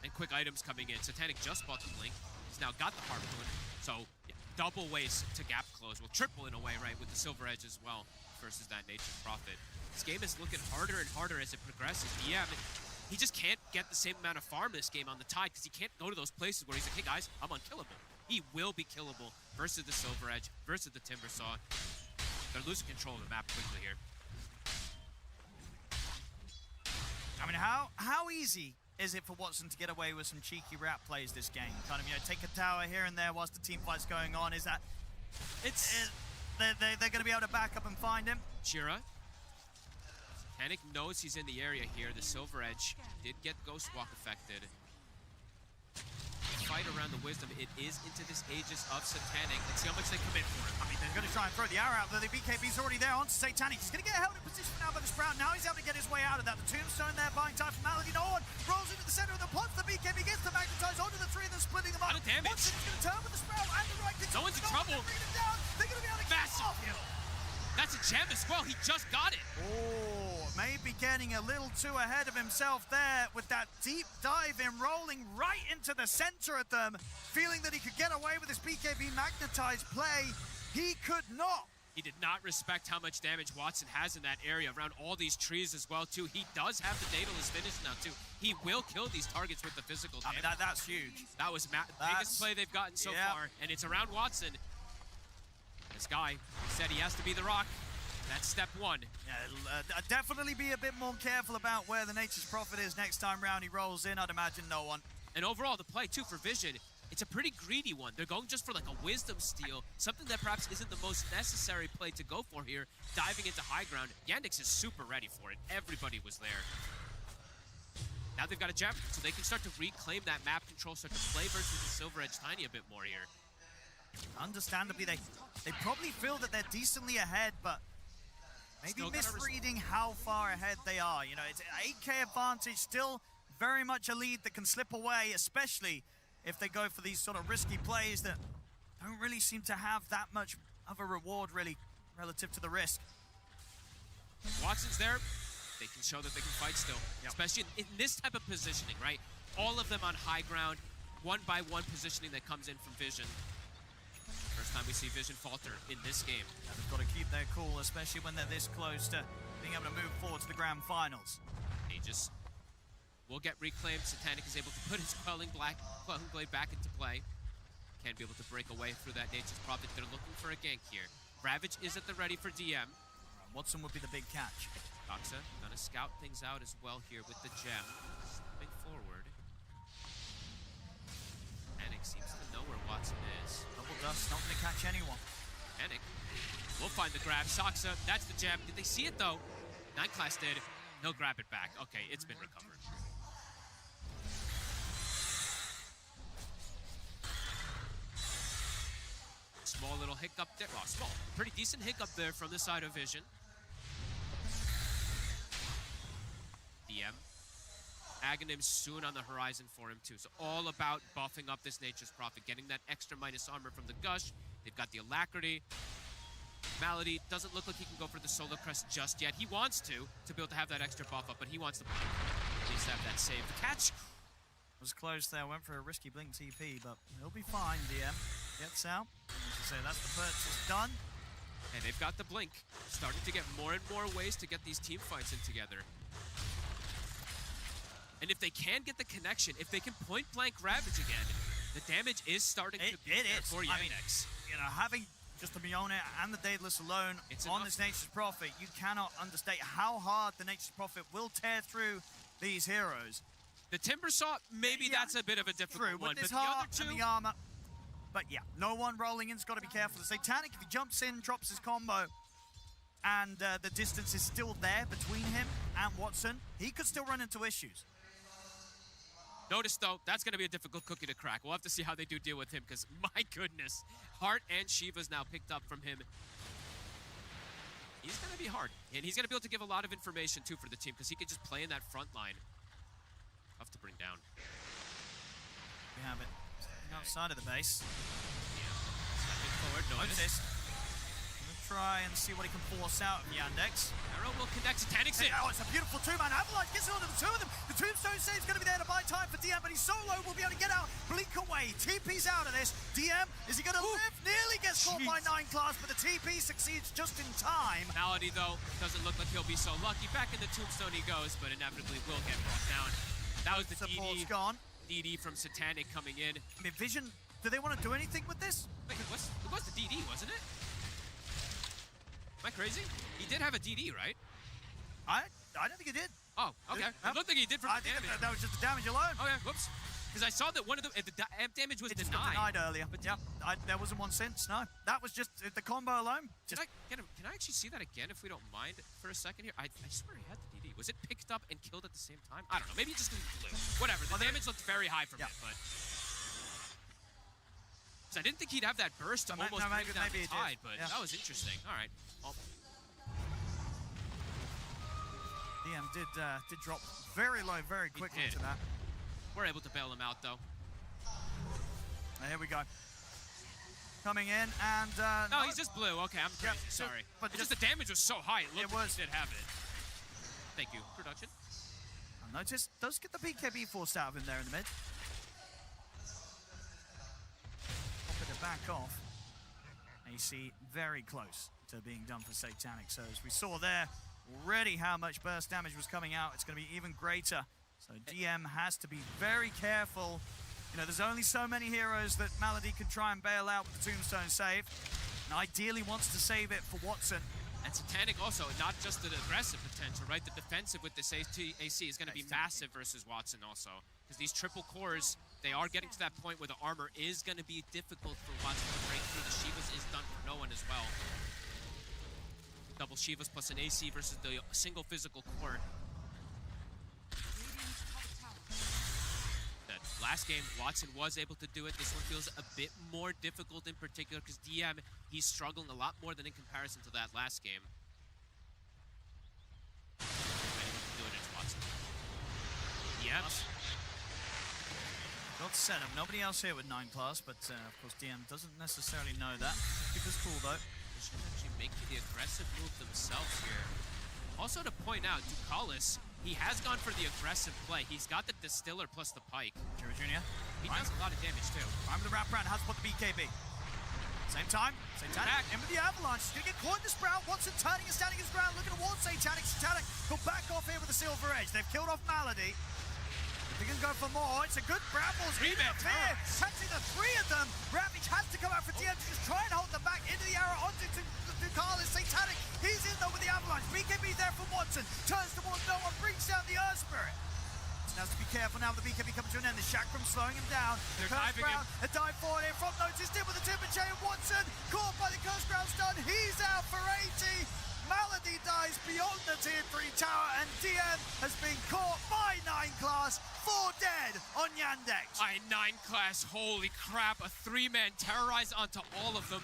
[SPEAKER 10] And quick items coming in. Satanic just bought the Blink. He's now got the Harpoon. So yeah, double ways to gap close. Well, triple in a way, right, with the Silver Edge as well versus that Nature's Prophet. This game is looking harder and harder as it progresses. Yeah, he just can't get the same amount of farm this game on the Tide because he can't go to those places where he's like, hey guys, I'm unkillable. He will be killable versus the Silver Edge, versus the Timbersaw. They're losing control of the map quickly here.
[SPEAKER 9] I mean, how easy is it for Watson to get away with some cheeky rat plays this game? Kind of, you know, take a tower here and there whilst the team fight's going on. Is that... They're going to be able to back up and find him?
[SPEAKER 10] Shira. Satanic knows he's in the area here. The Silver Edge did get Ghost Walk affected. Fight around the Wisdom. It is into this Aegis of Satanic. Let's see how much they commit for it.
[SPEAKER 9] I mean, they're going to try and throw the arrow out there. The BKB's already there onto Satanic. He's going to get held in position now by the Sprout. Now he's able to get his way out of that. The Tombstone there buying time from Malady. No one rolls into the center of the pot. The BKB gets the magnetize onto the three of them, splitting them up.
[SPEAKER 10] A lot of damage.
[SPEAKER 9] Watson is going to turn with the Sprout and the right.
[SPEAKER 10] No one's in trouble.
[SPEAKER 9] They're going to be able to
[SPEAKER 10] Massive kill. That's a gem as well. He just got it.
[SPEAKER 9] Oh, maybe getting a little too ahead of himself there with that deep dive in, rolling right into the center of them, feeling that he could get away with his BKB magnetized play. He could not.
[SPEAKER 10] He did not respect how much damage Watson has in that area around all these trees as well, too. He does have the Daedalus finish now, too. He will kill these targets with the physical damage.
[SPEAKER 9] I mean, that's huge.
[SPEAKER 10] That was the biggest play they've gotten so far, and it's around Watson. This guy said he has to be the Rock. That's step one.
[SPEAKER 9] Yeah, definitely be a bit more careful about where the Nature's Prophet is next time round he rolls in. I'd imagine no one.
[SPEAKER 10] And overall, the play, too, for Vision, it's a pretty greedy one. They're going just for like a Wisdom steal, something that perhaps isn't the most necessary play to go for here, diving into high ground. Yandex is super ready for it. Everybody was there. Now they've got a gem, so they can start to reclaim that map control, start to play versus the Silver Edge Tiny a bit more here.
[SPEAKER 9] Understandably, they probably feel that they're decently ahead, but maybe misreading how far ahead they are. You know, it's an 8K advantage, still very much a lead that can slip away, especially if they go for these sort of risky plays that don't really seem to have that much of a reward, really, relative to the risk.
[SPEAKER 10] Watson's there. They can show that they can fight still, especially in this type of positioning, right? All of them on high ground, one-by-one positioning that comes in from Vision. First time we see Vision falter in this game.
[SPEAKER 9] And they've got to keep their cool, especially when they're this close to being able to move forward to the grand finals.
[SPEAKER 10] Aegis will get reclaimed. Satanic is able to put his Quelling Blade back into play. Can't be able to break away through that Nature's Prophet. They're looking for a gank here. Ravage is at the ready for DM.
[SPEAKER 9] Watson would be the big catch.
[SPEAKER 10] Doxa gonna scout things out as well here with the gem. Stepping forward. Panic seems to know where Watson is.
[SPEAKER 9] Double Dust not gonna catch anyone.
[SPEAKER 10] Panic will find the grab. Soxa, that's the gem. Did they see it though? 9-Class did. He'll grab it back. Okay, it's been recovered. Small little hiccup there. Well, small. Pretty decent hiccup there from the side of Vision. DM. Aghanim soon on the horizon for him too. So all about buffing up this Nature's Prophet, getting that extra minus armor from the Gush. They've got the Alacrity. Malady doesn't look like he can go for the Solar Crest just yet. He wants to be able to have that extra buff up, but he wants to at least have that save. The catch
[SPEAKER 9] was close there. Went for a risky blink TP, but he'll be fine. DM gets out. As you say, that's the purchase done.
[SPEAKER 10] And they've got the blink, starting to get more and more ways to get these team fights in together. And if they can get the connection, if they can point blank Ravage again, the damage is starting to be there for Yandex.
[SPEAKER 9] I mean, you know, having just the Mione and the Daedalus alone on this Nature's Prophet, you cannot understate how hard the Nature's Prophet will tear through these heroes.
[SPEAKER 10] The Timbersaw, maybe that's a bit of a difficult one,
[SPEAKER 9] but
[SPEAKER 10] the other two...
[SPEAKER 9] and the armor. But yeah, no one rolling in's got to be careful. The Satanic, if he jumps in, drops his combo, and the distance is still there between him and Watson, he could still run into issues.
[SPEAKER 10] Notice, though, that's going to be a difficult cookie to crack. We'll have to see how they do deal with him, because, my goodness, Heart and Shiva's now picked up from him. He's going to be hard, and he's going to be able to give a lot of information, too, for the team, because he could just play in that front line. Tough to bring down.
[SPEAKER 9] We have it. Outside of the base.
[SPEAKER 10] Yeah. Stepping forward, notice.
[SPEAKER 9] Try and see what he can force out of Yandex.
[SPEAKER 10] Arrow will connect. Satanix in.
[SPEAKER 9] Oh, it's a beautiful two-man avalanche. Gets it onto the two of them. The Tombstone save's going to be there to buy time for DM, but he's solo. Will be able to get out. blink away. TP's out of this. DM, is he gonna live? Nearly gets caught by 9-class, but the TP succeeds just in time.
[SPEAKER 10] Malady, though, doesn't look like he'll be so lucky. Back in the tombstone he goes, but inevitably will get brought down. That was the
[SPEAKER 9] Support's
[SPEAKER 10] DD.
[SPEAKER 9] gone.
[SPEAKER 10] DD from Satanic coming in.
[SPEAKER 9] I mean, Vision, do they want to do anything with this?
[SPEAKER 10] Wait, it was the DD, wasn't it? Am I crazy? He did have a DD, right?
[SPEAKER 9] I don't think he did.
[SPEAKER 10] Oh, okay. I don't think he did from
[SPEAKER 9] I
[SPEAKER 10] the
[SPEAKER 9] think
[SPEAKER 10] damage.
[SPEAKER 9] that was just the damage alone.
[SPEAKER 10] Okay, whoops. Because I saw that one of the amp damage was
[SPEAKER 9] It just
[SPEAKER 10] denied.
[SPEAKER 9] got denied earlier. But yeah, there wasn't one since, no. That was just the combo alone.
[SPEAKER 10] Can I actually see that again if we don't mind for a second here? I swear he had the DD. Was it picked up and killed at the same time? I don't know. Maybe just because he blew. Whatever. The damage looked very high from it, but... So I didn't think he'd have that burst to almost bring down the tide, but that was interesting. All right. Well,
[SPEAKER 9] DM did drop very low very quickly to that.
[SPEAKER 10] We're able to bail him out, though.
[SPEAKER 9] Here we go. Coming in, and...
[SPEAKER 10] no, he's just blue. Okay, I'm crazy. Sorry. But just the damage was so high, it looked like he did have it. Thank you. Production.
[SPEAKER 9] I noticed, does get the BKB forced out of him there in the mid. Popping it back off. AC very close to being done for Satanic. So as we saw there, already how much burst damage was coming out, it's going to be even greater. So DM has to be very careful. You know, there's only so many heroes that Malady can try and bail out with the Tombstone save. And ideally wants to save it for Watson.
[SPEAKER 10] And Satanic also, not just the aggressive potential, right? The defensive with this AC is going to be massive versus Watson also. Because these triple cores, they are getting to that point where the armor is going to be difficult for Watson to break through. The Shivas is done for no one as well. Double Shivas plus an AC versus the single physical core. That last game, Watson was able to do it. This one feels a bit more difficult in particular because DM, he's struggling a lot more than in comparison to that last game. Do it, it's Watson. DM.
[SPEAKER 9] Got set up. Nobody else here with 9-class, but of course DM doesn't necessarily know that. Keep this cool though.
[SPEAKER 10] They should actually make the aggressive move themselves here. Also to point out, Ducalis, he has gone for the aggressive play. He's got the Distiller plus the Pike.
[SPEAKER 9] Jiro Jr.
[SPEAKER 10] He does a lot of damage too.
[SPEAKER 9] I'm the wrap around, has to put the BKB. Same time, Satanic in with the Avalanche. He's gonna get caught in the sprout. Watson turning and standing his ground, looking towards Satanic. Satanic will back off here with the Silver Edge. They've killed off Malady. They're gonna go for more. It's a good Brambles in the fear. Catching the three of them. Ravage has to come out for DM to just try and hold them back into the arrow onto Ducalis. Satanic, he's in though with the Avalanche. BKB there from Watson. Turns towards no one, brings down the Earth Spirit. Now to be careful now, the BKB coming to an end. The Chakram slowing him down.
[SPEAKER 10] They're
[SPEAKER 9] Curse
[SPEAKER 10] diving
[SPEAKER 9] Ground, a dive forward here from Notice, in with the Timber Chain. Watson caught by the Curse Ground stun. He's out for 80. Malady dies beyond the tier 3 tower, and DM has been caught by 9-class, 4 dead on Yandex.
[SPEAKER 10] 9-class, holy crap, a 3-man terrorize onto all of them.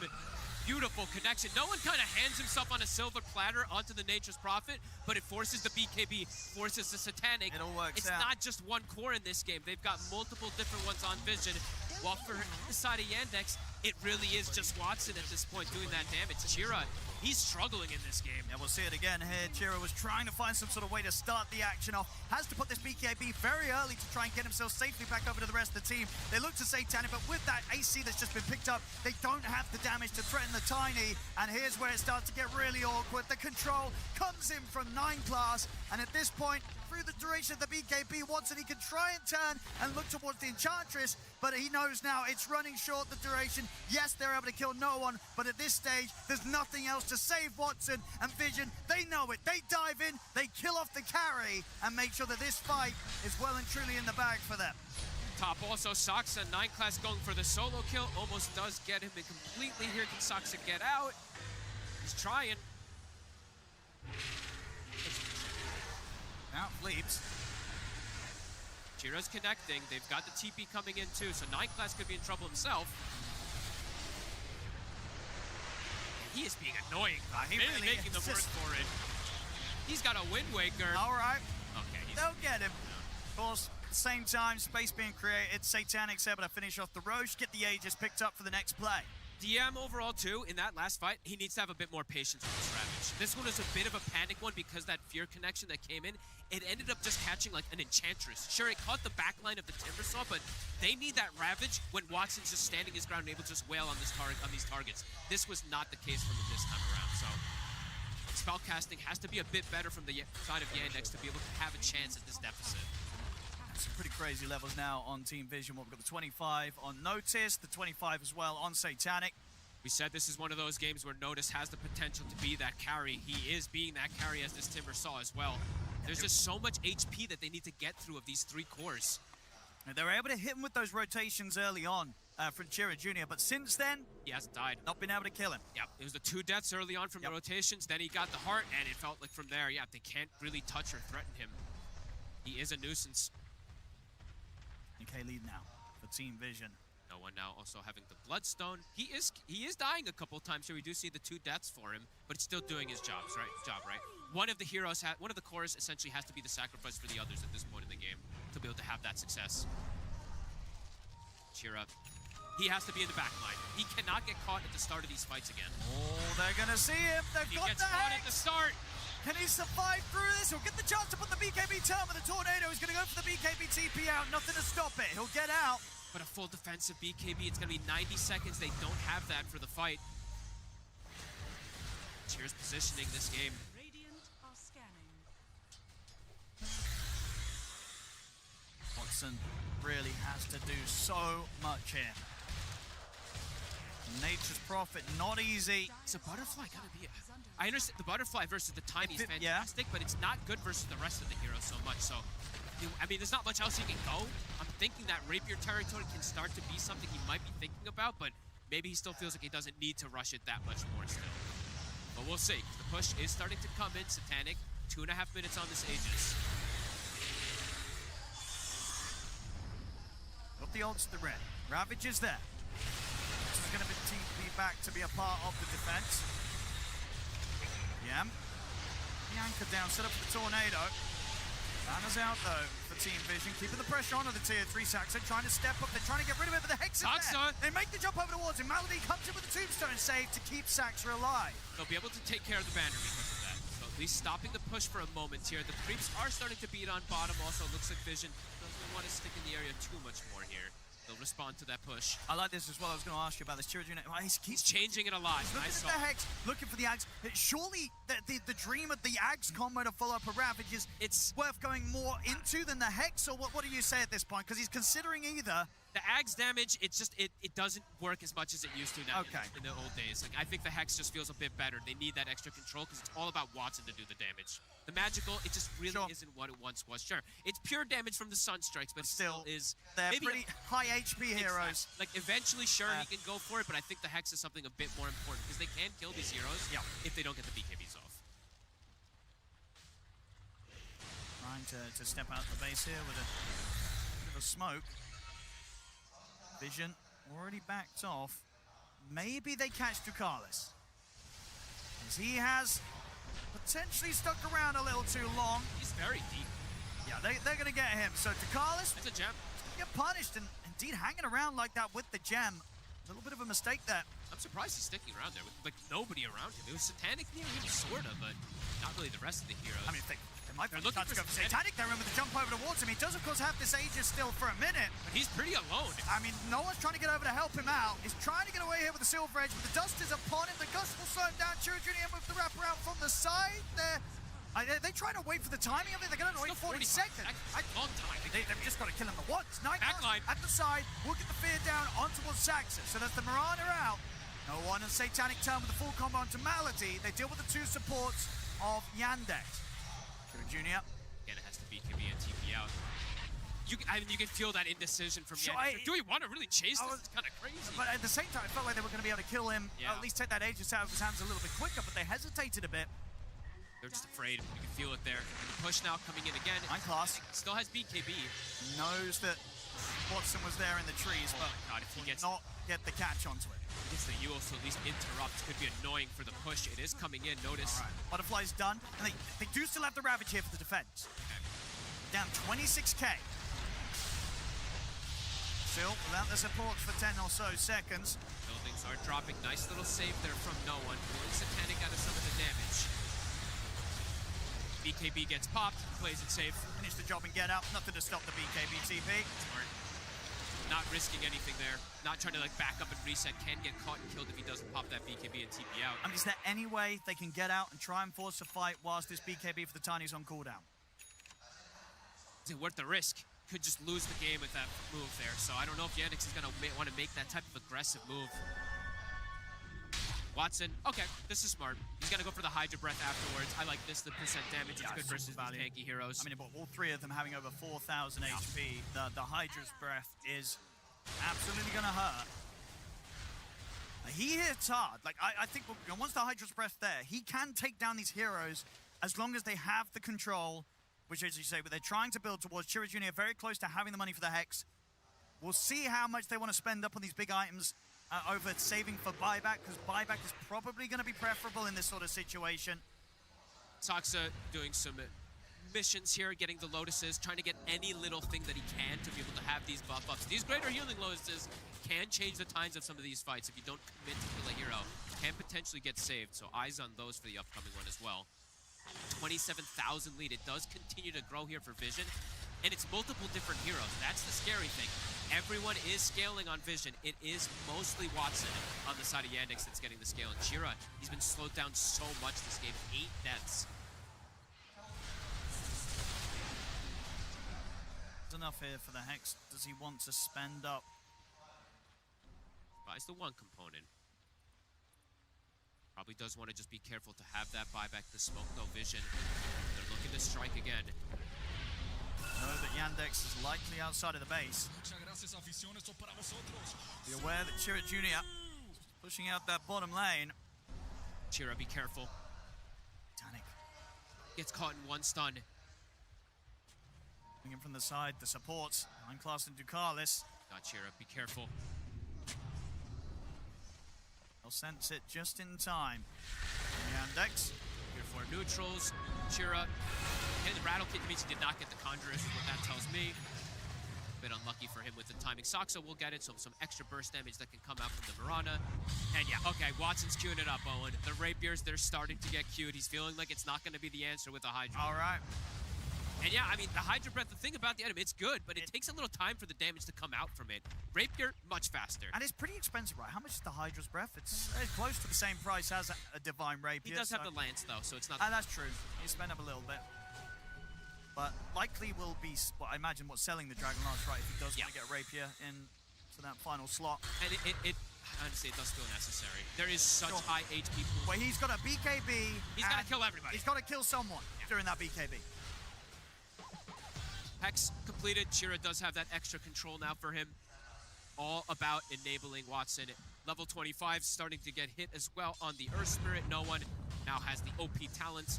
[SPEAKER 10] Beautiful connection. No one kind of hands himself on a silver platter onto the Nature's Prophet, but it forces the BKB, forces the Satanic.
[SPEAKER 9] It all works
[SPEAKER 10] It's
[SPEAKER 9] out.
[SPEAKER 10] not just one core in this game. They've got multiple different ones on Vision. While for the side of Yandex, it really is just Watson at this point doing that damage. Chira, he's struggling in this game.
[SPEAKER 9] Yeah, we'll see it again here. Chira was trying to find some sort of way to start the action off. Has to put this BKB very early to try and get himself safely back over to the rest of the team. They look to Satanic, but with that AC that's just been picked up, they don't have the damage to threaten the Tiny. And here's where it starts to get really awkward. The control comes in from 9-class, and at this point, through the duration of the BKB, Watson, he can try and turn and look towards the Enchantress, but he knows now it's running short the duration. Yes, they're able to kill no one, but at this stage, there's nothing else to save Watson and Vision. They know it. They dive in, they kill off the carry, and make sure that this fight is well and truly in the bag for them.
[SPEAKER 10] Top also, Saksa, 9-class going for the solo kill. Almost does get him in completely here. Can Saksa get out? He's trying.
[SPEAKER 9] Out leaps.
[SPEAKER 10] Chira's connecting. They've got the TP coming in too, so 9-class could be in trouble himself. He is being annoying.
[SPEAKER 9] He
[SPEAKER 10] really
[SPEAKER 9] really
[SPEAKER 10] making the
[SPEAKER 9] is.
[SPEAKER 10] work for it. He's got a Wind Waker.
[SPEAKER 9] All right.
[SPEAKER 10] Okay.
[SPEAKER 9] They'll get him. Of course, at the same time, space being created. Satanic's able to finish off the Roche, get the Aegis picked up for the next play.
[SPEAKER 10] DM overall too, in that last fight, he needs to have a bit more patience with this Ravage. This one was a bit of a panic one because that fear connection that came in, it ended up just catching like an Enchantress. Sure, it caught the backline of the Timbersaw, but they need that Ravage when Watson's just standing his ground and able to just wail on this on these targets. This was not the case from him this time around, so spellcasting has to be a bit better from the side of Yandex to be able to have a chance at this deficit.
[SPEAKER 9] Some pretty crazy levels now on Team Vision. We've got the 25 on Notice, the 25 as well on Satanic.
[SPEAKER 10] We said this is one of those games where Notice has the potential to be that carry. He is being that carry as this Timbersaw as well. There's just so much HP that they need to get through of these 3 cores.
[SPEAKER 9] And they were able to hit him with those rotations early on from Chira Jr., but since then,
[SPEAKER 10] he hasn't died.
[SPEAKER 9] Not been able to kill him.
[SPEAKER 10] Yep, it was the 2 deaths early on from the rotations, then he got the heart, and it felt like from there, yeah, they can't really touch or threaten him. He is a nuisance.
[SPEAKER 9] UK lead now for Team Vision.
[SPEAKER 10] No one now also having the Bloodstone. He is dying a couple times here. We do see the 2 deaths for him, but he's still doing his job, right? One of the heroes, one of the cores essentially has to be the sacrifice for the others at this point in the game to be able to have that success. Cheer up. He has to be in the back line. He cannot get caught at the start of these fights again.
[SPEAKER 9] Oh, they're gonna see him. They've got
[SPEAKER 10] gets
[SPEAKER 9] the
[SPEAKER 10] caught
[SPEAKER 9] Hex.
[SPEAKER 10] at the start.
[SPEAKER 9] Can he survive through this? He'll get the chance to put the BKB turn, but the Tornado is gonna go for the BKB TP out. Nothing to stop it. He'll get out.
[SPEAKER 10] But a full defensive BKB, it's gonna be 90 seconds. They don't have that for the fight. Cheers positioning this game.
[SPEAKER 11] Radiant are scanning.
[SPEAKER 9] Watson really has to do so much here. Nature's Prophet, not easy.
[SPEAKER 10] Is a butterfly gonna be I understand the butterfly versus the tiny is fantastic, but it's not good versus the rest of the heroes so much. So, I mean, there's not much else he can go. I'm thinking that Rapier territory can start to be something he might be thinking about, but maybe he still feels like he doesn't need to rush it that much more still. But we'll see. The push is starting to come in. Satanic, 2.5 minutes on this Aegis.
[SPEAKER 9] Got the ults to the red. Ravage is there. This is going to be back to be a part of the defense. Yam. The anchor down, set up for the Tornado. Banner's out though for Team Vision, keeping the pressure on the tier 3 Saxon, trying to step up, they're trying to get rid of it, but the Hex is there. They make the jump over towards him. Malady comes in with the Tombstone save to keep Saxa alive.
[SPEAKER 10] They'll be able to take care of the banner because of that. So at least stopping the push for a moment here. The creeps are starting to beat on bottom. Also looks like Vision doesn't want to stick in the area too much more here. They'll respond to that push.
[SPEAKER 9] I like this as well. I was going to ask you about this.
[SPEAKER 10] He's changing it a lot.
[SPEAKER 9] He's looking at the Hex, looking for the Ags. Surely the dream of the Ags combo to follow up a Ravage is it's worth going more into than the Hex, or what do you say at this point? Because he's considering either.
[SPEAKER 10] The Ags damage, it doesn't work as much as it used to now in the old days. Like, I think the Hex just feels a bit better. They need that extra control because it's all about Watson to do the damage. The magical, it just really isn't what it once was. Sure, it's pure damage from the Sun Strikes, but it still is.
[SPEAKER 9] They're pretty high HP heroes.
[SPEAKER 10] Like, eventually, sure, he can go for it, but I think the Hex is something a bit more important because they can kill these heroes if they don't get the BKBs off.
[SPEAKER 9] Trying to step out the base here with a bit of a smoke. Vision already backed off. Maybe they catch Ducalis, as he has potentially stuck around a little too long.
[SPEAKER 10] He's very deep.
[SPEAKER 9] Yeah, they're going to get him. So Ducalis,
[SPEAKER 10] it's a gem.
[SPEAKER 9] Get punished, and indeed hanging around like that with the gem. A little bit of a mistake there.
[SPEAKER 10] I'm surprised he's sticking around there with like nobody around him. It was Satanic near him, sort of, but not really the rest of the heroes.
[SPEAKER 9] I mean, they might be looking for Satanic there, with the jump over towards him. He does, of course, have this Aegis still for a minute.
[SPEAKER 10] But he's pretty alone.
[SPEAKER 9] I mean, no one's trying to get over to help him out. He's trying to get away here with the Silver Edge, but the dust is upon him. The gust will slow him down. Chira Jr. with the wraparound from the side there. They're trying to wait for the timing of it. They're going to wait 40 seconds.
[SPEAKER 10] Long time.
[SPEAKER 9] They've just got to kill him at once. Nightline at the side. We'll get the fear down on towards Saxa. So that's the Marauder out. No one, and Satanic turn with the full combo onto Malady. They deal with the 2 supports of Yandex. Chira Jr.
[SPEAKER 10] Again, it has to be KB and TP out. You can feel that indecision from Yandex. Do we want to really chase this? It's kind of crazy.
[SPEAKER 9] But at the same time, it felt like they were going to be able to kill him, or at least take that Aegis out of his hands a little bit quicker, but they hesitated a bit.
[SPEAKER 10] They're just afraid. You can feel it there. And the push now coming in again.
[SPEAKER 9] Class.
[SPEAKER 10] Still has BKB.
[SPEAKER 9] Knows that Watson was there in the trees, but
[SPEAKER 10] God, if he gets
[SPEAKER 9] not get the catch onto it.
[SPEAKER 10] Gets the UOs to at least interrupt. Could be annoying for the push. It is coming in. Notice.
[SPEAKER 9] All right. Butterfly's done, and they do still have the Ravage here for the defense. Okay. Down 26k. Still, without the supports for 10 or so seconds.
[SPEAKER 10] Buildings are dropping. Nice little save there from no one. Pulling Satanic out of some of the damage. BKB gets popped, plays it safe.
[SPEAKER 9] Finish the job and get out. Nothing to stop the BKB TP.
[SPEAKER 10] Smart. Not risking anything there. Not trying to like back up and reset. Can get caught and killed if he doesn't pop that BKB and TP out.
[SPEAKER 9] I mean, is there any way they can get out and try and force a fight whilst this BKB for the Tiny's on cooldown?
[SPEAKER 10] Is it worth the risk? Could just lose the game with that move there. So I don't know if Yandex is going to want to make that type of aggressive move. Watson, okay, this is smart. He's going to go for the Hydra Breath afterwards. I like this, the percent damage. It's good versus these tanky heroes.
[SPEAKER 9] I mean, but all three of them having over 4,000 HP, the Hydra's Breath is absolutely going to hurt. He hits hard. Like, I think once the Hydra's Breath there, he can take down these heroes as long as they have the control, which, as you say, but they're trying to build towards. Chira Jr. very close to having the money for the Hex. We'll see how much they want to spend up on these big items over saving for buyback, because buyback is probably going to be preferable in this sort of situation.
[SPEAKER 10] Soxa doing some missions here, getting the Lotuses, trying to get any little thing that he can to be able to have these buff ups. These greater healing Lotuses can change the times of some of these fights. If you don't commit to kill a hero, can potentially get saved. So eyes on those for the upcoming one as well. 27,000 lead. It does continue to grow here for Vision, and it's multiple different heroes. That's the scary thing. Everyone is scaling on Vision. It is mostly Watson on the side of Yandex that's getting the scale. And Chira, he's been slowed down so much this game. 8 deaths.
[SPEAKER 9] It's enough here for the Hex. Does he want to spend up?
[SPEAKER 10] Buys the one component. Probably does want to just be careful to have that buyback. The smoke, no Vision. They're looking to strike again.
[SPEAKER 9] Know that Yandex is likely outside of the base. Be aware that Chira Jr. is pushing out that bottom lane.
[SPEAKER 10] Chira, be careful.
[SPEAKER 9] Titanic
[SPEAKER 10] gets caught in one stun.
[SPEAKER 9] Coming in from the side, the supports. Nine Class and Ducalis.
[SPEAKER 10] Got Chira, be careful.
[SPEAKER 9] They'll sense it just in time. Yandex.
[SPEAKER 10] Here for neutrals. Chira. And the Rattle Kit means he did not get the Conjurers, is what that tells me. A bit unlucky for him with the timing. Soxa will get it, so some extra burst damage that can come out from the Mirana. And yeah, okay, Watson's queuing it up, Owen. The Rapiers, they're starting to get queued. He's feeling like it's not going to be the answer with the Hydra.
[SPEAKER 9] All right.
[SPEAKER 10] And yeah, I mean, the Hydra Breath, the thing about the item, it's good, but it takes a little time for the damage to come out from it. Rapier, much faster.
[SPEAKER 9] And it's pretty expensive, right? How much is the Hydra's Breath? It's close to the same price as a Divine Rapier.
[SPEAKER 10] He does have the Lance, though, so it's not...
[SPEAKER 9] that's true. You spend up a little bit. But likely will be, well, I imagine, what's selling the Dragon Lance, right, if he does want to get Rapier into that final slot.
[SPEAKER 10] And honestly, it does feel necessary. There is such high HP pool.
[SPEAKER 9] Well, he's got a BKB.
[SPEAKER 10] He's got to kill everybody.
[SPEAKER 9] He's got to kill someone during that BKB.
[SPEAKER 10] Hex completed. Chira does have that extra control now for him. All about enabling Watson. Level 25 starting to get hit as well on the Earth Spirit. No one now has the OP talents.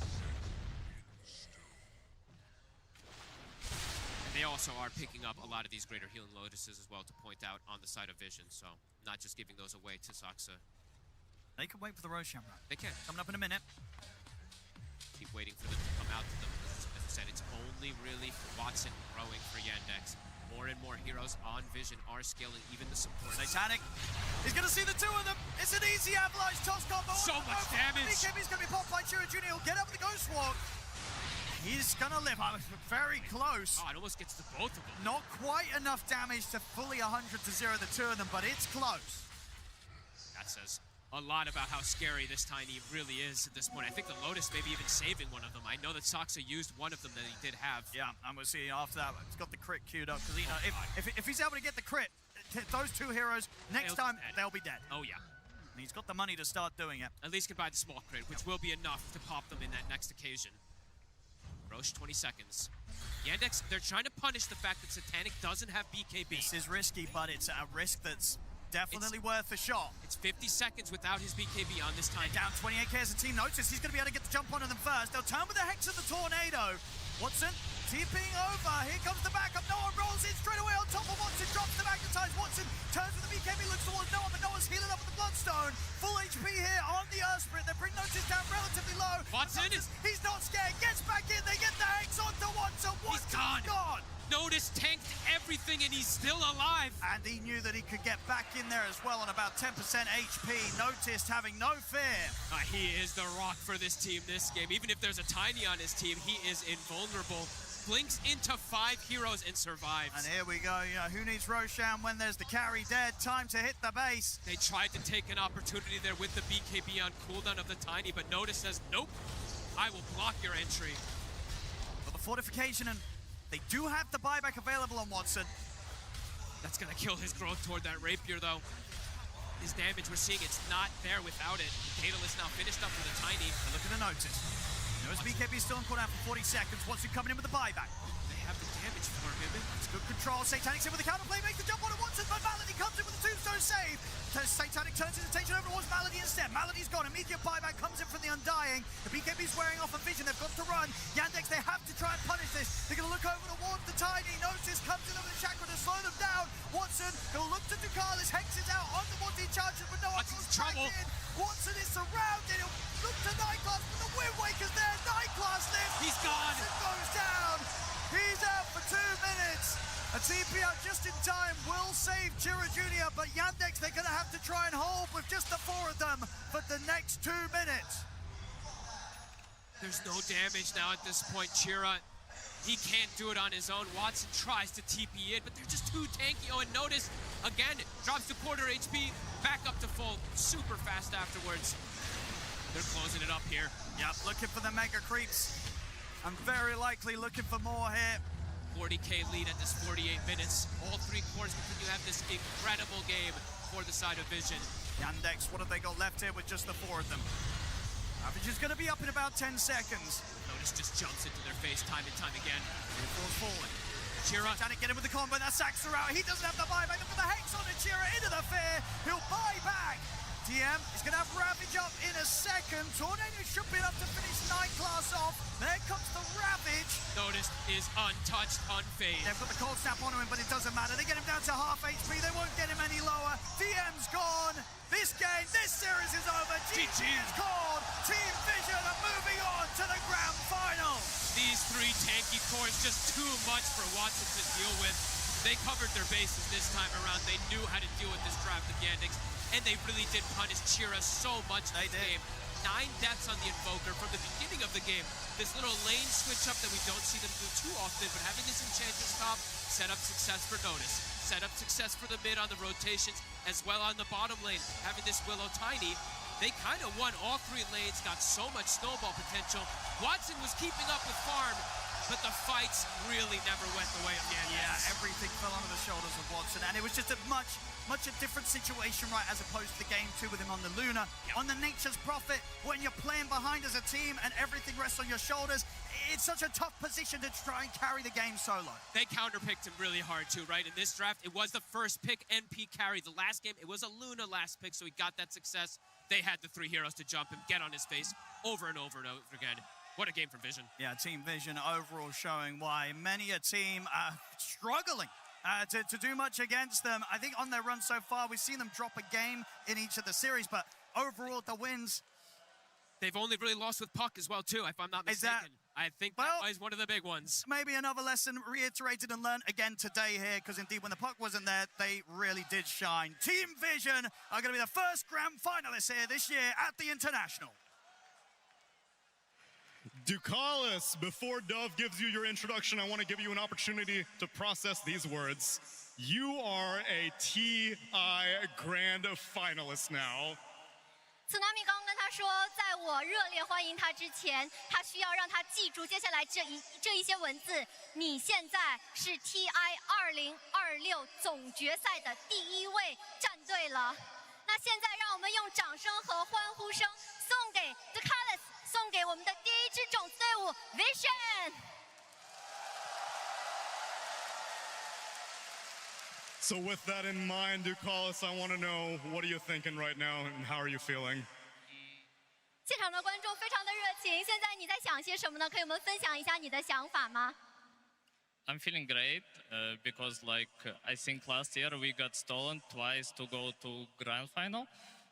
[SPEAKER 10] And they also are picking up a lot of these greater healing Lotuses as well to point out on the side of Vision. So not just giving those away to Soxa.
[SPEAKER 9] They can wait for the Roshan run.
[SPEAKER 10] They can.
[SPEAKER 9] Coming up in a minute.
[SPEAKER 10] Keep waiting for them to come out to them. As I said, it's only really Watson growing for Yandex. More and more heroes on Vision are scaling, even the support.
[SPEAKER 9] Satanic. He's going to see the two of them. It's an easy avalanche toss combo.
[SPEAKER 10] So much damage.
[SPEAKER 9] BKB's going to be popped by Chira Jr. He'll get up with the Ghost Walk. He's going to live. Very close.
[SPEAKER 10] Oh, it almost gets to both of them.
[SPEAKER 9] Not quite enough damage to fully 100 to 0 the two of them, but it's close.
[SPEAKER 10] That says a lot about how scary this Tiny really is at this point. I think the Lotus maybe even saving one of them. I know that Soxa used one of them that he did have.
[SPEAKER 9] Yeah, and we'll see after that. He's got the crit queued up. Because, you know, if he's able to get the crit, those two heroes, next time, they'll be dead.
[SPEAKER 10] Oh, yeah.
[SPEAKER 9] And he's got the money to start doing it.
[SPEAKER 10] At least can buy the small crit, which will be enough to pop them in that next occasion. Roche, 20 seconds. Yandex, they're trying to punish the fact that Satanic doesn't have BKB.
[SPEAKER 9] This is risky, but it's a risk that's definitely worth a shot.
[SPEAKER 10] It's 50 seconds without his BKB on this time.
[SPEAKER 9] Down 28k as a team. Notice he's going to be able to get the jump onto them first. They'll turn with the Hex of the Tornado. Watson tipping over. Here comes the backup. Noah rolls in straight away on top of Watson. Drops the magnetize. Watson turns with the BKB. Looks towards Noah, but Noah's healing up with the Bloodstone. Full HP here on the Earth Spirit. They bring Notice down relatively low.
[SPEAKER 10] Watson is...
[SPEAKER 9] He's not scared. Gets back in. They get the Hex onto Watson. Watson's gone.
[SPEAKER 10] Notice tanked everything and he's still alive.
[SPEAKER 9] And he knew that he could get back in there as well on about 10% HP. Noticed having no fear.
[SPEAKER 10] He is the rock for this team this game. Even if there's a Tiny on his team, he is invulnerable. Blinks into 5 heroes and survives.
[SPEAKER 9] And here we go. You know, who needs Roshan when there's the carry dead? Time to hit the base.
[SPEAKER 10] They tried to take an opportunity there with the BKB on cooldown of the Tiny, but Notice says, nope, I will block your entry.
[SPEAKER 9] But the fortification, and they do have the buyback available on Watson.
[SPEAKER 10] That's gonna kill his growth toward that Rapier though. His damage, we're seeing it's not there without it. Daedalus now finished up for the Tiny.
[SPEAKER 9] And look at the Notice. Notice BKB still on cooldown for 40 seconds. Watson coming in with the buyback.
[SPEAKER 10] They have the damage for him.
[SPEAKER 9] It's good control. Satanic in with the counterplay, makes the jump on Watson, but Malady comes in with the tombstone save. Satanic turns his attention over towards Malady instead. Malady's gone. Immediate buyback comes in from the Undying. The BKB's wearing off a Vision. They've got to run. Yandex, they have to try and punish this. They're going to look over towards the Tiny. Notice comes in over the chakra to slow them down. Watson, he'll look to Ducalis. Hex is out on the Watson charges, but no one goes back in. Watson is surrounded. He'll look to Nightclass, but the Wind Waker's there. Nightclass lives.
[SPEAKER 10] He's gone.
[SPEAKER 9] Watson goes down. He's out for 2 minutes. A TP out just in time will save Chira Jr., but Yandex, they're going to have to try and hold with just the 4 of them for the next 2 minutes.
[SPEAKER 10] There's no damage now at this point. Chira, he can't do it on his own. Watson tries to TP in, but they're just too tanky. Oh, and Notice, again, drops to quarter HP, back up to full, super fast afterwards. They're closing it up here.
[SPEAKER 9] Yep, looking for the mega creeps. I'm very likely looking for more here.
[SPEAKER 10] 40k lead at this 48 minutes. All 3 cores continue to have this incredible game for the side of Vision.
[SPEAKER 9] Yandex, what have they got left here with just the 4 of them? Average is going to be up in about 10 seconds.
[SPEAKER 10] Notice just jumps into their face time and time again.
[SPEAKER 9] He falls forward.
[SPEAKER 10] Chira.
[SPEAKER 9] Trying to get him with the combo, that sacks her out. He doesn't have the buyback. Look at the Hex on it, Chira into the fear. He'll buy back. TM is going to have Ravage up in a second. Tornado should be enough to finish Nightclass off. There comes the Ravage.
[SPEAKER 10] Notice is untouched, unfazed.
[SPEAKER 9] They've got the cold snap on him, but it doesn't matter. They get him down to half HP. They won't get him any lower. TM's gone. This game, this series is over. GG is called. Team Vision are moving on to the grand final.
[SPEAKER 10] These 3 tanky cores, just too much for Watson to deal with. They covered their bases this time around. They knew how to deal with this draft of Yandex, and they really did punish Chira so much in this game. 9 deaths on the Invoker from the beginning of the game. This little lane switch up that we don't see them do too often, but having this Enchantress top set up success for Notice. Set up success for the mid on the rotations, as well on the bottom lane. Having this Willow Tiny, they kind of won all 3 lanes, got so much snowball potential. Watson was keeping up with farm, but the fights really never went the way of Yandex.
[SPEAKER 9] Yeah, everything fell onto the shoulders of Watson, and it was just a much a different situation, right, as opposed to the game 2 with him on the Luna. Yep. On the Nature's Prophet, when you're playing behind as a team and everything rests on your shoulders, it's such a tough position to try and carry the game solo.
[SPEAKER 10] They counterpicked him really hard too, right? In this draft, it was the first pick NP carry. The last game, it was a Luna last pick, so he got that success. They had the 3 heroes to jump him, get on his face over and over and over again. What a game from Vision.
[SPEAKER 9] Yeah, Team Vision overall showing why many a team are struggling to do much against them. I think on their run so far, we've seen them drop a game in each of the series, but overall the wins.
[SPEAKER 10] They've only really lost with Puck as well too, if I'm not mistaken. I think that was one of the big ones.
[SPEAKER 9] Maybe another lesson reiterated and learned again today here, because indeed when the Puck wasn't there, they really did shine. Team Vision are going to be the first grand finalists here this year at the International.
[SPEAKER 7] Ducalis, before Dove gives you your introduction, I want to give you an opportunity to process these words. You are a TI Grand Finalist now.
[SPEAKER 12] Tsunami 刚刚跟他说，在我热烈欢迎他之前，他需要让他记住接下来这一些文字。你现在是 TI 2026总决赛的第1位战队了。那现在让我们用掌声和欢呼声送给 Ducalis， 送给我们的第1支种子队伍 Vision。
[SPEAKER 7] So with that in mind, Ducalis, I want to know, what are you thinking right now and how are you feeling?
[SPEAKER 12] 现场的观众非常的热情，现在你在想些什么呢？可以我们分享一下你的想法吗？
[SPEAKER 13] I'm feeling great because, I think last year we got stolen twice to go to grand final.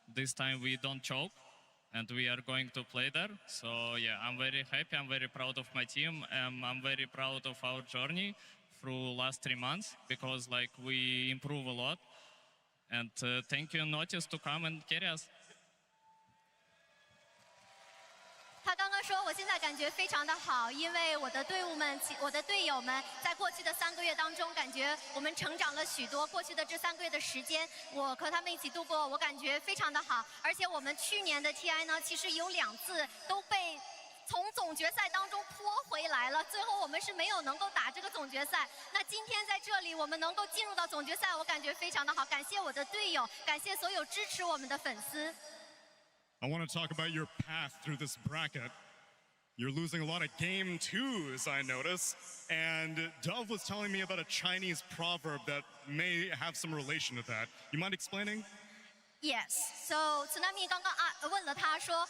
[SPEAKER 13] This time we don't choke, and we are going to play there. So yeah, I'm very happy. I'm very proud of my team. I'm very proud of our journey through last 3 months because like we improve a lot. And thank you, Notice, to come and carry us.
[SPEAKER 12] 他刚刚说，我现在感觉非常的好，因为我的队伍们、我的队友们，在过去的3个月当中，感觉我们成长了许多。过去的这3个月的时间，我和他们一起度过，我感觉非常的好。而且我们去年的 TI 呢，其实有2次都被从总决赛当中拖回来了，最后我们是没有能够打这个总决赛。那今天在这里，我们能够进入到总决赛，我感觉非常的好。感谢我的队友，感谢所有支持我们的粉丝。
[SPEAKER 7] I want to talk about your path through this bracket. You're losing a lot of game twos, I notice. And Dove was telling me about a Chinese proverb that may have some relation to that. You mind explaining?
[SPEAKER 12] Yes. So Tsunami 刚刚问了他说，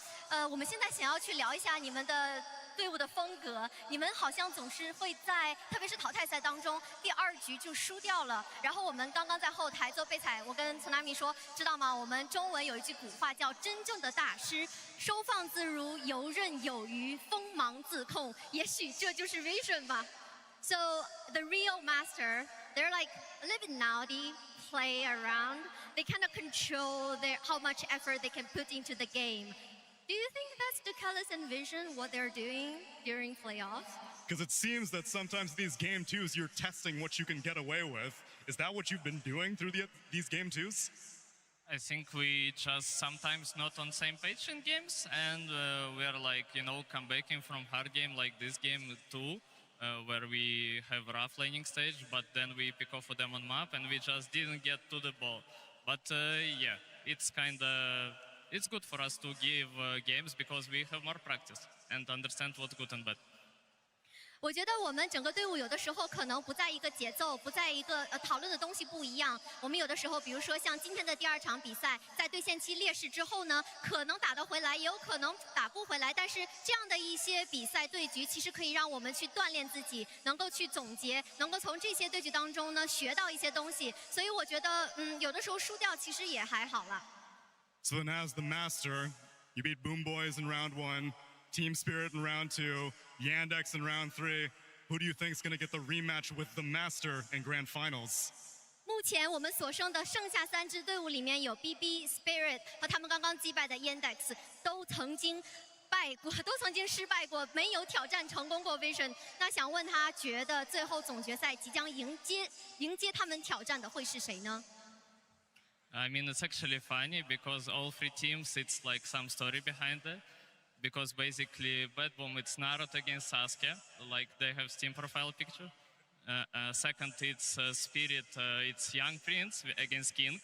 [SPEAKER 12] 我们现在想要去聊一下你们的队伍的风格，你们好像总是会在，特别是淘汰赛当中，第2局就输掉了。然后我们刚刚在后台做备采，我跟 Tsunami 说，知道吗？我们中文有一句古话叫“真正的大师，收放自如，游刃有余，锋芒自控”。也许这就是 Vision 吧。So the real master, they're like a little bit naughty, play around. They kind of control how much effort they can put into the game. Do you think that's Ducalis and Vision, what they're doing during playoffs?
[SPEAKER 7] Because it seems that sometimes these game twos, you're testing what you can get away with. Is that what you've been doing through these game twos?
[SPEAKER 13] I think we just sometimes not on same page in games, and we're like, you know, comebacking from hard game like this game too, where we have rough laning stage, but then we pick off a demon map and we just didn't get to the ball. But yeah, it's kind of, it's good for us to give games because we have more practice and understand what's good and bad.
[SPEAKER 12] 我觉得我们整个队伍有的时候可能不在一个节奏，不在一个讨论的东西不一样。我们有的时候，比如说像今天的第2场比赛，在对线期劣势之后呢，可能打得回来，也有可能打不回来。但是这样的一些比赛对局，其实可以让我们去锻炼自己，能够去总结，能够从这些对局当中呢学到一些东西。所以我觉得，有的时候输掉其实也还好了。
[SPEAKER 7] So then as the master, you beat Boom Boys in round 1, Team Spirit in round 2, Yandex in round 3. Who do you think is going to get the rematch with the master in grand finals?
[SPEAKER 12] 目前我们所剩的剩下3支队伍里面有 BB、Spirit 和他们刚刚击败的 Yandex， 都曾经失败过，没有挑战成功过 Vision。那想问他，觉得最后总决赛即将迎接他们挑战的会是谁呢？
[SPEAKER 13] I mean, it's actually funny because all 3 teams, it's like some story behind it. Because basically, Bad Boom, it's Naruto against Sasuke, like they have Steam profile picture. Second, it's Spirit, it's Young Prince against King.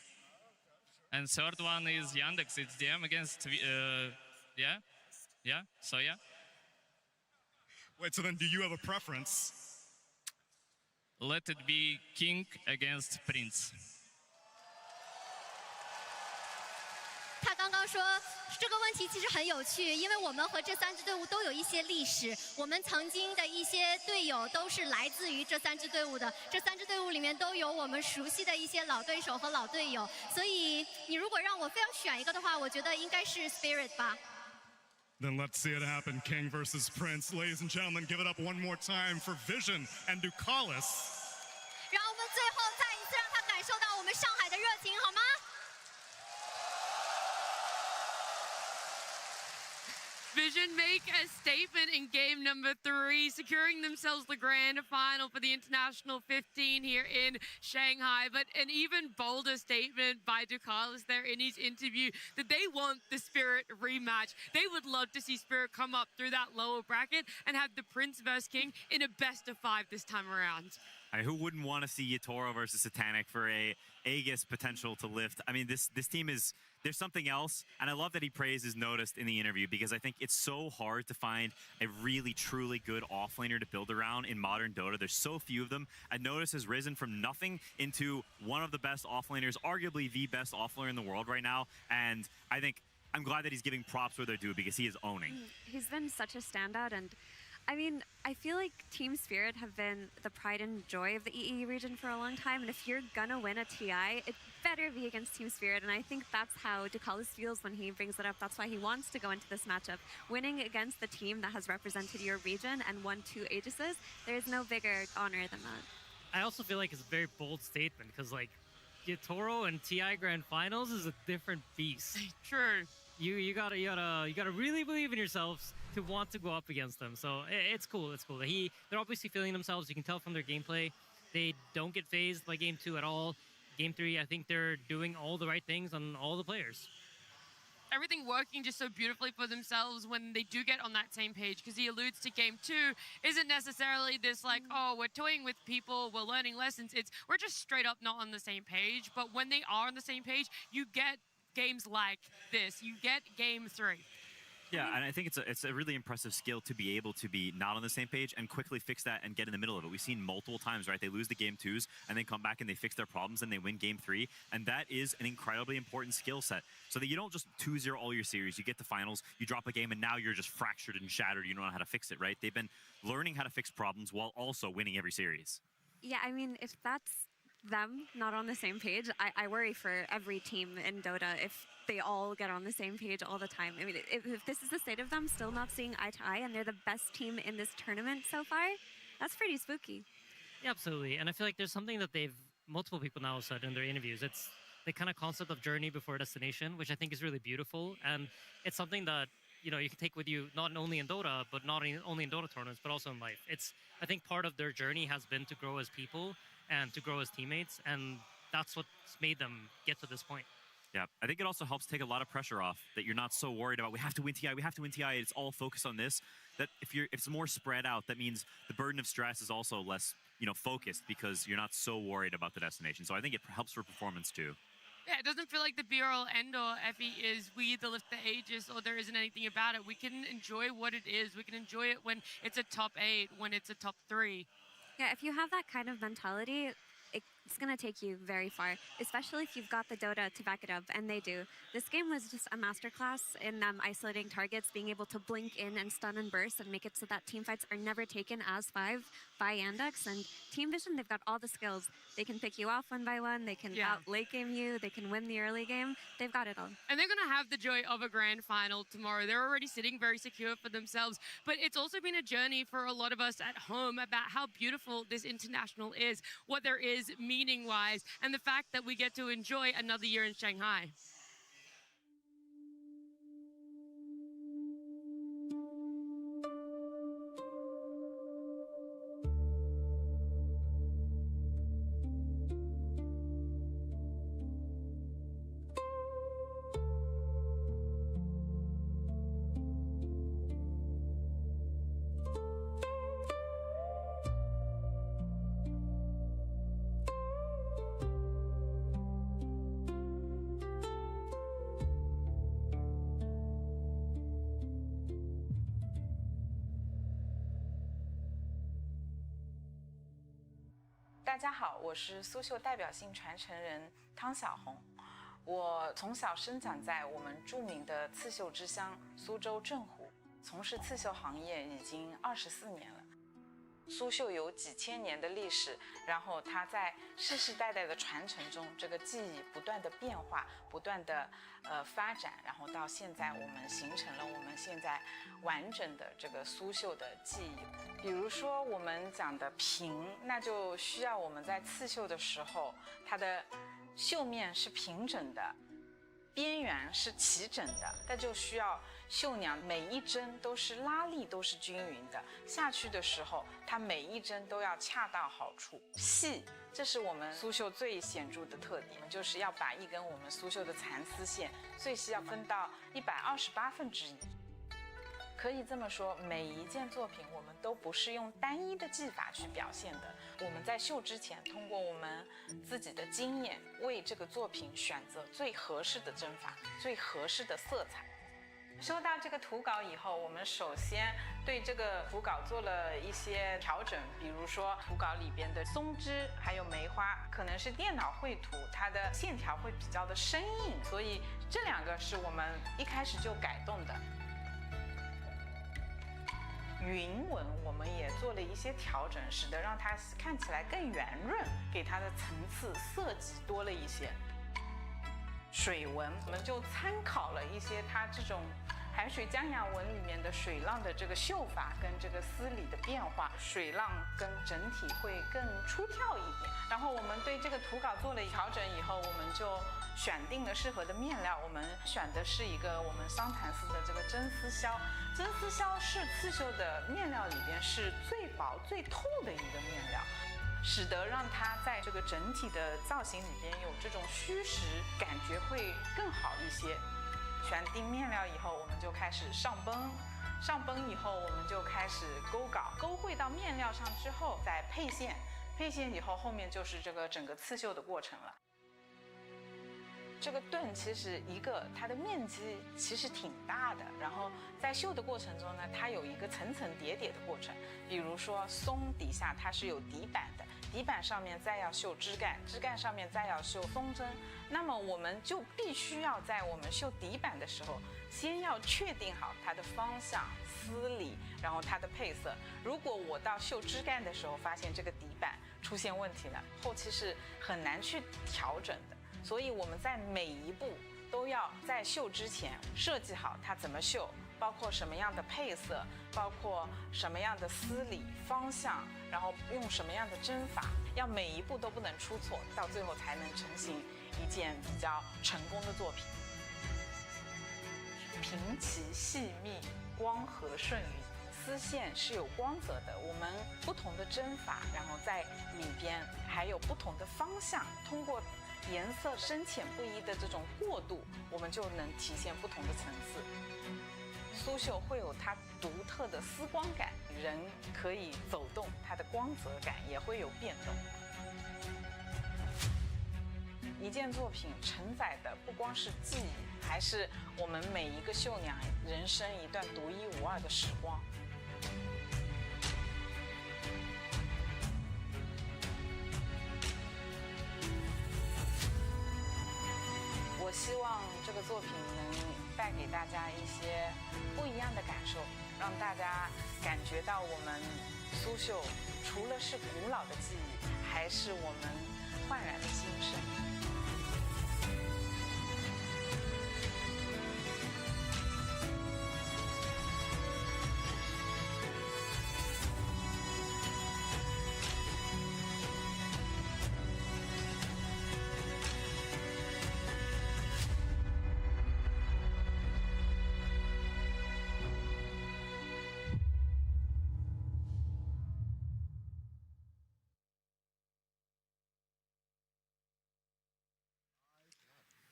[SPEAKER 13] And third one is Yandex, it's DM against, so yeah.
[SPEAKER 7] Wait, so then do you have a preference?
[SPEAKER 13] Let it be King against Prince.
[SPEAKER 12] 他刚刚说这个问题其实很有趣，因为我们和这3支队伍都有一些历史，我们曾经的一些队友都是来自于这3支队伍的，这3支队伍里面都有我们熟悉的一些老对手和老队友，所以你如果让我非要选一个的话，我觉得应该是 Spirit 吧。
[SPEAKER 7] Then let's see it happen. King versus Prince. Ladies and gentlemen, give it up one more time for Vision and Ducalis.
[SPEAKER 12] 让我们最后再一次让他感受到我们上海的热情，好吗？
[SPEAKER 4] Vision make a statement in game number 3, securing themselves the grand final for the International 15 here in Shanghai. But an even bolder statement by Ducalis there in his interview that they want the Spirit rematch. They would love to see Spirit come up through that lower bracket and have the Prince versus King in a best-of-5 this time around.
[SPEAKER 2] Who wouldn't want to see Yatoro versus Satanic for a Aegis potential to lift? I mean, this team is, there's something else, and I love that he praises Noticed in the interview because I think it's so hard to find a really, truly good offlaner to build around in modern Dota. There's so few of them, and Noticed has risen from nothing into one of the best offlaners, arguably the best offlaner in the world right now, and I think I'm glad that he's giving props where they're due because he is owning.
[SPEAKER 1] He's been such a standout, and I mean, I feel like Team Spirit have been the pride and joy of the EE region for a long time, and if you're gonna win a TI, it better be against Team Spirit, and I think that's how Ducalis feels when he brings it up. That's why he wants to go into this matchup. Winning against the team that has represented your region and won 2 Aegises, there's no bigger honor than that.
[SPEAKER 3] I also feel like it's a very bold statement because like Toro and TI Grand Finals is a different beast.
[SPEAKER 4] True.
[SPEAKER 3] You gotta really believe in yourselves to want to go up against them. So it's cool. It's cool. They're obviously feeling themselves. You can tell from their gameplay. They don't get phased by game 2 at all. Game 3, I think they're doing all the right things on all the players.
[SPEAKER 4] Everything working just so beautifully for themselves when they do get on that same page, because he alludes to game 2 isn't necessarily this like, oh, we're toying with people, we're learning lessons. It's we're just straight up not on the same page. But when they are on the same page, you get games like this. You get game 3.
[SPEAKER 2] Yeah, and I think it's a really impressive skill to be able to be not on the same page and quickly fix that and get in the middle of it. We've seen multiple times, right? They lose the game 2s and then come back and they fix their problems and they win game 3. And that is an incredibly important skill set. So that you don't just 2-0 all your series. You get to finals, you drop a game, and now you're just fractured and shattered. You don't know how to fix it, right? They've been learning how to fix problems while also winning every series.
[SPEAKER 1] Yeah, I mean, if that's them not on the same page, I worry for every team in Dota if they all get on the same page all the time. I mean, if this is the state of them still not seeing eye to eye and they're the best team in this tournament so far, that's pretty spooky.
[SPEAKER 3] Yeah, absolutely. And I feel like there's something that multiple people now have said in their interviews. It's the kind of concept of journey before destination, which I think is really beautiful. And it's something that, you know, you can take with you not only in Dota, but not only in Dota tournaments, but also in life. I think part of their journey has been to grow as people and to grow as teammates. And that's what's made them get to this point.
[SPEAKER 2] Yeah, I think it also helps take a lot of pressure off, that you're not so worried about, we have to win TI, we have to win TI, it's all focused on this. That if it's more spread out, that means the burden of stress is also less, you know, focused because you're not so worried about the destination. So I think it helps for performance too.
[SPEAKER 4] Yeah, it doesn't feel like the be-all end-all, Effie, is we either lift the Aegis or there isn't anything about it. We can enjoy what it is. We can enjoy it when it's a top 8, when it's a top 3.
[SPEAKER 1] Yeah, if you have that kind of mentality, it's going to take you very far, especially if you've got the Dota to back it up, and they do. This game was just a masterclass in them isolating targets, being able to blink in and stun and burst and make it so that team fights are never taken as 5 by Yandex. And Team Vision, they've got all the skills. They can pick you off 1 by 1, they can out late game you, they can win the early game. They've got it all.
[SPEAKER 4] And they're going to have the joy of a grand final tomorrow. They're already sitting very secure for themselves, but it's also been a journey for a lot of us at home about how beautiful this international is, what there is meaning-wise, and the fact that we get to enjoy another year in Shanghai.
[SPEAKER 14] 大家好，我是苏绣代表性传承人汤小红。我从小生长在我们著名的刺绣之乡苏州镇湖，从事刺绣行业已经24年了。苏绣有几千年的历史，然后它在世世代代的传承中，这个技艺不断的变化，不断的发展，然后到现在我们形成了我们现在完整的这个苏绣的技艺。比如说我们讲的平，那就需要我们在刺绣的时候，它的绣面是平整的，边缘是齐整的，那就需要绣娘每一针都是拉力都是均匀的，下去的时候它每一针都要恰到好处。细，这是我们苏绣最显著的特点，就是要把一根我们苏绣的蚕丝线最细要分到128分之一。可以这么说，每一件作品我们都不是用单一的技法去表现的。我们在绣之前，通过我们自己的经验，为这个作品选择最合适的针法、最合适的色彩。收到这个图稿以后，我们首先对这个图稿做了一些调整，比如说图稿里边的松枝还有梅花，可能是电脑绘图，它的线条会比较的生硬，所以这2个是我们一开始就改动的。云纹我们也做了一些调整，使得让它看起来更圆润，给它的层次色级多了一些。水纹我们就参考了一些它这种海水江洋文里面的水浪的这个绣法跟这个丝理的变化，水浪跟整体会更出挑一点。然后我们对这个图稿做了调整以后，我们就选定了适合的面料。我们选的是一个我们桑坦丝的这个真丝绡，真丝绡是刺绣的面料里边是最薄最透的一个面料，使得让它在这个整体的造型里边有这种虚实感觉会更好一些。选定面料以后，我们就开始上绷，上绷以后我们就开始勾稿，勾绘到面料上之后再配线，配线以后后面就是这个整个刺绣的过程了。这个盾其实它的面积其实挺大的，然后在绣的过程中呢，它有一个层层叠叠的过程。比如说松底下它是有底板的，底板上面再要绣枝干，枝干上面再要绣松针。那么我们就必须要在我们绣底板的时候，先要确定好它的方向、丝理，然后它的配色。如果我到绣枝干的时候发现这个底板出现问题了，后期是很难去调整的。所以我们在每一步都要在绣之前设计好它怎么绣，包括什么样的配色，包括什么样的丝理方向，然后用什么样的针法，要每一步都不能出错，到最后才能成型一件比较成功的作品。平齐细密，光和顺匀，丝线是有光泽的。我们不同的针法，然后在里边还有不同的方向，通过颜色深浅不一的这种过渡，我们就能体现不同的层次。苏绣会有它独特的丝光感，人可以走动，它的光泽感也会有变动。一件作品承载的不光是记忆，还是我们每一个绣娘人生一段独一无二的时光。我希望这个作品能带给大家一些不一样的感受，让大家感觉到我们苏绣除了是古老的记忆，还是我们焕然的新生。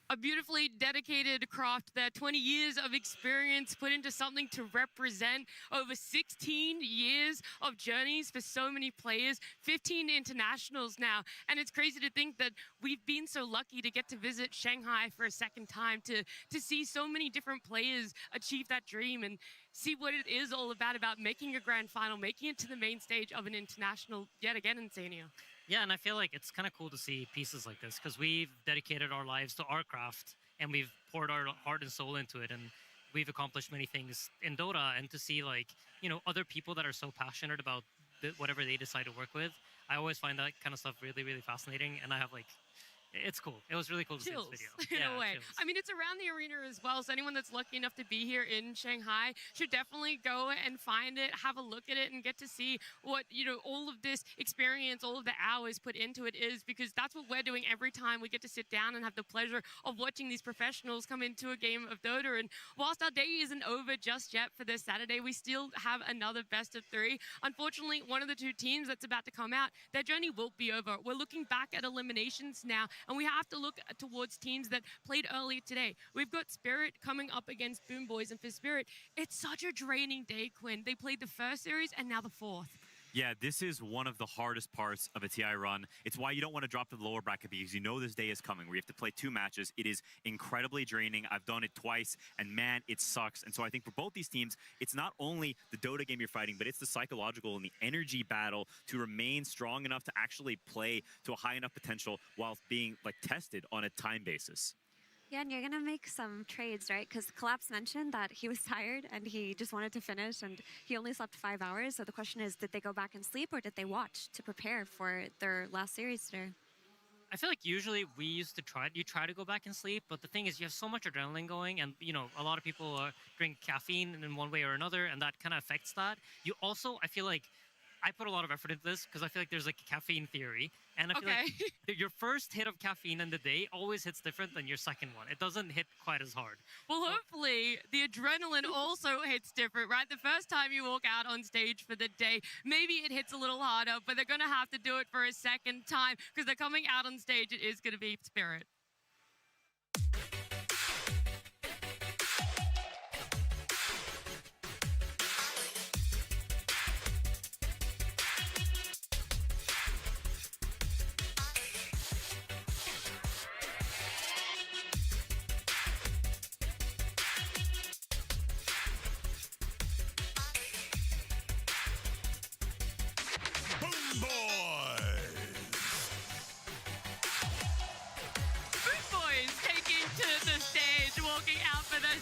[SPEAKER 4] A beautifully dedicated craft that 20 years of experience put into something to represent over 16 years of journeys for so many players, 15 internationals now. And it's crazy to think that we've been so lucky to get to visit Shanghai for a second time, to see so many different players achieve that dream and see what it is all about making a grand final, making it to the main stage of an international yet again in Sania.
[SPEAKER 3] Yeah, and I feel like it's kind of cool to see pieces like this because we've dedicated our lives to our craft and we've poured our heart and soul into it, and we've accomplished many things in Dota. And to see, like, you know, other people that are so passionate about whatever they decide to work with, I always find that kind of stuff really, really fascinating. And I have, like, it's cool. It was really cool to see this video.
[SPEAKER 4] In a way. Chills. I mean, it's around the arena as well, so anyone that's lucky enough to be here in Shanghai should definitely go and find it, have a look at it, and get to see what, you know, all of this experience, all of the hours put into it is, because that's what we're doing every time we get to sit down and have the pleasure of watching these professionals come into a game of Dota. And whilst our day isn't over just yet for this Saturday, we still have another best of 3. Unfortunately, one of the 2 teams that's about to come out, their journey will be over. We're looking back at eliminations now, and we have to look towards teams that played earlier today. We've got Spirit coming up against Boom Boys, and for Spirit, it's such a draining day, Quinn. They played the first series and now the 4th.
[SPEAKER 2] Yeah, this is one of the hardest parts of a TI run. It's why you don't want to drop to the lower bracket, because you know this day is coming where you have to play 2 matches. It is incredibly draining. I've done it twice, and man, it sucks. And so I think for both these teams, it's not only the Dota game you're fighting, but it's the psychological and the energy battle to remain strong enough to actually play to a high enough potential while being, like, tested on a time basis.
[SPEAKER 1] Yeah, and you're going to make some trades, right? Because Collapse mentioned that he was tired and he just wanted to finish, and he only slept 5 hours. So the question is, did they go back and sleep, or did they watch to prepare for their last series today?
[SPEAKER 3] I feel like usually you try to go back and sleep, but the thing is you have so much adrenaline going, and a lot of people drink caffeine in one way or another, and that kind of affects that. You also, I feel like, I put a lot of effort into this because I feel like there's like a caffeine theory, and I feel like your first hit of caffeine in the day always hits different than your second one. It doesn't hit quite as hard.
[SPEAKER 4] Well, hopefully the adrenaline also hits different, right? The first time you walk out on stage for the day, maybe it hits a little harder, but they're going to have to do it for a second time because they're coming out on stage. It is going to be Spirit.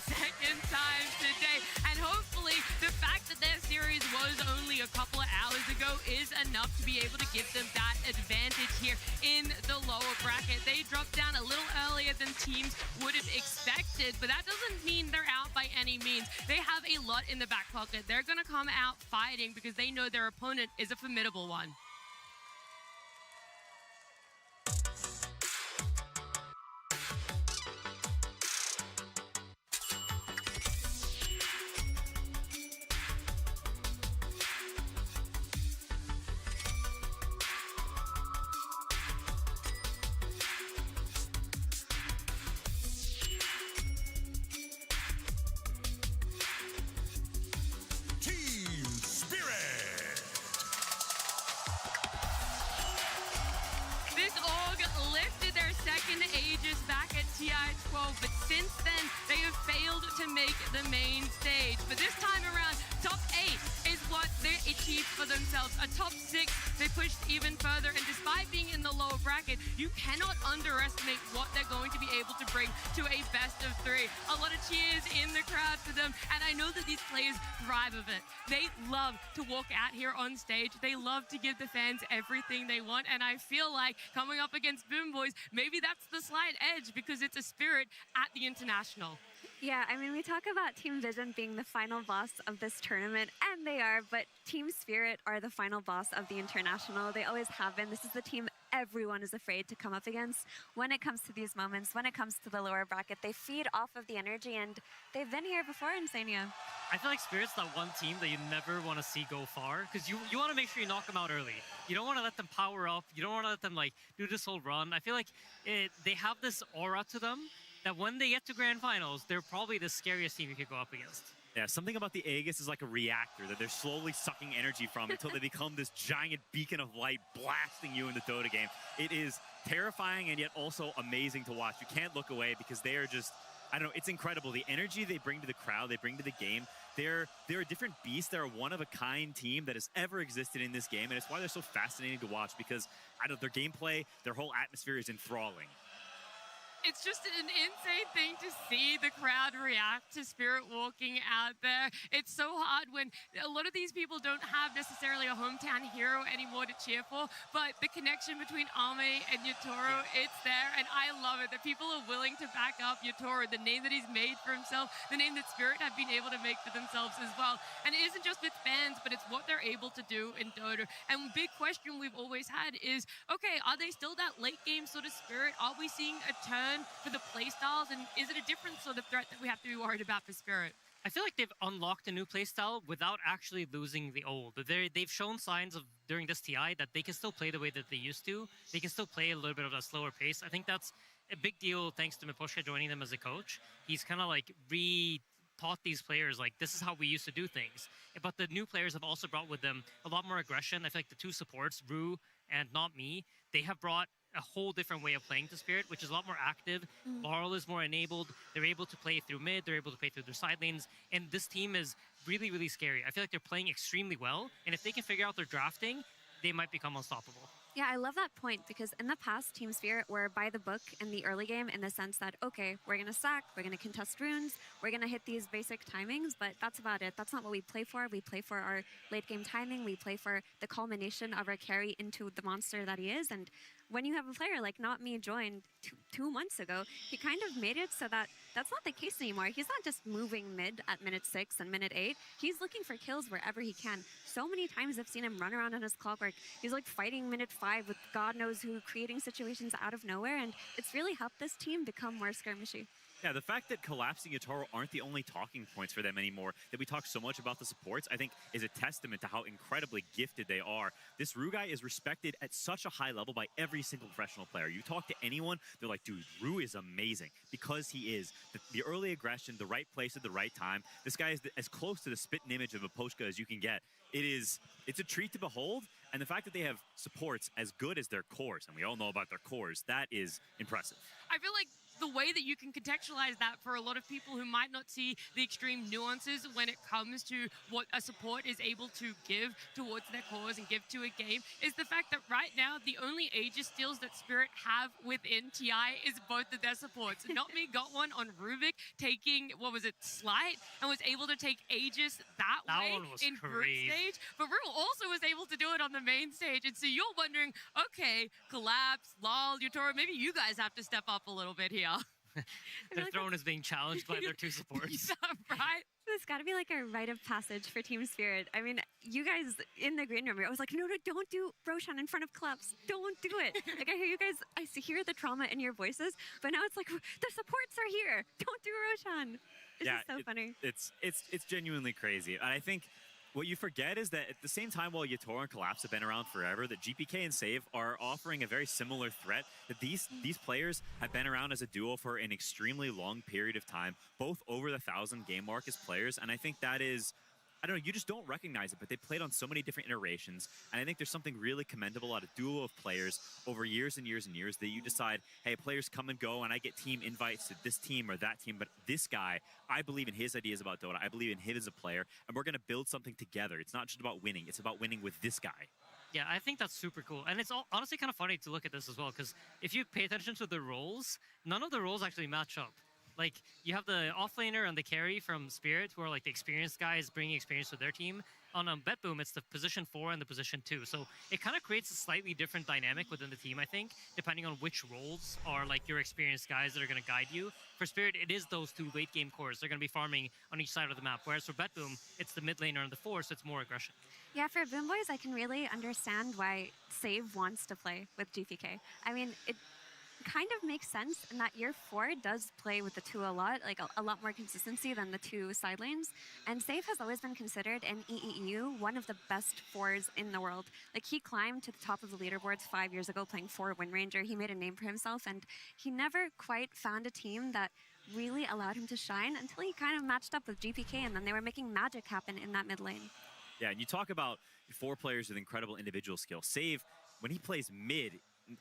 [SPEAKER 4] Second time today, and hopefully the fact that their series was only a couple of hours ago is enough to be able to give them that advantage here in the lower bracket. They dropped down a little earlier than teams would have expected, but that doesn't mean they're out by any means. They have a lot in the back pocket. They're going to come out fighting because they know their opponent is a formidable one. But since then, they have failed to make the main stage. But this time around, top 8 is what they achieved for themselves. A top 6, they pushed even further. And despite being in the lower bracket, you cannot underestimate what they're going to be able to bring to a best of 3. A lot of cheers in the crowd for them. And I know that these players thrive of it. They love to walk out here on stage. They love to give the fans everything they want. And I feel like coming up against Boom Boys, maybe that's the slight edge because it's a Spirit at the International.
[SPEAKER 1] Yeah, I mean, we talk about Team Vision being the final boss of this tournament, and they are, but Team Spirit are the final boss of the International. They always have been. This is the team everyone is afraid to come up against when it comes to these moments, when it comes to the lower bracket. They feed off of the energy, and they've been here before in Sania.
[SPEAKER 3] I feel like Spirit's that one team that you never want to see go far, because you want to make sure you knock them out early. You don't want to let them power up. You don't want to let them like do this whole run. I feel like they have this aura to them that when they get to grand finals, they're probably the scariest team you could go up against.
[SPEAKER 2] Yeah, something about the Aegis is like a reactor that they're slowly sucking energy from until they become this giant beacon of light blasting you in the Dota game. It is terrifying and yet also amazing to watch. You can't look away because they are just, I don't know, it's incredible. The energy they bring to the crowd, they bring to the game. They're a different beast. They're a one-of-a-kind team that has ever existed in this game, and it's why they're so fascinating to watch because, I don't know, their gameplay, their whole atmosphere is enthralling.
[SPEAKER 4] It's just an insane thing to see the crowd react to Spirit walking out there. It's so hard when a lot of these people don't have necessarily a hometown hero anymore to cheer for, but the connection between Ame and Yotaro, it's there, and I love it that people are willing to back up Yotaro, the name that he's made for himself, the name that Spirit have been able to make for themselves as well. And it isn't just with fans, but it's what they're able to do in Dota. And big question we've always had is, okay, are they still that late game sort of Spirit? Are we seeing a turn for the playstyles, and is it a different sort of threat that we have to be worried about for Spirit?
[SPEAKER 3] I feel like they've unlocked a new playstyle without actually losing the old. They've shown signs of during this TI that they can still play the way that they used to. They can still play a little bit of a slower pace. I think that's a big deal thanks to Miposhka joining them as a coach. He's kind of like taught these players like this is how we used to do things. But the new players have also brought with them a lot more aggression. I feel like the two supports, Rue and Not Me, they have brought a whole different way of playing to Spirit, which is a lot more active. Laurel is more enabled. They're able to play through mid. They're able to play through their side lanes. And this team is really, really scary. I feel like they're playing extremely well. And if they can figure out their drafting, they might become unstoppable.
[SPEAKER 1] Yeah, I love that point because in the past, Team Spirit were by the book in the early game in the sense that, okay, we're going to sack, we're going to contest runes, we're going to hit these basic timings, but that's about it. That's not what we play for. We play for our late game timing. We play for the culmination of our carry into the monster that he is. And when you have a player like Not Me joined 2 months ago, he kind of made it so that that's not the case anymore. He's not just moving mid at minute 6 and minute 8. He's looking for kills wherever he can. So many times I've seen him run around on his clockwork. He's like fighting minute 5 with God knows who, creating situations out of nowhere, and it's really helped this team become more skirmishy.
[SPEAKER 2] Yeah, the fact that Collapse and Yatoro aren't the only talking points for them anymore, that we talk so much about the supports, I think is a testament to how incredibly gifted they are. This Ru guy is respected at such a high level by every single professional player. You talk to anyone, they're like, dude, Ru is amazing, because he is. The early aggression, the right place at the right time. This guy is as close to the spitting image of a Poshka as you can get. It's a treat to behold, and the fact that they have supports as good as their cores, and we all know about their cores, that is impressive.
[SPEAKER 4] I feel like the way that you can contextualize that for a lot of people who might not see the extreme nuances when it comes to what a support is able to give towards their cores and give to a game is the fact that right now the only Aegis steals that Spirit have within TI is both of their supports. Not Me got one on Rubik taking, what was it, Slight, and was able to take Aegis that way
[SPEAKER 3] one was
[SPEAKER 4] in group
[SPEAKER 3] crazy.
[SPEAKER 4] stage, but Ru also was able to do it on the main stage, and so you're wondering, okay, Collapse, Lol, Yatoro, maybe you guys have to step up a little bit here.
[SPEAKER 3] Their throne is being challenged by their 2 supports.
[SPEAKER 4] Right?
[SPEAKER 1] There's got to be like a rite of passage for Team Spirit. I mean, you guys in the green room, I was like, no, don't do Roshan in front of Collapse. Don't do it. Like, I hear you guys, I hear the trauma in your voices, but now it's like, the supports are here. Don't do Roshan. It's just so funny.
[SPEAKER 2] It's genuinely crazy. And I think what you forget is that at the same time, while Yatoro and Collapse have been around forever, that GPK and Save are offering a very similar threat. That these players have been around as a duo for an extremely long period of time, both over the 1,000 game mark as players. And I think that is, I don't know, you just don't recognize it, but they played on so many different iterations. And I think there's something really commendable out of duo of players over years and years and years that you decide, hey, players come and go, and I get team invites to this team or that team, but this guy, I believe in his ideas about Dota. I believe in him as a player, and we're going to build something together. It's not just about winning. It's about winning with this guy.
[SPEAKER 3] Yeah, I think that's super cool. And it's honestly kind of funny to look at this as well, because if you pay attention to the roles, none of the roles actually match up. Like, you have the offlaner and the carry from Spirit, who are like the experienced guys bringing experience to their team. On BetBoom, it's the position 4 and the position 2. So it kind of creates a slightly different dynamic within the team, I think, depending on which roles are like your experienced guys that are going to guide you. For Spirit, it is those 2 late game cores. They're going to be farming on each side of the map. Whereas for BetBoom, it's the mid laner and the 4, so it's more aggression.
[SPEAKER 1] Yeah, for Boom Boys, I can really understand why Save wants to play with GPK. I mean, it kind of makes sense in that year 4 does play with the 2 a lot, like a lot more consistency than the 2 side lanes. And Save has always been considered in EEU one of the best 4s in the world. Like, he climbed to the top of the leaderboards 5 years ago playing 4 Wind Ranger. He made a name for himself, and he never quite found a team that really allowed him to shine until he kind of matched up with GPK, and then they were making magic happen in that mid lane.
[SPEAKER 2] Yeah, and you talk about 4 players with incredible individual skill. Save, when he plays mid,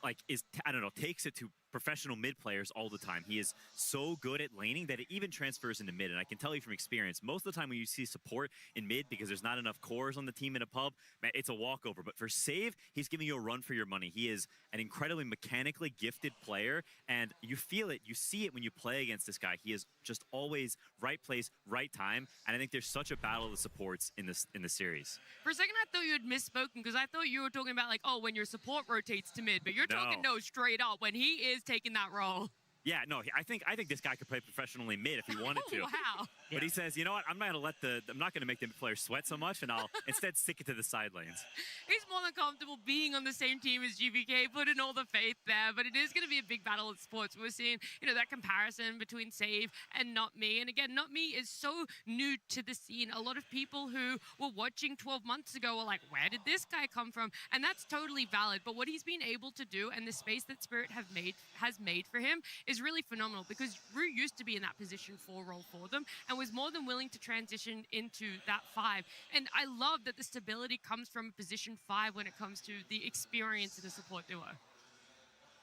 [SPEAKER 2] like, I don't know, takes it to professional mid players all the time. He is so good at laning that it even transfers into mid. And I can tell you from experience, most of the time when you see support in mid because there's not enough cores on the team in a pub, man, it's a walkover. But for Save, he's giving you a run for your money. He is an incredibly mechanically gifted player, and you feel it, you see it when you play against this guy. He is just always right place, right time. And I think there's such a battle of the supports in this series.
[SPEAKER 4] For a second, I thought you had misspoken, because I thought you were talking about, like, oh, when your support rotates to mid, but you're talking straight up when he is taking that role.
[SPEAKER 2] Yeah, no, I think this guy could play professionally mid if he wanted to.
[SPEAKER 4] Wow.
[SPEAKER 2] But he says, you know what? I'm not going to make the players sweat so much, and I'll instead stick it to the side lanes.
[SPEAKER 4] He's more than comfortable being on the same team as GPK, put in all the faith there, but it is going to be a big battle in sports. We're seeing, that comparison between Save and Not Me. And again, Not Me is so new to the scene. A lot of people who were watching 12 months ago were like, where did this guy come from? And that's totally valid. But what he's been able to do, and the space that Spirit has made for him, is really phenomenal, because Ru used to be in that position 4 role for them and was more than willing to transition into that 5. And I love that the stability comes from position 5 when it comes to the experience in a support duo.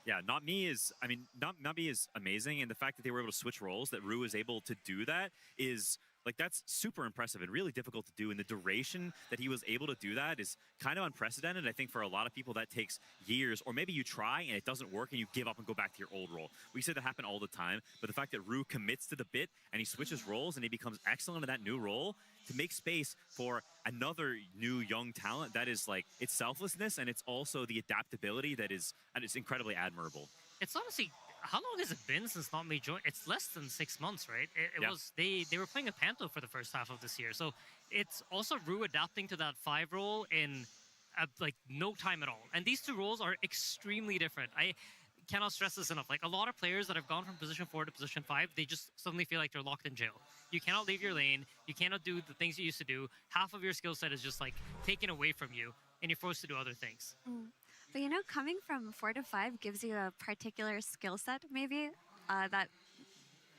[SPEAKER 2] Yeah, Not Me is amazing, and the fact that they were able to switch roles, that Ru is able to do that, is Like, that's super impressive and really difficult to do. And the duration that he was able to do that is kind of unprecedented. I think for a lot of people that takes years, or maybe you try and it doesn't work and you give up and go back to your old role. We see that happen all the time, but the fact that Rue commits to the bit and he switches roles and he becomes excellent in that new role to make space for another new young talent, that is like, it's selflessness and it's also the adaptability that is, and it's incredibly admirable.
[SPEAKER 3] It's honestly, how long has it been since Not Me joined? It's less than 6 months, right? It was they were playing a Panto for the first half of this year, so it's also Rue adapting to that 5 role in like no time at all. And these 2 roles are extremely different. I cannot stress this enough. Like, a lot of players that have gone from position 4 to position 5, they just suddenly feel like they're locked in jail. You cannot leave your lane. You cannot do the things you used to do. Half of your skill set is just like taken away from you, and you're forced to do other things.
[SPEAKER 1] But you know, coming from 4 to 5 gives you a particular skill set, maybe, that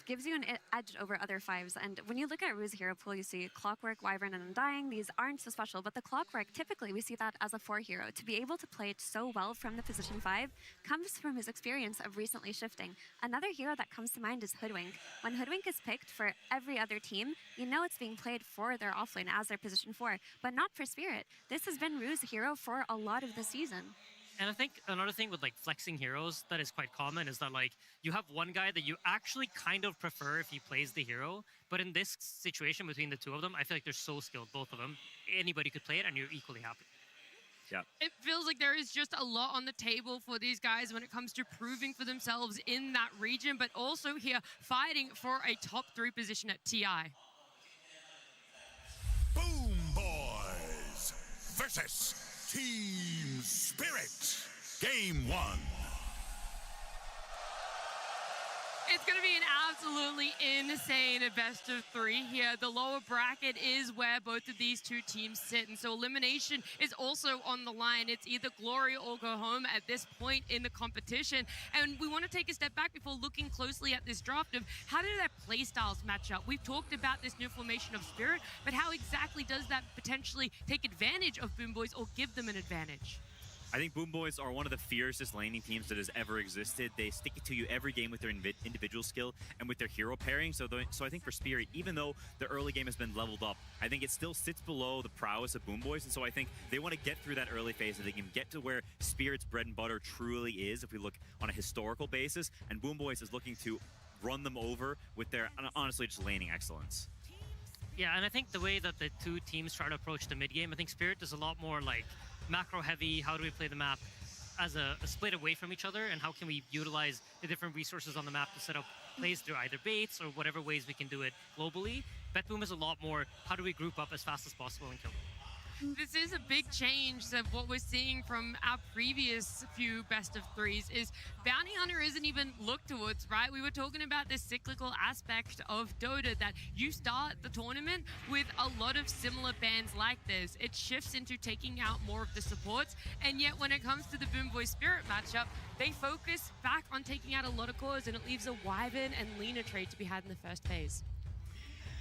[SPEAKER 1] gives you an edge over other 5s. And when you look at Rue's hero pool, you see Clockwork, Wyvern, and Undying. These aren't so special, but the Clockwork, typically we see that as a 4 hero. To be able to play it so well from the position 5 comes from his experience of recently shifting. Another hero that comes to mind is Hoodwink. When Hoodwink is picked for every other team, you know it's being played for their offlane as their position 4, but not for Spirit. This has been Rue's hero for a lot of the season.
[SPEAKER 3] And I think another thing with like flexing heroes that is quite common is that like you have one guy that you actually kind of prefer if he plays the hero, but in this situation between the 2 of them, I feel like they're so skilled, both of them. Anybody could play it and you're equally happy.
[SPEAKER 2] Yeah.
[SPEAKER 4] It feels like there is just a lot on the table for these guys when it comes to proving for themselves in that region, but also here fighting for a top 3 position at TI.
[SPEAKER 6] Boom Boys versus Team Spirit. Game 1.
[SPEAKER 4] It's going to be an absolutely insane best of 3 here. The lower bracket is where both of these 2 teams sit, and so elimination is also on the line. It's either glory or go home at this point in the competition. And we want to take a step back before looking closely at this draft of how do their playstyles match up. We've talked about this new formation of Spirit, but how exactly does that potentially take advantage of Boom Boys or give them an advantage?
[SPEAKER 2] I think Boom Boys are one of the fiercest laning teams that has ever existed. They stick it to you every game with their individual skill and with their hero pairing. So I think for Spirit, even though the early game has been leveled up, I think it still sits below the prowess of Boom Boys. And so I think they want to get through that early phase so they can get to where Spirit's bread and butter truly is, if we look on a historical basis. And Boom Boys is looking to run them over with their, honestly, just laning excellence.
[SPEAKER 3] Yeah, and I think the way that the 2 teams try to approach the mid game, I think Spirit is a lot more like macro heavy. How do we play the map as a split away from each other, and how can we utilize the different resources on the map to set up plays through either baits or whatever ways we can do it globally. BetBoom is a lot more, how do we group up as fast as possible and kill them?
[SPEAKER 4] This is a big change of what we're seeing from our previous few best of 3s is Bounty Hunter isn't even looked towards, right? We were talking about this cyclical aspect of Dota that you start the tournament with a lot of similar bans like this. It shifts into taking out more of the supports, and yet when it comes to the Boom Boy Spirit matchup, they focus back on taking out a lot of cores, and it leaves a Wyvern and Lina trade to be had in the first phase.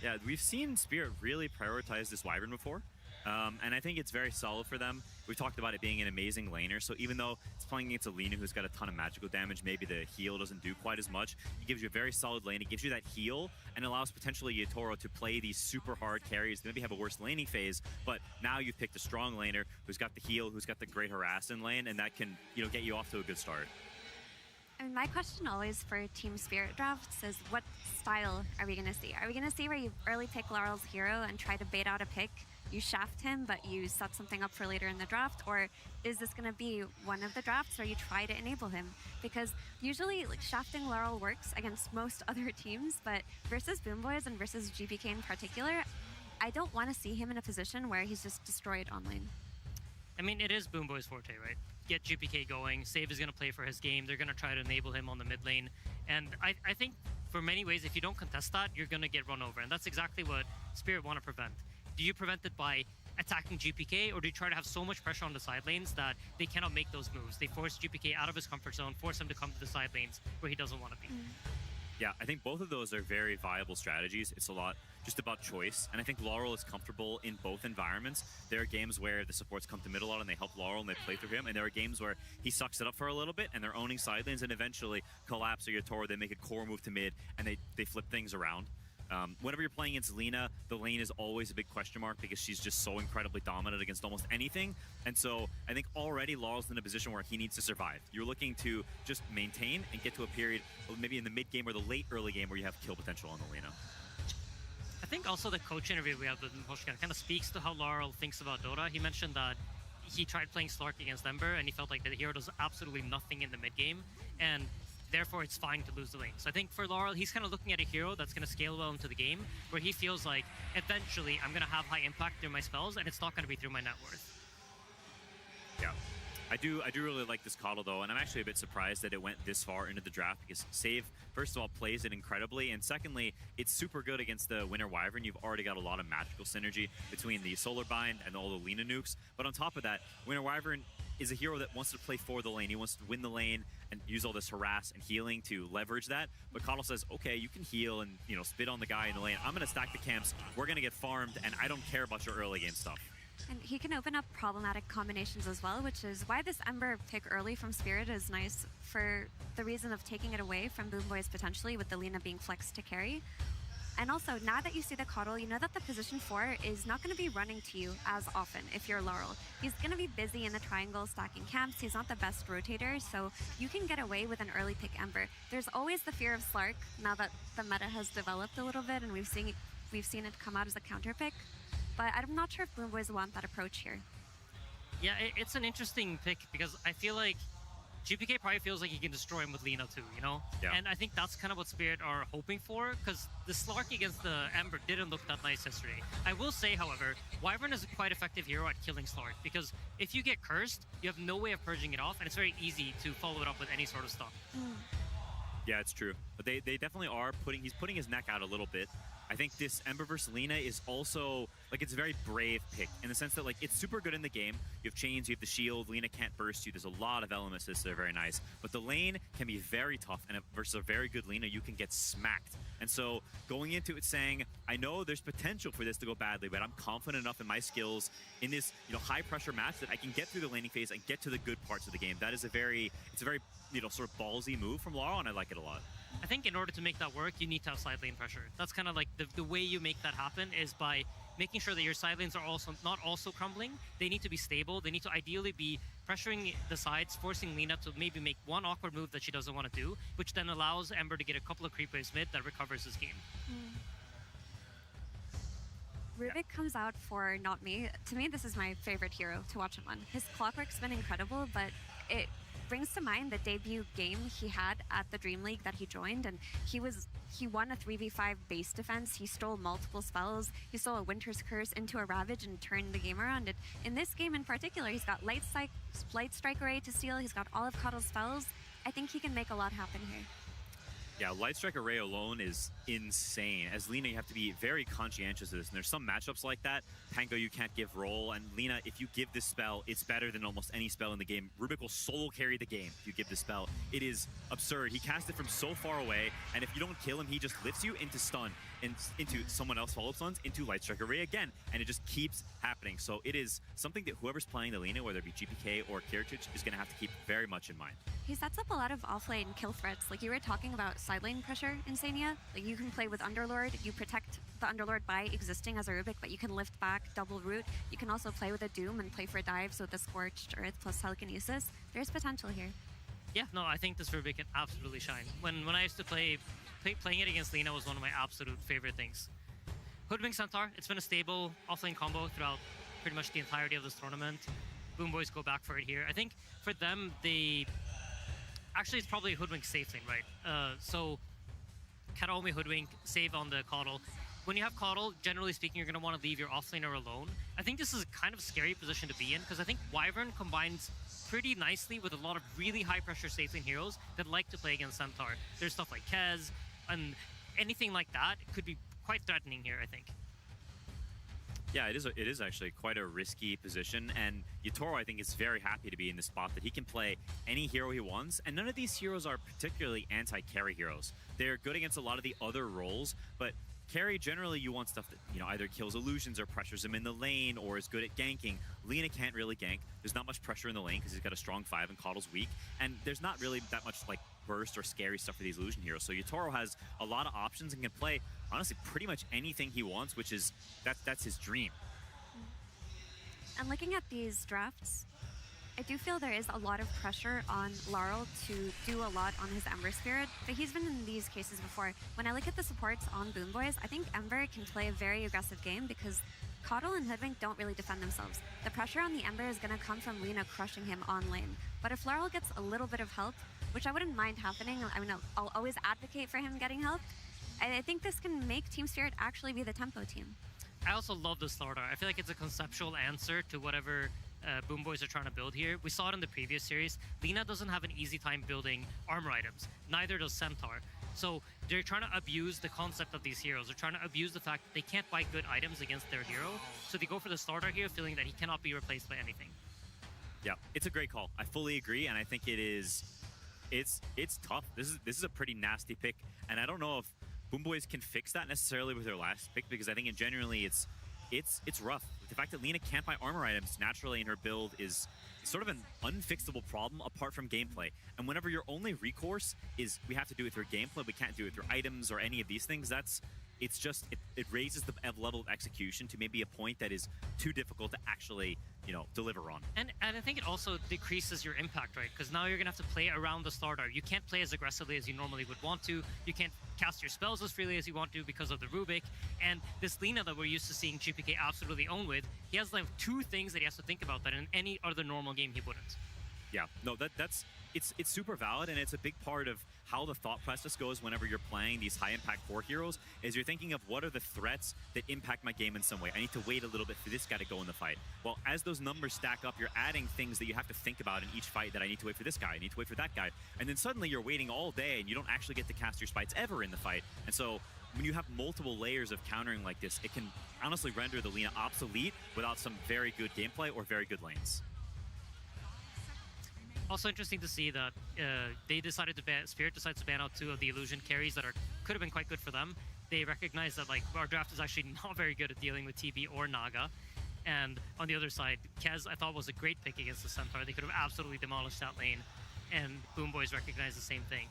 [SPEAKER 2] Yeah, we've seen Spirit really prioritize this Wyvern before. And I think it's very solid for them. We talked about it being an amazing laner, so even though it's playing against a Lina who's got a ton of magical damage, maybe the heal doesn't do quite as much, it gives you a very solid lane, it gives you that heal, and allows potentially Yatoro to play these super hard carries, maybe have a worse laning phase, but now you've picked a strong laner who's got the heal, who's got the great harass in lane, and that can, you know, get you off to a good start.
[SPEAKER 1] And my question always for Team Spirit drafts is, what style are we going to see? Are we going to see where you early pick Laurel's hero and try to bait out a pick? You shaft him, but you set something up for later in the draft? Or is this going to be one of the drafts where you try to enable him? Because usually, like, shafting Laurel works against most other teams, but versus Boom Boys and versus GBK in particular, I don't want to see him in a position where he's just destroyed on lane.
[SPEAKER 3] I mean, it is Boom Boy's forte, right? Get GPK going. Save is going to play for his game. They're going to try to enable him on the mid lane. And I think for many ways, if you don't contest that, you're going to get run over. And that's exactly what Spirit want to prevent. Do you prevent it by attacking GPK, or do you try to have so much pressure on the side lanes that they cannot make those moves? They force GPK out of his comfort zone, force him to come to the side lanes where he doesn't want to be.
[SPEAKER 2] Yeah, I think both of those are very viable strategies. It's a lot just about choice, and I think Laurel is comfortable in both environments. There are games where the supports come to mid a lot and they help Laurel and they play through him, and there are games where he sucks it up for a little bit and they're owning side lanes, and eventually Collapse or Yatoro, they make a core move to mid and they flip things around. Whenever you're playing against Lina, the lane is always a big question mark because she's just so incredibly dominant against almost anything. And so I think already Larl's in a position where he needs to survive. You're looking to just maintain and get to a period, maybe in the mid game or the late early game, where you have kill potential on the Lina.
[SPEAKER 3] I think also the coach interview we had with Mposhka kind of speaks to how Laurel thinks about Dota. He mentioned that he tried playing Slark against Ember and he felt like the hero does absolutely nothing in the mid game, and therefore it's fine to lose the lane. So I think for Laurel, he's kind of looking at a hero that's going to scale well into the game, where he feels like eventually I'm going to have high impact through my spells and it's not going to be through my net worth.
[SPEAKER 2] Yeah. I do really like this Coddle though, and I'm actually a bit surprised that it went this far into the draft, because Save, first of all, plays it incredibly, and secondly, it's super good against the Winter Wyvern. You've already got a lot of magical synergy between the Solar Bind and all the Lina nukes, but on top of that, Winter Wyvern is a hero that wants to play for the lane. He wants to win the lane and use all this harass and healing to leverage that. But Coddle says, okay, you can heal and, you know, spit on the guy in the lane. I'm going to stack the camps. We're going to get farmed, and I don't care about your early game stuff.
[SPEAKER 1] And he can open up problematic combinations as well, which is why this Ember pick early from Spirit is nice, for the reason of taking it away from Boom Boys potentially, with the Lina being flexed to carry. And also, now that you see the Coddle, you know that the position 4 is not going to be running to you as often if you're Laurel. He's going to be busy in the triangle stacking camps. He's not the best rotator, so you can get away with an early pick Ember. There's always the fear of Slark now that the meta has developed a little bit and we've seen it come out as a counter pick. But I'm not sure if Boom Boys want that approach here.
[SPEAKER 3] Yeah, it's an interesting pick because I feel like GPK probably feels like he can destroy him with Lina too, you know?
[SPEAKER 2] Yeah.
[SPEAKER 3] And I think that's kind of what Spirit are hoping for, because the Slark against the Ember didn't look that nice yesterday. I will say, however, Wyvern is a quite effective hero at killing Slark, because if you get cursed, you have no way of purging it off, and it's very easy to follow it up with any sort of stuff.
[SPEAKER 2] Yeah, it's true. But they definitely are he's putting his neck out a little bit. I think this Ember versus Lina is also, like, it's a very brave pick in the sense that, like, it's super good in the game. You have chains, you have the shield, Lina can't burst you. There's a lot of element assists that are very nice. But the lane can be very tough, and versus a very good Lina, you can get smacked. And so going into it saying, I know there's potential for this to go badly, but I'm confident enough in my skills in this, you know, high pressure match that I can get through the laning phase and get to the good parts of the game. That is it's a very, you know, sort of ballsy move from Laurel, and I like it a lot.
[SPEAKER 3] I think in order to make that work, you need to have side lane pressure. That's kind of like the way you make that happen is by making sure that your side lanes are not also crumbling. They need to be stable. They need to ideally be pressuring the sides, forcing Lina to maybe make one awkward move that she doesn't want to do, which then allows Ember to get a couple of creep waves mid that recovers this game.
[SPEAKER 1] Rubik comes out for Not Me. To me, this is my favorite hero to watch him on. His clockwork's been incredible, but it brings to mind the debut game he had at the Dream League that he joined, and he won a 3v5 base defense. He stole multiple spells. He stole a Winter's Curse into a Ravage and turned the game around. And in this game in particular, he's got Light Strike Array to steal. He's got all of Coddle's spells. I think he can make a lot happen here.
[SPEAKER 2] Yeah, Light Strike Array alone is insane. As Lina, you have to be very conscientious of this. And there's some matchups like that. Pango, you can't give roll. And Lina, if you give this spell, it's better than almost any spell in the game. Rubik will solo carry the game if you give this spell. It is absurd. He cast it from so far away, and if you don't kill him, he just lifts you into stun, and into someone else follow stuns, into Light Strike Array again, and it just keeps happening. So it is something that whoever's playing the Lina, whether it be GPK or Kiritich, is going to have to keep very much in mind.
[SPEAKER 1] He sets up a lot of offlane kill threats. Like you were talking about side lane pressure in Sania. Like you can play with Underlord. You protect the Underlord by existing as a Rubik, but you can lift back, double root. You can also play with a Doom and play for dives with the Scorched Earth plus Telekinesis. There's potential here.
[SPEAKER 3] Yeah, no, I think this Rubik can absolutely shine. When I used to playing it against Lina was one of my absolute favorite things. Hoodwink Centaur, it's been a stable offlane combo throughout pretty much the entirety of this tournament. Boom Boys go back for it here. I think for them, actually it's probably Hoodwink safe lane, right? So Kataomi Hoodwink, save on the Coddle. When you have Coddle, generally speaking, you're going to want to leave your offlaner alone. I think this is a kind of scary position to be in, because I think Wyvern combines pretty nicely with a lot of really high-pressure safe lane heroes that like to play against Centaur. There's stuff like Kez, and anything like that could be quite threatening here, I think.
[SPEAKER 2] Yeah, it is actually quite a risky position, and Yatoro, I think, is very happy to be in the spot that he can play any hero he wants, and none of these heroes are particularly anti-carry heroes. They're good against a lot of the other roles, but carry, generally, you want stuff that, you know, either kills illusions or pressures him in the lane or is good at ganking. Lina can't really gank. There's not much pressure in the lane because he's got a strong 5 and Coddle's weak. And there's not really that much, like, burst or scary stuff for these illusion heroes. So Yatoro has a lot of options and can play, honestly, pretty much anything he wants, which is, that's his dream.
[SPEAKER 1] And looking at these drafts, I do feel there is a lot of pressure on Laurel to do a lot on his Ember Spirit, but he's been in these cases before. When I look at the supports on Boom Boys, I think Ember can play a very aggressive game because Coddle and Hoodwink don't really defend themselves. The pressure on the Ember is going to come from Lina crushing him on lane. But if Laurel gets a little bit of help, which I wouldn't mind happening, I mean, I'll always advocate for him getting help, I think this can make Team Spirit actually be the tempo team.
[SPEAKER 3] I also love the Slaughter. I feel like it's a conceptual answer to whatever Boom Boys are trying to build here. We saw it in the previous series. Lina doesn't have an easy time building armor items. Neither does Centaur. So they're trying to abuse the concept of these heroes. They're trying to abuse the fact that they can't buy good items against their hero. So they go for the Slaughter here, feeling that he cannot be replaced by anything.
[SPEAKER 2] Yeah, it's a great call. I fully agree, and I think it's tough. This is a pretty nasty pick, and I don't know if Boom Boys can fix that necessarily with their last pick, because I think generally it's rough. The fact that Lina can't buy armor items naturally in her build is sort of an unfixable problem apart from gameplay. And whenever your only recourse is we have to do it through gameplay, we can't do it through items or any of these things, it raises the level of execution to maybe a point that is too difficult to actually, deliver on.
[SPEAKER 3] And I think it also decreases your impact, right? Because now you're going to have to play around the starter. You can't play as aggressively as you normally would want to. You can't cast your spells as freely as you want to because of the Rubik. And this Lina that we're used to seeing GPK absolutely own with, he has like two things that he has to think about that in any other normal game he wouldn't.
[SPEAKER 2] Yeah, no, it's super valid, and it's a big part of how the thought process goes whenever you're playing these high-impact core heroes, is you're thinking of what are the threats that impact my game in some way. I need to wait a little bit for this guy to go in the fight. Well, as those numbers stack up, you're adding things that you have to think about in each fight, that I need to wait for this guy, I need to wait for that guy. And then suddenly you're waiting all day, and you don't actually get to cast your spites ever in the fight. And so when you have multiple layers of countering like this, it can honestly render the Lina obsolete without some very good gameplay or very good lanes.
[SPEAKER 3] Also interesting to see that Spirit decides to ban out two of the illusion carries that could have been quite good for them. They recognize that our draft is actually not very good at dealing with TB or Naga. And on the other side, Kez I thought was a great pick against the Centaur. They could have absolutely demolished that lane, and Boom Boys recognize the same thing.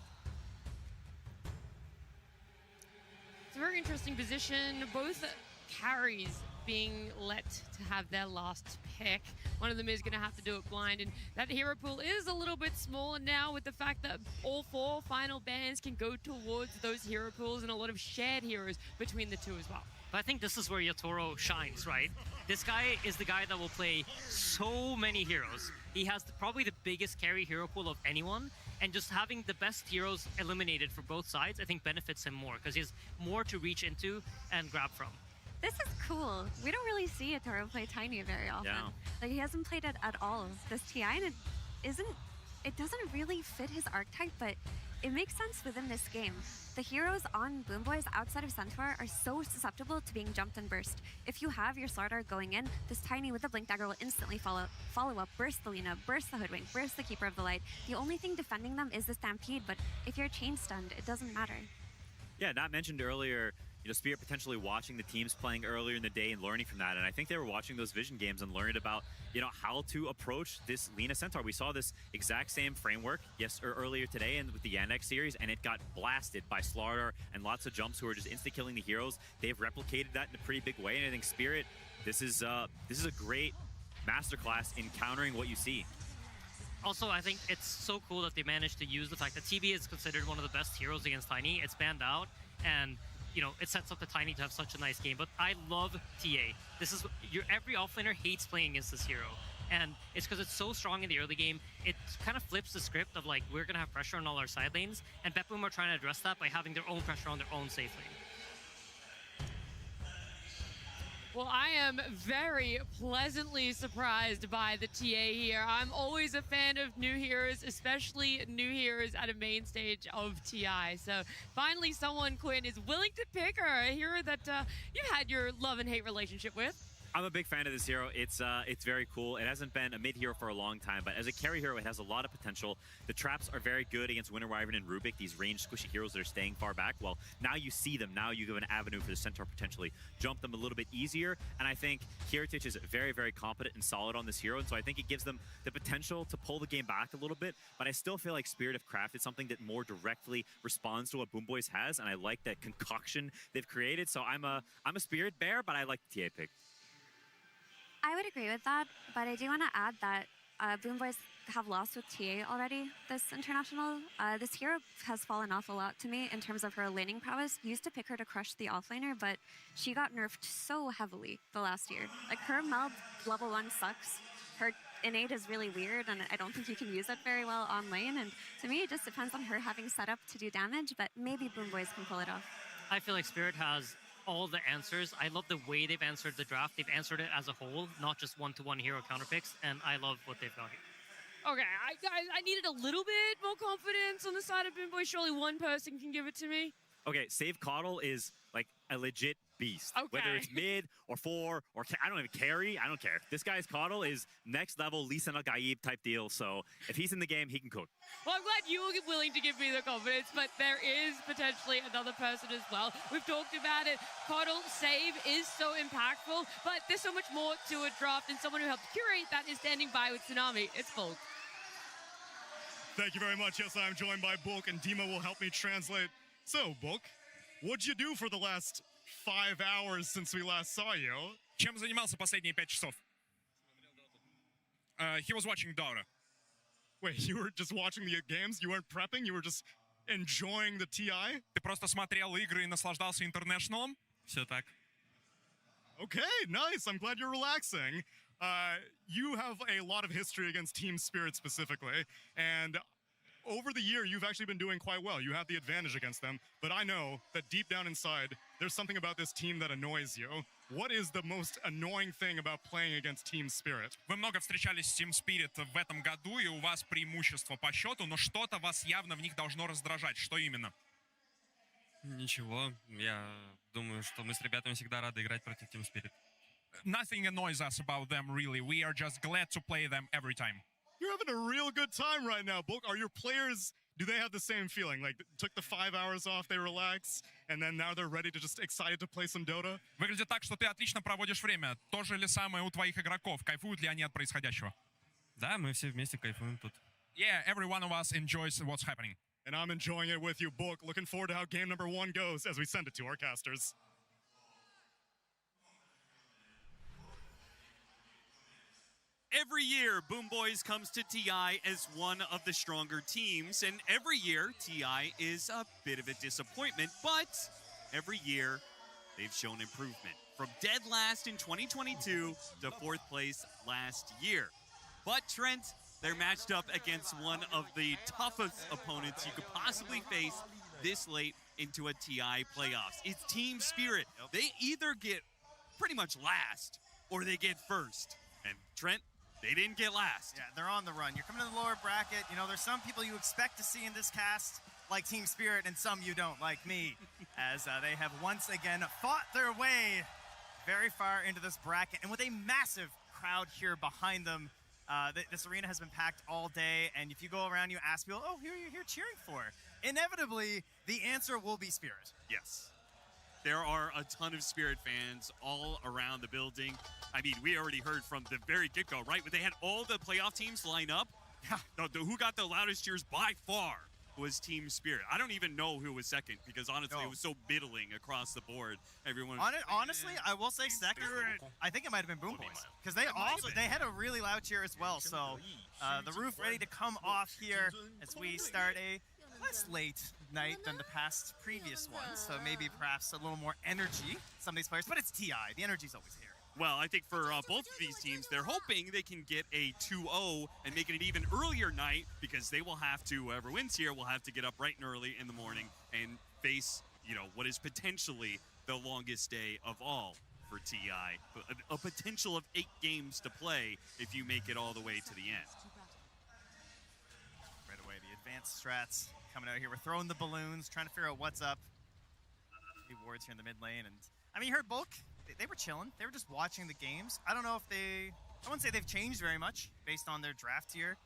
[SPEAKER 4] It's a very interesting position. Both carries being let to have their last pick. One of them is going to have to do it blind, and that hero pool is a little bit smaller now with the fact that all 4 final bans can go towards those hero pools and a lot of shared heroes between the two as well.
[SPEAKER 3] But I think this is where Yatoro shines, right? This guy is the guy that will play so many heroes. He has probably the biggest carry hero pool of anyone, and just having the best heroes eliminated for both sides, I think benefits him more, because he has more to reach into and grab from.
[SPEAKER 1] This is cool. We don't really see Yatoro play Tiny very often.
[SPEAKER 2] Yeah.
[SPEAKER 1] Like, he hasn't played it at all this TI, and it doesn't really fit his archetype, but it makes sense within this game. The heroes on Boom Boys outside of Centaur are so susceptible to being jumped and burst. If you have your Slardar going in, this Tiny with the Blink Dagger will instantly follow up, burst the Lina, burst the Hoodwink, burst the Keeper of the Light. The only thing defending them is the Stampede, but if you're chain stunned, it doesn't matter.
[SPEAKER 2] Yeah, not mentioned earlier, Spirit potentially watching the teams playing earlier in the day and learning from that. And I think they were watching those Vision games and learned about, how to approach this Lina Centaur. We saw this exact same framework earlier today and with the Yandex series, and it got blasted by Slardar and lots of jumps who are just insta-killing the heroes. They've replicated that in a pretty big way, and I think Spirit, this is a great masterclass in countering what you see.
[SPEAKER 3] Also, I think it's so cool that they managed to use the fact that TB is considered one of the best heroes against Tiny. It's banned out, and it sets up the Tiny to have such a nice game. But I love TA. This is every offlaner hates playing against this hero, and it's because it's so strong in the early game. It kind of flips the script of like, we're gonna have pressure on all our side lanes, and BetBoom are trying to address that by having their own pressure on their own safe lane.
[SPEAKER 4] Well, I am very pleasantly surprised by the TA here. I'm always a fan of new heroes, especially new heroes at a main stage of TI. So finally someone, Quinn, is willing to pick her, a hero that you've had your love and hate relationship with.
[SPEAKER 2] I'm a big fan of this hero. It's very cool. It hasn't been a mid hero for a long time, but as a carry hero, it has a lot of potential. The traps are very good against Winter Wyvern and Rubik, these ranged squishy heroes that are staying far back. Well, now you see them. Now you give an avenue for the Centaur potentially jump them a little bit easier. And I think Heritage is very, very competent and solid on this hero. And so I think it gives them the potential to pull the game back a little bit. But I still feel like Spirit have crafted something that more directly responds to what Boom Boys has. And I like that concoction they've created. So I'm a Spirit bear, but I like the TA pick.
[SPEAKER 1] I would agree with that, but I do want to add that Boom Boys have lost with TA already this international. This hero has fallen off a lot to me in terms of her laning prowess. Used to pick her to crush the offlaner, but she got nerfed so heavily the last year. Like, her meld level 1 sucks. Her innate is really weird, and I don't think you can use it very well on lane. And to me, it just depends on her having set up to do damage, but maybe Boom Boys can pull it off.
[SPEAKER 3] I feel like Spirit has all the answers. I love the way they've answered the draft. They've answered it as a whole, not just one-to-one hero counterpicks, and I love what they've got here.
[SPEAKER 4] Okay, guys, I needed a little bit more confidence on the side of Boom Boy. Surely one person can give it to me.
[SPEAKER 2] Okay, Save Coddle is like a legit beast.
[SPEAKER 4] Okay.
[SPEAKER 2] Whether it's mid or 4 or I don't even carry, I don't care. This guy's Coddle is next level Lisa Nagaib type deal. So if he's in the game, he can cook.
[SPEAKER 4] Well, I'm glad you were willing to give me the confidence, but there is potentially another person as well. We've talked about it. Coddle save is so impactful, but there's so much more to a draft, and someone who helped curate that is standing by with Tsunami. It's Bulk.
[SPEAKER 7] Thank you very much. Yes, I'm joined by Bulk, and Dima will help me translate. So, Bulk, what'd you do for the last 5 hours since we last saw you?
[SPEAKER 15] Чем занимался последние 5 часов? He was watching Dota.
[SPEAKER 7] Wait, you were just watching the games? You weren't prepping? You were just enjoying the TI?
[SPEAKER 15] Ты просто смотрел игры и наслаждался интернешналом?
[SPEAKER 8] Все так.
[SPEAKER 7] Okay, nice. I'm glad you're relaxing. You have a lot of history against Team Spirit specifically, and over the year, you've actually been doing quite well. You have the advantage against them, but I know that deep down inside, there's something about this team that annoys you. What is the most annoying thing about playing against Team Spirit?
[SPEAKER 15] Вы много встречались с Team Spirit в этом году, и у вас преимущество по счету, но что-то вас явно в них должно раздражать. Что именно?
[SPEAKER 8] Ничего, я думаю, что мы с ребятами всегда рады играть против Team Spirit.
[SPEAKER 15] Nothing annoys us about them, really. We are just glad to play them every time.
[SPEAKER 7] You're having a real good time right now, Bulk. Are your players, do they have the same feeling? Like, took the 5 hours off, they relax, and then now they're ready to just excited to play some Dota?
[SPEAKER 15] Выглядит так, что ты отлично проводишь время. То же ли самое у твоих игроков? Кайфуют ли они от происходящего?
[SPEAKER 8] Да, мы все вместе кайфуем тут.
[SPEAKER 15] Yeah, every one of us enjoys what's happening.
[SPEAKER 7] And I'm enjoying it with you, Bulk. Looking forward to how game number 1 goes as we send it to our casters.
[SPEAKER 16] Every year, Boom Boys comes to TI as one of the stronger teams, and every year, TI is a bit of a disappointment, but every year, they've shown improvement. From dead last in 2022 to 4th place last year. But Trent, they're matched up against one of the toughest opponents you could possibly face this late into a TI playoffs. It's Team Spirit. They either get pretty much last or they get first. And Trent, they didn't get last.
[SPEAKER 9] Yeah, they're on the run. You're coming to the lower bracket. You know, there's some people you expect to see in this cast, like Team Spirit, and some you don't, like me, as they have once again fought their way very far into this bracket, and with a massive crowd here behind them. This arena has been packed all day, and if you go around, you ask people, oh, who are you here cheering for? Inevitably, the answer will be Spirit.
[SPEAKER 16] Yes. There are a ton of Spirit fans all around the building. I mean, we already heard from the very get-go, right? But they had all the playoff teams line up. Who got the loudest cheers by far was Team Spirit. I don't even know who was second because honestly, it was so middling across the board. Everyone.
[SPEAKER 9] Honestly, I will say second. I think it might have been Boom Boys because they had a really loud cheer as well. So the roof ready to come off here as we start a less late night than the past previous ones. So maybe perhaps a little more energy, some of these players, but it's TI. The energy's always here.
[SPEAKER 16] Well, I think for both of these teams, they're hoping they can get a 2-0 and make it an even earlier night because they will have to, whoever wins here, will have to get up bright and early in the morning and face, you know, what is potentially the longest day of all for TI. A potential of 8 games to play if you make it all the way to the end.
[SPEAKER 9] Right away, the advanced strats coming out here. We're throwing the balloons, trying to figure out what's up. A few wards here in the mid lane, and I mean, you heard Bulk.
[SPEAKER 17] they were chilling. They were just watching the games. I don't know if I wouldn't say they've changed very much based on their draft tier.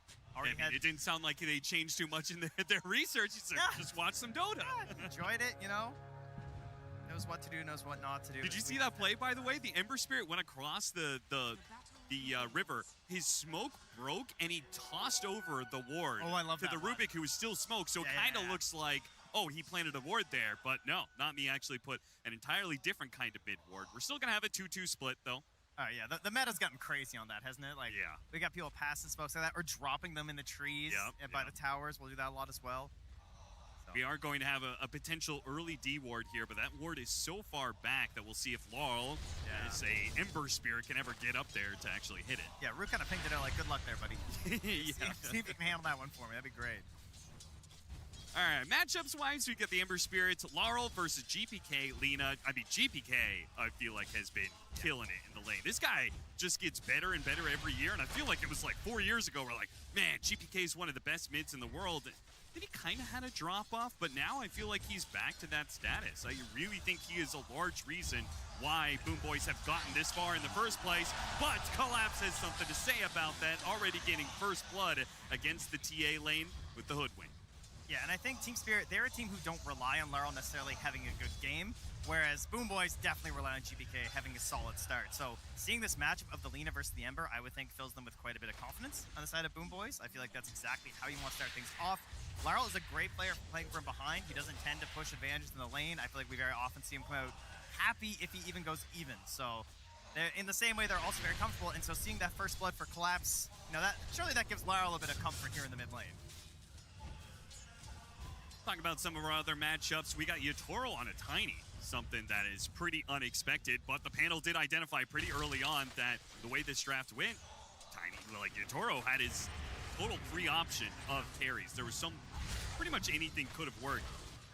[SPEAKER 16] It didn't sound like they changed too much in their research. He said, just watch some Dota.
[SPEAKER 17] Enjoyed it, you know. Knows what to do, knows what not to do.
[SPEAKER 16] Did you see that play, by the way? The Ember Spirit went across the river. His smoke broke, and he tossed over the ward
[SPEAKER 17] I love
[SPEAKER 16] to
[SPEAKER 17] that
[SPEAKER 16] the Rubik, who was still smoke. So it kind of looks like, oh, he planted a ward there. But no, not me. Actually put an entirely different kind of mid ward. We're still going to have a 2-2 split, though.
[SPEAKER 17] Yeah, the meta's gotten crazy on that, hasn't it? Like, we got people passing smokes like that, or dropping them in the trees by the towers. We'll do that a lot as well. So.
[SPEAKER 16] We are going to have a potential early D ward here, but that ward is so far back that we'll see if Laurel, as a Ember Spirit, can ever get up there to actually hit it.
[SPEAKER 17] Yeah, Root kind of pinged it out like, good luck there, buddy.
[SPEAKER 16] Yeah.
[SPEAKER 17] See if you can handle that one for me. That'd be great.
[SPEAKER 16] All right, matchups-wise, we got the Ember Spirits, Laurel versus GPK, Lina. I mean, GPK, I feel like, has been killing it in the lane. This guy just gets better and better every year, and I feel like it was like 4 years ago, we're like, man, GPK is one of the best mids in the world. Then he kind of had a drop-off, but now I feel like he's back to that status. I really think he is a large reason why Boom Boys have gotten this far in the first place, but Collapse has something to say about that, already getting first blood against the TA lane with the Hoodwink.
[SPEAKER 17] Yeah, and I think Team Spirit, they're a team who don't rely on Laurel necessarily having a good game, whereas Boom Boys definitely rely on GPK having a solid start. So seeing this matchup of the Lina versus the Ember, I would think fills them with quite a bit of confidence on the side of Boom Boys. I feel like that's exactly how you want to start things off. Laurel is a great player playing from behind. He doesn't tend to push advantages in the lane. I feel like we very often see him come out happy if he even goes even. So in the same way, they're also very comfortable. And so seeing that first blood for Collapse, you know, surely that gives Laurel a bit of comfort here in the mid lane.
[SPEAKER 16] Talking about some of our other matchups, we got Yatoro on a Tiny, something that is pretty unexpected, but the panel did identify pretty early on that the way this draft went, Tiny, like Yatoro had his total free option of carries. There was pretty much anything could have worked,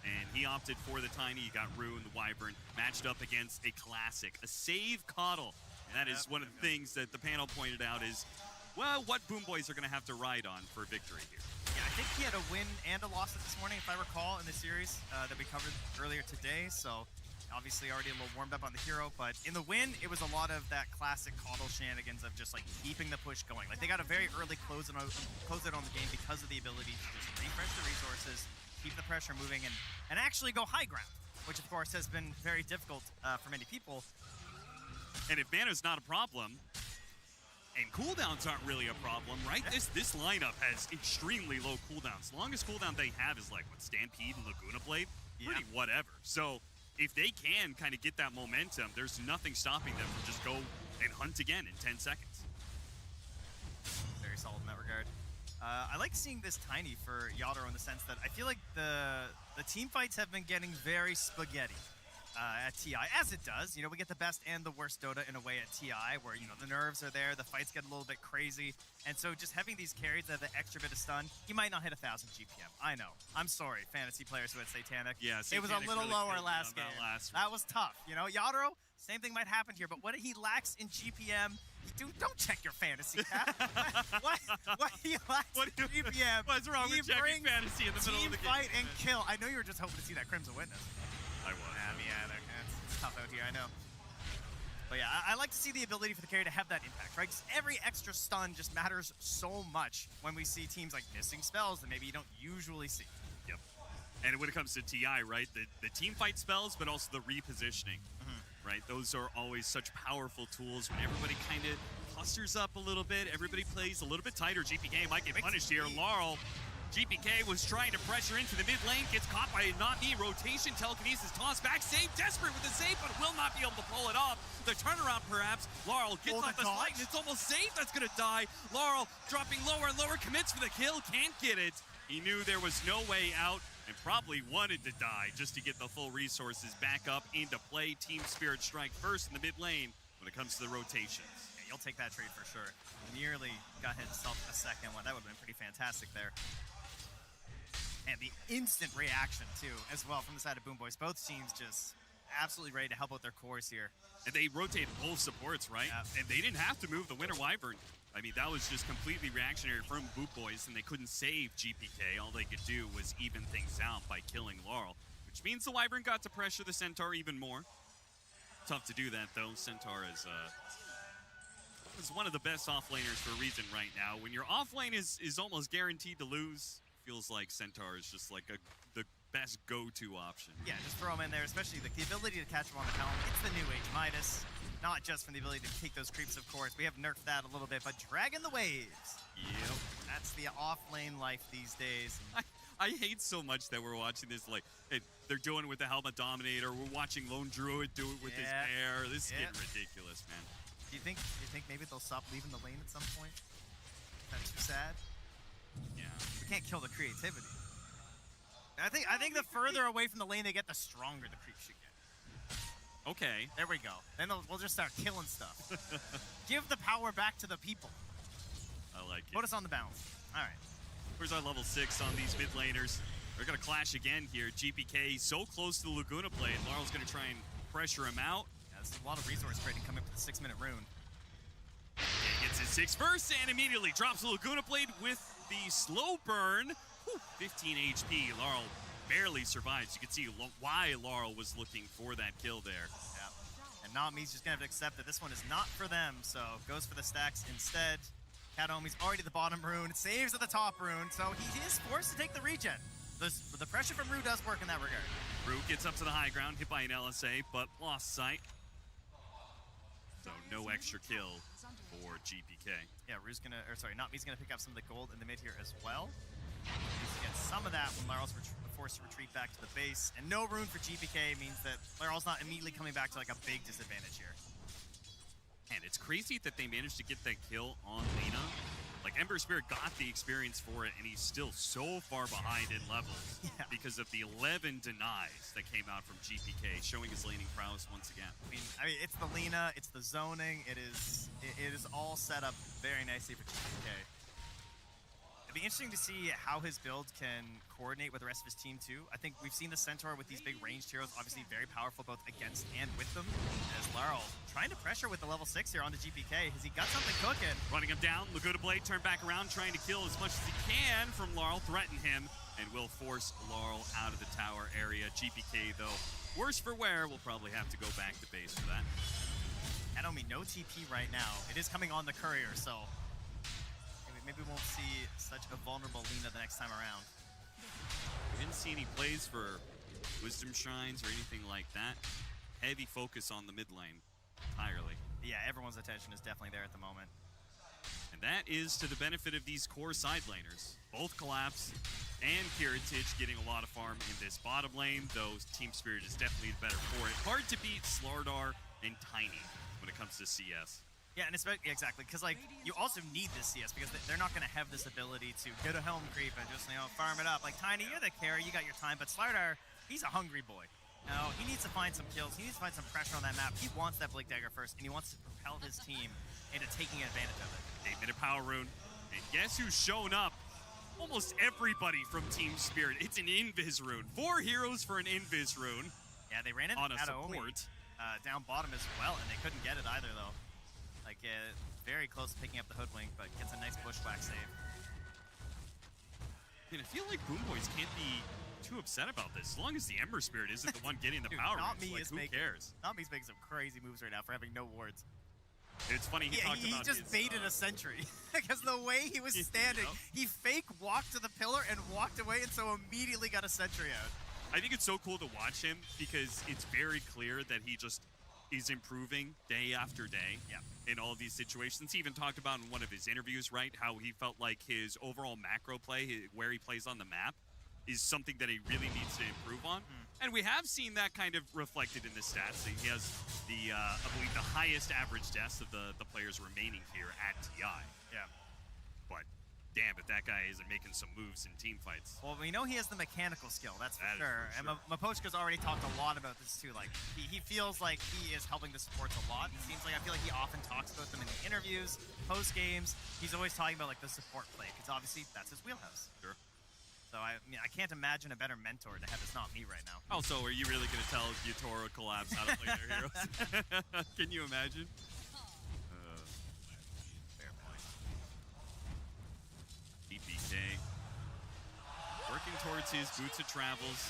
[SPEAKER 16] and he opted for the Tiny. He got Rune, the Wyvern, matched up against a classic, a save Coddle, and that is one of the things that the panel pointed out is, well, what Boom Boys are going to have to ride on for victory here.
[SPEAKER 17] Yeah, I think he had a win and a loss this morning, if I recall, in the series that we covered earlier today. So obviously already a little warmed up on the hero, but in the win, it was a lot of that classic Coddle shenanigans of just like keeping the push going. Like they got a very early close it on the game because of the ability to just refresh the resources, keep the pressure moving, and actually go high ground, which of course has been very difficult for many people.
[SPEAKER 16] And if mana's not a problem, and cooldowns aren't really a problem, right? Yeah. This lineup has extremely low cooldowns. The longest cooldown they have is like, what, Stampede and Laguna Blade? Pretty whatever. So if they can kind of get that momentum, there's nothing stopping them from just go and hunt again in 10 seconds.
[SPEAKER 17] Very solid in that regard. I like seeing this Tiny for Yatoro in the sense that I feel like the team fights have been getting very spaghetti. At TI, as it does. You know, we get the best and the worst Dota in a way at TI, where, you know, the nerves are there, the fights get a little bit crazy, and so just having these carries that have the extra bit of stun, you might not hit 1,000 GPM. I know. I'm sorry, fantasy players who had Satanic.
[SPEAKER 16] Yeah,
[SPEAKER 17] it was a little
[SPEAKER 16] really
[SPEAKER 17] lower last game. That was tough. You know, Yatoro, same thing might happen here, but what he lacks in GPM, don't check your fantasy cap. what he lacks in GPM.
[SPEAKER 16] What's wrong with checking fantasy in the middle of the game?
[SPEAKER 17] Team fight and kill. I know you were just hoping to see that Crimson Witness.
[SPEAKER 16] I was.
[SPEAKER 17] It's tough out here, I know. But yeah, I like to see the ability for the carry to have that impact, right? Because every extra stun just matters so much when we see teams like missing spells that maybe you don't usually see.
[SPEAKER 16] Yep. And when it comes to TI, right, the team fight spells, but also the repositioning, right? Those are always such powerful tools when everybody kind of clusters up a little bit, everybody plays a little bit tighter. GPK might get punished here. Laurel, GPK was trying to pressure into the mid lane, gets caught by a not me rotation, telekinesis toss back, save, desperate with the save, but will not be able to pull it off. The turnaround perhaps, Laurel gets off the slide, it's almost safe, that's gonna die. Laurel dropping lower and lower, commits for the kill, can't get it. He knew there was no way out and probably wanted to die just to get the full resources back up into play. Team Spirit strike first in the mid lane when it comes to the rotations.
[SPEAKER 17] Yeah, you'll take that trade for sure. Nearly got himself a second one. That would have been pretty fantastic there. And the instant reaction, too, as well, from the side of Boom Boys. Both teams just absolutely ready to help out their cores here.
[SPEAKER 16] And they rotated both supports, right? Yeah. And they didn't have to move the Winter Wyvern. I mean, that was just completely reactionary from Boom Boys, and they couldn't save GPK. All they could do was even things out by killing Laurel, which means the Wyvern got to pressure the Centaur even more. Tough to do that, though. Centaur is one of the best offlaners for a reason right now. When your offlane is almost guaranteed to lose, feels like Centaur is just like the best go-to option.
[SPEAKER 17] Yeah, just throw him in there, especially the ability to catch him on the helm. It's the new age Midas. Not just from the ability to take those creeps, of course. We have nerfed that a little bit, but dragging the waves.
[SPEAKER 16] Yep.
[SPEAKER 17] That's the off-lane life these days.
[SPEAKER 16] I hate so much that we're watching this, like, they're doing it with the Helmet Dominator. We're watching Lone Druid do it with his hair. This is getting ridiculous, man.
[SPEAKER 17] Do you think maybe they'll stop leaving the lane at some point? That's too sad.
[SPEAKER 16] Yeah.
[SPEAKER 17] We can't kill the creativity. I think the further away from the lane they get, the stronger the creep should get.
[SPEAKER 16] Okay.
[SPEAKER 17] There we go. Then we'll just start killing stuff. Give the power back to the people.
[SPEAKER 16] I like it.
[SPEAKER 17] Put us on the balance. All right.
[SPEAKER 16] Where's our level 6 on these mid laners? They're going to clash again here. GPK so close to the Laguna Blade. Laurel's going to try and pressure him out.
[SPEAKER 17] Yeah, there's a lot of resource trading coming for the 6-minute rune.
[SPEAKER 16] He gets his 6 first and immediately drops the Laguna Blade with the slow burn. Whew, 15 HP. Laurel barely survives. You can see why Laurel was looking for that kill there.
[SPEAKER 17] Yeah. And Nami's just going to have to accept that this one is not for them, so goes for the stacks instead. Kataomi's already at the bottom rune, saves at the top rune, so he is forced to take the regen. The pressure from Rue does work in that regard.
[SPEAKER 16] Rue gets up to the high ground, hit by an LSA, but lost sight. So no extra kill for GPK.
[SPEAKER 17] Yeah, Rue's gonna, or sorry, Nami's gonna pick up some of the gold in the mid here as well. He's gonna get some of that when Laryl's forced to retreat back to the base. And no rune for GPK means that Laryl's not immediately coming back to like a big disadvantage here.
[SPEAKER 16] And it's crazy that they managed to get that kill on Lina. Like, Ember Spirit got the experience for it, and he's still so far behind in levels because of the 11 denies that came out from GPK, showing his laning prowess once again.
[SPEAKER 17] I mean, it's the Lina, it's the zoning, it is all set up very nicely for GPK. It'd be interesting to see how his build can coordinate with the rest of his team too. I think we've seen the Centaur with these big ranged heroes, obviously very powerful both against and with them. As Laurel trying to pressure with the level 6 here onto GPK. Has he got something cooking?
[SPEAKER 16] Running him down, Laguna Blade turned back around, trying to kill as much as he can from Laurel, threaten him, and will force Laurel out of the tower area. GPK, though, worse for wear, will probably have to go back to base for that.
[SPEAKER 17] Kataomi, no TP right now. It is coming on the courier, so maybe we won't see such a vulnerable Lina the next time around.
[SPEAKER 16] We didn't see any plays for Wisdom Shrines or anything like that. Heavy focus on the mid lane entirely.
[SPEAKER 17] Yeah, everyone's attention is definitely there at the moment.
[SPEAKER 16] And that is to the benefit of these core side laners. Both Collapse and Kiritich getting a lot of farm in this bottom lane, though Team Spirit is definitely better for it. Hard to beat Slardar and Tiny when it comes to CS.
[SPEAKER 17] Yeah, and especially, exactly, because like you also need this CS because they're not going to have this ability to get a helm creep and just, you know, farm it up. Like Tiny, you're the carry, you got your time, but Slardar, he's a hungry boy. Now, he needs to find some kills, he needs to find some pressure on that map. He wants that Blink Dagger first, and he wants to propel his team into taking advantage of it.
[SPEAKER 16] 8-minute power rune, and guess who's shown up? Almost everybody from Team Spirit. It's an Invis rune. 4 heroes for an Invis rune.
[SPEAKER 17] Yeah, they ran into
[SPEAKER 16] on a
[SPEAKER 17] Kataomi,
[SPEAKER 16] support.
[SPEAKER 17] Down bottom as well, and they couldn't get it either, though. Like, very close to picking up the Hoodwink, but gets a nice bushwhack save.
[SPEAKER 16] And I feel like Boom Boys can't be too upset about this. As long as the Ember Spirit isn't the one getting the power, like, who cares?
[SPEAKER 17] Nami's making some crazy moves right now for having no wards.
[SPEAKER 16] It's funny, he talked about
[SPEAKER 17] just baited a sentry. Because the way he was standing, he fake walked to the pillar and walked away, and so immediately got a sentry out.
[SPEAKER 16] I think it's so cool to watch him because it's very clear that he just is improving day after day in all of these situations. He even talked about in one of his interviews, right, how he felt like his overall macro play, where he plays on the map, is something that he really needs to improve on. And we have seen that kind of reflected in the stats. He has the, I believe, the highest average deaths of the players remaining here at TI.
[SPEAKER 17] Yeah.
[SPEAKER 16] But damn, if that guy isn't making some moves in team fights.
[SPEAKER 17] Well, we know he has the mechanical skill, that's for
[SPEAKER 16] That is
[SPEAKER 17] sure.
[SPEAKER 16] for
[SPEAKER 17] And Mapochka's already talked a lot about this too. Like, he feels like he is helping the supports a lot. It seems like, I feel like he often talks about them in the interviews, post games. He's always talking about like the support play, because obviously that's his wheelhouse.
[SPEAKER 16] Sure.
[SPEAKER 17] So I mean, I can't imagine a better mentor to have as not me right now.
[SPEAKER 16] Also, are you really going to tell Yatoro Collapse how to play their heroes? Can you imagine?
[SPEAKER 17] Fair point.
[SPEAKER 16] DPK working towards his boots of travels.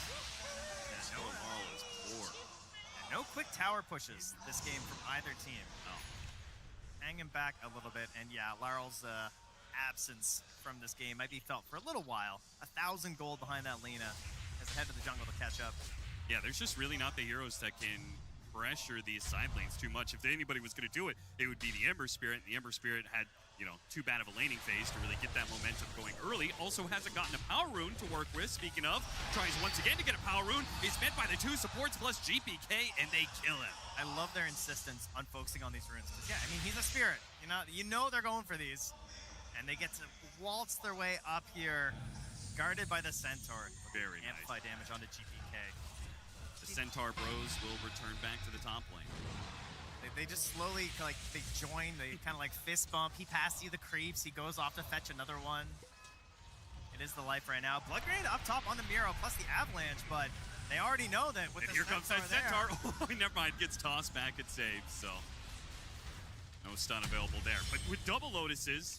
[SPEAKER 16] And Laurel is poor.
[SPEAKER 17] And No quick tower pushes this game from either team.
[SPEAKER 16] No.
[SPEAKER 17] Hanging back a little bit, and yeah, Larl's absence from this game might be felt for a little while. 1,000 gold behind that Lina as head to the jungle to catch up.
[SPEAKER 16] Yeah, there's just really not the heroes that can pressure these side lanes too much. If anybody was going to do it, it would be the Ember Spirit, and the Ember Spirit had, you know, too bad of a laning phase to really get that momentum going early. Also hasn't gotten a power rune to work with. Speaking of, tries once again to get a power rune. Is met by the 2 supports plus GPK, and they kill him.
[SPEAKER 17] I love their insistence on focusing on these runes, because yeah, I mean, he's a spirit. You know they're going for these, and they get to waltz their way up here, guarded by the Centaur.
[SPEAKER 16] Very nice.
[SPEAKER 17] Amplify damage onto GPK.
[SPEAKER 16] The Centaur bros will return back to the top lane.
[SPEAKER 17] They just slowly, like, they join, they kind of like fist bump. He passes you the creeps, he goes off to fetch another one. It is the life right now. Blood Grenade up top on the Miro, plus the Avalanche, but they already know that with
[SPEAKER 16] and
[SPEAKER 17] the
[SPEAKER 16] here comes that
[SPEAKER 17] Centaur.
[SPEAKER 16] Centaur. Oh, never mind, gets tossed back and saved, so no stun available there. But with double Lotuses,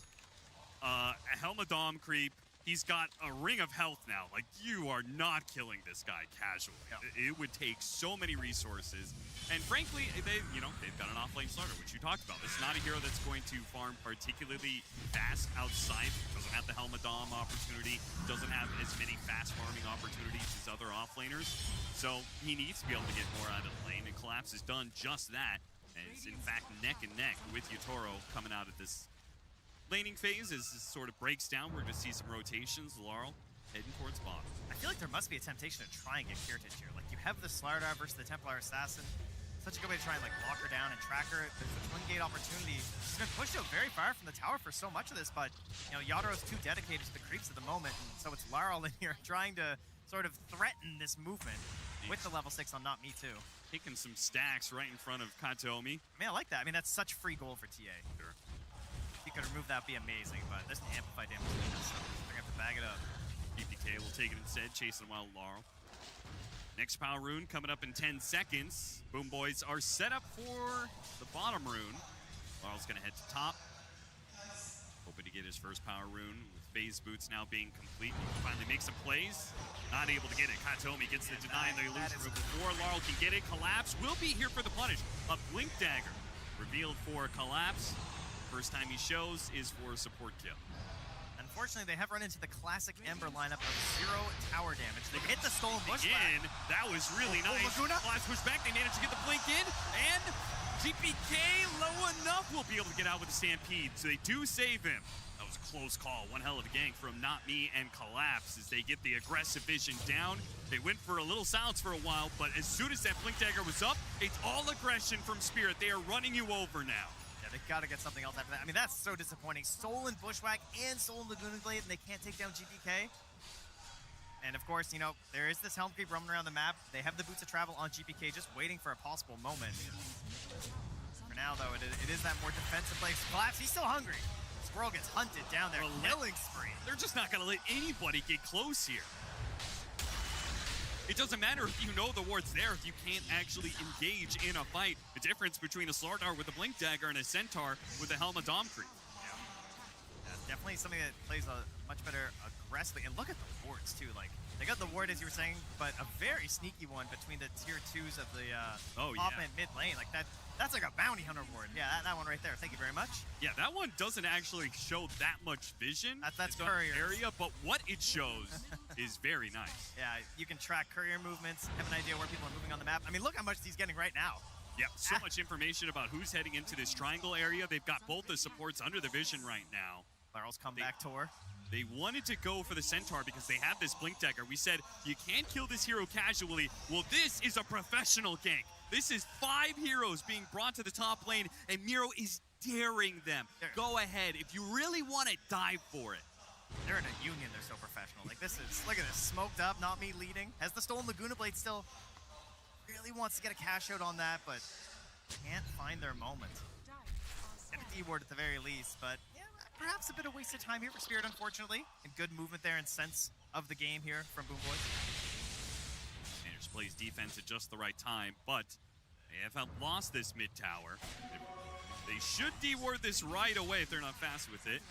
[SPEAKER 16] a Helmadom creep, he's got a ring of health now. Like, you are not killing this guy casually.
[SPEAKER 17] No.
[SPEAKER 16] It would take so many resources. And frankly, they've got an off-lane starter, which you talked about. This is not a hero that's going to farm particularly fast outside. Doesn't have the Helmadom opportunity. Doesn't have as many fast farming opportunities as other off-laners. So he needs to be able to get more out of the lane, and Collapse has done just that. And it's in fact neck and neck with Yutoro coming out of this laning phase as this sort of breaks down. We're going to see some rotations. Laurel heading towards bottom.
[SPEAKER 17] I feel like there must be a temptation to try and get Kirtage here. Like, you have the Slardar versus the Templar Assassin. Such a good way to try and like lock her down and track her. There's a twin gate opportunity. She's been pushed out very far from the tower for so much of this, but you know, Yadaro's too dedicated to the creeps at the moment, and so it's Laurel in here trying to sort of threaten this movement with the level 6 on Not Me Too.
[SPEAKER 16] Taking some stacks right in front of Katomi.
[SPEAKER 17] I mean, I like that. I mean, that's such free gold for TA.
[SPEAKER 16] Sure.
[SPEAKER 17] If you could remove that, would be amazing, but there's an amplify damage, so they're gonna have to bag it up.
[SPEAKER 16] BPK will take it instead, chasing wild Laurel. Next power rune coming up in 10 seconds. Boom Boys are set up for the bottom rune. Laurel's gonna head to top. Hoping to get his first power rune with phase boots now being complete. He can finally make some plays. Not able to get it. Katomi gets the deny and the illusion before Laurel can get it. Collapse will be here for the punish. A Blink Dagger revealed for Collapse. First time he shows is for a support kill.
[SPEAKER 17] Unfortunately, they have run into the classic Ember lineup of 0 tower damage. They hit the Stolen Bush.
[SPEAKER 16] Again, that was really nice. Collapse push back. They managed to get the blink in, and GPK low enough will be able to get out with the Stampede. So they do save him. That was a close call. One hell of a gank from Not Me and Collapse as they get the aggressive vision down. They went for a little silence for a while, but as soon as that Blink Dagger was up, it's all aggression from Spirit. They are running you over now.
[SPEAKER 17] They gotta get something else after that. I mean, that's so disappointing. Stolen Bushwhack and Stolen Laguna Glade, and they can't take down GPK. And of course, you know, there is this Helm Creep roaming around the map. They have the Boots of Travel on GPK, just waiting for a possible moment. For now, though, it is that more defensive play. Collapse, he's still hungry. Squirrel gets hunted down there. Killing spree.
[SPEAKER 16] They're just not gonna let anybody get close here. It doesn't matter if you know the ward's there if you can't actually engage in a fight. The difference between a Slardar with a Blink Dagger and a Centaur with a Helmadom creep.
[SPEAKER 17] Yeah, definitely something that plays a much better aggressively. And look at the wards too. Like, they got the ward, as you were saying, but a very sneaky one between the tier 2s of the top and mid lane. Like that's like a bounty hunter ward. Yeah, that one right there. Thank you very much.
[SPEAKER 16] Yeah, that one doesn't actually show that much vision.
[SPEAKER 17] That's
[SPEAKER 16] it's
[SPEAKER 17] courier
[SPEAKER 16] area, but what it shows is very nice.
[SPEAKER 17] Yeah, you can track courier movements, have an idea where people are moving on the map. I mean, look how much he's getting right now.
[SPEAKER 16] Yeah, so much information about who's heading into this triangle area. They've got both the supports under the vision right now.
[SPEAKER 17] Larel's comeback tour.
[SPEAKER 16] They wanted to go for the Centaur because they have this Blink Dagger. We said, you can't kill this hero casually. Well, this is a professional gank. This is 5 heroes being brought to the top lane, and Miro is daring them. Go ahead. If you really want it, dive for it.
[SPEAKER 17] They're in a union. They're so professional. Like, this is, look at this. Smoked up, Not Me leading. Has the Stolen Laguna Blade still. Really wants to get a cash out on that, but can't find their moment. Get a D-ward at the very least, but yeah, perhaps a bit of wasted time here for Spirit, unfortunately. And good movement there and sense of the game here from Boom Boys.
[SPEAKER 16] Manners plays defense at just the right time, but they have lost this mid tower. They should D-ward this right away if they're not fast with it.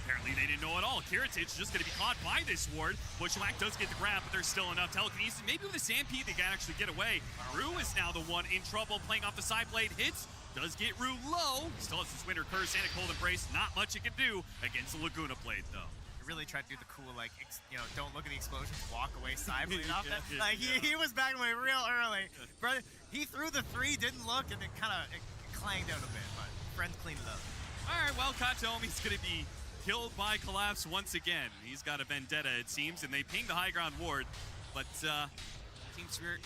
[SPEAKER 16] Apparently they didn't know at all. Kiritich just going to be caught by this ward. Bushwhack does get the grab, but there's still enough telekinesis. Maybe with a Stampede they can actually get away. Rue is now the one in trouble, playing off the side blade hits. Does get Rue low. Still has his Winter Curse and a Cold Embrace. Not much it can do against the Laguna Blade, though.
[SPEAKER 17] Really tried to do the cool, like, don't look at the explosions, walk away, side blade off that. Like, he was backing away real early. Brother, he threw the 3, didn't look, and it kind of clanged out a bit, but friends cleaned it up.
[SPEAKER 16] All right, well, Katomi's going to be killed by Collapse once again. He's got a vendetta, it seems, and they ping the high ground ward, but Team Spirit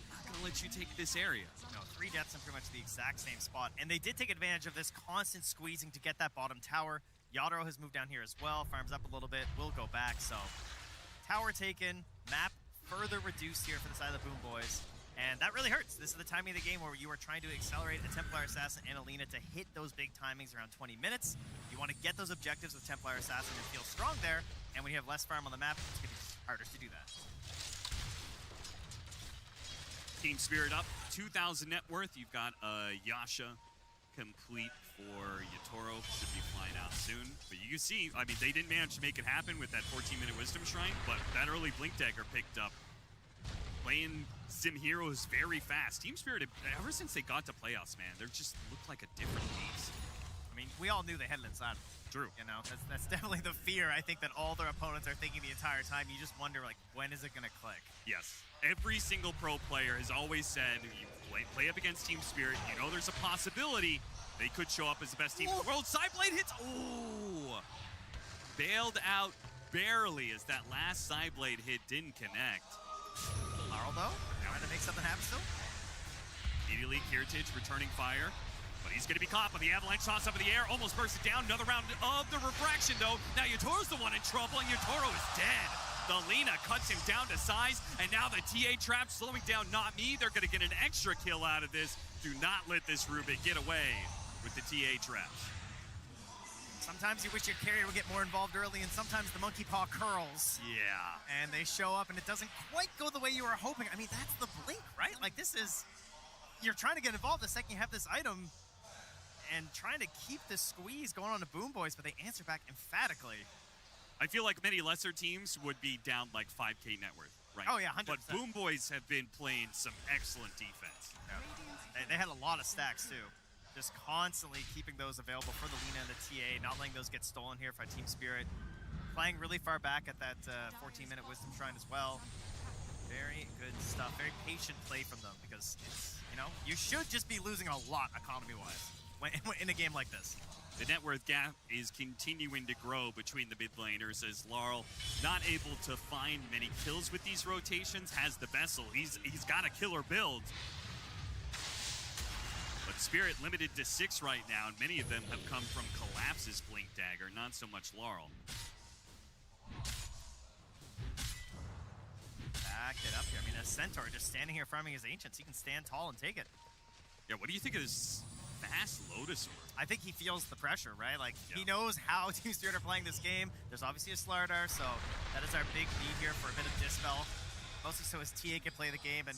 [SPEAKER 16] not going to let you take this area.
[SPEAKER 17] No, 3 deaths in pretty much the exact same spot, and they did take advantage of this constant squeezing to get that bottom tower. Yadro has moved down here as well, farms up a little bit, will go back, so tower taken, map further reduced here for the side of the Boom Boys, and that really hurts. This is the timing of the game where you are trying to accelerate a Templar Assassin and Alina to hit those big timings around 20 minutes. You want to get those objectives with Templar Assassin and feel strong there, and when you have less farm on the map, it's going to be harder to do that.
[SPEAKER 16] Team Spirit up, 2,000 net worth. You've got Yasha complete for Yatoro, should be flying out soon. But you can see, I mean, they didn't manage to make it happen with that 14-minute Wisdom Shrine, but that early Blink Dagger picked up. Playing Sim Heroes very fast. Team Spirit, ever since they got to playoffs, man, they just looked like a different beast.
[SPEAKER 17] I mean, we all knew they had it inside.
[SPEAKER 16] True.
[SPEAKER 17] You know, that's definitely the fear, I think, that all their opponents are thinking the entire time. You just wonder, like, when is it going to click?
[SPEAKER 16] Yes. Every single pro player has always said, you play up against Team Spirit, you know there's a possibility they could show up as the best team in the world. Sideblade hits, ooh! Bailed out barely as that last Sideblade hit didn't connect.
[SPEAKER 17] Larl, though, trying to make something happen still.
[SPEAKER 16] Immediately, Kiritich returning fire, but he's going to be caught by the Avalanche toss up in the air, almost burst it down. Another round of the refraction, though. Now Yatoro's the one in trouble, and Yatoro is dead. The Lina cuts him down to size, and now the TA trap slowing down Not Me. They're going to get an extra kill out of this. Do not let this Rubik get away with the TA traps.
[SPEAKER 17] Sometimes you wish your carrier would get more involved early, and sometimes the monkey paw curls.
[SPEAKER 16] Yeah.
[SPEAKER 17] And they show up, and it doesn't quite go the way you were hoping. I mean, that's the blink, right? Like, this is... You're trying to get involved the second you have this item, and trying to keep this squeeze going on to Boom Boys, but they answer back emphatically.
[SPEAKER 16] I feel like many lesser teams would be down like 5K net worth, right?
[SPEAKER 17] Oh, yeah, 100%.
[SPEAKER 16] But Boom Boys have been playing some excellent defense.
[SPEAKER 17] Yeah. They had a lot of stacks, too. Just constantly keeping those available for the Lina and the TA, not letting those get stolen here for Team Spirit. Playing really far back at that 14-minute Wisdom Shrine as well. Very good stuff. Very patient play from them because it's, you should just be losing a lot economy-wise in a game like this.
[SPEAKER 16] The net worth gap is continuing to grow between the mid laners as Larl, not able to find many kills with these rotations, has the Vessel. He's got a killer build. But Spirit limited to 6 right now, and many of them have come from Collapse's Blink Dagger, not so much Larl.
[SPEAKER 17] Back it up here. I mean, a Centaur just standing here farming his Ancients. He can stand tall and take it.
[SPEAKER 16] Yeah, what do you think of this fast Lotus Orb?
[SPEAKER 17] I think he feels the pressure, right? Like, he knows how Team Spirit are playing this game. There's obviously a Slardar, so that is our big need here for a bit of Dispel. Mostly so his TA can play the game, and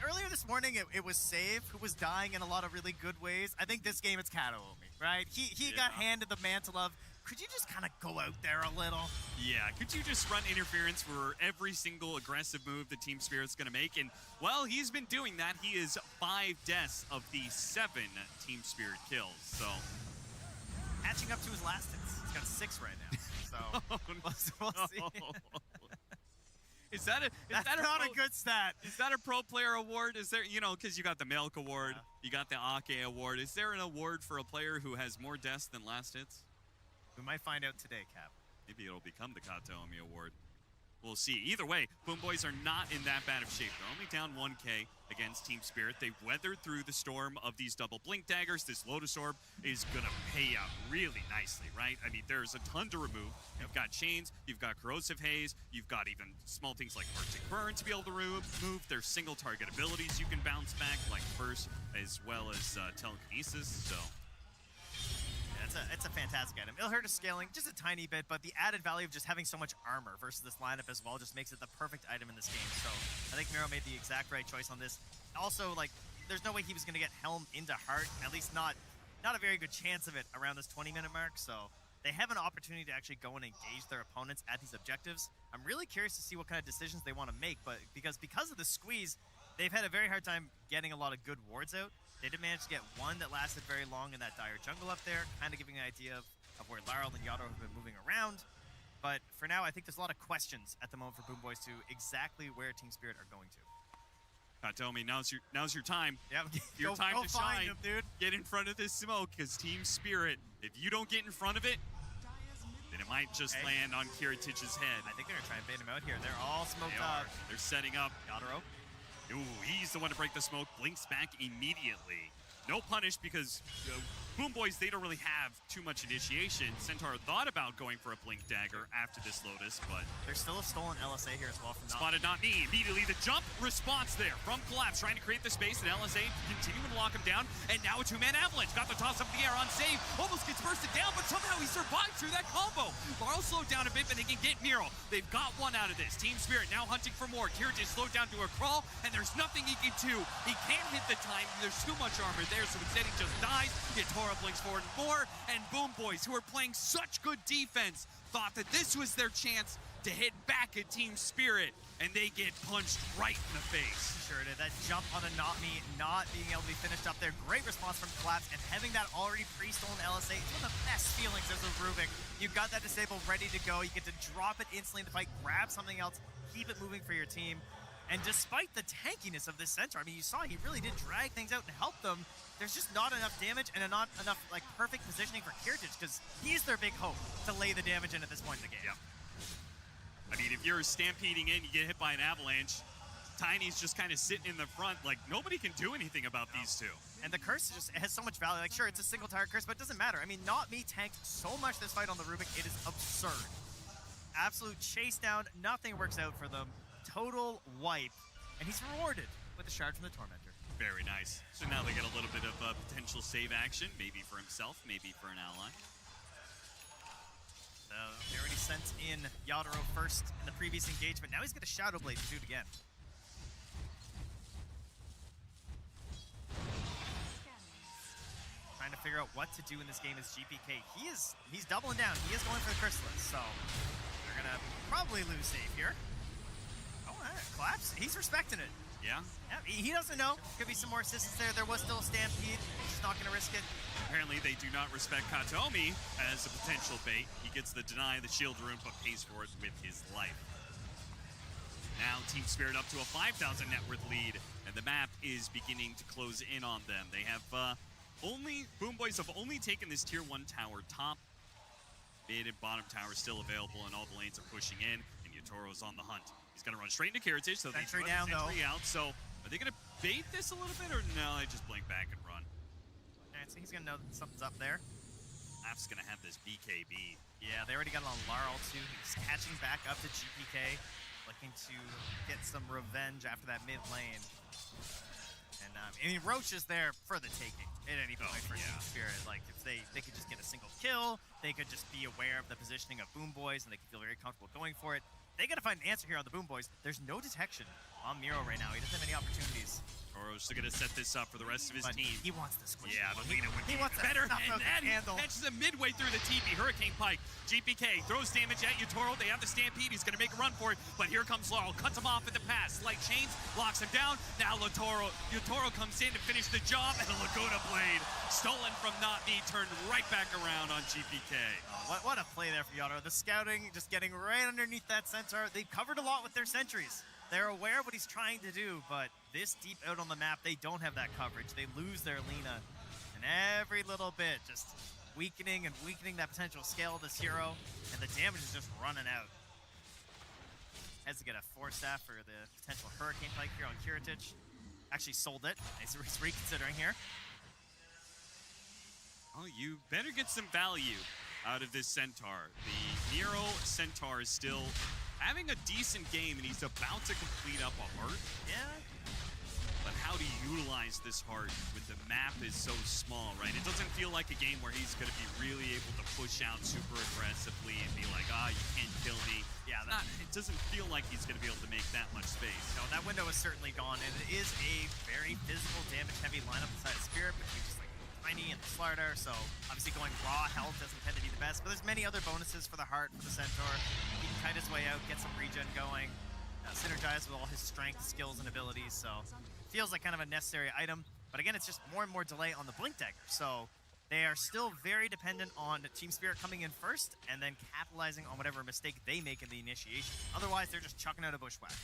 [SPEAKER 17] earlier this morning, it was Save who was dying in a lot of really good ways. I think this game, it's Kataomi, right? He got handed the mantle of, could you just kind of go out there a little?
[SPEAKER 16] Yeah, could you just run interference for every single aggressive move the Team Spirit's going to make? And, well, he's been doing that. He is 5 deaths of the 7 Team Spirit kills, so.
[SPEAKER 17] Catching up to his last hits. He's got 6 right now, so we'll see.
[SPEAKER 16] Is that
[SPEAKER 17] not a good stat?
[SPEAKER 16] Is that a pro player award? Is there, because you got the Milk Award, you got the Ake Award. Is there an award for a player who has more deaths than last hits?
[SPEAKER 17] We might find out today, Cap.
[SPEAKER 16] Maybe it'll become the Kataomi Award. We'll see. Either way, Boom Boys are not in that bad of shape. They're only down 1K against Team Spirit. They weathered through the storm of these double Blink Daggers. This Lotus Orb is going to pay out really nicely, right? I mean, there's a ton to remove. You've got Chains, you've got Corrosive Haze, you've got even small things like Arctic Burn to be able to move. There's single target abilities you can bounce back, like Burst, as well as Telekinesis, so.
[SPEAKER 17] It's a fantastic item. It'll hurt his scaling just a tiny bit, but the added value of just having so much armor versus this lineup as well just makes it the perfect item in this game. So I think Miro made the exact right choice on this. Also, like, there's no way he was going to get Helm into Heart, at least not a very good chance of it around this 20-minute mark. So they have an opportunity to actually go and engage their opponents at these objectives. I'm really curious to see what kind of decisions they want to make, but because of the squeeze, they've had a very hard time getting a lot of good wards out. They did manage to get one that lasted very long in that dire jungle up there, kind of giving an idea of where Laryl and Yatoro have been moving around. But for now, I think there's a lot of questions at the moment for Boom Boys to exactly where Team Spirit are going to.
[SPEAKER 16] Katomi, now's your time.
[SPEAKER 17] Yep.
[SPEAKER 16] Your time to shine.
[SPEAKER 17] Him, dude.
[SPEAKER 16] Get in front of this smoke, because Team Spirit, if you don't get in front of it, then it might just land on Kiritich's head.
[SPEAKER 17] I think they're going to try and bait him out here. They're all smoked up.
[SPEAKER 16] They're setting up.
[SPEAKER 17] Yatoro.
[SPEAKER 16] Ooh, he's the one to break the smoke. Blinks back immediately. No punish because Boom Boys, they don't really have too much initiation. Centaur thought about going for a Blink Dagger after this Lotus, but...
[SPEAKER 17] There's still a stolen LSA here as well from
[SPEAKER 16] Spotted Not Me. Immediately the jump response there from Collapse, trying to create the space, and LSA continuing to lock him down, and now a two-man Avalanche. Got the toss up in the air on save, almost gets bursted down, but somehow he survived through that combo. Barl slowed down a bit, but they can get Miro. They've got one out of this. Team Spirit now hunting for more. Kiritich slowed down to a crawl, and there's nothing he can do. He can't hit the time. There's too much armor there, so instead he just dies. Yatoro blinks forward and more, and Boom Boys, who are playing such good defense, thought that this was their chance to hit back at Team Spirit, and they get punched right in the face.
[SPEAKER 17] Sure did. That jump on a Not Me, not being able to be finished up there. Great response from Collapse, and having that already pre-stolen LSA, it's one of the best feelings as a Rubik. You've got that disable ready to go. You get to drop it instantly in the fight, grab something else, keep it moving for your team. And despite the tankiness of this Centaur, I mean, you saw he really did drag things out and help them. There's just not enough damage and not enough like perfect positioning for Kiritich, because he's their big hope to lay the damage in at this point in the game.
[SPEAKER 16] Yep. I mean, if you're stampeding in, you get hit by an Avalanche, Tiny's just kind of sitting in the front, like nobody can do anything about these two.
[SPEAKER 17] And the curse just has so much value. Like, sure, it's a single target curse, but it doesn't matter. I mean, Not Me tanked so much this fight on the Rubik, it is absurd. Absolute chase down, nothing works out for them. Total wipe, and he's rewarded with a shard from the Tormentor.
[SPEAKER 16] Very nice. So now they get a little bit of potential save action, maybe for himself, maybe for an ally.
[SPEAKER 17] So they already sent in Yatoro first in the previous engagement. Now he's got a Shadow Blade to do it again. Trying to figure out what to do in this game is GPK. He's doubling down. He is going for the Chrysalis, so they're gonna probably lose save here. Oh, Collapse. He's respecting it.
[SPEAKER 16] Yeah?
[SPEAKER 17] Yeah, he doesn't know. Could be some more assistance there. There was still a Stampede. He's just not going to risk it.
[SPEAKER 16] Apparently they do not respect Katomi as a potential bait. He gets the deny, the shield rune, but pays for it with his life. Now Team Spirit up to a 5,000 net worth lead, and the map is beginning to close in on them. They have Boom Boys have only taken this tier 1 tower top. Mid and bottom tower still available, and all the lanes are pushing in, and Yatoro's on the hunt. He's going to run straight into Kiritich, so they
[SPEAKER 17] Sentry down, though.
[SPEAKER 16] Out. So are they going to bait this a little bit, or no, they just blink back and run?
[SPEAKER 17] Alright, so he's going to know that something's up there.
[SPEAKER 16] Lap's going to have this BKB.
[SPEAKER 17] Yeah, they already got it on Laryl, too. He's catching back up to GPK, looking to get some revenge after that mid lane. And, I mean, Roach is there for the taking at any point for Team Spirit. Like, if they could just get a single kill, they could just be aware of the positioning of Boom Boys, and they could feel very comfortable going for it. They got to find an answer here on the Boom Boys. There's no detection on Miro right now. He doesn't have any opportunities.
[SPEAKER 16] Toro's going to set this up for the rest of his team.
[SPEAKER 17] He wants the squish.
[SPEAKER 16] Yeah, but Lina would
[SPEAKER 17] he wants
[SPEAKER 16] better.
[SPEAKER 17] And
[SPEAKER 16] that catches him midway through the TP. Hurricane Pike. GPK throws damage at Yatoro. They have the Stampede. He's going to make a run for it, but here comes Laurel. Cuts him off at the pass. Light chains, locks him down. Now Yatoro comes in to finish the job, and a Laguna Blade stolen from Not Me, turned right back around on GPK.
[SPEAKER 17] Oh, what a play there for Yatoro. The scouting just getting right underneath that Centaur. They've covered a lot with their sentries. They're aware of what he's trying to do, but this deep out on the map, they don't have that coverage. They lose their Lina, and every little bit just weakening and weakening that potential scale of this hero, and the damage is just running out. Has to get a 4-staff for the potential Hurricane Pike here on Kiritich. Actually sold it. He's reconsidering here.
[SPEAKER 16] Oh, you better get some value out of this Centaur. The Nero Centaur is still having a decent game, and he's about to complete up a heart.
[SPEAKER 17] Yeah.
[SPEAKER 16] But how do you utilize this heart when the map is so small, right? It doesn't feel like a game where he's going to be really able to push out super aggressively and be like, you can't kill me.
[SPEAKER 17] Yeah,
[SPEAKER 16] it doesn't feel like he's going to be able to make that much space.
[SPEAKER 17] No, that window is certainly gone, and it is a very physical, damage-heavy lineup inside of Spirit between just like Tiny and the Slardar, so obviously going raw health doesn't tend to be the best, but there's many other bonuses for the Heart, for the Centaur. He can kite his way out, get some regen going, synergize with all his strength, skills, and abilities, so feels like kind of a necessary item. But again, it's just more and more delay on the Blink Dagger, so they are still very dependent on Team Spirit coming in first and then capitalizing on whatever mistake they make in the initiation. Otherwise, they're just chucking out a Bushwhack.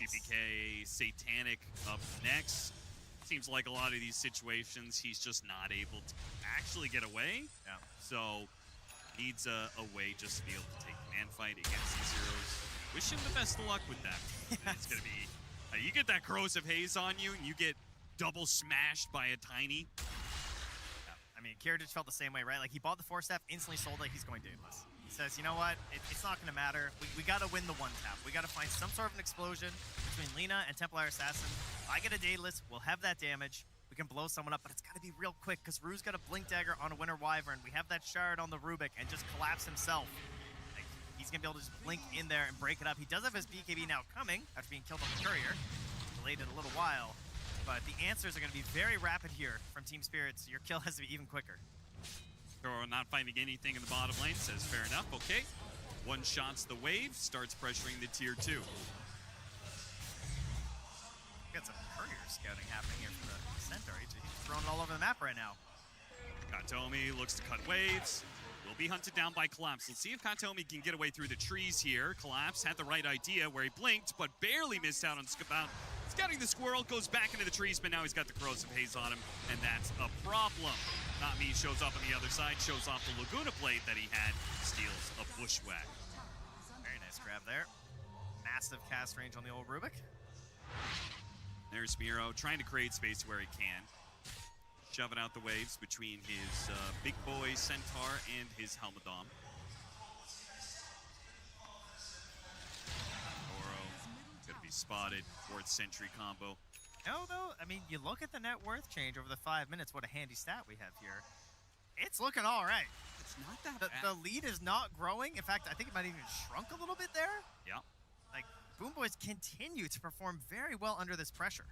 [SPEAKER 16] GPK Satanic up next. Seems like a lot of these situations he's just not able to actually get away.
[SPEAKER 17] Yeah.
[SPEAKER 16] So needs a way just to be able to take man fight against these heroes. Wish him the best of luck with that. Yes. It's gonna be you get that corrosive haze on you and you get double smashed by a Tiny.
[SPEAKER 17] Yeah. I mean, Kiritich felt the same way, right? Like he bought the 4-step, instantly sold it, he's going Daedalus. He says, you know what, it's not going to matter. We got to win the one tap. We got to find some sort of an explosion between Lina and Templar Assassin. If I get a Daedalus, we'll have that damage. We can blow someone up, but it's got to be real quick because Rue's got a Blink Dagger on a Winter Wyvern. We have that shard on the Rubik and just collapse himself. Like, he's going to be able to just blink in there and break it up. He does have his BKB now coming after being killed on the Courier. Delayed it a little while, but the answers are going to be very rapid here from Team Spirit, so your kill has to be even quicker.
[SPEAKER 16] Or not finding anything in the bottom lane, says fair enough, okay. One shots the wave, starts pressuring the tier 2.
[SPEAKER 17] Got some courier scouting happening here for the Centaur. He's throwing it all over the map right now.
[SPEAKER 16] Katomi looks to cut waves. Will be hunted down by Collapse. Let's see if Katomi can get away through the trees here. Collapse had the right idea where he blinked, but barely missed out on scouting the squirrel, goes back into the trees, but now he's got the corrosive haze on him, and that's a problem. Not Me shows up on the other side, shows off the Laguna blade that he had, steals a Bushwhack.
[SPEAKER 17] Very nice grab there. Massive cast range on the old Rubik.
[SPEAKER 16] There's Miro trying to create space where he can. Shoving out the waves between his big boy Centaur and his Helmadom. Oro gonna be spotted. Fourth Sentry combo.
[SPEAKER 17] No, though, I mean, you look at the net worth change over the 5 minutes, what a handy stat we have here. It's looking all right.
[SPEAKER 16] It's not that
[SPEAKER 17] bad. The lead is not growing. In fact, I think it might even shrunk a little bit there.
[SPEAKER 16] Yeah.
[SPEAKER 17] Like, Boom Boys continue to perform very well under this pressure.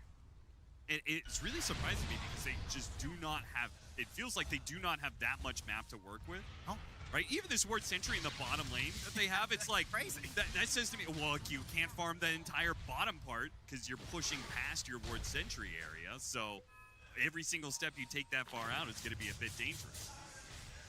[SPEAKER 16] It's really surprising me because they just do not have, it feels like they do not have that much map to work with.
[SPEAKER 17] Oh.
[SPEAKER 16] Right? Even this word Sentry in the bottom lane that they have, it's like,
[SPEAKER 17] crazy.
[SPEAKER 16] That says to me, well, you can't farm the entire bottom part because you're pushing past your word Sentry area. So every single step you take that far out is going to be a bit dangerous.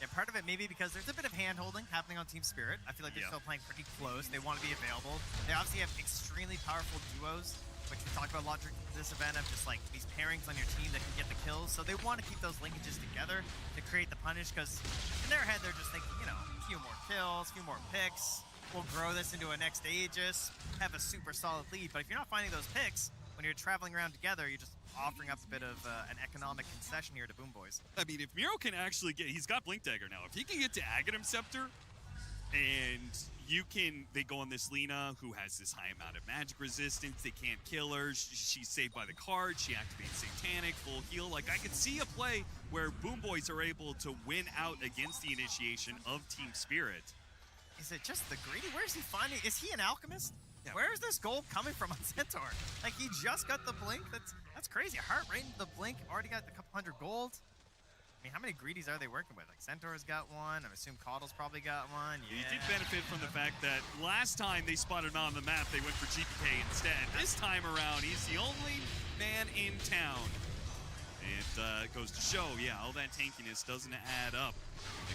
[SPEAKER 17] Yeah, part of it maybe because there's a bit of hand-holding happening on Team Spirit. I feel like they're still playing pretty close. They want to be available. They obviously have extremely powerful duos, which we talked about a lot during this event, of just like these pairings on your team that can get the kills. So they want to keep those linkages together to create the punish, because in their head they're just thinking, you know, a few more kills, a few more picks, we'll grow this into a next Aegis, have a super solid lead. But if you're not finding those picks, when you're traveling around together, you're just offering up a bit of an economic concession here to Boom Boys.
[SPEAKER 16] I mean, if Miro can actually get, he's got Blink Dagger now. If he can get to Aghanim Scepter, and they go on this Lina who has this high amount of magic resistance. They can't kill her. She's saved by the card. She activates Satanic, full heal. Like, I could see a play where Boom Boys are able to win out against the initiation of Team Spirit.
[SPEAKER 17] Is it just the greedy? Where is he finding? Is he an alchemist?
[SPEAKER 16] Yeah.
[SPEAKER 17] Where is this gold coming from on Centaur? Like, he just got the blink. That's crazy. Heart rate into the blink. Already got a couple hundred gold. I mean, how many greedies are they working with? Like, Centaur's got one. I assume Caudle's probably got one. Yeah.
[SPEAKER 16] He did benefit from the fact that last time they spotted him on the map, they went for GPK instead. This time around, he's the only man in town. It goes to show, yeah, all that tankiness doesn't add up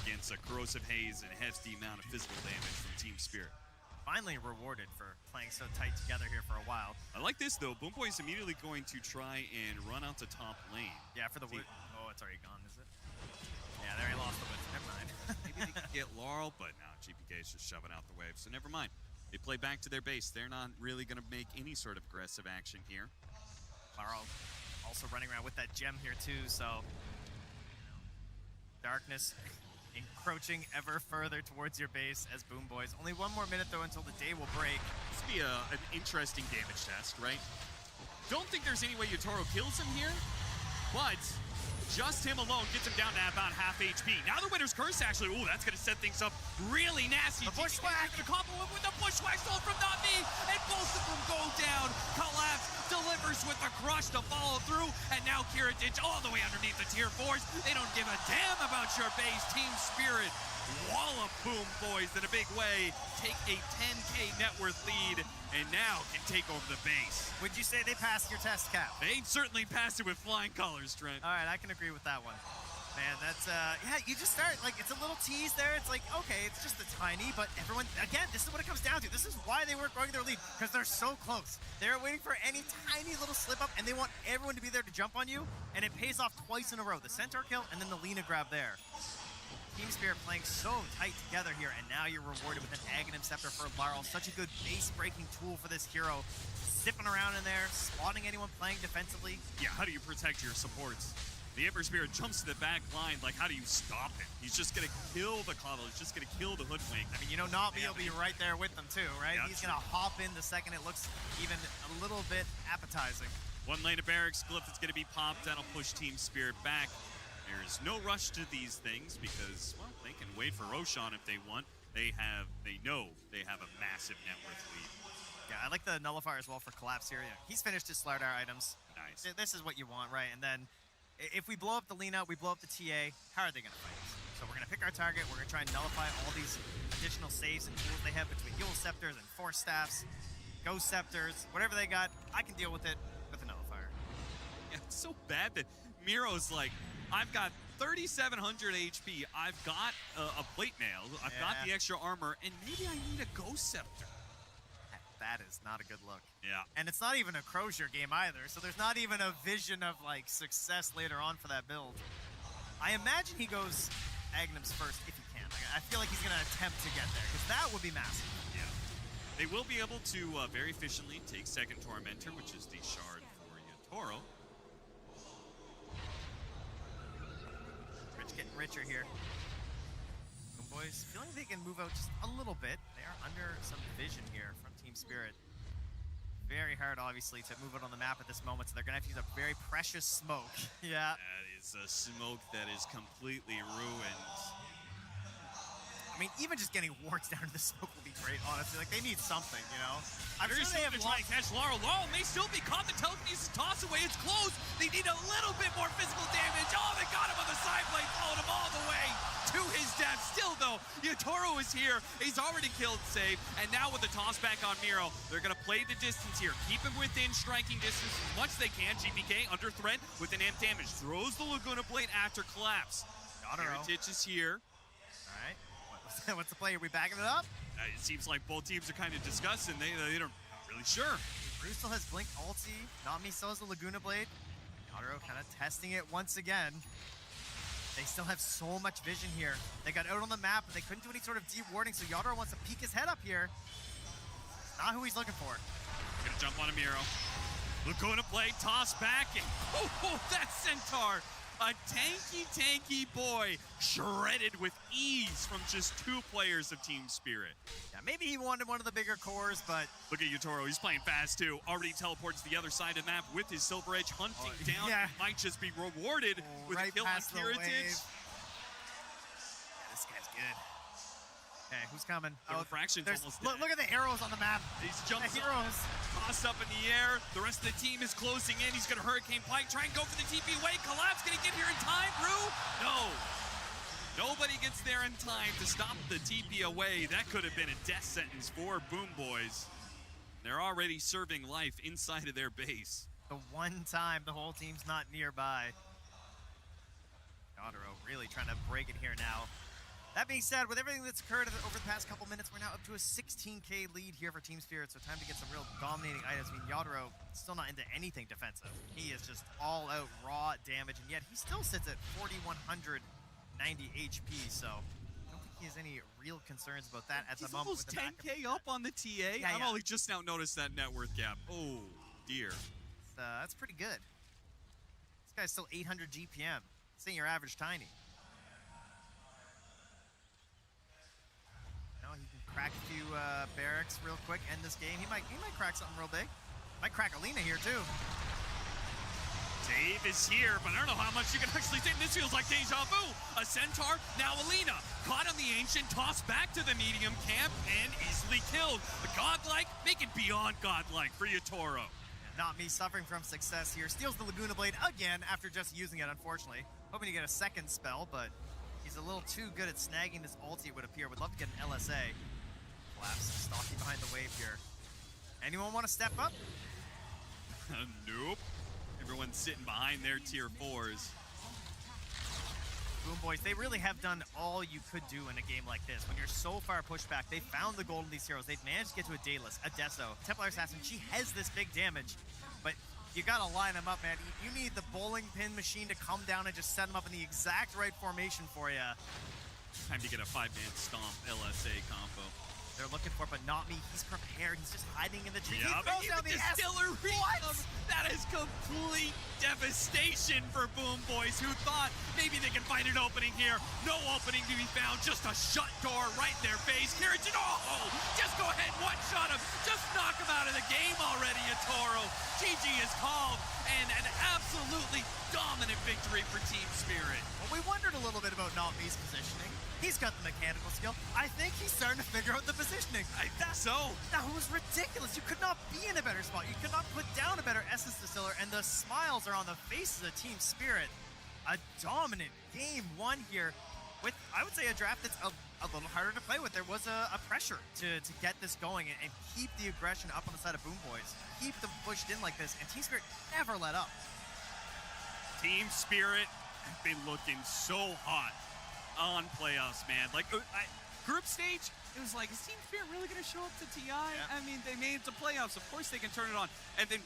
[SPEAKER 16] against a corrosive haze and a hefty amount of physical damage from Team Spirit.
[SPEAKER 17] Finally rewarded for playing so tight together here for a while.
[SPEAKER 16] I like this, though. Boom Boy's immediately going to try and run out to top lane.
[SPEAKER 17] Yeah, for the wood. Oh, it's already gone, is it? Yeah, there he lost the woods. Never mind.
[SPEAKER 16] Maybe they can get Laurel, but no, GPK is just shoving out the wave, so never mind. They play back to their base. They're not really going to make any sort of aggressive action here.
[SPEAKER 17] Laurel also running around with that gem here, too, so darkness encroaching ever further towards your base as Boom Boys. Only one more minute, though, until the day will break.
[SPEAKER 16] This will be an interesting damage test, right? Don't think there's any way Yatoro kills him here, but just him alone gets him down to about half HP. Now the Winter's Curse, actually, ooh, that's going to set things up really nasty.
[SPEAKER 17] The Bushwhack!
[SPEAKER 16] Going to combo him with the Bushwhack, stole from Not Me, and both of them go down. Collapse delivers Force with the crush to follow through, and now Kiritich all the way underneath the tier 4s. They don't give a damn about your base. Team Spirit wallop Boom Boys in a big way, take a 10K net worth lead, and now can take over the base.
[SPEAKER 9] Would you say they passed your test, Cap?
[SPEAKER 16] They certainly passed it with flying colors, Trent.
[SPEAKER 9] All right, I can agree with that one. Man, that's, yeah, you just start, like, it's a little tease there. It's like, okay, it's just a tiny, but everyone, again, this is what it comes down to. This is why they weren't growing their lead, because they're so close. They're waiting for any tiny little slip up, and they want everyone to be there to jump on you, and it pays off twice in a row. The Centaur kill, and then the Lina grab there. Team Spirit playing so tight together here, and now you're rewarded with an Aghanim Scepter for Larl. Such a good base-breaking tool for this hero. Zipping around in there, spotting anyone playing defensively.
[SPEAKER 16] Yeah, how do you protect your supports? The Ember Spirit jumps to the back line, like how do you stop it? He's just gonna kill the Coddle, he's just gonna kill the Hoodwink.
[SPEAKER 9] I mean, you know, Not Me will be right there with them too, right?
[SPEAKER 16] Yeah,
[SPEAKER 9] he's gonna hop in the second it looks even a little bit appetizing.
[SPEAKER 16] One lane of Barracks, Glyph is gonna be popped, that'll push Team Spirit back. There's no rush to these things because, well, they can wait for Roshan if they want. They know they have a massive net worth lead.
[SPEAKER 9] Yeah, I like the Nullifier as well for Collapse here. Yeah, he's finished his Slardar items.
[SPEAKER 16] Nice.
[SPEAKER 9] This is what you want, right? And then if we blow up the Lina, we blow up the TA, how are they gonna fight us? So we're gonna pick our target, we're gonna try and nullify all these additional saves and tools they have between Yule Scepters and Force Staffs, Ghost Scepters, whatever they got, I can deal with it with a Nullifier.
[SPEAKER 16] Yeah, it's so bad that Miro's like, I've got 3,700 HP, I've got a plate mail, I've got the extra armor, and maybe I need a Ghost Scepter.
[SPEAKER 9] That is not a good look.
[SPEAKER 16] Yeah.
[SPEAKER 9] And it's not even a Crozier game either, so there's not even a vision of like success later on for that build. I imagine he goes Aghanims first if he can. Like, I feel like he's gonna attempt to get there, because that would be massive.
[SPEAKER 16] Yeah. They will be able to very efficiently take second Tormentor, which is the shard for Yatoro.
[SPEAKER 9] Rich getting richer here. Boys, feeling they can move out just a little bit. They are under some vision here from Team Spirit. Very hard, obviously, to move out on the map at this moment, so they're going to have to use a very precious smoke. Yeah.
[SPEAKER 16] That is a smoke that is completely ruined.
[SPEAKER 9] I mean, even just getting wards down to the smoke will be great, honestly. Like, they need something, you know? I'm
[SPEAKER 16] Very
[SPEAKER 9] sure they have
[SPEAKER 16] trying to catch Larl. Larl may still be caught. The telekinesis toss away. It's close. They need a little bit more physical damage. Oh, they got him on the side blade. Followed him all the way to his death. Still, though, Yatoro is here. He's already killed Save. And now with the toss back on Miro, they're going to play the distance here. Keep him within striking distance as much as they can. GPK under threat with an amp damage. Throws the Laguna Blade after collapse. Heritage is here.
[SPEAKER 9] All right. What's the play? Are we backing it up?
[SPEAKER 16] It seems like both teams are kind of discussing. They're not really sure.
[SPEAKER 9] Bruce still has Blink ulti. Not Me still has the Laguna Blade. Yatoro kind of testing it once again. They still have so much vision here. They got out on the map, but they couldn't do any sort of de-warding, so Yatoro wants to peek his head up here. Not who he's looking for.
[SPEAKER 16] Gonna jump on a Miro. Laguna Blade, toss back, and oh, that Centaur! A tanky boy, shredded with ease from just 2 players of Team Spirit.
[SPEAKER 9] Yeah, maybe he wanted one of the bigger cores, but...
[SPEAKER 16] Look at Yatoro, he's playing fast too. Already teleports to the other side of the map with his Silver Edge, hunting down.
[SPEAKER 9] Yeah.
[SPEAKER 16] Might just be rewarded with
[SPEAKER 9] right
[SPEAKER 16] a kill on
[SPEAKER 9] past the
[SPEAKER 16] Kiritich.
[SPEAKER 9] wave. Yeah, this guy's good. Okay, who's coming?
[SPEAKER 16] The refraction's almost
[SPEAKER 9] look at the arrows on the map.
[SPEAKER 16] These jumps
[SPEAKER 9] the heroes.
[SPEAKER 16] Tossed up in the air. The rest of the team is closing in. He's going to Hurricane Pike, try and go for the TP away. Collapse, going to get here in time. Rue? No. Nobody gets there in time to stop the TP away. That could have been a death sentence for Boom Boys. They're already serving life inside of their base.
[SPEAKER 9] The one time the whole team's not nearby. Yatoro really trying to break it here now. That being said, with everything that's occurred over the past couple minutes, we're now up to a 16K lead here for Team Spirit, so time to get some real dominating items. I mean, Yatoro still not into anything defensive. He is just all out raw damage, and yet he still sits at 4,190 HP, so I don't think he has any real concerns about that at the moment.
[SPEAKER 16] He's almost 10K up on the TA.
[SPEAKER 9] Yeah,
[SPEAKER 16] I've only just now noticed that net worth gap. Oh, dear.
[SPEAKER 9] That's pretty good. This guy's still 800 GPM. This ain't your average Tiny. Crack a few barracks real quick, end this game. He might crack something real big. Might crack Alina here too.
[SPEAKER 16] Dave is here, but I don't know how much you can actually take. This feels like deja vu. A Centaur, now Alina. Caught on the Ancient, tossed back to the medium camp, and easily killed. The godlike, make it beyond godlike for Yatoro.
[SPEAKER 9] Yeah,
[SPEAKER 17] Not Me suffering from success here. Steals the Laguna Blade again after just using it, unfortunately. Hoping to get a second spell, but he's a little too good at snagging this ulti, it would appear. Would love to get an LSA. Collapse, Stalky behind the wave here. Anyone want to step up?
[SPEAKER 16] Nope. Everyone's sitting behind their tier 4s.
[SPEAKER 17] Boom Boys, they really have done all you could do in a game like this. When you're so far pushed back, they found the gold in these heroes. They've managed to get to a Daedalus, a Deso, Templar Assassin. She has this big damage, but you gotta line them up, man. You need the bowling pin machine to come down and just set them up in the exact right formation for you.
[SPEAKER 16] Time to get a 5-man stomp LSA combo.
[SPEAKER 17] They're looking for it, but not Me. He's prepared. He's just hiding in the tree.
[SPEAKER 16] Yeah,
[SPEAKER 17] He throws down the
[SPEAKER 16] distillery. That is complete devastation for Boom Boys, who thought maybe they can find an opening here. No opening to be found. Just a shut door right in their face. Kirichin, oh, just go ahead, one-shot him. Just knock him out of the game already, Atoro. GG is called, and an absolutely dominant victory for Team Spirit.
[SPEAKER 17] Well, we wondered a little bit about Not Me's positioning. He's got the mechanical skill. I think he's starting to figure out the positioning.
[SPEAKER 16] I think so.
[SPEAKER 17] That was ridiculous. You could not be in a better spot. You could not put down a better Essence Distiller, and the smiles are on the faces of Team Spirit. A dominant game one here with, I would say, a draft that's a little harder to play with. There was a pressure to get this going and keep the aggression up on the side of Boom Boys. Keep them pushed in like this, and Team Spirit never let up.
[SPEAKER 16] Team Spirit have been looking so hot on playoffs, man. Like, group stage, it was like, is Team Spirit really going to show up to TI? Yeah. I mean, they made it to playoffs. Of course they can turn it on. And then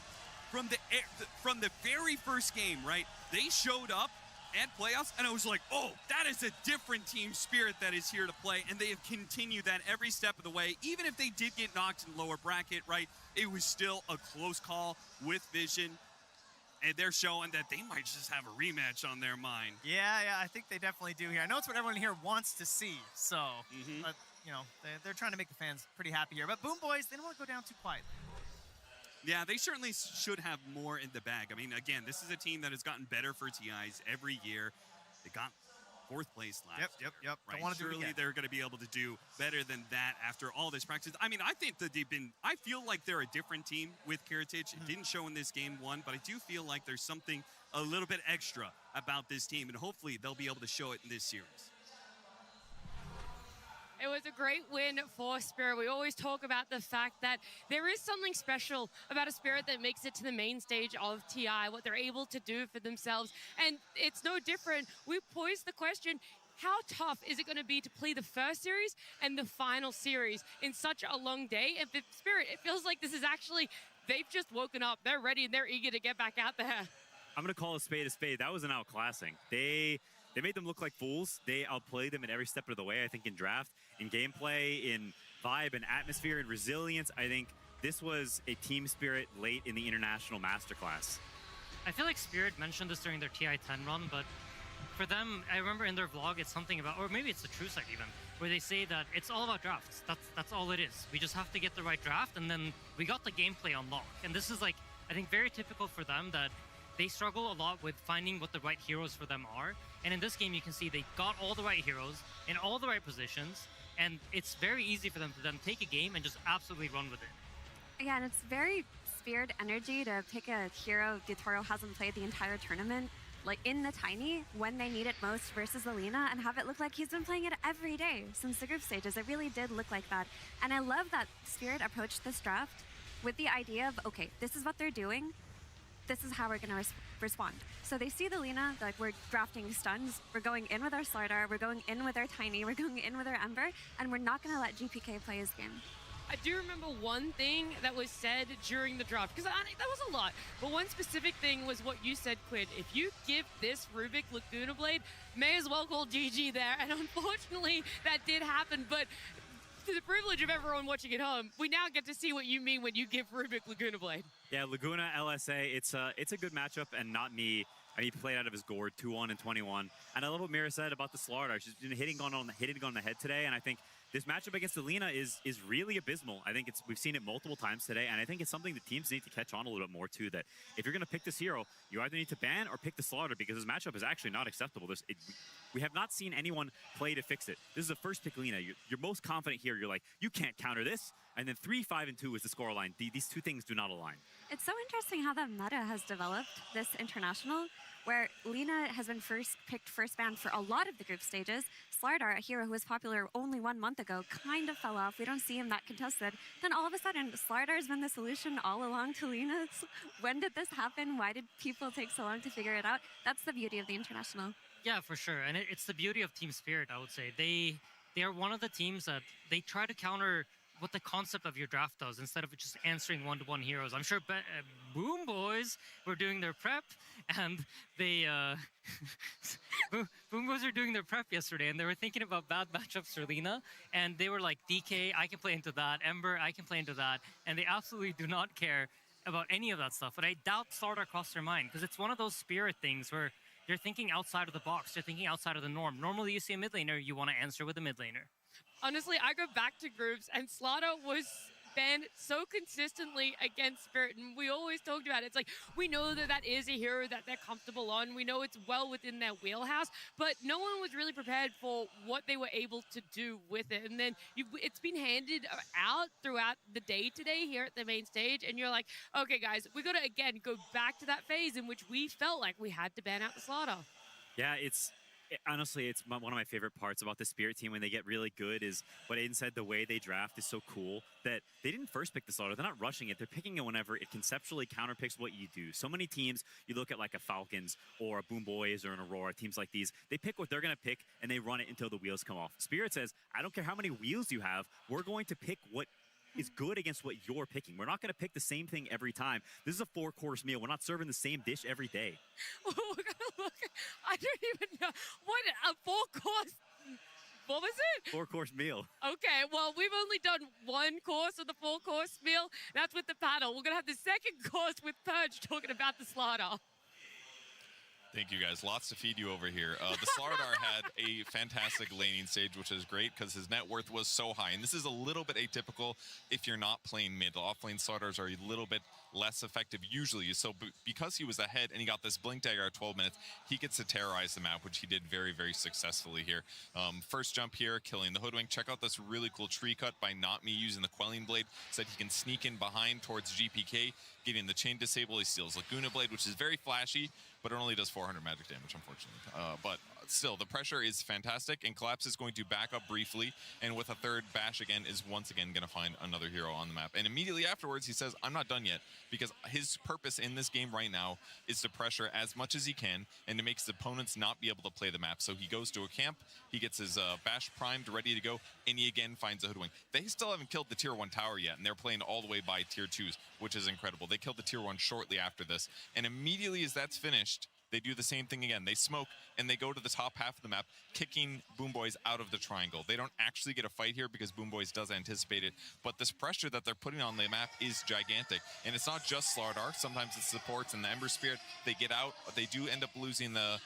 [SPEAKER 16] from the very first game, right, they showed up at playoffs, and I was like, oh, that is a different Team Spirit that is here to play. And they have continued that every step of the way. Even if they did get knocked in the lower bracket, right, it was still a close call with Vision. And they're showing that they might just have a rematch on their mind.
[SPEAKER 17] Yeah, I think they definitely do here. I know it's what everyone here wants to see, so, but, you know, they're trying to make the fans pretty happy here. But Boom Boys, they don't want to go down too quietly.
[SPEAKER 16] Yeah, they certainly should have more in the bag. I mean, again, this is a team that has gotten better for TIs every year. They got 4th place last.
[SPEAKER 17] Yep.
[SPEAKER 16] Right?
[SPEAKER 17] Don't want to do it
[SPEAKER 16] Surely
[SPEAKER 17] again.
[SPEAKER 16] they're going to be able to do better than that after all this practice. I mean, I think that I feel like they're a different team with Kiritich. It didn't show in this game 1, but I do feel like there's something a little bit extra about this team, and hopefully they'll be able to show it in this series.
[SPEAKER 4] It was a great win for Spirit. We always talk about the fact that there is something special about a Spirit that makes it to the main stage of TI, what they're able to do for themselves. And it's no different. We posed the question, how tough is it going to be to play the first series and the final series in such a long day? And for Spirit, it feels like this is actually, they've just woken up. They're ready and they're eager to get back out there.
[SPEAKER 2] I'm going to call a spade a spade. That was an outclassing. They made them look like fools. They outplayed them in every step of the way, I think, in draft, in gameplay, in vibe, and atmosphere, and resilience. I think this was a Team Spirit late in the International Masterclass.
[SPEAKER 3] I feel like Spirit mentioned this during their TI-10 run, but for them, I remember in their vlog, it's something about, or maybe it's the true side even, where they say that it's all about drafts. That's all it is. We just have to get the right draft, and then we got the gameplay unlocked. And this is, like, I think very typical for them that they struggle a lot with finding what the right heroes for them are. And in this game, you can see they got all the right heroes in all the right positions, and it's very easy for them to then take a game and just absolutely run with it.
[SPEAKER 1] Yeah, and it's very Spirit energy to pick a hero Gitoro hasn't played the entire tournament, like in the Tiny, when they need it most versus Alina, and have it look like he's been playing it every day since the group stages. It really did look like that. And I love that Spirit approached this draft with the idea of, okay, this is what they're doing. This is how we're going to respond. So they see the Lina, like, we're drafting stuns, we're going in with our Slardar, we're going in with our Tiny, we're going in with our Ember, and we're not going to let GPK play his game.
[SPEAKER 4] I do remember one thing that was said during the draft, because that was a lot, but one specific thing was what you said, Quid. If you give this Rubik Laguna Blade, may as well call GG there, and unfortunately that did happen, but to the privilege of everyone watching at home, we now get to see what you mean when you give Rubik Laguna Blade.
[SPEAKER 2] Yeah, Laguna, LSA, it's a good matchup, and not me. I mean, he played out of his gourd, 2-1 and 21. And I love what Mira said about the Slardar. She's been hitting on the head today, and I think this matchup against Alina is really abysmal. I think we've seen it multiple times today, and I think it's something the teams need to catch on a little bit more too, that if you're going to pick this hero, you either need to ban or pick the Slardar, because this matchup is actually not acceptable. We have not seen anyone play to fix it. This is the first pick Alina. You're most confident here. You're like, you can't counter this. And then 3, 5, and 2 is the scoreline. These two things do not align.
[SPEAKER 1] It's so interesting how the meta has developed this international, where Lina has been picked first ban for a lot of the group stages. Slardar, a hero who was popular only 1 month ago, kind of fell off. We don't see him that contested. Then all of a sudden, Slardar's been the solution all along to Lina's. When did this happen? Why did people take so long to figure it out? That's the beauty of the international.
[SPEAKER 3] Yeah, for sure. And it's the beauty of Team Spirit, I would say. They are one of the teams that they try to counter what the concept of your draft does instead of just answering one-to-one heroes. I'm sure Boom Boys were doing their prep, and they Boom Boys were doing their prep yesterday, and they were thinking about bad matchups for Lina, and they were like, DK, I can play into that. Ember, I can play into that. And they absolutely do not care about any of that stuff. But I doubt Slardar crossed their mind, because it's one of those Spirit things where they're thinking outside of the box. They're thinking outside of the norm. Normally, you see a mid laner, you want to answer with a mid laner.
[SPEAKER 4] Honestly, I go back to groups, and Slardar was banned so consistently against Spirit, and we always talked about it. It's like, we know that that is a hero that they're comfortable on. We know it's well within their wheelhouse, but no one was really prepared for what they were able to do with it. And then it's been handed out throughout the day today here at the main stage, and you're like, okay, guys, we got to, again, go back to that phase in which we felt like we had to ban out the Slardar.
[SPEAKER 2] Yeah, honestly, it's one of my favorite parts about the Spirit team when they get really good is what Aiden said, the way they draft is so cool that they didn't first pick the Slardar. They're not rushing it. They're picking it whenever it conceptually counterpicks what you do. So many teams, you look at like a Falcons or a Boom Boys or an Aurora, teams like these, they pick what they're going to pick and they run it until the wheels come off. Spirit says, I don't care how many wheels you have, we're going to pick what is good against what you're picking. We're not going to pick the same thing every time. This is a 4-course meal. We're not serving the same dish every day.
[SPEAKER 4] We're gonna look. I don't even know what a 4-course. What was it?
[SPEAKER 2] 4-course meal.
[SPEAKER 4] Okay, well, we've only done 1 course of the 4-course meal. That's with the paddle. We're gonna have the 2nd course with Purge talking about the Slardar.
[SPEAKER 5] Thank you, guys. Lots to feed you over here. The Slardar had a fantastic laning stage, which is great because his net worth was so high. And this is a little bit atypical if you're not playing mid. Off-lane Slardars are a little bit less effective usually. So because he was ahead and he got this Blink Dagger at 12 minutes, he gets to terrorize the map, which he did very, very successfully here. First jump here, killing the Hoodwink. Check out this really cool tree cut by Not Me using the Quelling Blade so that he can sneak in behind towards GPK, getting the chain disable. He steals Laguna Blade, which is very flashy, but it only does 400 magic damage, unfortunately. But still, the pressure is fantastic, and Collapse is going to back up briefly, and with a third bash again, is once again going to find another hero on the map. And immediately afterwards, he says, I'm not done yet, because his purpose in this game right now is to pressure as much as he can, and to make his opponents not be able to play the map. So he goes to a camp, he gets his bash primed, ready to go, and he again finds a Hoodwink. They still haven't killed the tier 1 tower yet, and they're playing all the way by tier 2s, which is incredible. They killed the tier 1 shortly after this, and immediately as that's finished, they do the same thing again. They smoke, and they go to the top half of the map, kicking Boom Boys out of the triangle. They don't actually get a fight here because Boom Boys does anticipate it, but this pressure that they're putting on the map is gigantic. And it's not just Slardar. Sometimes it's supports and the Ember Spirit. They get out, but they do end up losing the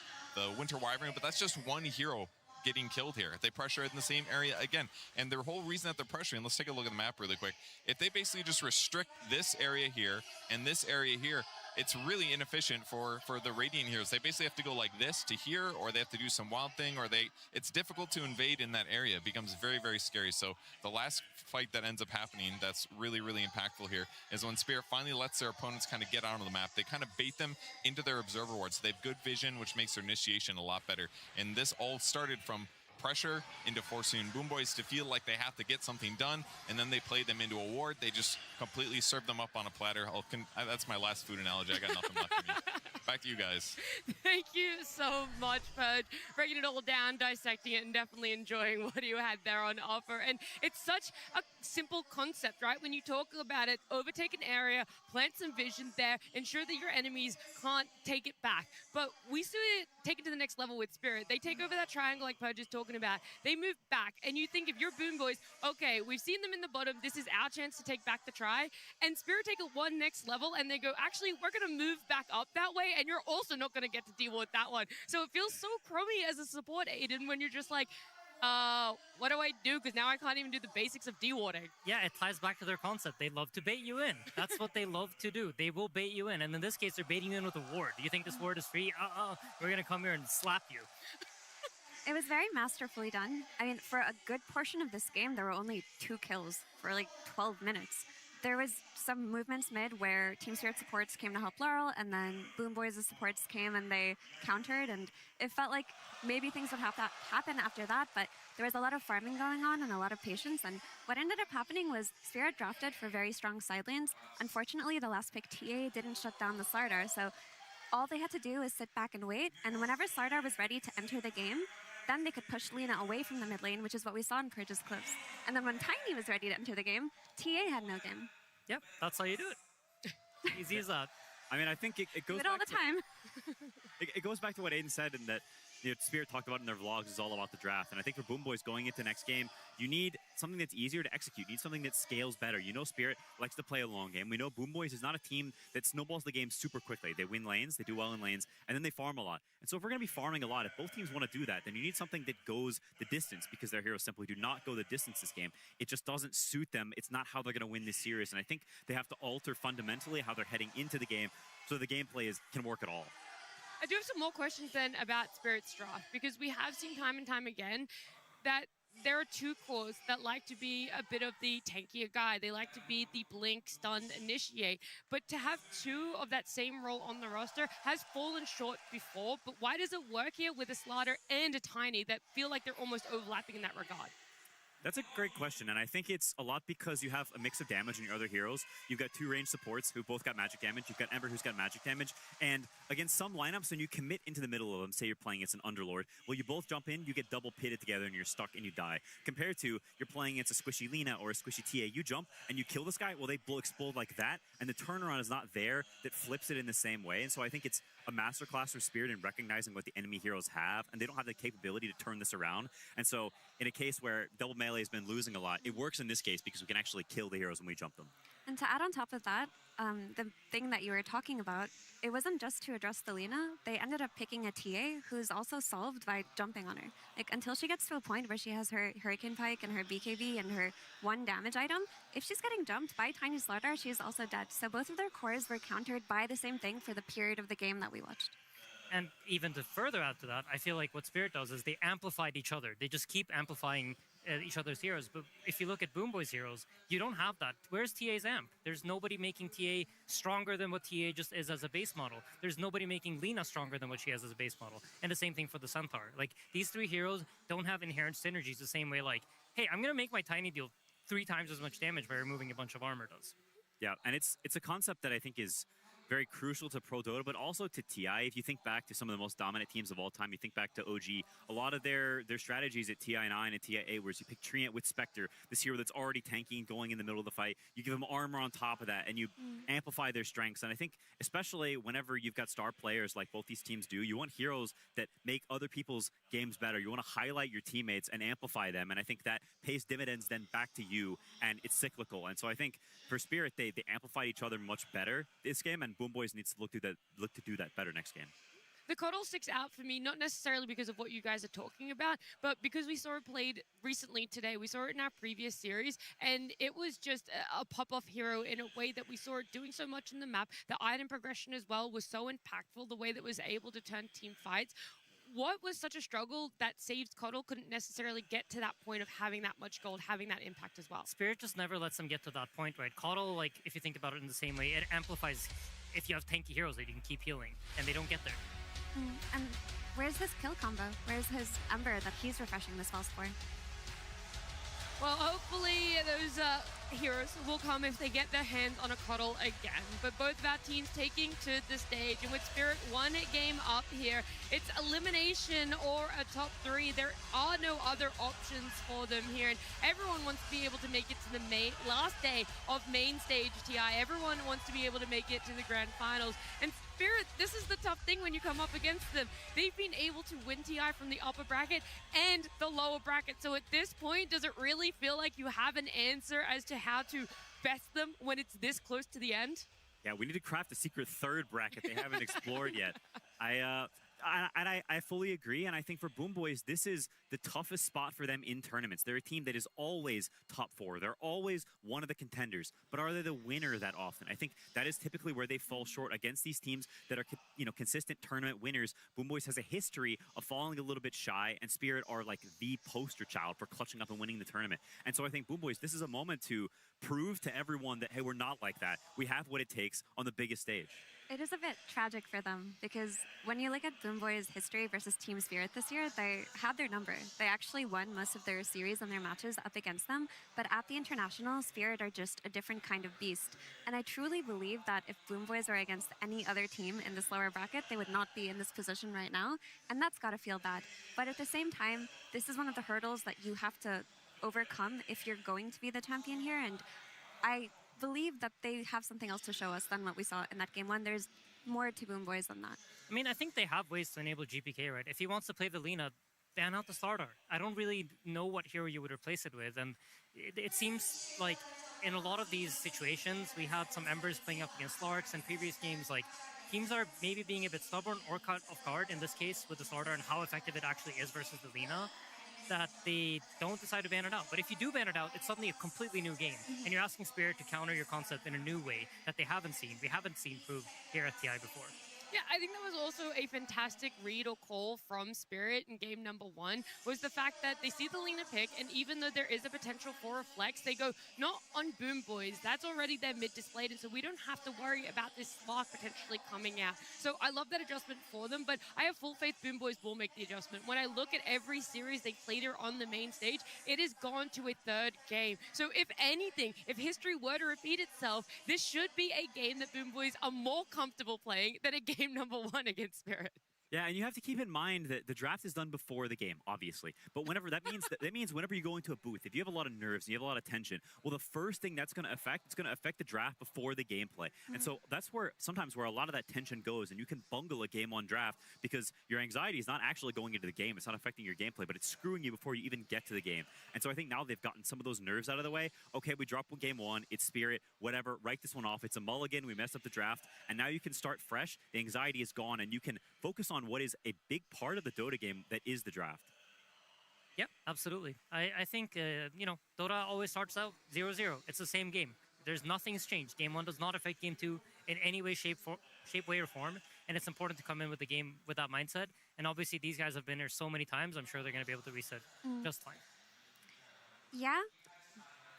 [SPEAKER 5] Winter Wyvern, but that's just one hero getting killed here. They pressure in the same area again. And the whole reason that they're pressuring, let's take a look at the map really quick. If they basically just restrict this area here and this area here, it's really inefficient for the Radiant heroes. They basically have to go like this to here, or they have to do some wild thing, or it's difficult to invade in that area. It becomes very, very scary. So the last fight that ends up happening that's really, really impactful here is when Spirit finally lets their opponents kind of get out on the map. They kind of bait them into their observer ward. So they have good vision, which makes their initiation a lot better. And this all started from pressure into forcing Boom Boys to feel like they have to get something done, and then they play them into a ward. They just completely serve them up on a platter. That's my last food analogy. I got nothing left for me. Back to you guys.
[SPEAKER 4] Thank you so much, Pudge. Breaking it all down, dissecting it, and definitely enjoying what you had there on offer. And it's such a simple concept, right? When you talk about it, overtake an area, plant some vision there, ensure that your enemies can't take it back. But we see it take it to the next level with Spirit. They take over that triangle like Pudge is talking about. They move back, and you think if you're Boom Boys, okay, we've seen them in the bottom. This is our chance to take back the try. And Spirit take it one next level, and they go, actually, we're going to move back up that way, and you're also not going to get to deal with that one. So it feels so crummy as a support, Aiden, when you're just like, what do I do? Because now I can't even do the basics of dewarding.
[SPEAKER 3] Yeah, it ties back to their concept. They love to bait you in. That's what they love to do. They will bait you in. And in this case, they're baiting you in with a ward. Do you think this ward is free? We're going to come here and slap you.
[SPEAKER 1] It was very masterfully done. I mean, for a good portion of this game, there were only 2 kills for like 12 minutes. there was some movements mid where Team Spirit supports came to help Laurel, and then Boom Boys' supports came and they countered, and it felt like maybe things would happen after that, but there was a lot of farming going on and a lot of patience, and what ended up happening was Spirit drafted for very strong side lanes. Unfortunately, the last pick TA didn't shut down the Slardar, so all they had to do was sit back and wait, and whenever Slardar was ready to enter the game, then they could push Lina away from the mid lane, which is what we saw in Purge's clips. And then when Tiny was ready to enter the game, TA had no game.
[SPEAKER 3] Yep, that's how you do it. Easy as that.
[SPEAKER 2] I mean, I think it goes
[SPEAKER 1] It all
[SPEAKER 2] back
[SPEAKER 1] the time.
[SPEAKER 2] it goes back to what Aiden said, in that Spirit talked about in their vlogs is all about the draft. And I think for Boom Boys going into next game, you need something that's easier to execute. You need something that scales better. You know Spirit likes to play a long game. We know Boom Boys is not a team that snowballs the game super quickly. They win lanes, they do well in lanes, and then they farm a lot. And so if we're going to be farming a lot, if both teams want to do that, then you need something that goes the distance, because their heroes simply do not go the distance this game. It just doesn't suit them. It's not how they're going to win this series. And I think they have to alter fundamentally how they're heading into the game so the gameplay can work at all.
[SPEAKER 4] I do have some more questions then about Spirit's draft, because we have seen time and time again that there are two cores that like to be a bit of the tankier guy. They like to be the blink, stun, initiate. But to have two of that same role on the roster has fallen short before. But why does it work here with a Slardar and a Tiny that feel like they're almost overlapping in that regard?
[SPEAKER 2] That's a great question, and I think it's a lot because you have a mix of damage in your other heroes. You've got two ranged supports who both got magic damage. You've got Ember who's got magic damage. And against some lineups, when you commit into the middle of them, say you're playing against an Underlord, well, you both jump in, you get double pitted together, and you're stuck and you die. Compared to you're playing against a squishy Lina or a squishy TA, you jump and you kill this guy, well, they explode like that, and the turnaround is not there that flips it in the same way. And so I think it's a masterclass for Spirit in recognizing what the enemy heroes have, and they don't have the capability to turn this around. And so in a case where double melee has been losing a lot, it works in this case because we can actually kill the heroes when we jump them.
[SPEAKER 1] And to add on top of that, the thing that you were talking about, it wasn't just to address the Lina. They ended up picking a TA who's also solved by jumping on her. Like, until she gets to a point where she has her Hurricane Pike and her BKB and her 1 damage item, if she's getting jumped by Tiny Slardar, she's also dead. So both of their cores were countered by the same thing for the period of the game that we watched.
[SPEAKER 3] And even to further add to that, I feel like what Spirit does is they amplified each other. They just keep amplifying each other's heroes. But if you look at Boom Boy's heroes, you don't have that. Where's TA's amp? There's nobody making TA stronger than what TA just is as a base model. There's nobody making Lina stronger than what she has as a base model. And the same thing for the Centaur. Like, these three heroes don't have inherent synergies the same way, like, hey, I'm going to make my Tiny deal 3 times as much damage by removing a bunch of armor does.
[SPEAKER 2] Yeah, and it's a concept that I think is very crucial to Pro Dota, but also to TI. If you think back to some of the most dominant teams of all time, you think back to OG, a lot of their strategies at TI9 and TI8, whereas you pick Treant with Spectre, this hero that's already tanking, going in the middle of the fight, you give them armor on top of that, and you amplify their strengths. And I think, especially whenever you've got star players like both these teams do, you want heroes that make other people's games better. You want to highlight your teammates and amplify them, and I think that pays dividends then back to you, and it's cyclical. And so I think for Spirit, they amplified each other much better this game, and Boom Boys needs to look to do that better next game.
[SPEAKER 4] The Coddle sticks out for me, not necessarily because of what you guys are talking about, but because we saw it played recently today. We saw it in our previous series, and it was just a pop-off hero in a way that we saw it doing so much in the map. The item progression as well was so impactful, the way that it was able to turn team fights. What was such a struggle that Saves Coddle couldn't necessarily get to that point of having that much gold, having that impact as well?
[SPEAKER 3] Spirit just never lets them get to that point, right? Coddle, like, if you think about it in the same way, it amplifies if you have tanky heroes that you can keep healing, and they don't get there.
[SPEAKER 1] And where's his kill combo? Where's his Ember that he's refreshing the spells for?
[SPEAKER 4] Well, hopefully those heroes will come if they get their hands on a Coddle again. But both of our teams taking to the stage, and with Spirit 1 game up here, it's elimination or a top 3. There are no other options for them here, and everyone wants to be able to make it to the last day of main stage TI. Everyone wants to be able to make it to the grand finals. And Spirit, this is the tough thing when you come up against them. They've been able to win TI from the upper bracket and the lower bracket. So at this point, does it really feel like you have an answer as to how to best them when it's this close to the end?
[SPEAKER 2] Yeah, we need to craft a secret third bracket they haven't explored yet. I fully agree, and I think for Boom Boys, this is the toughest spot for them in tournaments. They're a team that is always top 4. They're always one of the contenders, but are they the winner that often? I think that is typically where they fall short against these teams that are, consistent tournament winners. Boom Boys has a history of falling a little bit shy, and Spirit are like the poster child for clutching up and winning the tournament. And so I think Boom Boys, this is a moment to prove to everyone that, hey, we're not like that. We have what it takes on the biggest stage.
[SPEAKER 1] It is a bit tragic for them because when you look at Boom Boys' history versus Team Spirit this year, they had their number. They actually won most of their series and their matches up against them, but at the International, Spirit are just a different kind of beast. And I truly believe that if Boom Boys were against any other team in this lower bracket, they would not be in this position right now, and that's got to feel bad. But at the same time, this is one of the hurdles that you have to overcome if you're going to be the champion here, and I believe that they have something else to show us than what we saw in that game 1. There's more to Boom Boys than that.
[SPEAKER 3] I mean, I think they have ways to enable GPK, right? If he wants to play the Lina, ban out the starter. I don't really know what hero you would replace it with, and it seems like in a lot of these situations, we had some Embers playing up against Larks in previous games, like teams are maybe being a bit stubborn or caught off guard in this case with the starter and how effective it actually is versus the Lina, that they don't decide to ban it out. But if you do ban it out, it's suddenly a completely new game. And you're asking Spirit to counter your concept in a new way that they haven't seen. We haven't seen proved here at TI before.
[SPEAKER 4] Yeah, I think that was also a fantastic read or call from Spirit in game number 1, was the fact that they see the Lina pick, and even though there is a potential for a flex, they go, not on Boom Boys, that's already their mid displayed, and so we don't have to worry about this spark potentially coming out. So I love that adjustment for them, but I have full faith Boom Boys will make the adjustment. When I look at every series they played here on the main stage, it has gone to a 3rd game. So if anything, if history were to repeat itself, this should be a game that Boom Boys are more comfortable playing than a game number 1 against Spirit.
[SPEAKER 2] Yeah, and you have to keep in mind that the draft is done before the game, obviously. But whenever that means whenever you go into a booth, if you have a lot of nerves and you have a lot of tension, well, the first thing that's going to affect, it's going to affect the draft before the gameplay. And so that's where sometimes where a lot of that tension goes, and you can bungle a game 1 draft because your anxiety is not actually going into the game. It's not affecting your gameplay, but it's screwing you before you even get to the game. And so I think now they've gotten some of those nerves out of the way. Okay, we dropped game 1, it's Spirit, whatever, write this one off. It's a mulligan, we messed up the draft, and now you can start fresh. The anxiety is gone, and you can focus on what is a big part of the Dota game that is the draft.
[SPEAKER 3] Yep, absolutely. I think, Dota always starts out 0-0. It's the same game. There's nothing's changed. Game 1 does not affect game 2 in any way, shape, way, or form. And it's important to come in with the game with that mindset. And obviously, these guys have been here so many times. I'm sure they're going to be able to reset just fine.
[SPEAKER 1] Yeah.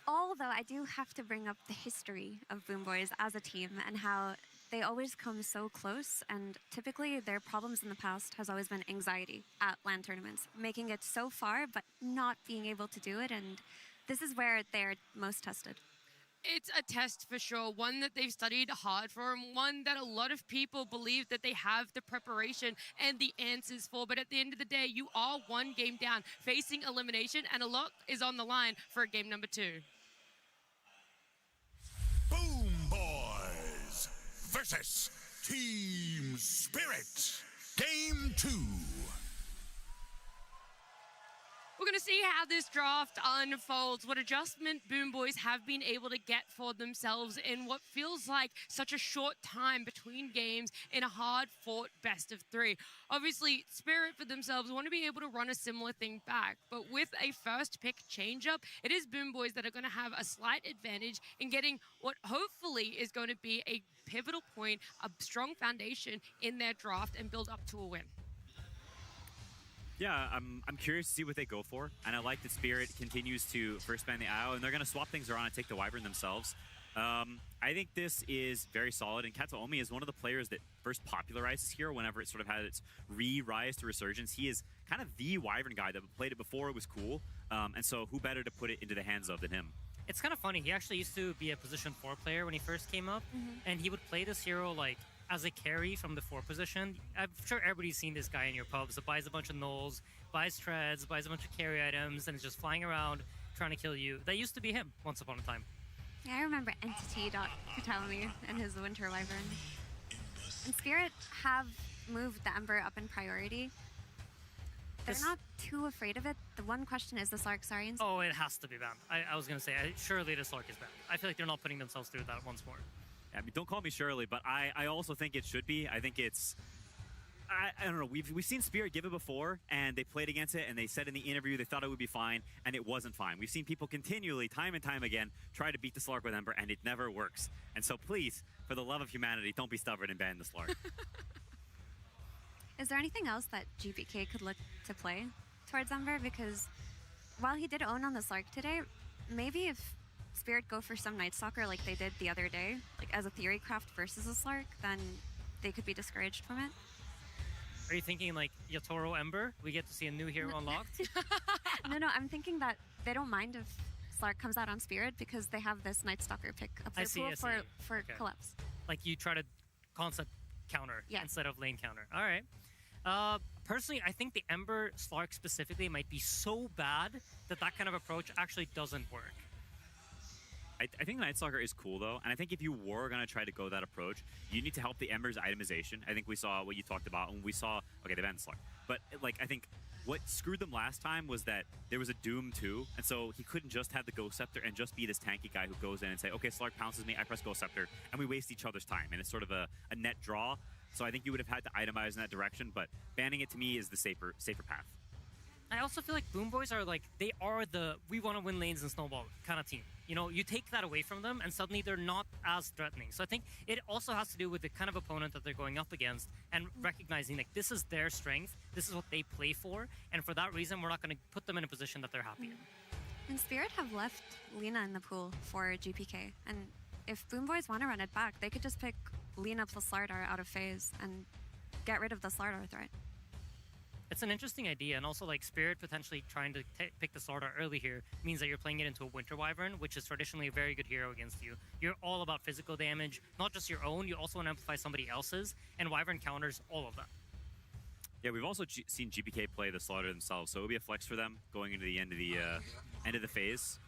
[SPEAKER 1] Although I do have to bring up the history of Boom Boys as a team and how they always come so close, and typically their problems in the past has always been anxiety at LAN tournaments, making it so far but not being able to do it, and this is where they're most tested.
[SPEAKER 4] It's a test for sure, one that they've studied hard for, and one that a lot of people believe that they have the preparation and the answers for. But at the end of the day, you are 1 game down, facing elimination, and a lot is on the line for game number 2.
[SPEAKER 6] Boom Boys versus Team Spirit. Game 2.
[SPEAKER 4] We're going to see how this draft unfolds, what adjustment Boom Boys have been able to get for themselves in what feels like such a short time between games in a hard-fought best-of-3. Obviously, Spirit for themselves want to be able to run a similar thing back, but with a first-pick change-up, it is Boom Boys that are going to have a slight advantage in getting what hopefully is going to be a pivotal point, a strong foundation in their draft and build up to a win.
[SPEAKER 2] Yeah, I'm curious to see what they go for, and I like that Spirit continues to first ban the IO, and they're going to swap things around and take the Wyvern themselves. I think this is very solid, and Kataomi is one of the players that first popularizes here whenever it sort of had its re-rise to resurgence. He is kind of the Wyvern guy that played it before it was cool, and so who better to put it into the hands of than him?
[SPEAKER 3] It's kind of funny. He actually used to be a position 4 player when he first came up, and he would play this hero like as a carry from the 4 position. I'm sure everybody's seen this guy in your pubs that buys a bunch of nulls, buys treads, buys a bunch of carry items, and is just flying around trying to kill you. That used to be him once upon a time.
[SPEAKER 1] Yeah, I remember Entity.Kataomi and his Winter Wyvern. And Spirit have moved the Ember up in priority. They're not too afraid of it. The one question is the Slark Saurians.
[SPEAKER 3] Oh, it has to be banned. I was going to say, surely the Slark is banned. I feel like they're not putting themselves through that once more.
[SPEAKER 2] I mean, don't call me Shirley, but I also think it should be. I think it's I don't know. We've seen Spirit give it before, and they played against it, and they said in the interview they thought it would be fine, and it wasn't fine. We've seen people continually, time and time again, try to beat the Slark with Ember, and it never works. And so please, for the love of humanity, don't be stubborn and ban the Slark.
[SPEAKER 1] Is there anything else that GPK could look to play towards Ember? Because while he did own on the Slark today, maybe if Spirit go for some Night Stalker like they did the other day, like as a theory craft versus a Slark, then they could be discouraged from it.
[SPEAKER 3] Are you thinking like Yatoro Ember? We get to see a new hero unlocked?
[SPEAKER 1] No, I'm thinking that they don't mind if Slark comes out on Spirit because they have this Night Stalker pick up their pool for
[SPEAKER 3] Okay.
[SPEAKER 1] collapse.
[SPEAKER 3] Like you try to concept counter instead of lane counter. All right. Personally, I think the Ember Slark specifically might be so bad that that kind of approach actually doesn't work.
[SPEAKER 2] I think the Night Stalker is cool, though, and I think if you were going to try to go that approach, you need to help the Ember's itemization. I think we saw what you talked about, and we saw, okay, they banned the Slark. But, like, I think what screwed them last time was that there was a Doom, too, and so he couldn't just have the Ghost Scepter and just be this tanky guy who goes in and say, okay, Slark pounces me, I press Ghost Scepter, and we waste each other's time, and it's sort of a net draw. So I think you would have had to itemize in that direction, but banning it to me is the safer path.
[SPEAKER 3] I also feel like Boom Boys are like, they are the we want to win lanes and snowball kind of team. You know, you take that away from them and suddenly they're not as threatening. So I think it also has to do with the kind of opponent that they're going up against and recognizing like this is their strength, this is what they play for, and for that reason we're not going to put them in a position that they're happy in.
[SPEAKER 1] And Spirit have left Lina in the pool for GPK, and if Boom Boys want to run it back, they could just pick Lina plus Slardar out of phase and get rid of the Slardar threat.
[SPEAKER 3] It's an interesting idea, and also like Spirit potentially trying to pick the Slardar early here means that you're playing it into a Winter Wyvern, which is traditionally a very good hero against you. You're all about physical damage, not just your own, you also want to amplify somebody else's, and Wyvern counters all of that.
[SPEAKER 2] Yeah, we've also seen GPK play the Slardar themselves, so it'll be a flex for them going into the end of the phase.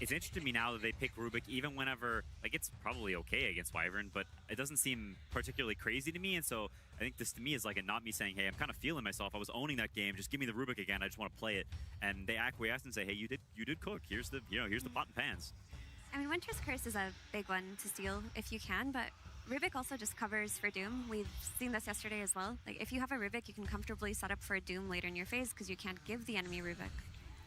[SPEAKER 2] It's interesting to me now that they pick Rubik even whenever, like, it's probably okay against Wyvern, but it doesn't seem particularly crazy to me, and so I think this to me is like a not me saying, hey, I'm kind of feeling myself, I was owning that game, just give me the Rubik again, I just want to play it. And they acquiesce and say, hey, you did cook, here's the pot and pans.
[SPEAKER 1] I mean, Winter's Curse is a big one to steal if you can, but Rubik also just covers for Doom. We've seen this yesterday as well. Like, if you have a Rubik, you can comfortably set up for a Doom later in your phase because you can't give the enemy Rubik.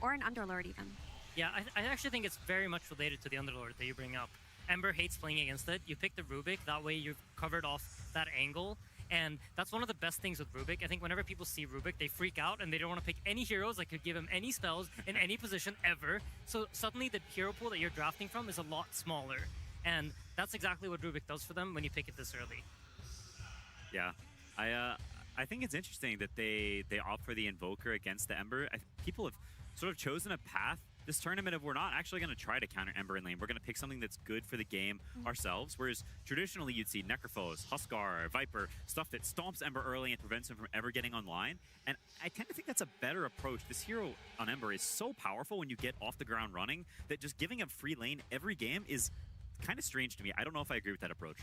[SPEAKER 1] Or an Underlord even.
[SPEAKER 3] Yeah, I actually think it's very much related to the Underlord that you bring up. Ember hates playing against it. You pick the Rubik, that way you've covered off that angle. And that's one of the best things with Rubik. I think whenever people see Rubik, they freak out and they don't want to pick any heroes that could give him any spells in any position ever. So suddenly the hero pool that you're drafting from is a lot smaller. And that's exactly what Rubik does for them when you pick it this early.
[SPEAKER 2] Yeah, I think it's interesting that they opt for the Invoker against the Ember. People have sort of chosen a path this tournament of we're not actually going to try to counter Ember in lane. We're going to pick something that's good for the game ourselves, whereas traditionally you'd see Necrophos, Huskar, Viper, stuff that stomps Ember early and prevents him from ever getting online. And I tend to think that's a better approach. This hero on Ember is so powerful when you get off the ground running that just giving him free lane every game is kind of strange to me. I don't know if I agree with that approach.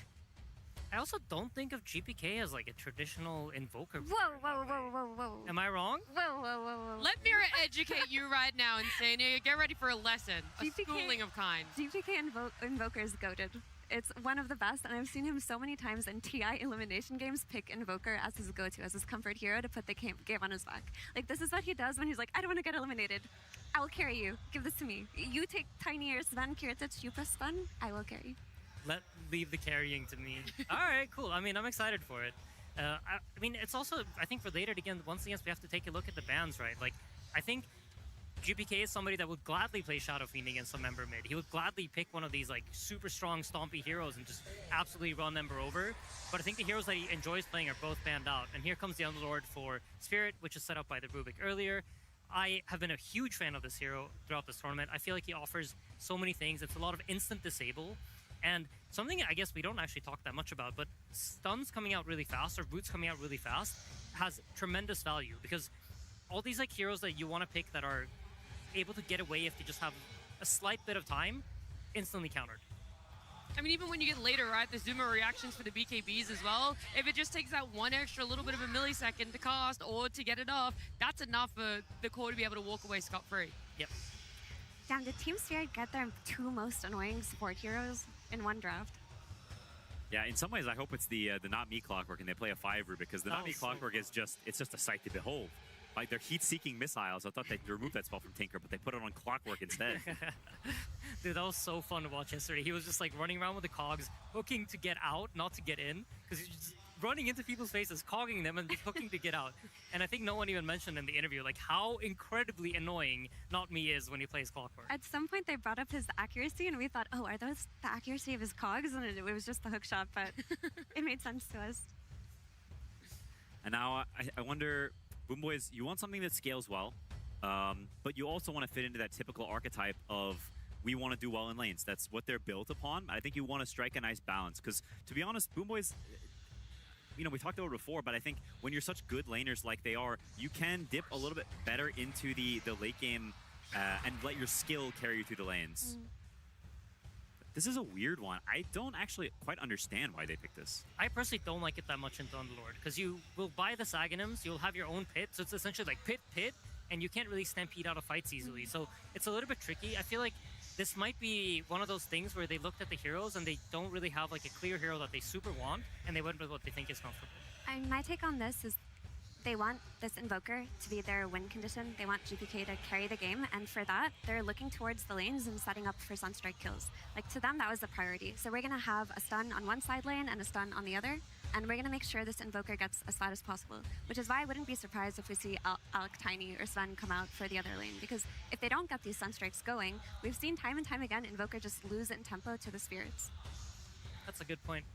[SPEAKER 3] I also don't think of GPK as like a traditional Invoker.
[SPEAKER 1] Whoa.
[SPEAKER 3] Am I wrong?
[SPEAKER 1] Whoa.
[SPEAKER 4] Let Mira educate you right now, Insania. Get ready for a lesson, a schooling of kind.
[SPEAKER 1] GPK Invoker is goated. It's one of the best, and I've seen him so many times in TI elimination games pick Invoker as his go-to, as his comfort hero to put the game on his back. Like, this is what he does when he's like, I don't want to get eliminated. I will carry you. Give this to me. You take Tiny or Sven, Kiritich, you press stun, I will carry.
[SPEAKER 3] Leave the carrying to me. All right, cool. I mean, I'm excited for it. I mean, it's also, I think related again, once again, we have to take a look at the bans, right? Like, I think GPK is somebody that would gladly play Shadow Fiend against some Ember mid. He would gladly pick one of these like super strong stompy heroes and just absolutely run Ember over. But I think the heroes that he enjoys playing are both banned out. And here comes the Underlord for Spirit, which is set up by the Rubik earlier. I have been a huge fan of this hero throughout this tournament. I feel like he offers so many things. It's a lot of instant disable. And something I guess we don't actually talk that much about, but stuns coming out really fast or roots coming out really fast has tremendous value because all these like heroes that you want to pick that are able to get away if they just have a slight bit of time, instantly countered.
[SPEAKER 4] I mean, even when you get later, right, the Zuma reactions for the BKBs as well, if it just takes that one extra little bit of a millisecond to cast or to get it off, that's enough for the core to be able to walk away scot-free.
[SPEAKER 3] Yep.
[SPEAKER 1] Damn, did Team Spirit get their two most annoying support heroes in one draft?
[SPEAKER 2] Yeah, in some ways, I hope it's the Not Me Clockwork and they play a 5 route, because the Not Me Clockwork is just a sight to behold. Like, they're heat-seeking missiles. I thought they'd remove that spell from Tinker, but they put it on Clockwork instead.
[SPEAKER 3] Dude, that was so fun to watch yesterday. He was just like running around with the cogs, hooking to get out, not to get in, because he's just running into people's faces, cogging them, and just hooking to get out. And I think no one even mentioned in the interview like how incredibly annoying Not Me is when he plays Clockwork.
[SPEAKER 1] At some point, they brought up his accuracy, and we thought, oh, are those the accuracy of his cogs? And it was just the hook shot, but it made sense to us.
[SPEAKER 2] And now I wonder, Boom Boys, you want something that scales well, but you also want to fit into that typical archetype of we want to do well in lanes. That's what they're built upon. I think you want to strike a nice balance, because to be honest, Boom Boys, you know, we talked about it before, but I think when you're such good laners like they are, you can dip a little bit better into the late game and let your skill carry you through the lanes. This is a weird one. I don't actually quite understand why they picked this.
[SPEAKER 3] I personally don't like it that much in Thunderlord, because you will buy the Sagonims, you'll have your own pit, so it's essentially like pit, and you can't really stampede out of fights easily. So it's a little bit tricky. I feel like this might be one of those things where they looked at the heroes and they don't really have like a clear hero that they super want, and they went with what they think is comfortable.
[SPEAKER 1] My take on this is they want this Invoker to be their win condition. They want GPK to carry the game, and for that, they're looking towards the lanes and setting up for Sunstrike kills. Like, to them, that was the priority. So we're going to have a stun on one side lane and a stun on the other, and we're going to make sure this Invoker gets as flat as possible, which is why I wouldn't be surprised if we see Alec Tiny or Sven come out for the other lane, because if they don't get these Sunstrikes going, we've seen time and time again Invoker just lose in tempo to the Spirits.
[SPEAKER 3] That's a good point.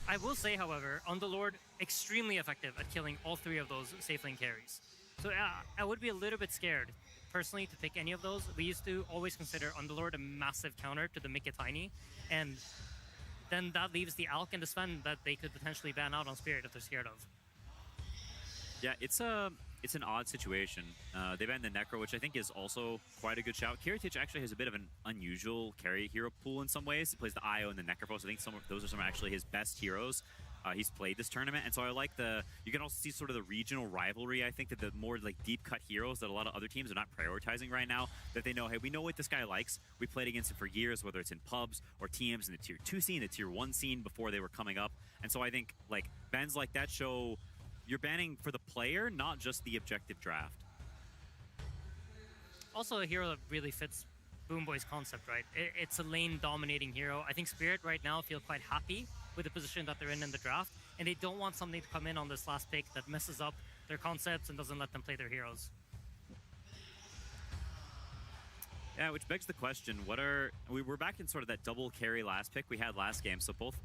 [SPEAKER 3] I will say, however, Underlord, extremely effective at killing all 3 of those safe lane carries. So I would be a little bit scared, personally, to pick any of those. We used to always consider Underlord a massive counter to the Make It Tiny, and then that leaves the Alk and the Sven that they could potentially ban out on Spirit if they're scared of.
[SPEAKER 2] Yeah, it's an odd situation. They banned the Necro, which I think is also quite a good shout. Kiritich actually has a bit of an unusual carry hero pool in some ways. He plays the IO and the Necrophos. I think those are some actually his best heroes he's played this tournament. And so I like you can also see sort of the regional rivalry. I think that the more like deep cut heroes that a lot of other teams are not prioritizing right now, that they know, hey, we know what this guy likes. We played against him for years, whether it's in pubs or TMs in the tier 2 scene, the tier 1 scene before they were coming up. And so I think like bans like that show you're banning for the player, not just the objective draft.
[SPEAKER 3] Also a hero that really fits Boom Boy's concept, right? It's a lane-dominating hero. I think Spirit right now feel quite happy with the position that they're in the draft, and they don't want something to come in on this last pick that messes up their concepts and doesn't let them play their heroes.
[SPEAKER 2] Yeah, which begs the question, we're back in sort of that double carry last pick we had last game, so both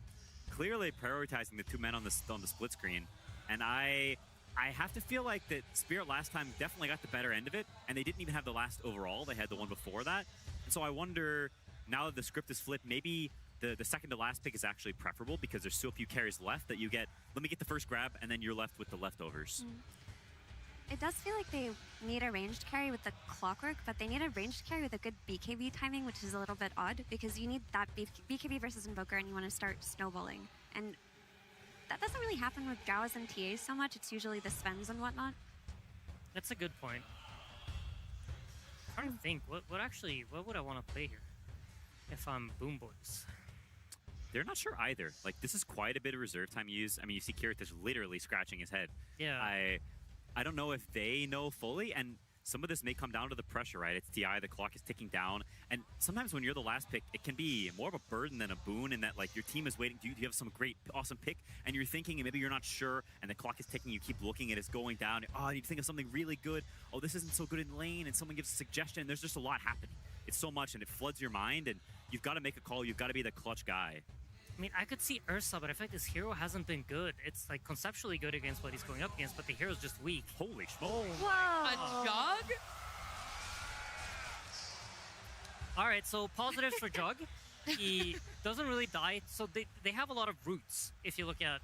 [SPEAKER 2] clearly prioritizing the 2 men on the split screen. And I have to feel like that Spirit last time definitely got the better end of it, and they didn't even have the last overall. They had the one before that. And so I wonder, now that the script is flipped, maybe the second to last pick is actually preferable because there's so few carries left that you get, let me get the first grab, and then you're left with the leftovers.
[SPEAKER 1] It does feel like they need a ranged carry with the Clockwork, but they need a ranged carry with a good BKB timing, which is a little bit odd because you need that BKB versus Invoker and you want to start snowballing. And that doesn't really happen with Jawas and TAs so much. It's usually the Svens and whatnot.
[SPEAKER 3] That's a good point. I'm trying to think, what would I want to play here if I'm Boom Boys?
[SPEAKER 2] They're not sure either. Like, this is quite a bit of reserve time use. I mean, you see Kiritich literally scratching his head.
[SPEAKER 3] Yeah.
[SPEAKER 2] I don't know if they know fully, and some of this may come down to the pressure, right? It's TI, the clock is ticking down, and sometimes when you're the last pick, it can be more of a burden than a boon in that, like, your team is waiting. Do you have some great, awesome pick, and you're thinking, and maybe you're not sure, and the clock is ticking, you keep looking, and it's going down. Oh, I need to think of something really good. Oh, this isn't so good in lane, and someone gives a suggestion. There's just a lot happening. It's so much, and it floods your mind, and you've got to make a call. You've got to be the clutch guy.
[SPEAKER 3] I mean, I could see Ursa, but I feel like this hero hasn't been good. It's like conceptually good against what he's going up against, but the hero's just weak.
[SPEAKER 2] Holy smoke.
[SPEAKER 4] Whoa! A Jug?
[SPEAKER 3] All right, so positives for Jug. He doesn't really die, so they have a lot of roots if you look at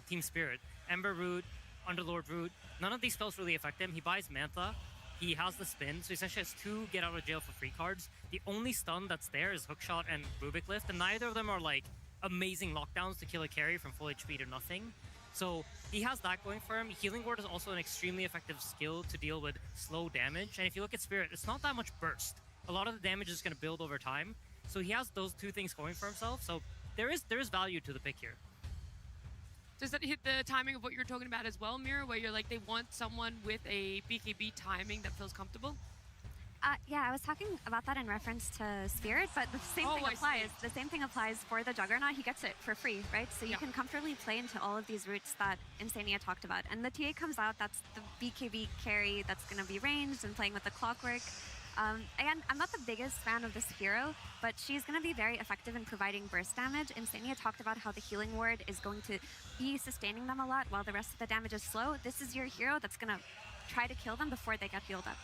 [SPEAKER 3] Team Spirit. Ember root, Underlord root. None of these spells really affect him. He buys Mantha. He has the spin, so he essentially has 2 get out of jail for free cards. The only stun that's there is Hookshot and Rubik Lift, and neither of them are like amazing lockdowns to kill a carry from full HP to nothing. So he has that going for him. Healing Ward is also an extremely effective skill to deal with slow damage. And if you look at Spirit, it's not that much burst. A lot of the damage is going to build over time. So he has those 2 things going for himself. So there is value to the pick here.
[SPEAKER 4] Does that hit the timing of what you're talking about as well, Mira, where you're like, they want someone with a BKB timing that feels comfortable?
[SPEAKER 1] Yeah, I was talking about that in reference to Spirit, but the same thing applies. The same thing applies for the Juggernaut. He gets it for free, right? So you can comfortably play into all of these routes that Insania talked about. And the TA comes out, that's the BKB carry that's going to be ranged and playing with the clockwork. Again, I'm not the biggest fan of this hero, but she's going to be very effective in providing burst damage. Insania talked about how the healing ward is going to be sustaining them a lot while the rest of the damage is slow. This is your hero that's going to try to kill them before they get healed up.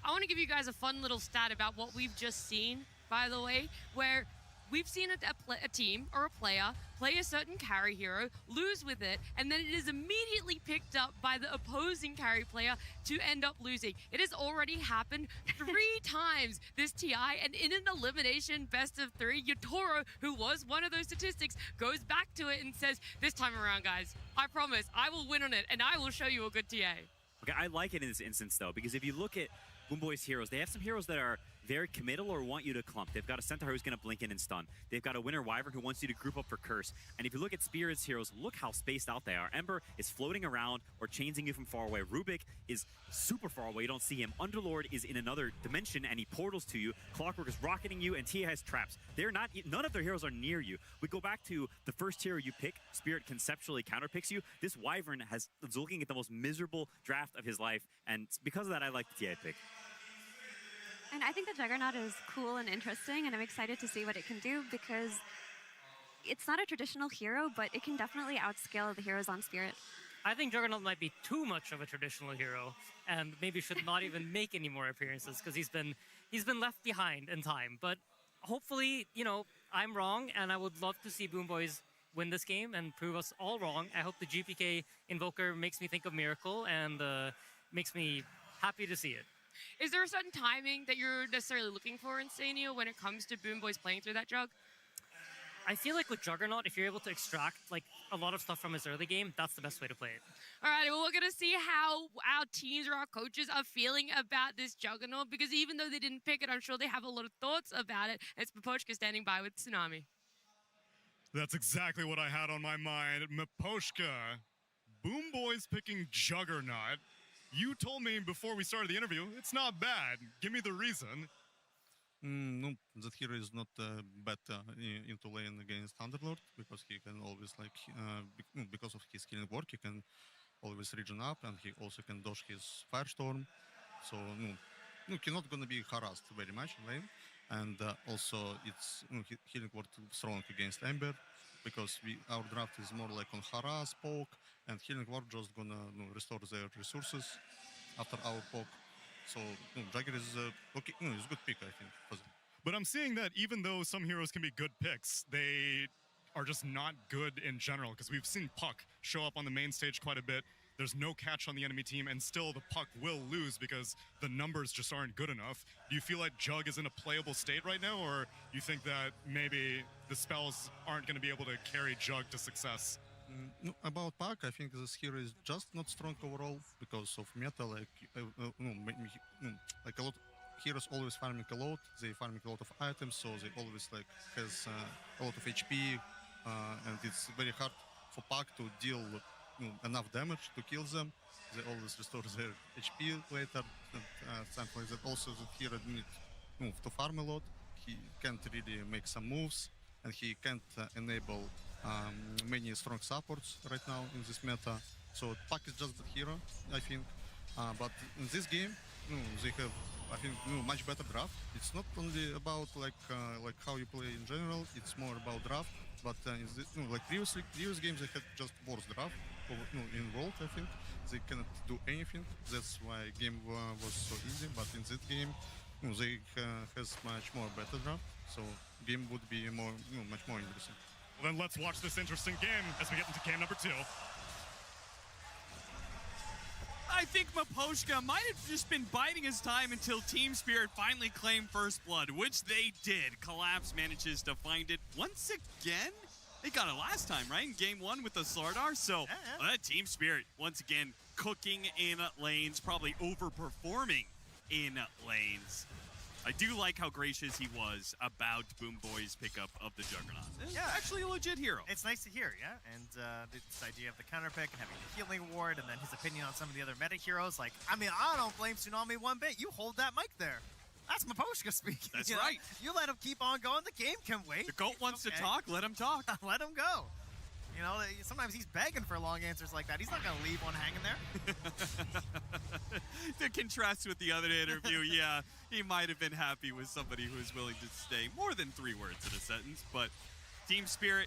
[SPEAKER 4] I want to give you guys a fun little stat about what we've just seen, by the way, where we've seen a team or a player play a certain carry hero, lose with it, and then it is immediately picked up by the opposing carry player to end up losing. It has already happened 3 times this TI, and in an elimination best of 3, Yotoro, who was one of those statistics, goes back to it and says, this time around, guys, I promise, I will win on it, and I will show you a good TA.
[SPEAKER 2] Okay, I like it in this instance, though, because if you look at Boomboy's heroes, they have some heroes that are very committal or want you to clump. They've got a Centaur who's going to blink in and stun. They've got a Winter Wyvern who wants you to group up for Curse. And if you look at Spirit's heroes, look how spaced out they are. Ember is floating around or chainsing you from far away. Rubik is super far away. You don't see him. Underlord is in another dimension and he portals to you. Clockwork is rocketing you and Tia has traps. They're not, none of their heroes are near you. We go back to the first hero you pick. Spirit conceptually counterpicks you. This Wyvern is looking at the most miserable draft of his life. And because of that, I like the Tia pick.
[SPEAKER 1] And I think the Juggernaut is cool and interesting, and I'm excited to see what it can do because it's not a traditional hero, but it can definitely outscale the heroes on Spirit.
[SPEAKER 3] I think Juggernaut might be too much of a traditional hero and maybe should not even make any more appearances because he's been left behind in time. But hopefully, you know, I'm wrong, and I would love to see Boomboys win this game and prove us all wrong. I hope the GPK Invoker makes me think of Miracle and makes me happy to see it.
[SPEAKER 4] Is there a certain timing that you're necessarily looking for in Insania when it comes to Boomboys playing through that jug?
[SPEAKER 3] I feel like with Juggernaut, if you're able to extract like a lot of stuff from his early game, that's the best way to play it.
[SPEAKER 4] All right, well, we're going to see how our teams or our coaches are feeling about this Juggernaut, because even though they didn't pick it, I'm sure they have a lot of thoughts about it. It's Miposhka standing by with Tsunami.
[SPEAKER 7] That's exactly what I had on my mind. Miposhka, Boomboys picking Juggernaut. You told me before we started the interview, it's not bad. Give me the reason.
[SPEAKER 18] No, that hero is not bad into lane against Underlord because he can always because of his killing work, he can always regen up and he also can dodge his Firestorm. So he's not gonna be harassed very much in lane. And also it's healing ward strong against Ember because our draft is more like on harass, poke, and healing ward just gonna restore their resources after our poke. So Jagger is okay. It's a good pick, I think. For them.
[SPEAKER 7] But I'm seeing that even though some heroes can be good picks, they are just not good in general because we've seen Puck show up on the main stage quite a bit. There's no catch on the enemy team, and still the Puck will lose because the numbers just aren't good enough. Do you feel like Jug is in a playable state right now, or you think that maybe the spells aren't going to be able to carry Jug to success?
[SPEAKER 18] About Puck, I think this hero is just not strong overall because of meta. Like a lot heroes always farming a lot. They farming a lot of items, so they always has a lot of HP, and it's very hard for Puck to deal enough damage to kill them. They always restore their HP later, and something like that. Also, the hero need to farm a lot. He can't really make some moves, and he can't enable many strong supports right now in this meta. So Puck is just the hero, I think. But in this game, they have, I think, much better draft. It's not only about like how you play in general. It's more about draft. But in this, previous games they had just worse draft. In World, I think they cannot do anything. That's why game was so easy. But in this game, they has much more better draft. So game would be much more interesting.
[SPEAKER 7] Well, then let's watch this interesting game as we get into game number 2.
[SPEAKER 16] I think Miposhka might have just been biding his time until Team Spirit finally claimed first blood, which they did. Collapse manages to find it once again. They got it last time, right? In game 1 with the Slardar. So Team Spirit, once again, cooking in lanes, probably overperforming in lanes. I do like how gracious he was about Boom Boy's pickup of the Juggernaut.
[SPEAKER 9] Yeah,
[SPEAKER 16] actually a legit hero.
[SPEAKER 9] It's nice to hear, yeah. And this idea of the counter pick and having the healing ward, and then his opinion on some of the other meta heroes. Like, I mean, I don't blame Tsunami one bit. You hold that mic there. That's Maposhka speaking.
[SPEAKER 16] That's
[SPEAKER 9] you know?
[SPEAKER 16] right.
[SPEAKER 9] You let him keep on going. The game can wait.
[SPEAKER 16] The GOAT wants to talk. Let him talk.
[SPEAKER 9] Let him go. You know, sometimes he's begging for long answers like that. He's not going to leave one hanging there.
[SPEAKER 16] To contrast with the other interview, yeah, he might have been happy with somebody who is willing to stay more than 3 words in a sentence. But Team Spirit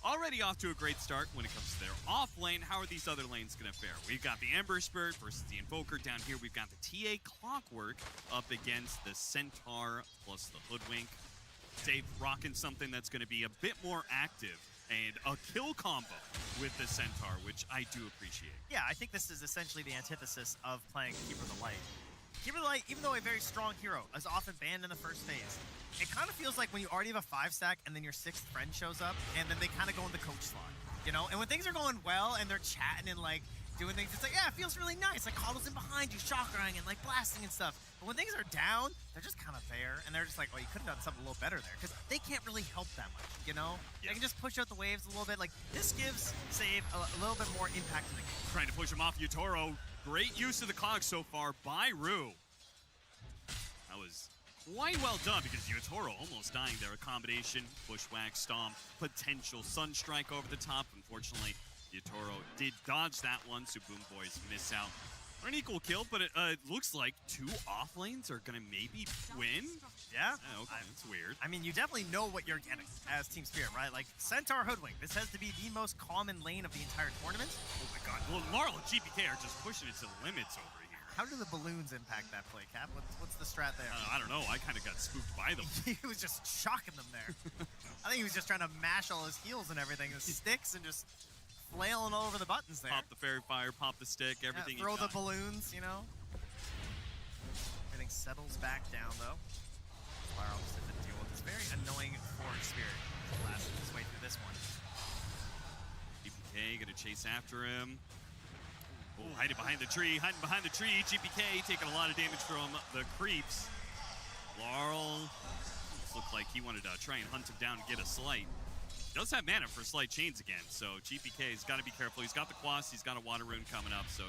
[SPEAKER 16] already off to a great start when it comes to their off lane. How are these other lanes going to fare? We've got the Ember Spirit versus the Invoker. Down here, we've got the TA Clockwork up against the Centaur plus the Hoodwink. Dave rocking something that's going to be a bit more active and a kill combo with the Centaur, which I do appreciate.
[SPEAKER 9] Yeah, I think this is essentially the antithesis of playing Keeper of the Light. Keeper of the Light, even though a very strong hero, is often banned in the first phase. It kind of feels like when you already have a 5-stack and then your 6th friend shows up, and then they kind of go in the coach slot, you know? And when things are going well and they're chatting and like doing things, it's like, yeah, it feels really nice. Like Coddle's in behind you, chakring and like blasting and stuff. But when things are down, they're just kind of there, and they're just like, oh, you could have done something a little better there, because they can't really help that much, you know? Yeah. They can just push out the waves a little bit. Like, this gives Save a little bit more impact in the game.
[SPEAKER 16] Trying to push him off Yutoro. Great use of the cog so far by Rue. That was quite well done, because Yutoro almost dying there. A combination, bushwhack, stomp, potential sunstrike over the top. Unfortunately, Yutoro did dodge that one, so Boom Boys miss out. An equal kill, but it looks like 2 off lanes are going to maybe win.
[SPEAKER 9] Yeah.
[SPEAKER 16] Okay, that's weird.
[SPEAKER 9] I mean, you definitely know what you're getting as Team Spirit, right? Like, Centaur Hoodwink. This has to be the most common lane of the entire tournament.
[SPEAKER 16] Oh my god. Well, Laurel and GPK are just pushing it to the limits over here.
[SPEAKER 9] How do the balloons impact that play, Cap? What's the strat there?
[SPEAKER 16] I don't know. I kind of got spooked by them.
[SPEAKER 9] He was just shocking them there. I think he was just trying to mash all his heals and everything, the sticks, and just flailing all over the buttons there.
[SPEAKER 16] Pop the fairy fire, pop the stick, everything.
[SPEAKER 9] Yeah, throw the balloons, you know. Everything settles back down though. Laurel just had to deal with this very annoying Forge Spirit. Lasted his way through this one.
[SPEAKER 16] GPK gonna chase after him. Oh, hiding behind the tree, GPK taking a lot of damage from the creeps. Laurel looked like he wanted to try and hunt him down and get a slight. Does have mana for slight chains again, so GPK's got to be careful. He's got the Quas, he's got a Water Rune coming up, so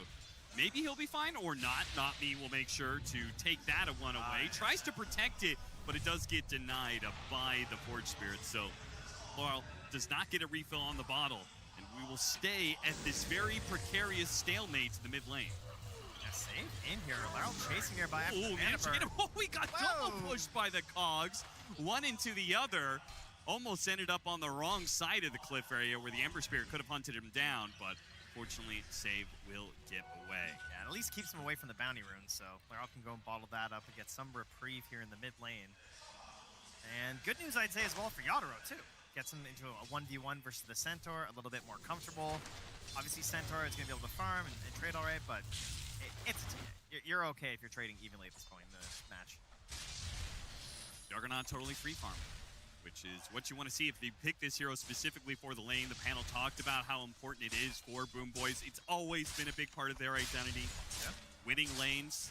[SPEAKER 16] maybe he'll be fine or not. Not Me will make sure to take that one away. Tries to protect it, but it does get denied by the Forge Spirit, so Laurel does not get a refill on the bottle, and we will stay at this very precarious stalemate to the mid lane.
[SPEAKER 9] Yeah, save in here. Laurel chasing nearby after the mana burn.
[SPEAKER 16] Oh, we got double pushed by the cogs, one into the other. Almost ended up on the wrong side of the cliff area where the Ember Spirit could have hunted him down, but fortunately, Save will get away.
[SPEAKER 9] Yeah, and at least keeps him away from the bounty runes, so Laurel can go and bottle that up and get some reprieve here in the mid lane. And good news, I'd say, as well for Yadoro, too. Gets him into a 1v1 versus the Centaur, a little bit more comfortable. Obviously, Centaur is going to be able to farm and trade all right, but it's you're okay if you're trading evenly at this point in the match.
[SPEAKER 16] Juggernaut totally free farm, which is what you want to see if you pick this hero specifically for the lane. The panel talked about how important it is for Boom Boys. It's always been a big part of their identity.
[SPEAKER 9] Yeah.
[SPEAKER 16] Winning lanes,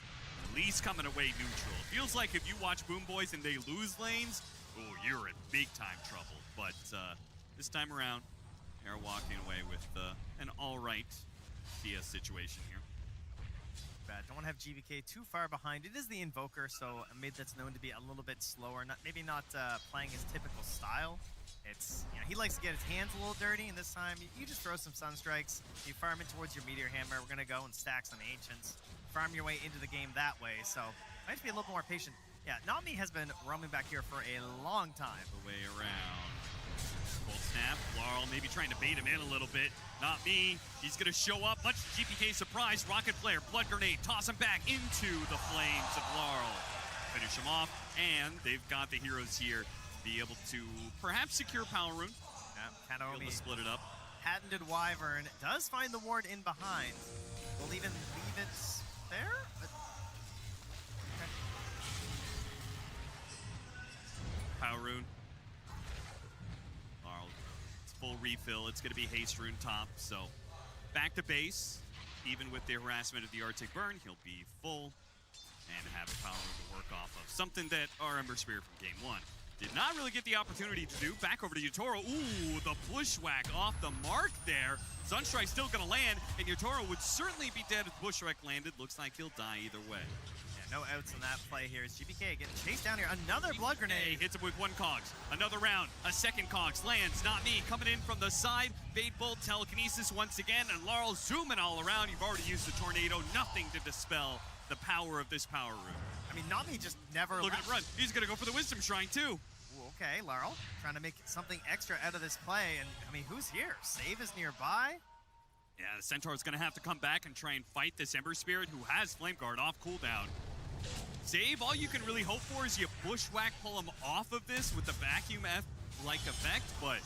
[SPEAKER 16] at least coming away neutral. It feels like if you watch Boom Boys and they lose lanes, oh, you're in big time trouble. But this time around, they're walking away with an all right CS situation here.
[SPEAKER 9] Bad. Don't want to have GVK too far behind. It is the Invoker, so a mid that's known to be a little bit slower. Maybe not playing his typical style. It's, you know, he likes to get his hands a little dirty, and this time you just throw some Sunstrikes. You farm it towards your Meteor Hammer. We're going to go and stack some Ancients. Farm your way into the game that way, so might be a little more patient. Yeah, Not Me has been roaming back here for a long time.
[SPEAKER 16] The way around. Full snap. Laurel maybe trying to bait him in a little bit. Not Me. He's going to show up. Much GPK surprise. Rocket Flare, Blood Grenade, toss him back into the flames of Laurel. Finish him off, and they've got the heroes here to be able to perhaps secure Power Rune.
[SPEAKER 9] Yeah, Kanomi.
[SPEAKER 16] Be able to split it up.
[SPEAKER 9] Patented Wyvern does find the ward in behind. We'll even leave it there. But... Okay.
[SPEAKER 16] Power Rune. Full refill. It's going to be Haste Rune top, so back to base. Even with the harassment of the Arctic Burn, he'll be full. and have power to work off of. Something that our Ember Spirit from Game 1 did not really get the opportunity to do. Back over to Yutoro. Ooh, the bushwhack off the mark there. Sunstrike still gonna land, and Yutoro would certainly be dead if bushwhack landed. Looks like he'll die either way.
[SPEAKER 17] Yeah, no outs on that play here. As GBK getting chased down here. Another blood grenade.
[SPEAKER 16] Hits him with one cogs. Another round. A second cogs. Lands. Not me. Coming in from the side. Bait Bolt. Telekinesis once again. And Laurel zooming all around. You've already used the tornado. Nothing to dispel the power of this power room.
[SPEAKER 17] I mean, Nami just never
[SPEAKER 16] Look
[SPEAKER 17] left.
[SPEAKER 16] at him run. He's going to go for the Wisdom Shrine, too.
[SPEAKER 17] Ooh, okay, Laurel trying to make something extra out of this play. And, I mean, who's here? Save is nearby.
[SPEAKER 16] Yeah, the Centaur's going to have to come back and try and fight this Ember Spirit, who has Flame Guard off cooldown. Save, all you can really hope for is you bushwhack, pull him off of this with the vacuum F-like effect, but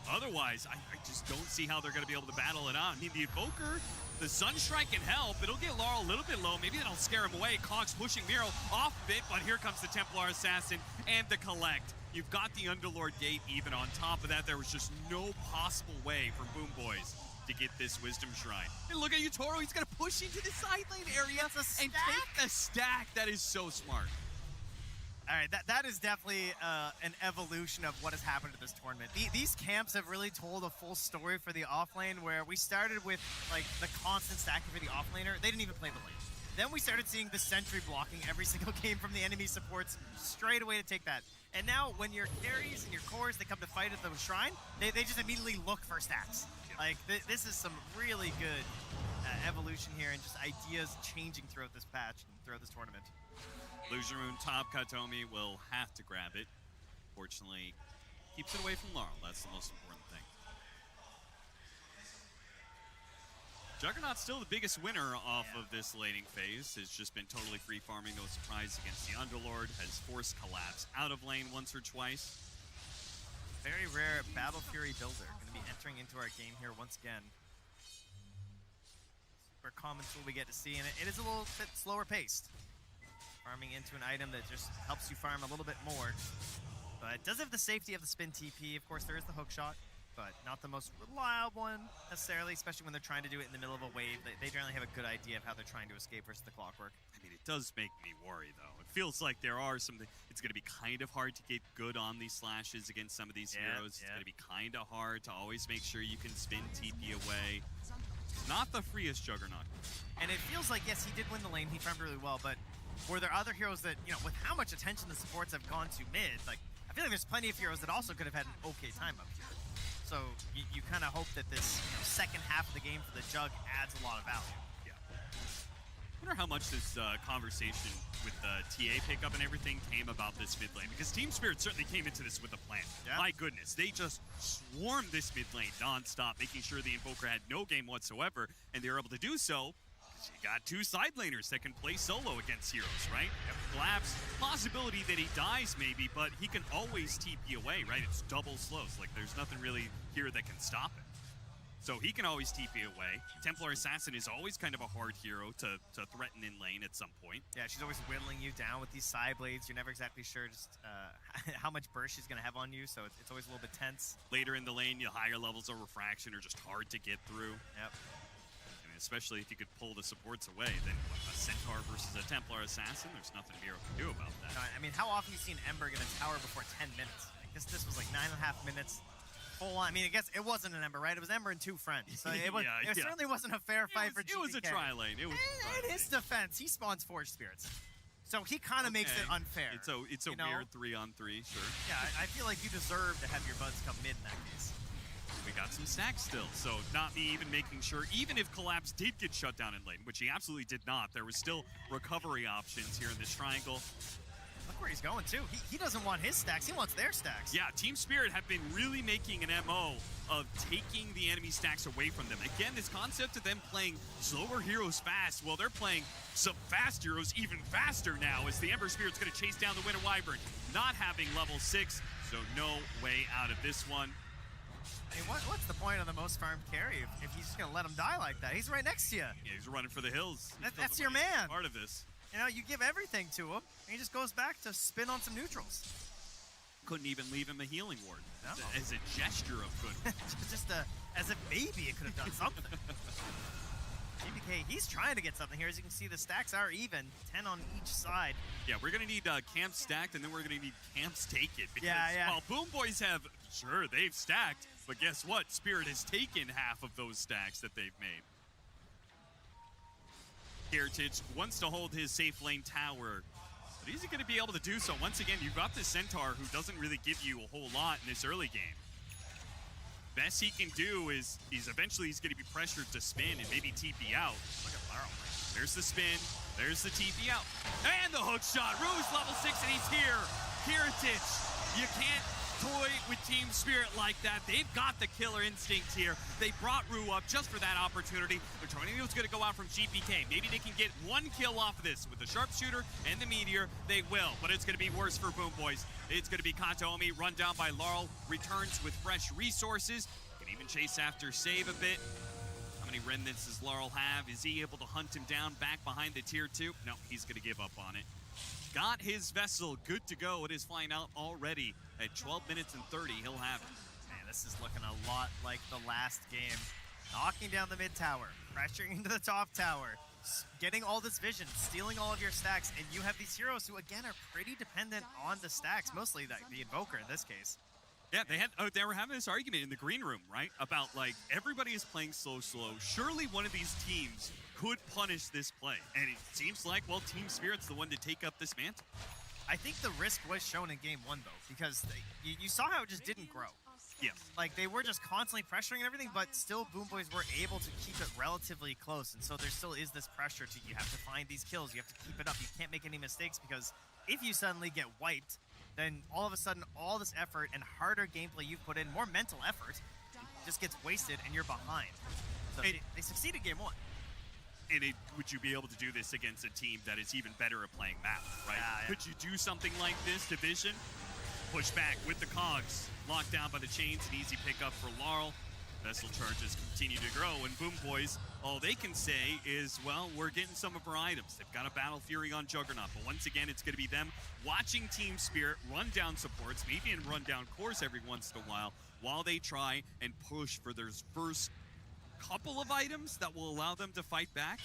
[SPEAKER 16] otherwise, I just don't see how they're going to be able to battle it out. I mean, the Invoker, the Sunstrike can help. It'll get Laurel a little bit low. Maybe that'll scare him away. Cogs pushing Miro off of it, but here comes the Templar Assassin and the Collect. You've got the Underlord Gate even. On top of that, there was just no possible way for Boom Boys to get this Wisdom Shrine. And look at Yutoro, he's gonna push into the side lane area and take the stack. That is so smart.
[SPEAKER 17] All right, that is definitely an evolution of what has happened to this tournament. These camps have really told a full story for the offlane, where we started with like the constant stacking for the offlaner. They didn't even play the lane. Then we started seeing the sentry blocking every single game from the enemy supports straight away to take that. And now when your carries and your cores, they come to fight at the shrine, they just immediately look for stacks. Like, this is some really good evolution here and just ideas changing throughout this patch and throughout this tournament.
[SPEAKER 16] Illusion Rune top, Katomi will have to grab it. Fortunately, keeps it away from Laurel. That's the most important thing. Juggernaut's still the biggest winner off of this laning phase. Has just been totally free farming, no surprise against the Underlord. Has forced Collapse out of lane once or twice.
[SPEAKER 17] Very rare Battle Fury builder. Going to be entering into our game here once again. Super common tool we get to see, and it is a little bit slower paced. Farming into an item that just helps you farm a little bit more. But it does have the safety of the spin TP. Of course, there is the hook shot, but not the most reliable one necessarily, especially when they're trying to do it in the middle of a wave. They generally have a good idea of how they're trying to escape versus the clockwork.
[SPEAKER 16] I mean, it does make me worry, though. It feels like there are some... It's going to be kind of hard to get good on these slashes against some of these heroes. It's going to be kind of hard to always make sure you can spin TP away. Not the freest Juggernaut.
[SPEAKER 17] And it feels like, yes, he did win the lane. He farmed really well, but were there other heroes that, you know, with how much attention the supports have gone to mid, like, I feel like there's plenty of heroes that also could have had an okay time up here. So you kind of hope that this second half of the game for the Jug adds a lot of value.
[SPEAKER 16] I wonder how much this conversation with the TA pickup and everything came about this mid lane, because Team Spirit certainly came into this with a plan. My goodness, they just swarmed this mid lane nonstop, making sure the Invoker had no game whatsoever, and they were able to do so because you got two side laners that can play solo against heroes, right? Collapse, possibility that he dies maybe, but he can always TP away, right? It's double slows, like there's nothing really here that can stop it. So he can always TP away. Templar Assassin is always kind of a hard hero to threaten in lane at some point.
[SPEAKER 17] Yeah, she's always whittling you down with these side blades. You're never exactly sure just how much burst she's going to have on you, so it's always a little bit tense.
[SPEAKER 16] Later in the lane, your higher levels of refraction are just hard to get through.
[SPEAKER 17] Yep.
[SPEAKER 16] I mean, especially if you could pull the supports away, then a Centaur versus a Templar Assassin, there's nothing Miro can do about that.
[SPEAKER 17] I mean, how often have you seen Ember get a tower before 10 minutes? I guess this was like 9.5 minutes. Full on. I mean, I guess it wasn't an Ember, right? It was Ember and two friends. So it certainly wasn't a fair fight for GBK.
[SPEAKER 16] It was a tri-lane. It was
[SPEAKER 17] in his defense, he spawns Forge Spirits. So he kind of makes it unfair.
[SPEAKER 16] It's a weird 3-on-3, sure.
[SPEAKER 17] Yeah, I feel like you deserve to have your buds come mid in that case.
[SPEAKER 16] We got some stacks still, so not me even making sure, even if Collapse did get shut down in lane, which he absolutely did not, there was still recovery options here in this triangle.
[SPEAKER 17] Look where he's going, too. He doesn't want his stacks. He wants their stacks.
[SPEAKER 16] Yeah, Team Spirit have been really making an MO of taking the enemy stacks away from them. Again, this concept of them playing slower heroes fast, well, they're playing some fast heroes even faster now, as the Ember Spirit's going to chase down the Winter Wyvern, not having level 6, so no way out of this one.
[SPEAKER 17] I mean, what's the point of the most farmed carry if he's just going to let him die like that? He's right next to you.
[SPEAKER 16] Yeah, he's running for the hills.
[SPEAKER 17] That's your man.
[SPEAKER 16] Part of this.
[SPEAKER 17] You know, you give everything to him, and he just goes back to spin on some neutrals.
[SPEAKER 16] Couldn't even leave him a healing ward as a gesture of goodwill.
[SPEAKER 17] Just as if maybe it could have done something. GBK GBK, he's trying to get something here. As you can see, the stacks are even, 10 on each side.
[SPEAKER 16] Yeah, we're going to need camps stacked, and then we're going to need camps taken. Because
[SPEAKER 17] Yeah.
[SPEAKER 16] while Boom Boys have, sure, they've stacked, but guess what? Spirit has taken half of those stacks that they've made. Heritage wants to hold his safe lane tower, but is he going to be able to do so? Once again, you've got this Centaur who doesn't really give you a whole lot in this early game. Best he can do is he's going to be pressured to spin and maybe TP out. Look at Laurel. There's the spin, there's the TP out, and the hook shot. Rue's level 6 and he's here. Heritage, you can't toy with Team Spirit like that. They've got the killer instinct here. They brought Rue up just for that opportunity. The tornado's going to go out from GPK. Maybe they can get one kill off of this with the sharpshooter and the meteor. They will, but it's going to be worse for Boom Boys. It's going to be Kataomi run down by Laurel. Returns with fresh resources. Can even chase after Save a bit. How many remnants does Laurel have? Is he able to hunt him down back behind the tier 2? No, he's going to give up on it. Got his vessel good to go. It is flying out already at 12 minutes and 30. He'll have it.
[SPEAKER 17] Man, this is looking a lot like the last game. Knocking down the mid tower, pressuring into the top tower, getting all this vision, stealing all of your stacks, and you have these heroes who, again, are pretty dependent on the stacks, mostly the Invoker in this case.
[SPEAKER 16] Yeah, they were having this argument in the green room, right? About, like, everybody is playing slow. Surely one of these teams could punish this play. And it seems like, well, Team Spirit's the one to take up this mantle.
[SPEAKER 17] I think the risk was shown in game 1, though, because you saw how it just didn't grow.
[SPEAKER 16] Yeah.
[SPEAKER 17] Like, they were just constantly pressuring and everything, but still Boom Boys were able to keep it relatively close. And so there still is this pressure to, you have to find these kills, you have to keep it up, you can't make any mistakes, because if you suddenly get wiped, then all of a sudden, all this effort and harder gameplay you've put in, more mental effort, just gets wasted and you're behind. So they succeeded game 1.
[SPEAKER 16] And would you be able to do this against a team that is even better at playing map, right?
[SPEAKER 17] Yeah.
[SPEAKER 16] Could you do something like this to Vision? Push back with the cogs, locked down by the chains, an easy pickup for Laurel. Vessel charges continue to grow, and Boom Boys, all they can say is, well, we're getting some of our items. They've got a Battle Fury on Juggernaut, but once again, it's going to be them watching Team Spirit run down supports, maybe in run down cores every once in a while they try and push for their first couple of items that will allow them to fight back.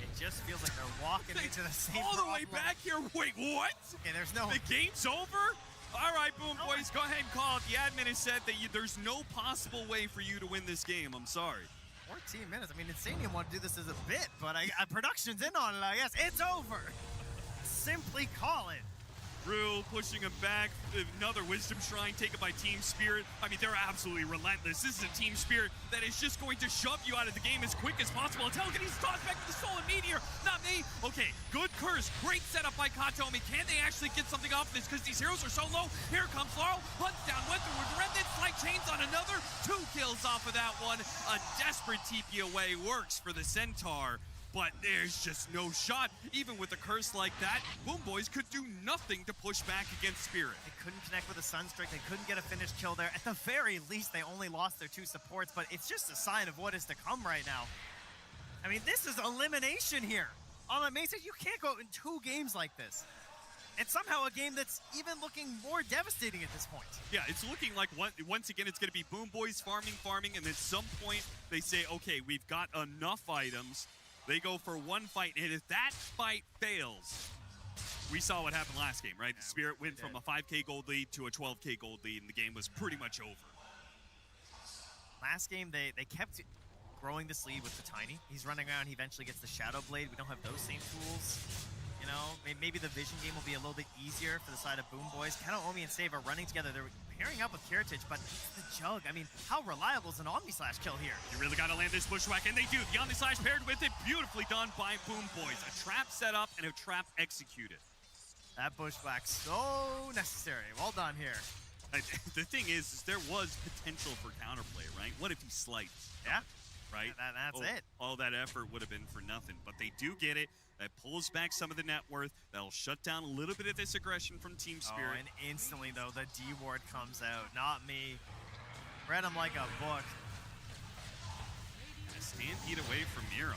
[SPEAKER 17] It just feels like they're walking into the same
[SPEAKER 16] all the way back here. Wait, what?
[SPEAKER 17] Okay, there's no...
[SPEAKER 16] The game's over? All right, Boom Boys, go ahead and call it. The admin has said that there's no possible way for you to win this game. I'm sorry.
[SPEAKER 17] 14 minutes. I mean, Insanium wanted to do this as a bit, but production's in on it, I guess. It's over. Simply call it.
[SPEAKER 16] Rue pushing him back. Another Wisdom Shrine taken by Team Spirit. I mean, they're absolutely relentless. This is a Team Spirit that is just going to shove you out of the game as quick as possible. Until he's tossed back with the Soul and Meteor. Not me. Okay, good curse. Great setup by Kataomi. Can they actually get something off this? Because these heroes are so low. Here comes Laurel. Hunts down, went through with Remnant. Slide chains on another. 2 kills off of that one. A desperate TP away works for the Centaur. But there's just no shot. Even with a curse like that, Boom Boys could do nothing to push back against Spirit.
[SPEAKER 17] They couldn't connect with a Sunstrike. They couldn't get a finished kill there. At the very least, they only lost their 2 supports, but it's just a sign of what is to come right now. I mean, this is elimination here. On the main stage, you can't go in 2 games like this. And somehow a game that's even looking more devastating at this point.
[SPEAKER 16] Yeah, it's looking like, once again, it's going to be Boom Boys farming, and at some point, they say, okay, we've got enough items. They go for one fight, and if that fight fails, we saw what happened last game, right? The Spirit went from a 5K gold lead to a 12K gold lead, and the game was pretty much over.
[SPEAKER 17] Last game, they kept growing this lead with the Tiny. He's running around, he eventually gets the Shadow Blade. We don't have those same tools. You know, maybe the Vision game will be a little bit easier for the side of Boom Boys. Kataomi and Save are running together. They're pairing up with Heritage, but it's the Jug. I mean, how reliable is an Omni-Slash kill here?
[SPEAKER 16] You really got to land this Bushwhack, and they do. The Omni-Slash paired with it, beautifully done by Boom Boys. A trap set up and a trap executed.
[SPEAKER 17] That Bushwhack, so necessary. Well done here.
[SPEAKER 16] The thing is there was potential for counterplay, right? What if he sliced?
[SPEAKER 17] Yeah.
[SPEAKER 16] Right?
[SPEAKER 17] That's it.
[SPEAKER 16] All that effort would have been for nothing, but they do get it. That pulls back some of the net worth. That'll shut down a little bit of this aggression from Team Spirit.
[SPEAKER 17] Oh, and instantly, though, the D ward comes out. Not me. Read him like a book.
[SPEAKER 16] A stampede away from Miro.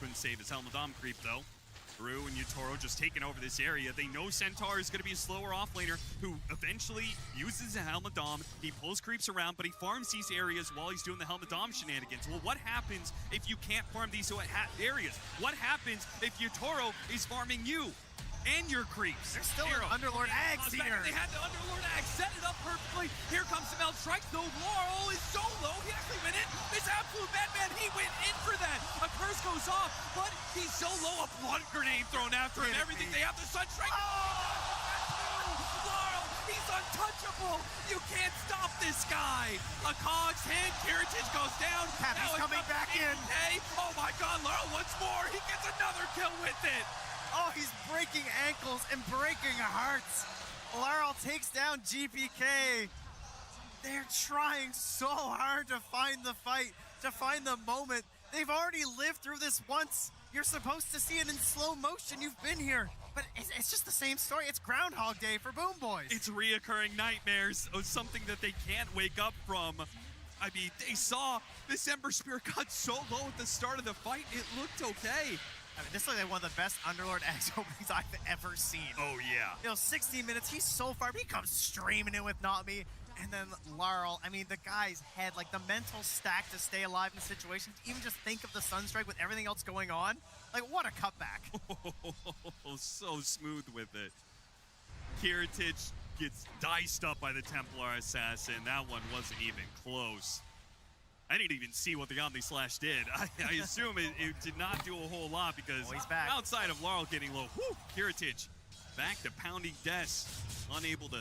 [SPEAKER 16] Couldn't save his Helmadam creep, though. Rue and Yutoro just taking over this area. They know Centaur is going to be a slower offlaner who eventually uses a Helmet Dom. He pulls creeps around, but he farms these areas while he's doing the Helmet Dom shenanigans. Well, what happens if you can't farm these areas? What happens if Yutoro is farming you and your creeps?
[SPEAKER 17] There's still an Underlord Axe here.
[SPEAKER 16] They had the Underlord Axe, set it up perfectly. Here comes the Meld Strike, though. Laurel is so low, he actually went in. This absolute madman, he went in for that. A curse goes off, but he's so low, a blood grenade thrown after him. Everything, they have the Sunstrike. Laurel, he's untouchable. You can't stop this guy. A Cog's hit, Heritage goes down.
[SPEAKER 17] Happy's coming back in.
[SPEAKER 16] Oh my god, Laurel once more. He gets another kill with it.
[SPEAKER 17] Oh, he's breaking ankles and breaking hearts. Laurel takes down GPK. They're trying so hard to find the fight, to find the moment. They've already lived through this once. You're supposed to see it in slow motion. You've been here. But it's just the same story. It's Groundhog Day for Boom Boys.
[SPEAKER 16] It's reoccurring nightmares of something that they can't wake up from. I mean, they saw this Ember Spear got so low at the start of the fight, it looked okay.
[SPEAKER 17] I mean, this is like one of the best Underlord Axe openings I've ever seen.
[SPEAKER 16] Oh, yeah.
[SPEAKER 17] You know, 16 minutes, he's so far, he comes streaming in with Not Me. And then Laurel, I mean, the guy's head, like the mental stack to stay alive in the situation, to even just think of the Sunstrike with everything else going on. Like, what a cutback.
[SPEAKER 16] Oh, so smooth with it. Heritage gets diced up by the Templar Assassin. That one wasn't even close. I didn't even see what the Omni Slash did. I assume it did not do a whole lot because
[SPEAKER 17] he's back.
[SPEAKER 16] Outside of Laurel getting low, Heritage back to pounding Des, unable to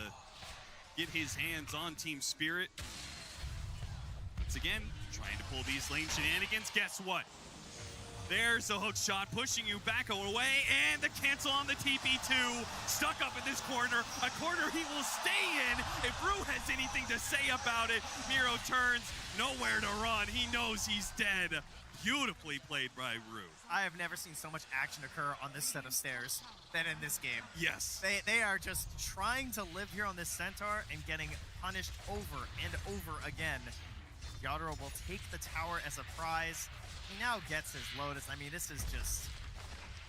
[SPEAKER 16] get his hands on Team Spirit. Once again, trying to pull these lane shenanigans. Guess what? There's a hook shot pushing you back away, and the cancel on the TP2. Stuck up in this corner, a corner he will stay in if Rue has anything to say about it. Miro turns, nowhere to run. He knows he's dead. Beautifully played by Rue.
[SPEAKER 17] I have never seen so much action occur on this set of stairs than in this game.
[SPEAKER 16] Yes.
[SPEAKER 17] They are just trying to live here on this Centaur and getting punished over and over again. Yadro will take the tower as a prize. He now gets his Lotus. I mean, this is just...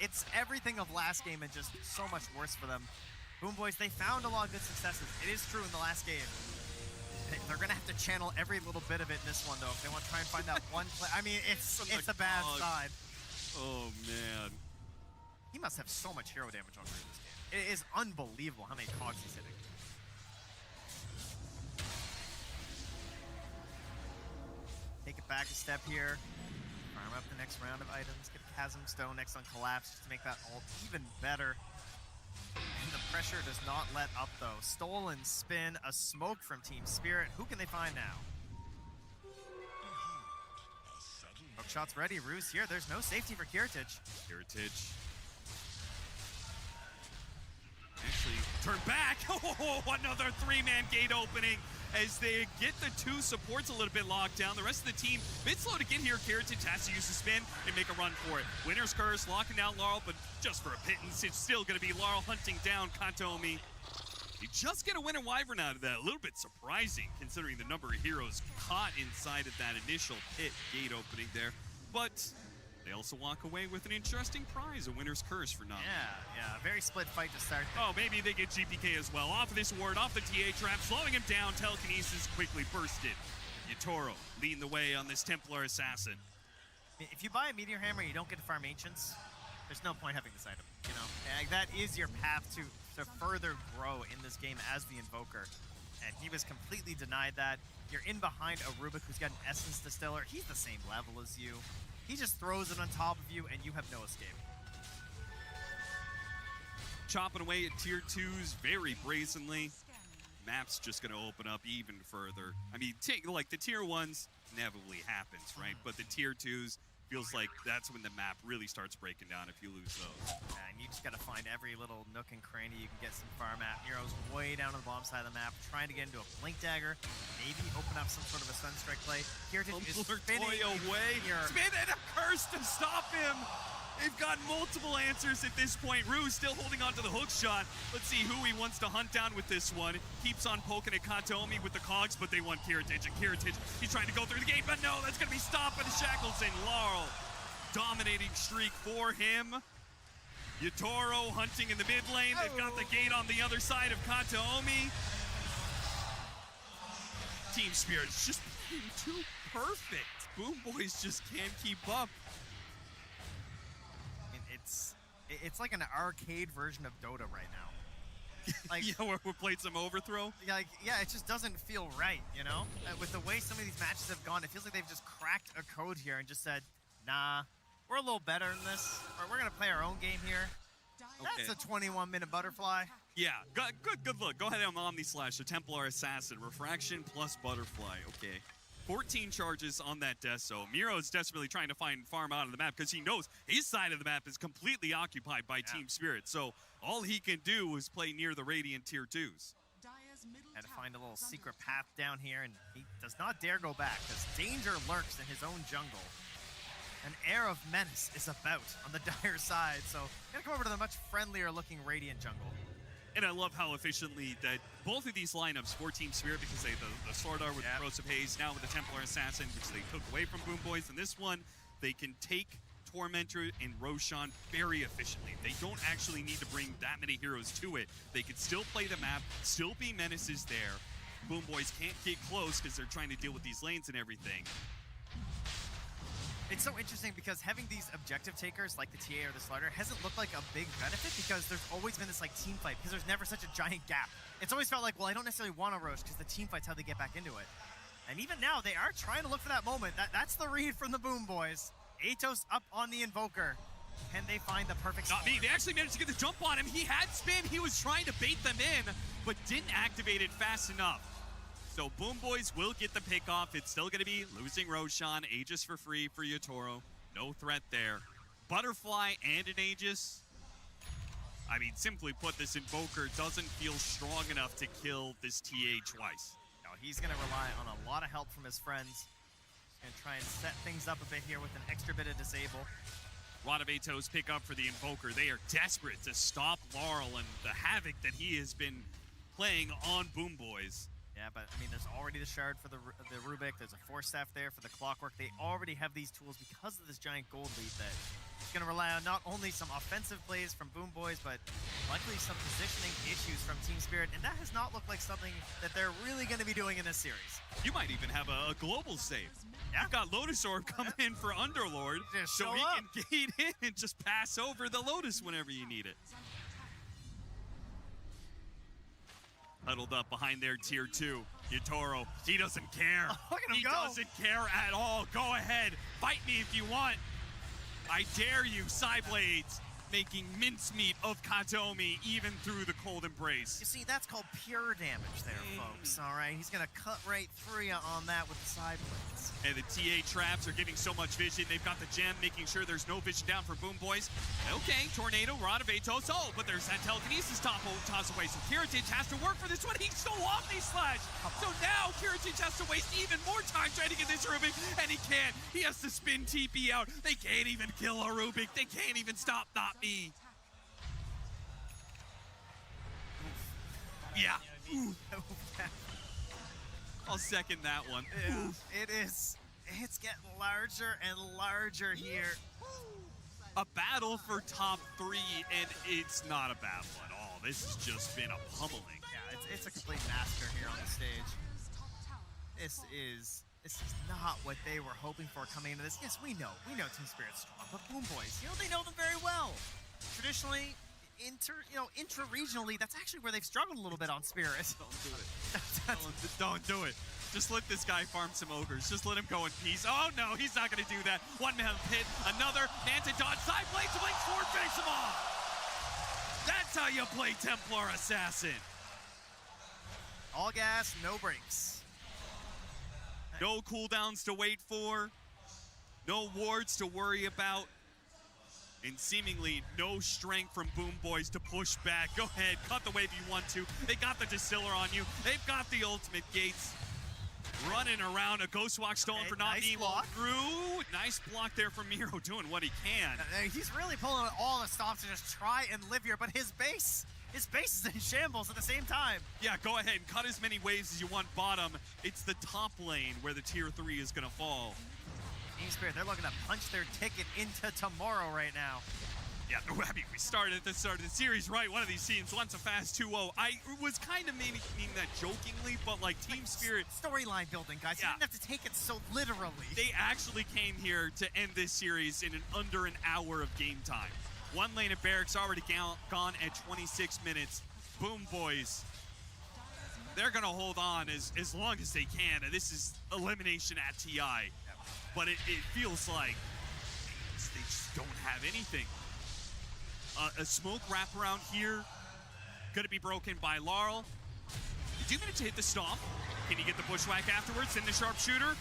[SPEAKER 17] It's everything of last game and just so much worse for them. Boom Boys, they found a lot of good successes. It is true in the last game. They're going to have to channel every little bit of it in this one, though, if they want to try and find that one play. I mean, it's a bad side.
[SPEAKER 16] Oh, man.
[SPEAKER 17] He must have so much hero damage on this game. It is unbelievable how many cogs he's hitting. Take it back a step here. Farm up the next round of items. Get a Chasm Stone next on Collapse just to make that ult even better. And the pressure does not let up, though. Stolen spin, a smoke from Team Spirit. Who can they find now? Hook shot's ready. Rue's here. There's no safety for Heritage.
[SPEAKER 16] Heritage. Actually, turn back. Oh, another three-man gate opening as they get the two supports a little bit locked down. The rest of the team, bit slow to get here. Heritage has to use the spin and make a run for it. Winner's Curse locking down Laurel, but just for a pittance. It's still going to be Laurel hunting down Katomi. You just get a Winter Wyvern out of that. A little bit surprising considering the number of heroes caught inside of that initial pit gate opening there. But they also walk away with an interesting prize, a Winner's Curse for Nami.
[SPEAKER 17] Yeah, very split fight to start.
[SPEAKER 16] Oh, maybe they get GPK as well. Off of this ward, off the TA trap, slowing him down. Telekinesis quickly bursted. Yutoro leading the way on this Templar Assassin.
[SPEAKER 17] If you buy a Meteor Hammer and you don't get to farm Ancients, there's no point having this item, you know? And that is your path to further grow in this game as the Invoker. And he was completely denied that. You're in behind a Rubik who's got an Essence Distiller. He's the same level as you. He just throws it on top of you, and you have no escape.
[SPEAKER 16] Chopping away at tier 2s very brazenly. Map's just going to open up even further. I mean, take like the tier 1s inevitably happens, right? But the tier 2s feels like that's when the map really starts breaking down if you lose those.
[SPEAKER 17] And you just got to find every little nook and cranny you can get some farm at. Nero's way down on the bottom side of the map, trying to get into a Blink Dagger, maybe open up some sort of a Sunstrike play. Heritage is spinning
[SPEAKER 16] away. Spin and a curse to stop him. They've got multiple answers at this point. Rue's still holding on to the hook shot. Let's see who he wants to hunt down with this one. Keeps on poking at Katomi with the cogs, but they want Heritage. And Heritage, he's trying to go through the gate, but no, that's going to be stopped by the Shackles. And Laurel, dominating streak for him. Yatoro hunting in the mid lane. They've got the gate on the other side of Kataomi. Team Spirit's just playing too perfect. Boom Boys just can't keep up.
[SPEAKER 17] It's like an arcade version of Dota right now. Like,
[SPEAKER 16] yeah, we're playing some overthrow.
[SPEAKER 17] Like, yeah, it just doesn't feel right, you know? With the way some of these matches have gone, it feels like they've just cracked a code here and just said, nah, we're a little better than this. Or we're gonna play our own game here. That's a 21-minute butterfly.
[SPEAKER 16] Yeah, good look. Go ahead and Omni Slash, the Templar Assassin. Refraction plus butterfly, okay. 14 charges on that Deso. Miro's desperately trying to farm out of the map because he knows his side of the map is completely occupied by Team Spirit. So all he can do is play near the Radiant tier 2s.
[SPEAKER 17] Had to find a little secret path down here, and he does not dare go back because danger lurks in his own jungle. An air of menace is about on the dire side, so gonna come over to the much friendlier looking Radiant jungle.
[SPEAKER 16] And I love how efficiently that both of these lineups for Team Spirit, because they the Sword Art with the Corrosive Haze, now with the Templar Assassin, which they took away from Boom Boys, and this one, they can take Tormentor and Roshan very efficiently. They don't actually need to bring that many heroes to it. They can still play the map, still be menaces there. Boom Boys can't get close because they're trying to deal with these lanes and everything.
[SPEAKER 17] It's so interesting because having these objective takers like the TA or the Slider hasn't looked like a big benefit because there's always been this like team fight because there's never such a giant gap. It's always felt like, well, I don't necessarily want to Rosh because the team fight's how they get back into it. And even now, they are trying to look for that moment. That's the read from the Boom Boys. Atos up on the Invoker. Can they find the perfect
[SPEAKER 16] Not me. They actually managed to get the jump on him. He had spin. He was trying to bait them in, but didn't activate it fast enough. So Boom Boys will get the pick off. It's still going to be losing Roshan. Aegis for free for Yatoro. No threat there. Butterfly and an Aegis. I mean, simply put, this Invoker doesn't feel strong enough to kill this TA twice.
[SPEAKER 17] No, he's going to rely on a lot of help from his friends. He's going to try and set things up a bit here with an extra bit of disable.
[SPEAKER 16] Rodavatos pick up for the Invoker. They are desperate to stop Laurel and the havoc that he has been playing on Boom Boys.
[SPEAKER 17] Yeah, but I mean, there's already the shard for the Rubik. There's a Force Staff there for the Clockwork. They already have these tools because of this giant gold lead that is going to rely on not only some offensive plays from Boom Boys, but likely some positioning issues from Team Spirit. And that has not looked like something that they're really going to be doing in this series.
[SPEAKER 16] You might even have a global save. Yeah. You've got Lotus Orb coming in for Underlord, so he can gate in and just pass over the Lotus whenever you need it. Huddled up behind their tier 2. Yatoro, he doesn't care. He doesn't care at all. Go ahead, fight me if you want. I dare you, Psyblades, making mincemeat of Kataomi even through the cold embrace.
[SPEAKER 17] You see, that's called pure damage there, folks. All right, he's gonna cut right through you on that with the Psyblades.
[SPEAKER 16] And the TA traps are giving so much vision. They've got the gem, making sure there's no vision down for Boom Boys. Okay, Tornado, Rod of Atos. Oh, but there's that telekinesis toss away. So Kiritich has to work for this one. He's so Omni Slash. So now Kiritich has to waste even more time trying to get this Rubik, and he can't. He has to spin TP out. They can't even kill a Rubik. They can't even stop Not Me. Yeah. I'll second that one.
[SPEAKER 17] Yeah, it's getting larger and larger here.
[SPEAKER 16] A battle for top 3, and it's not a bad one at all. This has just been a pummeling.
[SPEAKER 17] Yeah, it's a complete massacre here on the stage. This is not what they were hoping for coming into this. Yes, we know Team Spirit's strong, but Boom Boys, they know them very well. Traditionally, intra-regionally, that's actually where they've struggled a little bit on Spirit.
[SPEAKER 16] Don't do it. Don't do it. Just let this guy farm some ogres. Just let him go in peace. Oh no, he's not gonna do that. One man hit, another man to dodge. Side blade to blink forward, finish him off. That's how you play Templar Assassin.
[SPEAKER 17] All gas, no brakes.
[SPEAKER 16] No cooldowns to wait for. No wards to worry about. And seemingly no strength from Boom Boys to push back. Go ahead, cut the wave you want to. They got the Distiller on you. They've got the ultimate gates. Running around, a Ghost Walk stolen for not being through. Nice block there from Miro, doing what he can.
[SPEAKER 17] He's really pulling all the stops to just try and live here, but his base is in shambles at the same time.
[SPEAKER 16] Yeah, go ahead and cut as many waves as you want bottom. It's the top lane where the tier 3 is gonna fall.
[SPEAKER 17] Team Spirit, they're looking to punch their ticket into tomorrow right now.
[SPEAKER 16] Yeah, I mean, we started at the start of the series, right? One of these teams wants a fast 2-0. I was kind of meaning that jokingly, but like Team Spirit...
[SPEAKER 17] Storyline building, guys.
[SPEAKER 16] Yeah.
[SPEAKER 17] You didn't have to take it so literally.
[SPEAKER 16] They actually came here to end this series in under an hour of game time. One lane of Barracks already gone at 26 minutes. Boom Boys, they're going to hold on as long as they can. And this is elimination at TI. But it feels like they just don't have anything. A smoke wraparound here, gonna be broken by Laurel. 2 minutes to hit the stomp. Can you get the bushwhack afterwards? In the sharpshooter.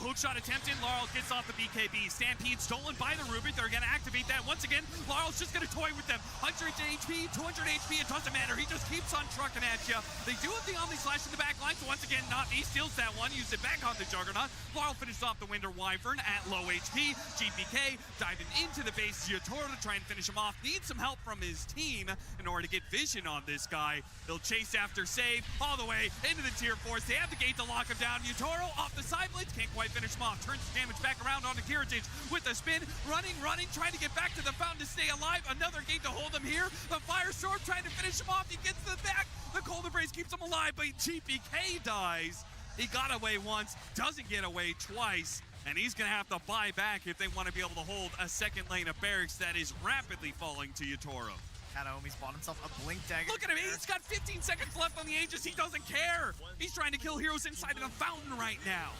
[SPEAKER 16] Hook shot attempted. Laurel gets off the BKB. Stampede stolen by the Rubik. They're going to activate that once again. Laurel's just going to toy with them. 100 HP, 200 HP. It doesn't matter. He just keeps on trucking at you. They do have the Omni Slash in the back line. So once again, Notme steals that one. Uses it back on the Juggernaut. Laurel finishes off the Winder Wyvern at low HP. GPK diving into the base. Yotoro to try and finish him off. Needs some help from his team in order to get vision on this guy. They'll chase after save all the way into the tier 4s. They have the gate to lock him down. Yotoro off the side blades, can't quite finish him off. Turns the damage back around onto Kiritich with a spin. Running, trying to get back to the fountain to stay alive. Another gate to hold him here. The Firestorm trying to finish him off. He gets to the back. The Cold Embrace keeps him alive, but GPK dies. He got away once, doesn't get away twice, and he's gonna have to buy back if they want to be able to hold a second lane of Barracks that is rapidly falling to Yotoro.
[SPEAKER 17] Kataomi's bought himself a blink dagger.
[SPEAKER 16] Look at him, he's got 15 seconds left on the Aegis. He doesn't care. He's trying to kill heroes inside of the fountain right now.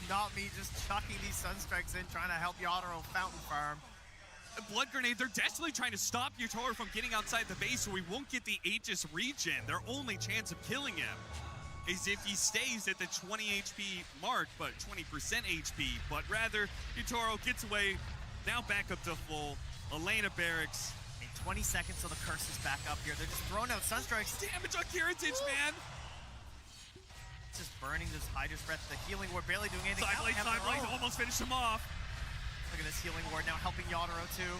[SPEAKER 17] Not me just chucking these Sunstrikes in, trying to help Yotaro fountain farm.
[SPEAKER 16] Blood Grenade, they're desperately trying to stop Yotaro from getting outside the base so he won't get the Aegis regen. Their only chance of killing him is if he stays at the 20 HP mark, but 20% HP. But rather, Yotaro gets away, now back up to full. Elena Barracks.
[SPEAKER 17] 20 seconds till the curse is back up here. They're just throwing out Sunstrikes.
[SPEAKER 16] Damage on Kiritich, man.
[SPEAKER 17] Just burning this Hydra's Breath. The healing ward barely doing anything.
[SPEAKER 16] Side blade almost finished him off.
[SPEAKER 17] Look at this healing ward now helping Yotaro too.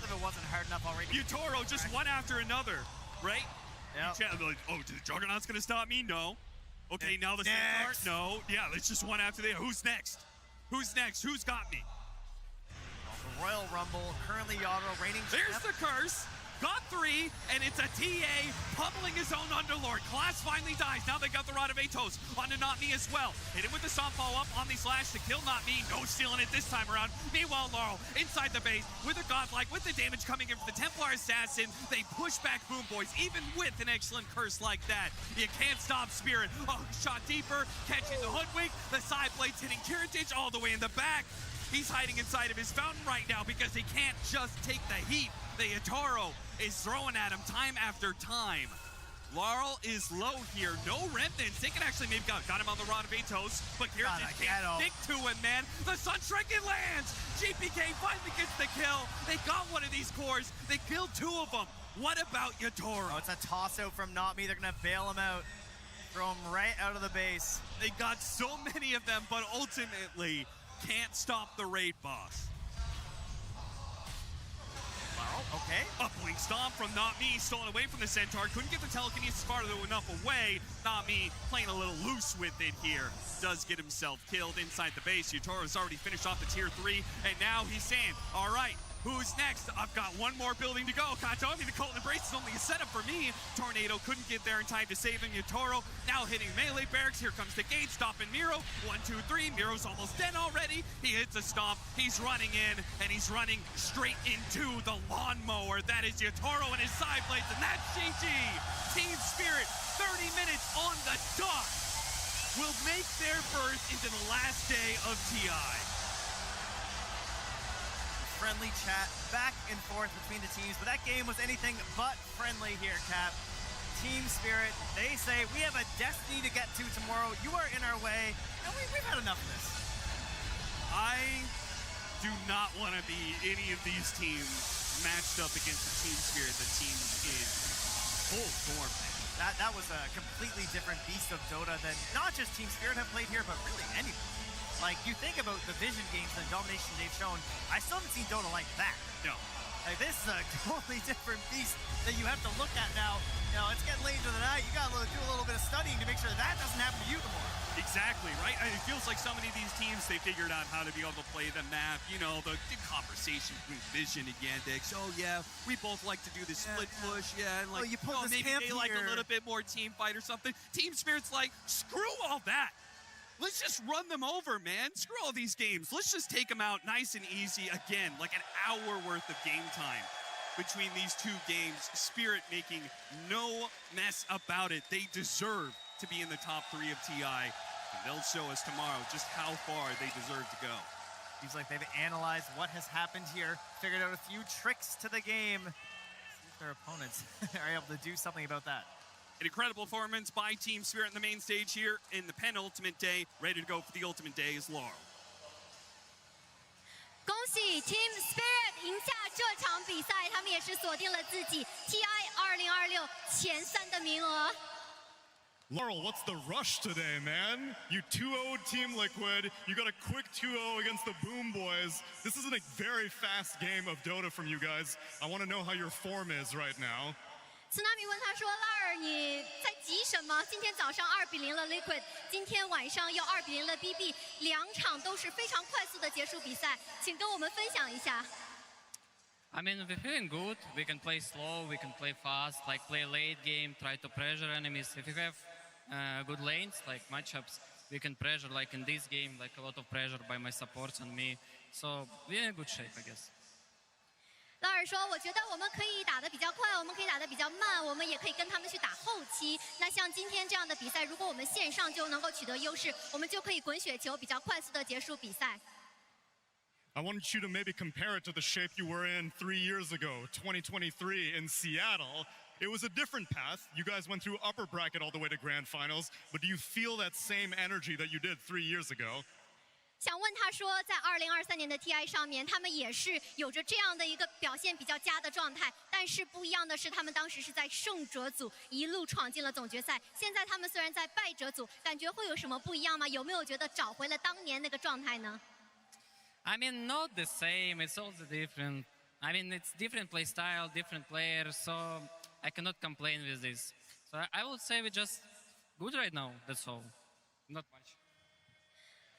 [SPEAKER 17] If it wasn't hard enough already.
[SPEAKER 16] Yotaro just one after another, right?
[SPEAKER 17] Yeah.
[SPEAKER 16] Like, oh, the Juggernaut's gonna stop me? No. Okay, now the Centaur? No. Yeah, it's just one after the other. Who's next? Who's next? Who's got me?
[SPEAKER 17] Royal Rumble, currently Yotaro reigning.
[SPEAKER 16] There's the curse. Got 3, and it's a TA pummeling his own Underlord. Class finally dies. Now they got the Rod of Atos onto Not Me as well. Hit him with the Stomp follow-up on the Slash to kill Not Me. No stealing it this time around. Meanwhile, Laurel inside the base with a Godlike, with the damage coming in from the Templar Assassin. They push back Boom Boys, even with an excellent curse like that. You can't stop Spirit. Oh, shot deeper, catching the Hoodwink. The side blades hitting Kiritich all the way in the back. He's hiding inside of his fountain right now because he can't just take the heat. The Yotaro is throwing at him time after time. Laurel is low here. No remnants. They can actually maybe got him on the Rod of Atos, but Kiritich can't stick to him, man. The Sunstrike, it lands. GPK finally gets the kill. They got one of these cores. They killed 2 of them. What about Yotaro?
[SPEAKER 17] Oh, it's a toss-out from Not Me. They're going to bail him out. Throw him right out of the base.
[SPEAKER 16] They got so many of them, but ultimately can't stop the raid boss.
[SPEAKER 17] Okay.
[SPEAKER 16] A blink stomp from Not Me, stolen away from the Centaur. Couldn't get the telekinesis far enough away. Not Me playing a little loose with it here. Does get himself killed inside the base. Yotoro's already finished off the tier 3, and now he's saying, all right, who's next? I've got one more building to go. Kataomi, the Cult Embrace is only a setup for me. Tornado couldn't get there in time to save him. Yotoro now hitting melee Barracks. Here comes the gate, stopping Miro. 1, 2, 3. Miro's almost dead already. He hits a stomp. He's running in, and he's running straight into the lawnmower. That is Yotoro and his side blades, and that's GG. Team Spirit, 30 minutes on the dot, will make their berth into the last day of TI.
[SPEAKER 17] Friendly chat back and forth between the teams, but that game was anything but friendly here, Cap. Team Spirit, they say, we have a destiny to get to tomorrow. You are in our way, and we've had enough of this.
[SPEAKER 16] I do not want to be any of these teams matched up against the Team Spirit. The team in full form, man.
[SPEAKER 17] That was a completely different beast of Dota than not just Team Spirit have played here, but really anyone. Like, you think about the Vision games and the domination they've shown, I still haven't seen Dota like that.
[SPEAKER 16] No.
[SPEAKER 9] Like, this is a totally different beast that you have to look at now. You know, it's getting late into the night. You got to do a little bit of studying to make sure that doesn't happen to you tomorrow.
[SPEAKER 16] Exactly, right? It feels like so many of these teams, they figured out how to be able to play the map. You know, the conversation between Vision and Yandex. Oh, yeah, we both like to do the split push. Yeah, and like,
[SPEAKER 9] you pulled this
[SPEAKER 16] maybe
[SPEAKER 9] camp
[SPEAKER 16] they like a
[SPEAKER 9] here.
[SPEAKER 16] little bit more team fight or something. Team Spirit's like, screw all that. Let's just run them over, man. Screw all these games. Let's just take them out nice and easy again, like an hour worth of game time between these two games. Spirit making no mess about it. They deserve to be in the top 3 of TI. And they'll show us tomorrow just how far they deserve to go.
[SPEAKER 17] Seems like they've analyzed what has happened here, figured out a few tricks to the game. See if their opponents are able to do something about that.
[SPEAKER 16] An incredible performance by Team Spirit on the main stage here in the penultimate day. Ready to go for the ultimate day is Laurel.
[SPEAKER 12] 恭喜 Team Spirit 赢下这场比赛，他们也是锁定了自己 TI 2026前3的名额。
[SPEAKER 7] Laurel, what's the rush today, man? You 2-0'd Team Liquid. You got a quick 2-0 against the Boom Boys. This isn't a very fast game of Dota from you guys. I want to know how your form is right now.
[SPEAKER 12] Tsunami 问他说：“拉尔，你在急什么？今天早上2比0了 Liquid， 今天晚上又2比0了 BB， 2场都是非常快速的结束比赛，请跟我们分享一下。”
[SPEAKER 13] I mean, we're feeling good. We can play slow, we can play fast, like play late game, try to pressure enemies. If you have good lanes, like matchups, we can pressure, like in this game, like a lot of pressure by my supports and me. So we're in a good shape, I guess.
[SPEAKER 12] 拉尔说：“我觉得我们可以打得比较快，我们可以打得比较慢，我们也可以跟他们去打后期。那像今天这样的比赛，如果我们线上就能够取得优势，我们就可以滚雪球，比较快速的结束比赛。”
[SPEAKER 7] I want you to maybe compare it to the shape you were in 3 years ago, 2023 in Seattle. It was a different path. You guys went through upper bracket all the way to grand finals, but do you feel that same energy that you did 3 years ago?
[SPEAKER 12] 想问他说，在2023年的 TI 上面，他们也是有着这样的一个表现比较佳的状态，但是不一样的是，他们当时是在胜者组一路闯进了总决赛。现在他们虽然在败者组，感觉会有什么不一样吗？有没有觉得找回了当年那个状态呢？
[SPEAKER 13] I mean, not the same. It's also different. I mean, it's different play style, different players, so I cannot complain with this. So I would say we're just good right now. That's all. Not much.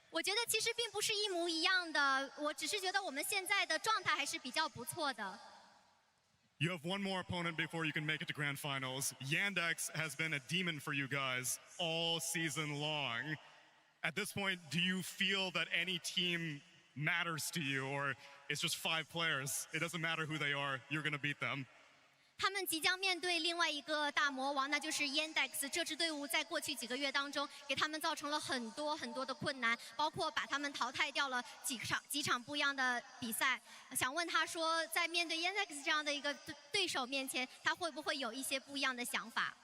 [SPEAKER 12] 我觉得其实并不是一模一样的，我只是觉得我们现在的状态还是比较不错的。
[SPEAKER 7] You have one more opponent before you can make it to grand finals. Yandex has been a demon for you guys all season long. At this point, do you feel that any team matters to you, or it's just 5 players? It doesn't matter who they are, you're going to beat them.
[SPEAKER 12] 他们即将面对另外一个大魔王，那就是 Yandex。这支队伍在过去几个月当中，给他们造成了很多的困难，包括把他们淘汰掉了几场不一样的比赛。想问他说，在面对 Yandex 这样的一个对手面前，他会不会有一些不一样的想法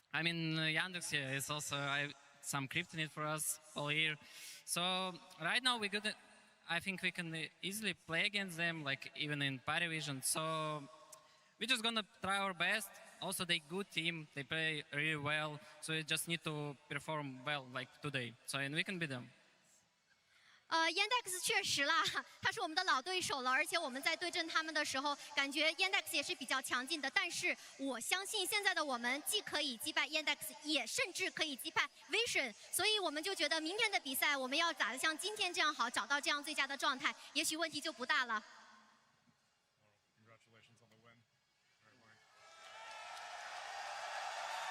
[SPEAKER 13] I mean, Yandex here is also some kryptonite for us all year. So right now I think we can easily play against them, like even in party vision. So we're just gonna try our best. Also, they good team. They play really well. So we just need to perform well, like today. So and we can beat them.
[SPEAKER 12] Yandex 确实啦，他是我们的老对手了，而且我们在对阵他们的时候，感觉 Yandex 也是比较强劲的。但是我相信现在的我们既可以击败 Yandex， 也甚至可以击败 Vision， 所以我们就觉得明天的比赛我们要打得像今天这样好，找到这样最佳的状态，也许问题就不大了。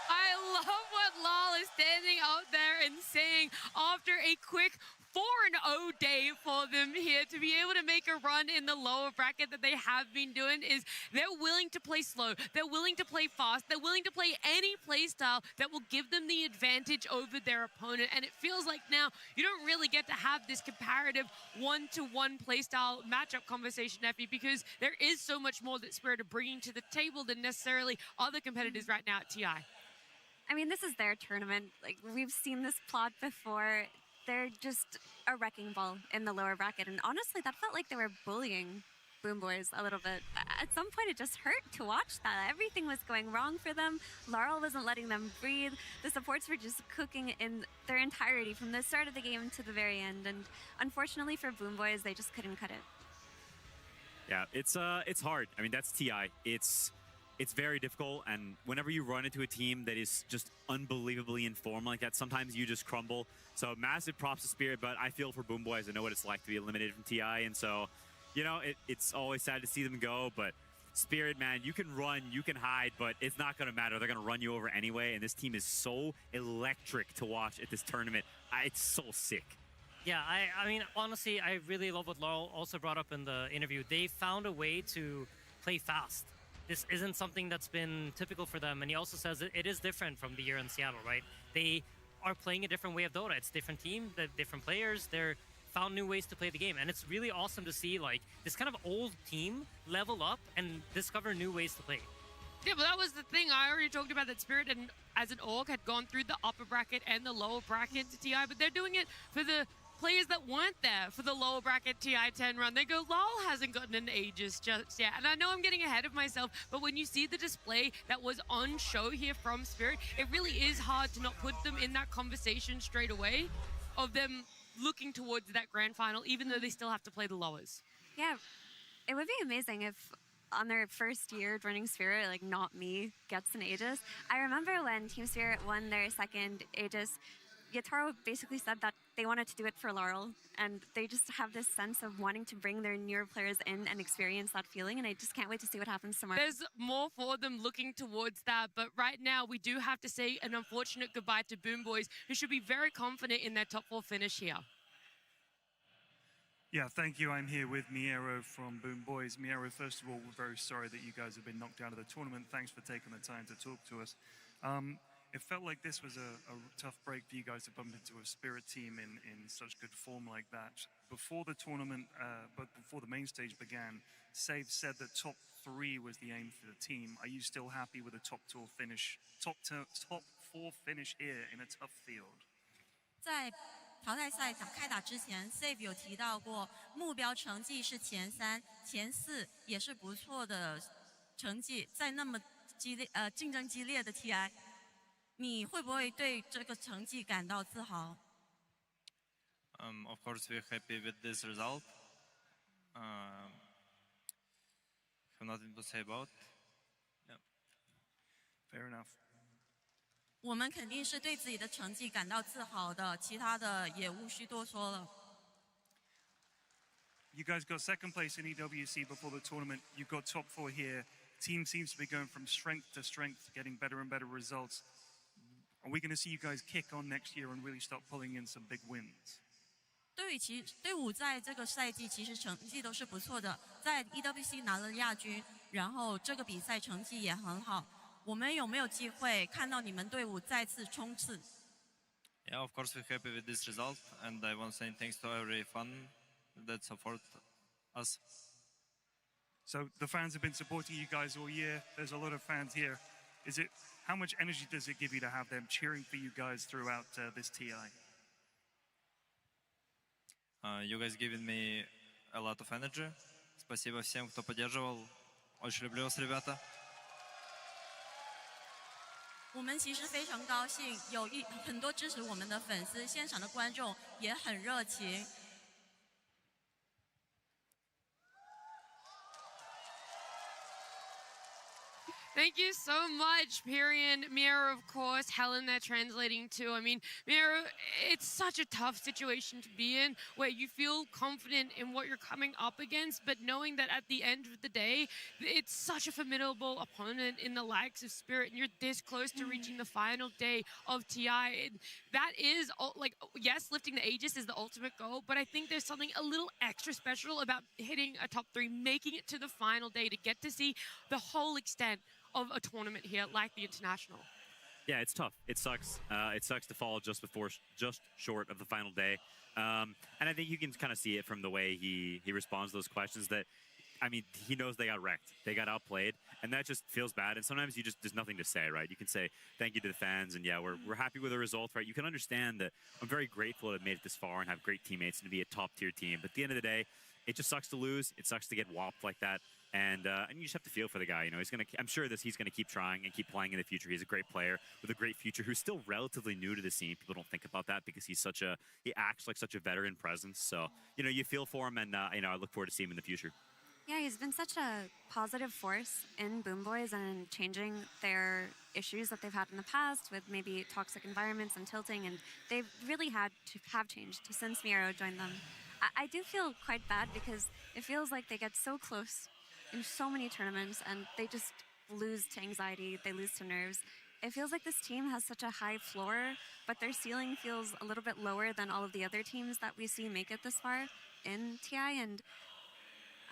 [SPEAKER 4] I love what Lal is standing out there and saying after a quick 4-0 day for them here to be able to make a run in the lower bracket that they have been doing is they're willing to play slow, they're willing to play fast, they're willing to play any play style that will give them the advantage over their opponent. And it feels like now you don't really get to have this comparative one-to-one play style matchup conversation, Effie, because there is so much more that Spirit are bringing to the table than necessarily other competitors right now at TI.
[SPEAKER 1] I mean, this is their tournament. Like, we've seen this plot before. They're just a wrecking ball in the lower bracket. And honestly, that felt like they were bullying Boom Boys a little bit. At some point, it just hurt to watch that. Everything was going wrong for them. Laurel wasn't letting them breathe. The supports were just cooking in their entirety from the start of the game to the very end. And unfortunately for Boom Boys, they just couldn't cut it.
[SPEAKER 2] Yeah, it's hard. I mean, that's TI. It's very difficult, and whenever you run into a team that is just unbelievably in form like that, sometimes you just crumble. So massive props to Spirit, but I feel for Boom Boys. I know what it's like to be eliminated from TI, and so, you know, it's always sad to see them go, but Spirit, man, you can run, you can hide, but it's not going to matter. They're going to run you over anyway, and this team is so electric to watch at this tournament. It's so sick.
[SPEAKER 3] Yeah, I mean, honestly, I really love what Laurel also brought up in the interview. They found a way to play fast. This isn't something that's been typical for them, and he also says it is different from the year in Seattle, right? They are playing a different way of Dota. It's different team, different players. They're found new ways to play the game, and it's really awesome to see like this kind of old team level up and discover new ways to play.
[SPEAKER 4] Yeah, but that was the thing. I already talked about that Spirit and as an org had gone through the upper bracket and the lower bracket to TI, but they're doing it for the players that weren't there for the lower bracket TI-10 run. They go, LOL hasn't gotten an Aegis just yet. And I know I'm getting ahead of myself, but when you see the display that was on show here from Spirit, it really is hard to not put them in that conversation straight away of them looking towards that grand final, even though they still have to play the lowers.
[SPEAKER 1] Yeah, it would be amazing if on their first year running Spirit, like not me, gets an Aegis. I remember when Team Spirit won their second Aegis, Yataro basically said that they wanted to do it for Laurel, and they just have this sense of wanting to bring their newer players in and experience that feeling, and I just can't wait to see what happens tomorrow.
[SPEAKER 4] There's more for them looking towards that, but right now we do have to say an unfortunate goodbye to Boom Boys, who should be very confident in their top 4 finish here.
[SPEAKER 19] Yeah, thank you. I'm here with Miero from Boom Boys. Miero, first of all, we're very sorry that you guys have been knocked out of the tournament. Thanks for taking the time to talk to us. It felt like this was a tough break for you guys to bump into a Spirit team in such good form like that. Before the tournament, but before the main stage began, Save said that top 3 was the aim for the team. Are you still happy with a top 4 finish here in a tough field?
[SPEAKER 20] 在淘汰赛开打之前 ，Save 有提到过目标成绩是前3、前4也是不错的成绩，在那么竞争激烈的 TI。你会不会对这个成绩感到自豪？
[SPEAKER 21] Of course, we're happy with this result. Have nothing to say about. Yeah.
[SPEAKER 19] Fair enough.
[SPEAKER 20] 我们肯定是对自己的成绩感到自豪的，其他的也无需多说了。
[SPEAKER 19] You guys got second place in EWC before the tournament. You got top 4 here. Team seems to be going from strength to strength, getting better and better results. Are we going to see you guys kick on next year and really start pulling in some big wins?
[SPEAKER 20] 队伍在这个赛季其实成绩都是不错的，在 EWC 拿了亚军，然后这个比赛成绩也很好。我们有没有机会看到你们队伍再次冲刺？
[SPEAKER 21] Yeah, of course we're happy with this result, and I want to say thanks to every fan that support us.
[SPEAKER 19] So the fans have been supporting you guys all year. There's a lot of fans here. How much energy does it give you to have them cheering for you guys throughout this TI?
[SPEAKER 21] You guys giving me a lot of energy. Спасибо всем, кто поддерживал. Очень люблю вас, ребята.
[SPEAKER 20] 我们其实非常高兴，有很多支持我们的粉丝，现场的观众也很热情。
[SPEAKER 4] Thank you so much, Pyrian, Miero, of course, Helen, they're translating to. I mean, Miero, it's such a tough situation to be in where you feel confident in what you're coming up against, but knowing that at the end of the day, it's such a formidable opponent in the likes of Spirit, and you're this close to reaching the final day of TI. And that is, like, yes, lifting the Aegis is the ultimate goal, but I think there's something a little extra special about hitting a top 3, making it to the final day to get to see the whole extent of a tournament here like the International.
[SPEAKER 2] Yeah, it's tough. It sucks. It sucks to fall just short of the final day. And I think you can kind of see it from the way he responds to those questions that, I mean, he knows they got wrecked. They got outplayed, and that just feels bad. And sometimes there's nothing to say, right? You can say thank you to the fans, and yeah, we're happy with the result, right? You can understand that I'm very grateful to have made it this far and have great teammates and to be a top-tier team. But at the end of the day, it just sucks to lose. It sucks to get whopped like that. And you just have to feel for the guy. You know, I'm sure he's gonna keep trying and keep playing in the future. He's a great player with a great future who's still relatively new to the scene. People don't think about that because he acts like such a veteran presence. So, you know, you feel for him, and you know, I look forward to seeing him in the future.
[SPEAKER 1] Yeah, he's been such a positive force in Boom Boys and changing their issues that they've had in the past with maybe toxic environments and tilting, and they've really had to have changed since Miro joined them. I do feel quite bad because it feels like they get so close in so many tournaments and they just lose to anxiety, they lose to nerves. It feels like this team has such a high floor, but their ceiling feels a little bit lower than all of the other teams that we see make it this far in TI, and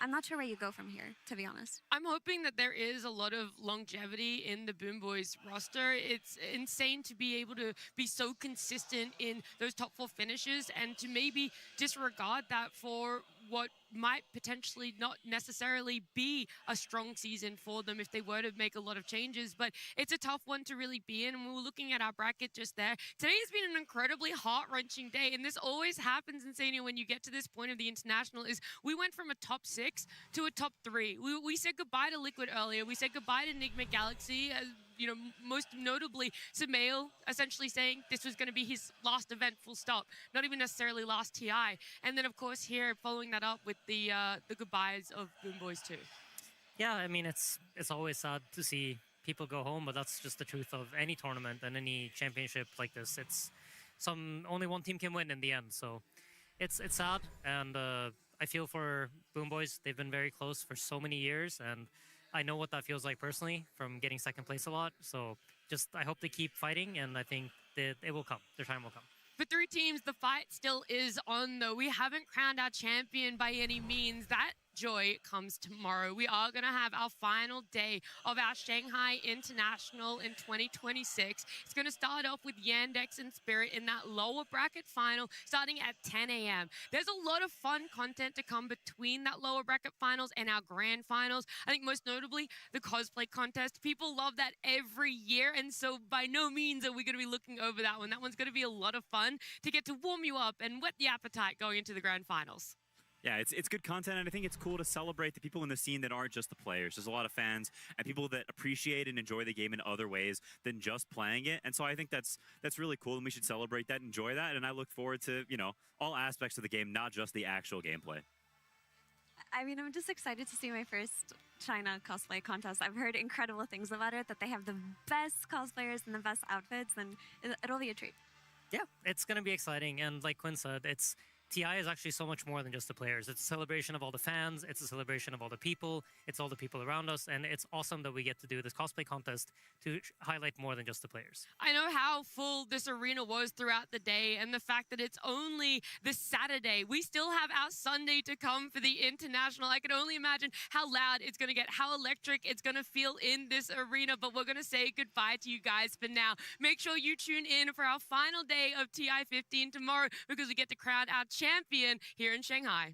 [SPEAKER 1] I'm not sure where you go from here, to be honest.
[SPEAKER 4] I'm hoping that there is a lot of longevity in the Boom Boys roster. It's insane to be able to be so consistent in those top 4 finishes and to maybe disregard that for what might potentially not necessarily be a strong season for them if they were to make a lot of changes. But it's a tough one to really be in. And we were looking at our bracket just there. Today has been an incredibly heart-wrenching day. And this always happens, Insania, when you get to this point of the international, is we went from a top 6 to a top 3. We said goodbye to Liquid earlier. We said goodbye to Nigma Galaxy. You know, most notably, Sumail essentially saying this was going to be his last event, full stop. Not even necessarily last TI. And then, of course, here, following that up with the goodbyes of Boom Boys too.
[SPEAKER 3] Yeah, I mean, it's always sad to see people go home, but that's just the truth of any tournament and any championship like this. It's only one team can win in the end, so it's sad, and I feel for Boom Boys. They've been very close for so many years, and I know what that feels like personally from getting second place a lot. So just I hope they keep fighting, and I think that it will come. Their time will come.
[SPEAKER 4] For 3 teams, the fight still is on, though. We haven't crowned our champion by any means. That joy comes tomorrow. We are going to have our final day of our Shanghai International in 2026. It's going to start off with Yandex and Spirit in that lower bracket final starting at 10 a.m. There's a lot of fun content to come between that lower bracket finals and our grand finals. I think most notably the cosplay contest. People love that every year, and so by no means are we going to be looking over that one. That one's going to be a lot of fun to get to warm you up and whet the appetite going into the grand finals.
[SPEAKER 2] Yeah, it's good content, and I think it's cool to celebrate the people in the scene that aren't just the players. There's a lot of fans and people that appreciate and enjoy the game in other ways than just playing it, and so I think that's really cool, and we should celebrate that, enjoy that, and I look forward to, you know, all aspects of the game, not just the actual gameplay.
[SPEAKER 1] I mean, I'm just excited to see my first China cosplay contest. I've heard incredible things about it, that they have the best cosplayers and the best outfits, and it'll be a treat.
[SPEAKER 3] Yeah, it's going to be exciting, and like Quinn said, TI is actually so much more than just the players. It's a celebration of all the fans. It's a celebration of all the people. It's all the people around us. And it's awesome that we get to do this cosplay contest to highlight more than just the players.
[SPEAKER 4] I know how full this arena was throughout the day, and the fact that it's only this Saturday. We still have our Sunday to come for the international. I can only imagine how loud it's going to get, how electric it's going to feel in this arena. But we're going to say goodbye to you guys for now. Make sure you tune in for our final day of TI 15 tomorrow, because we get to crown our champion here in Shanghai.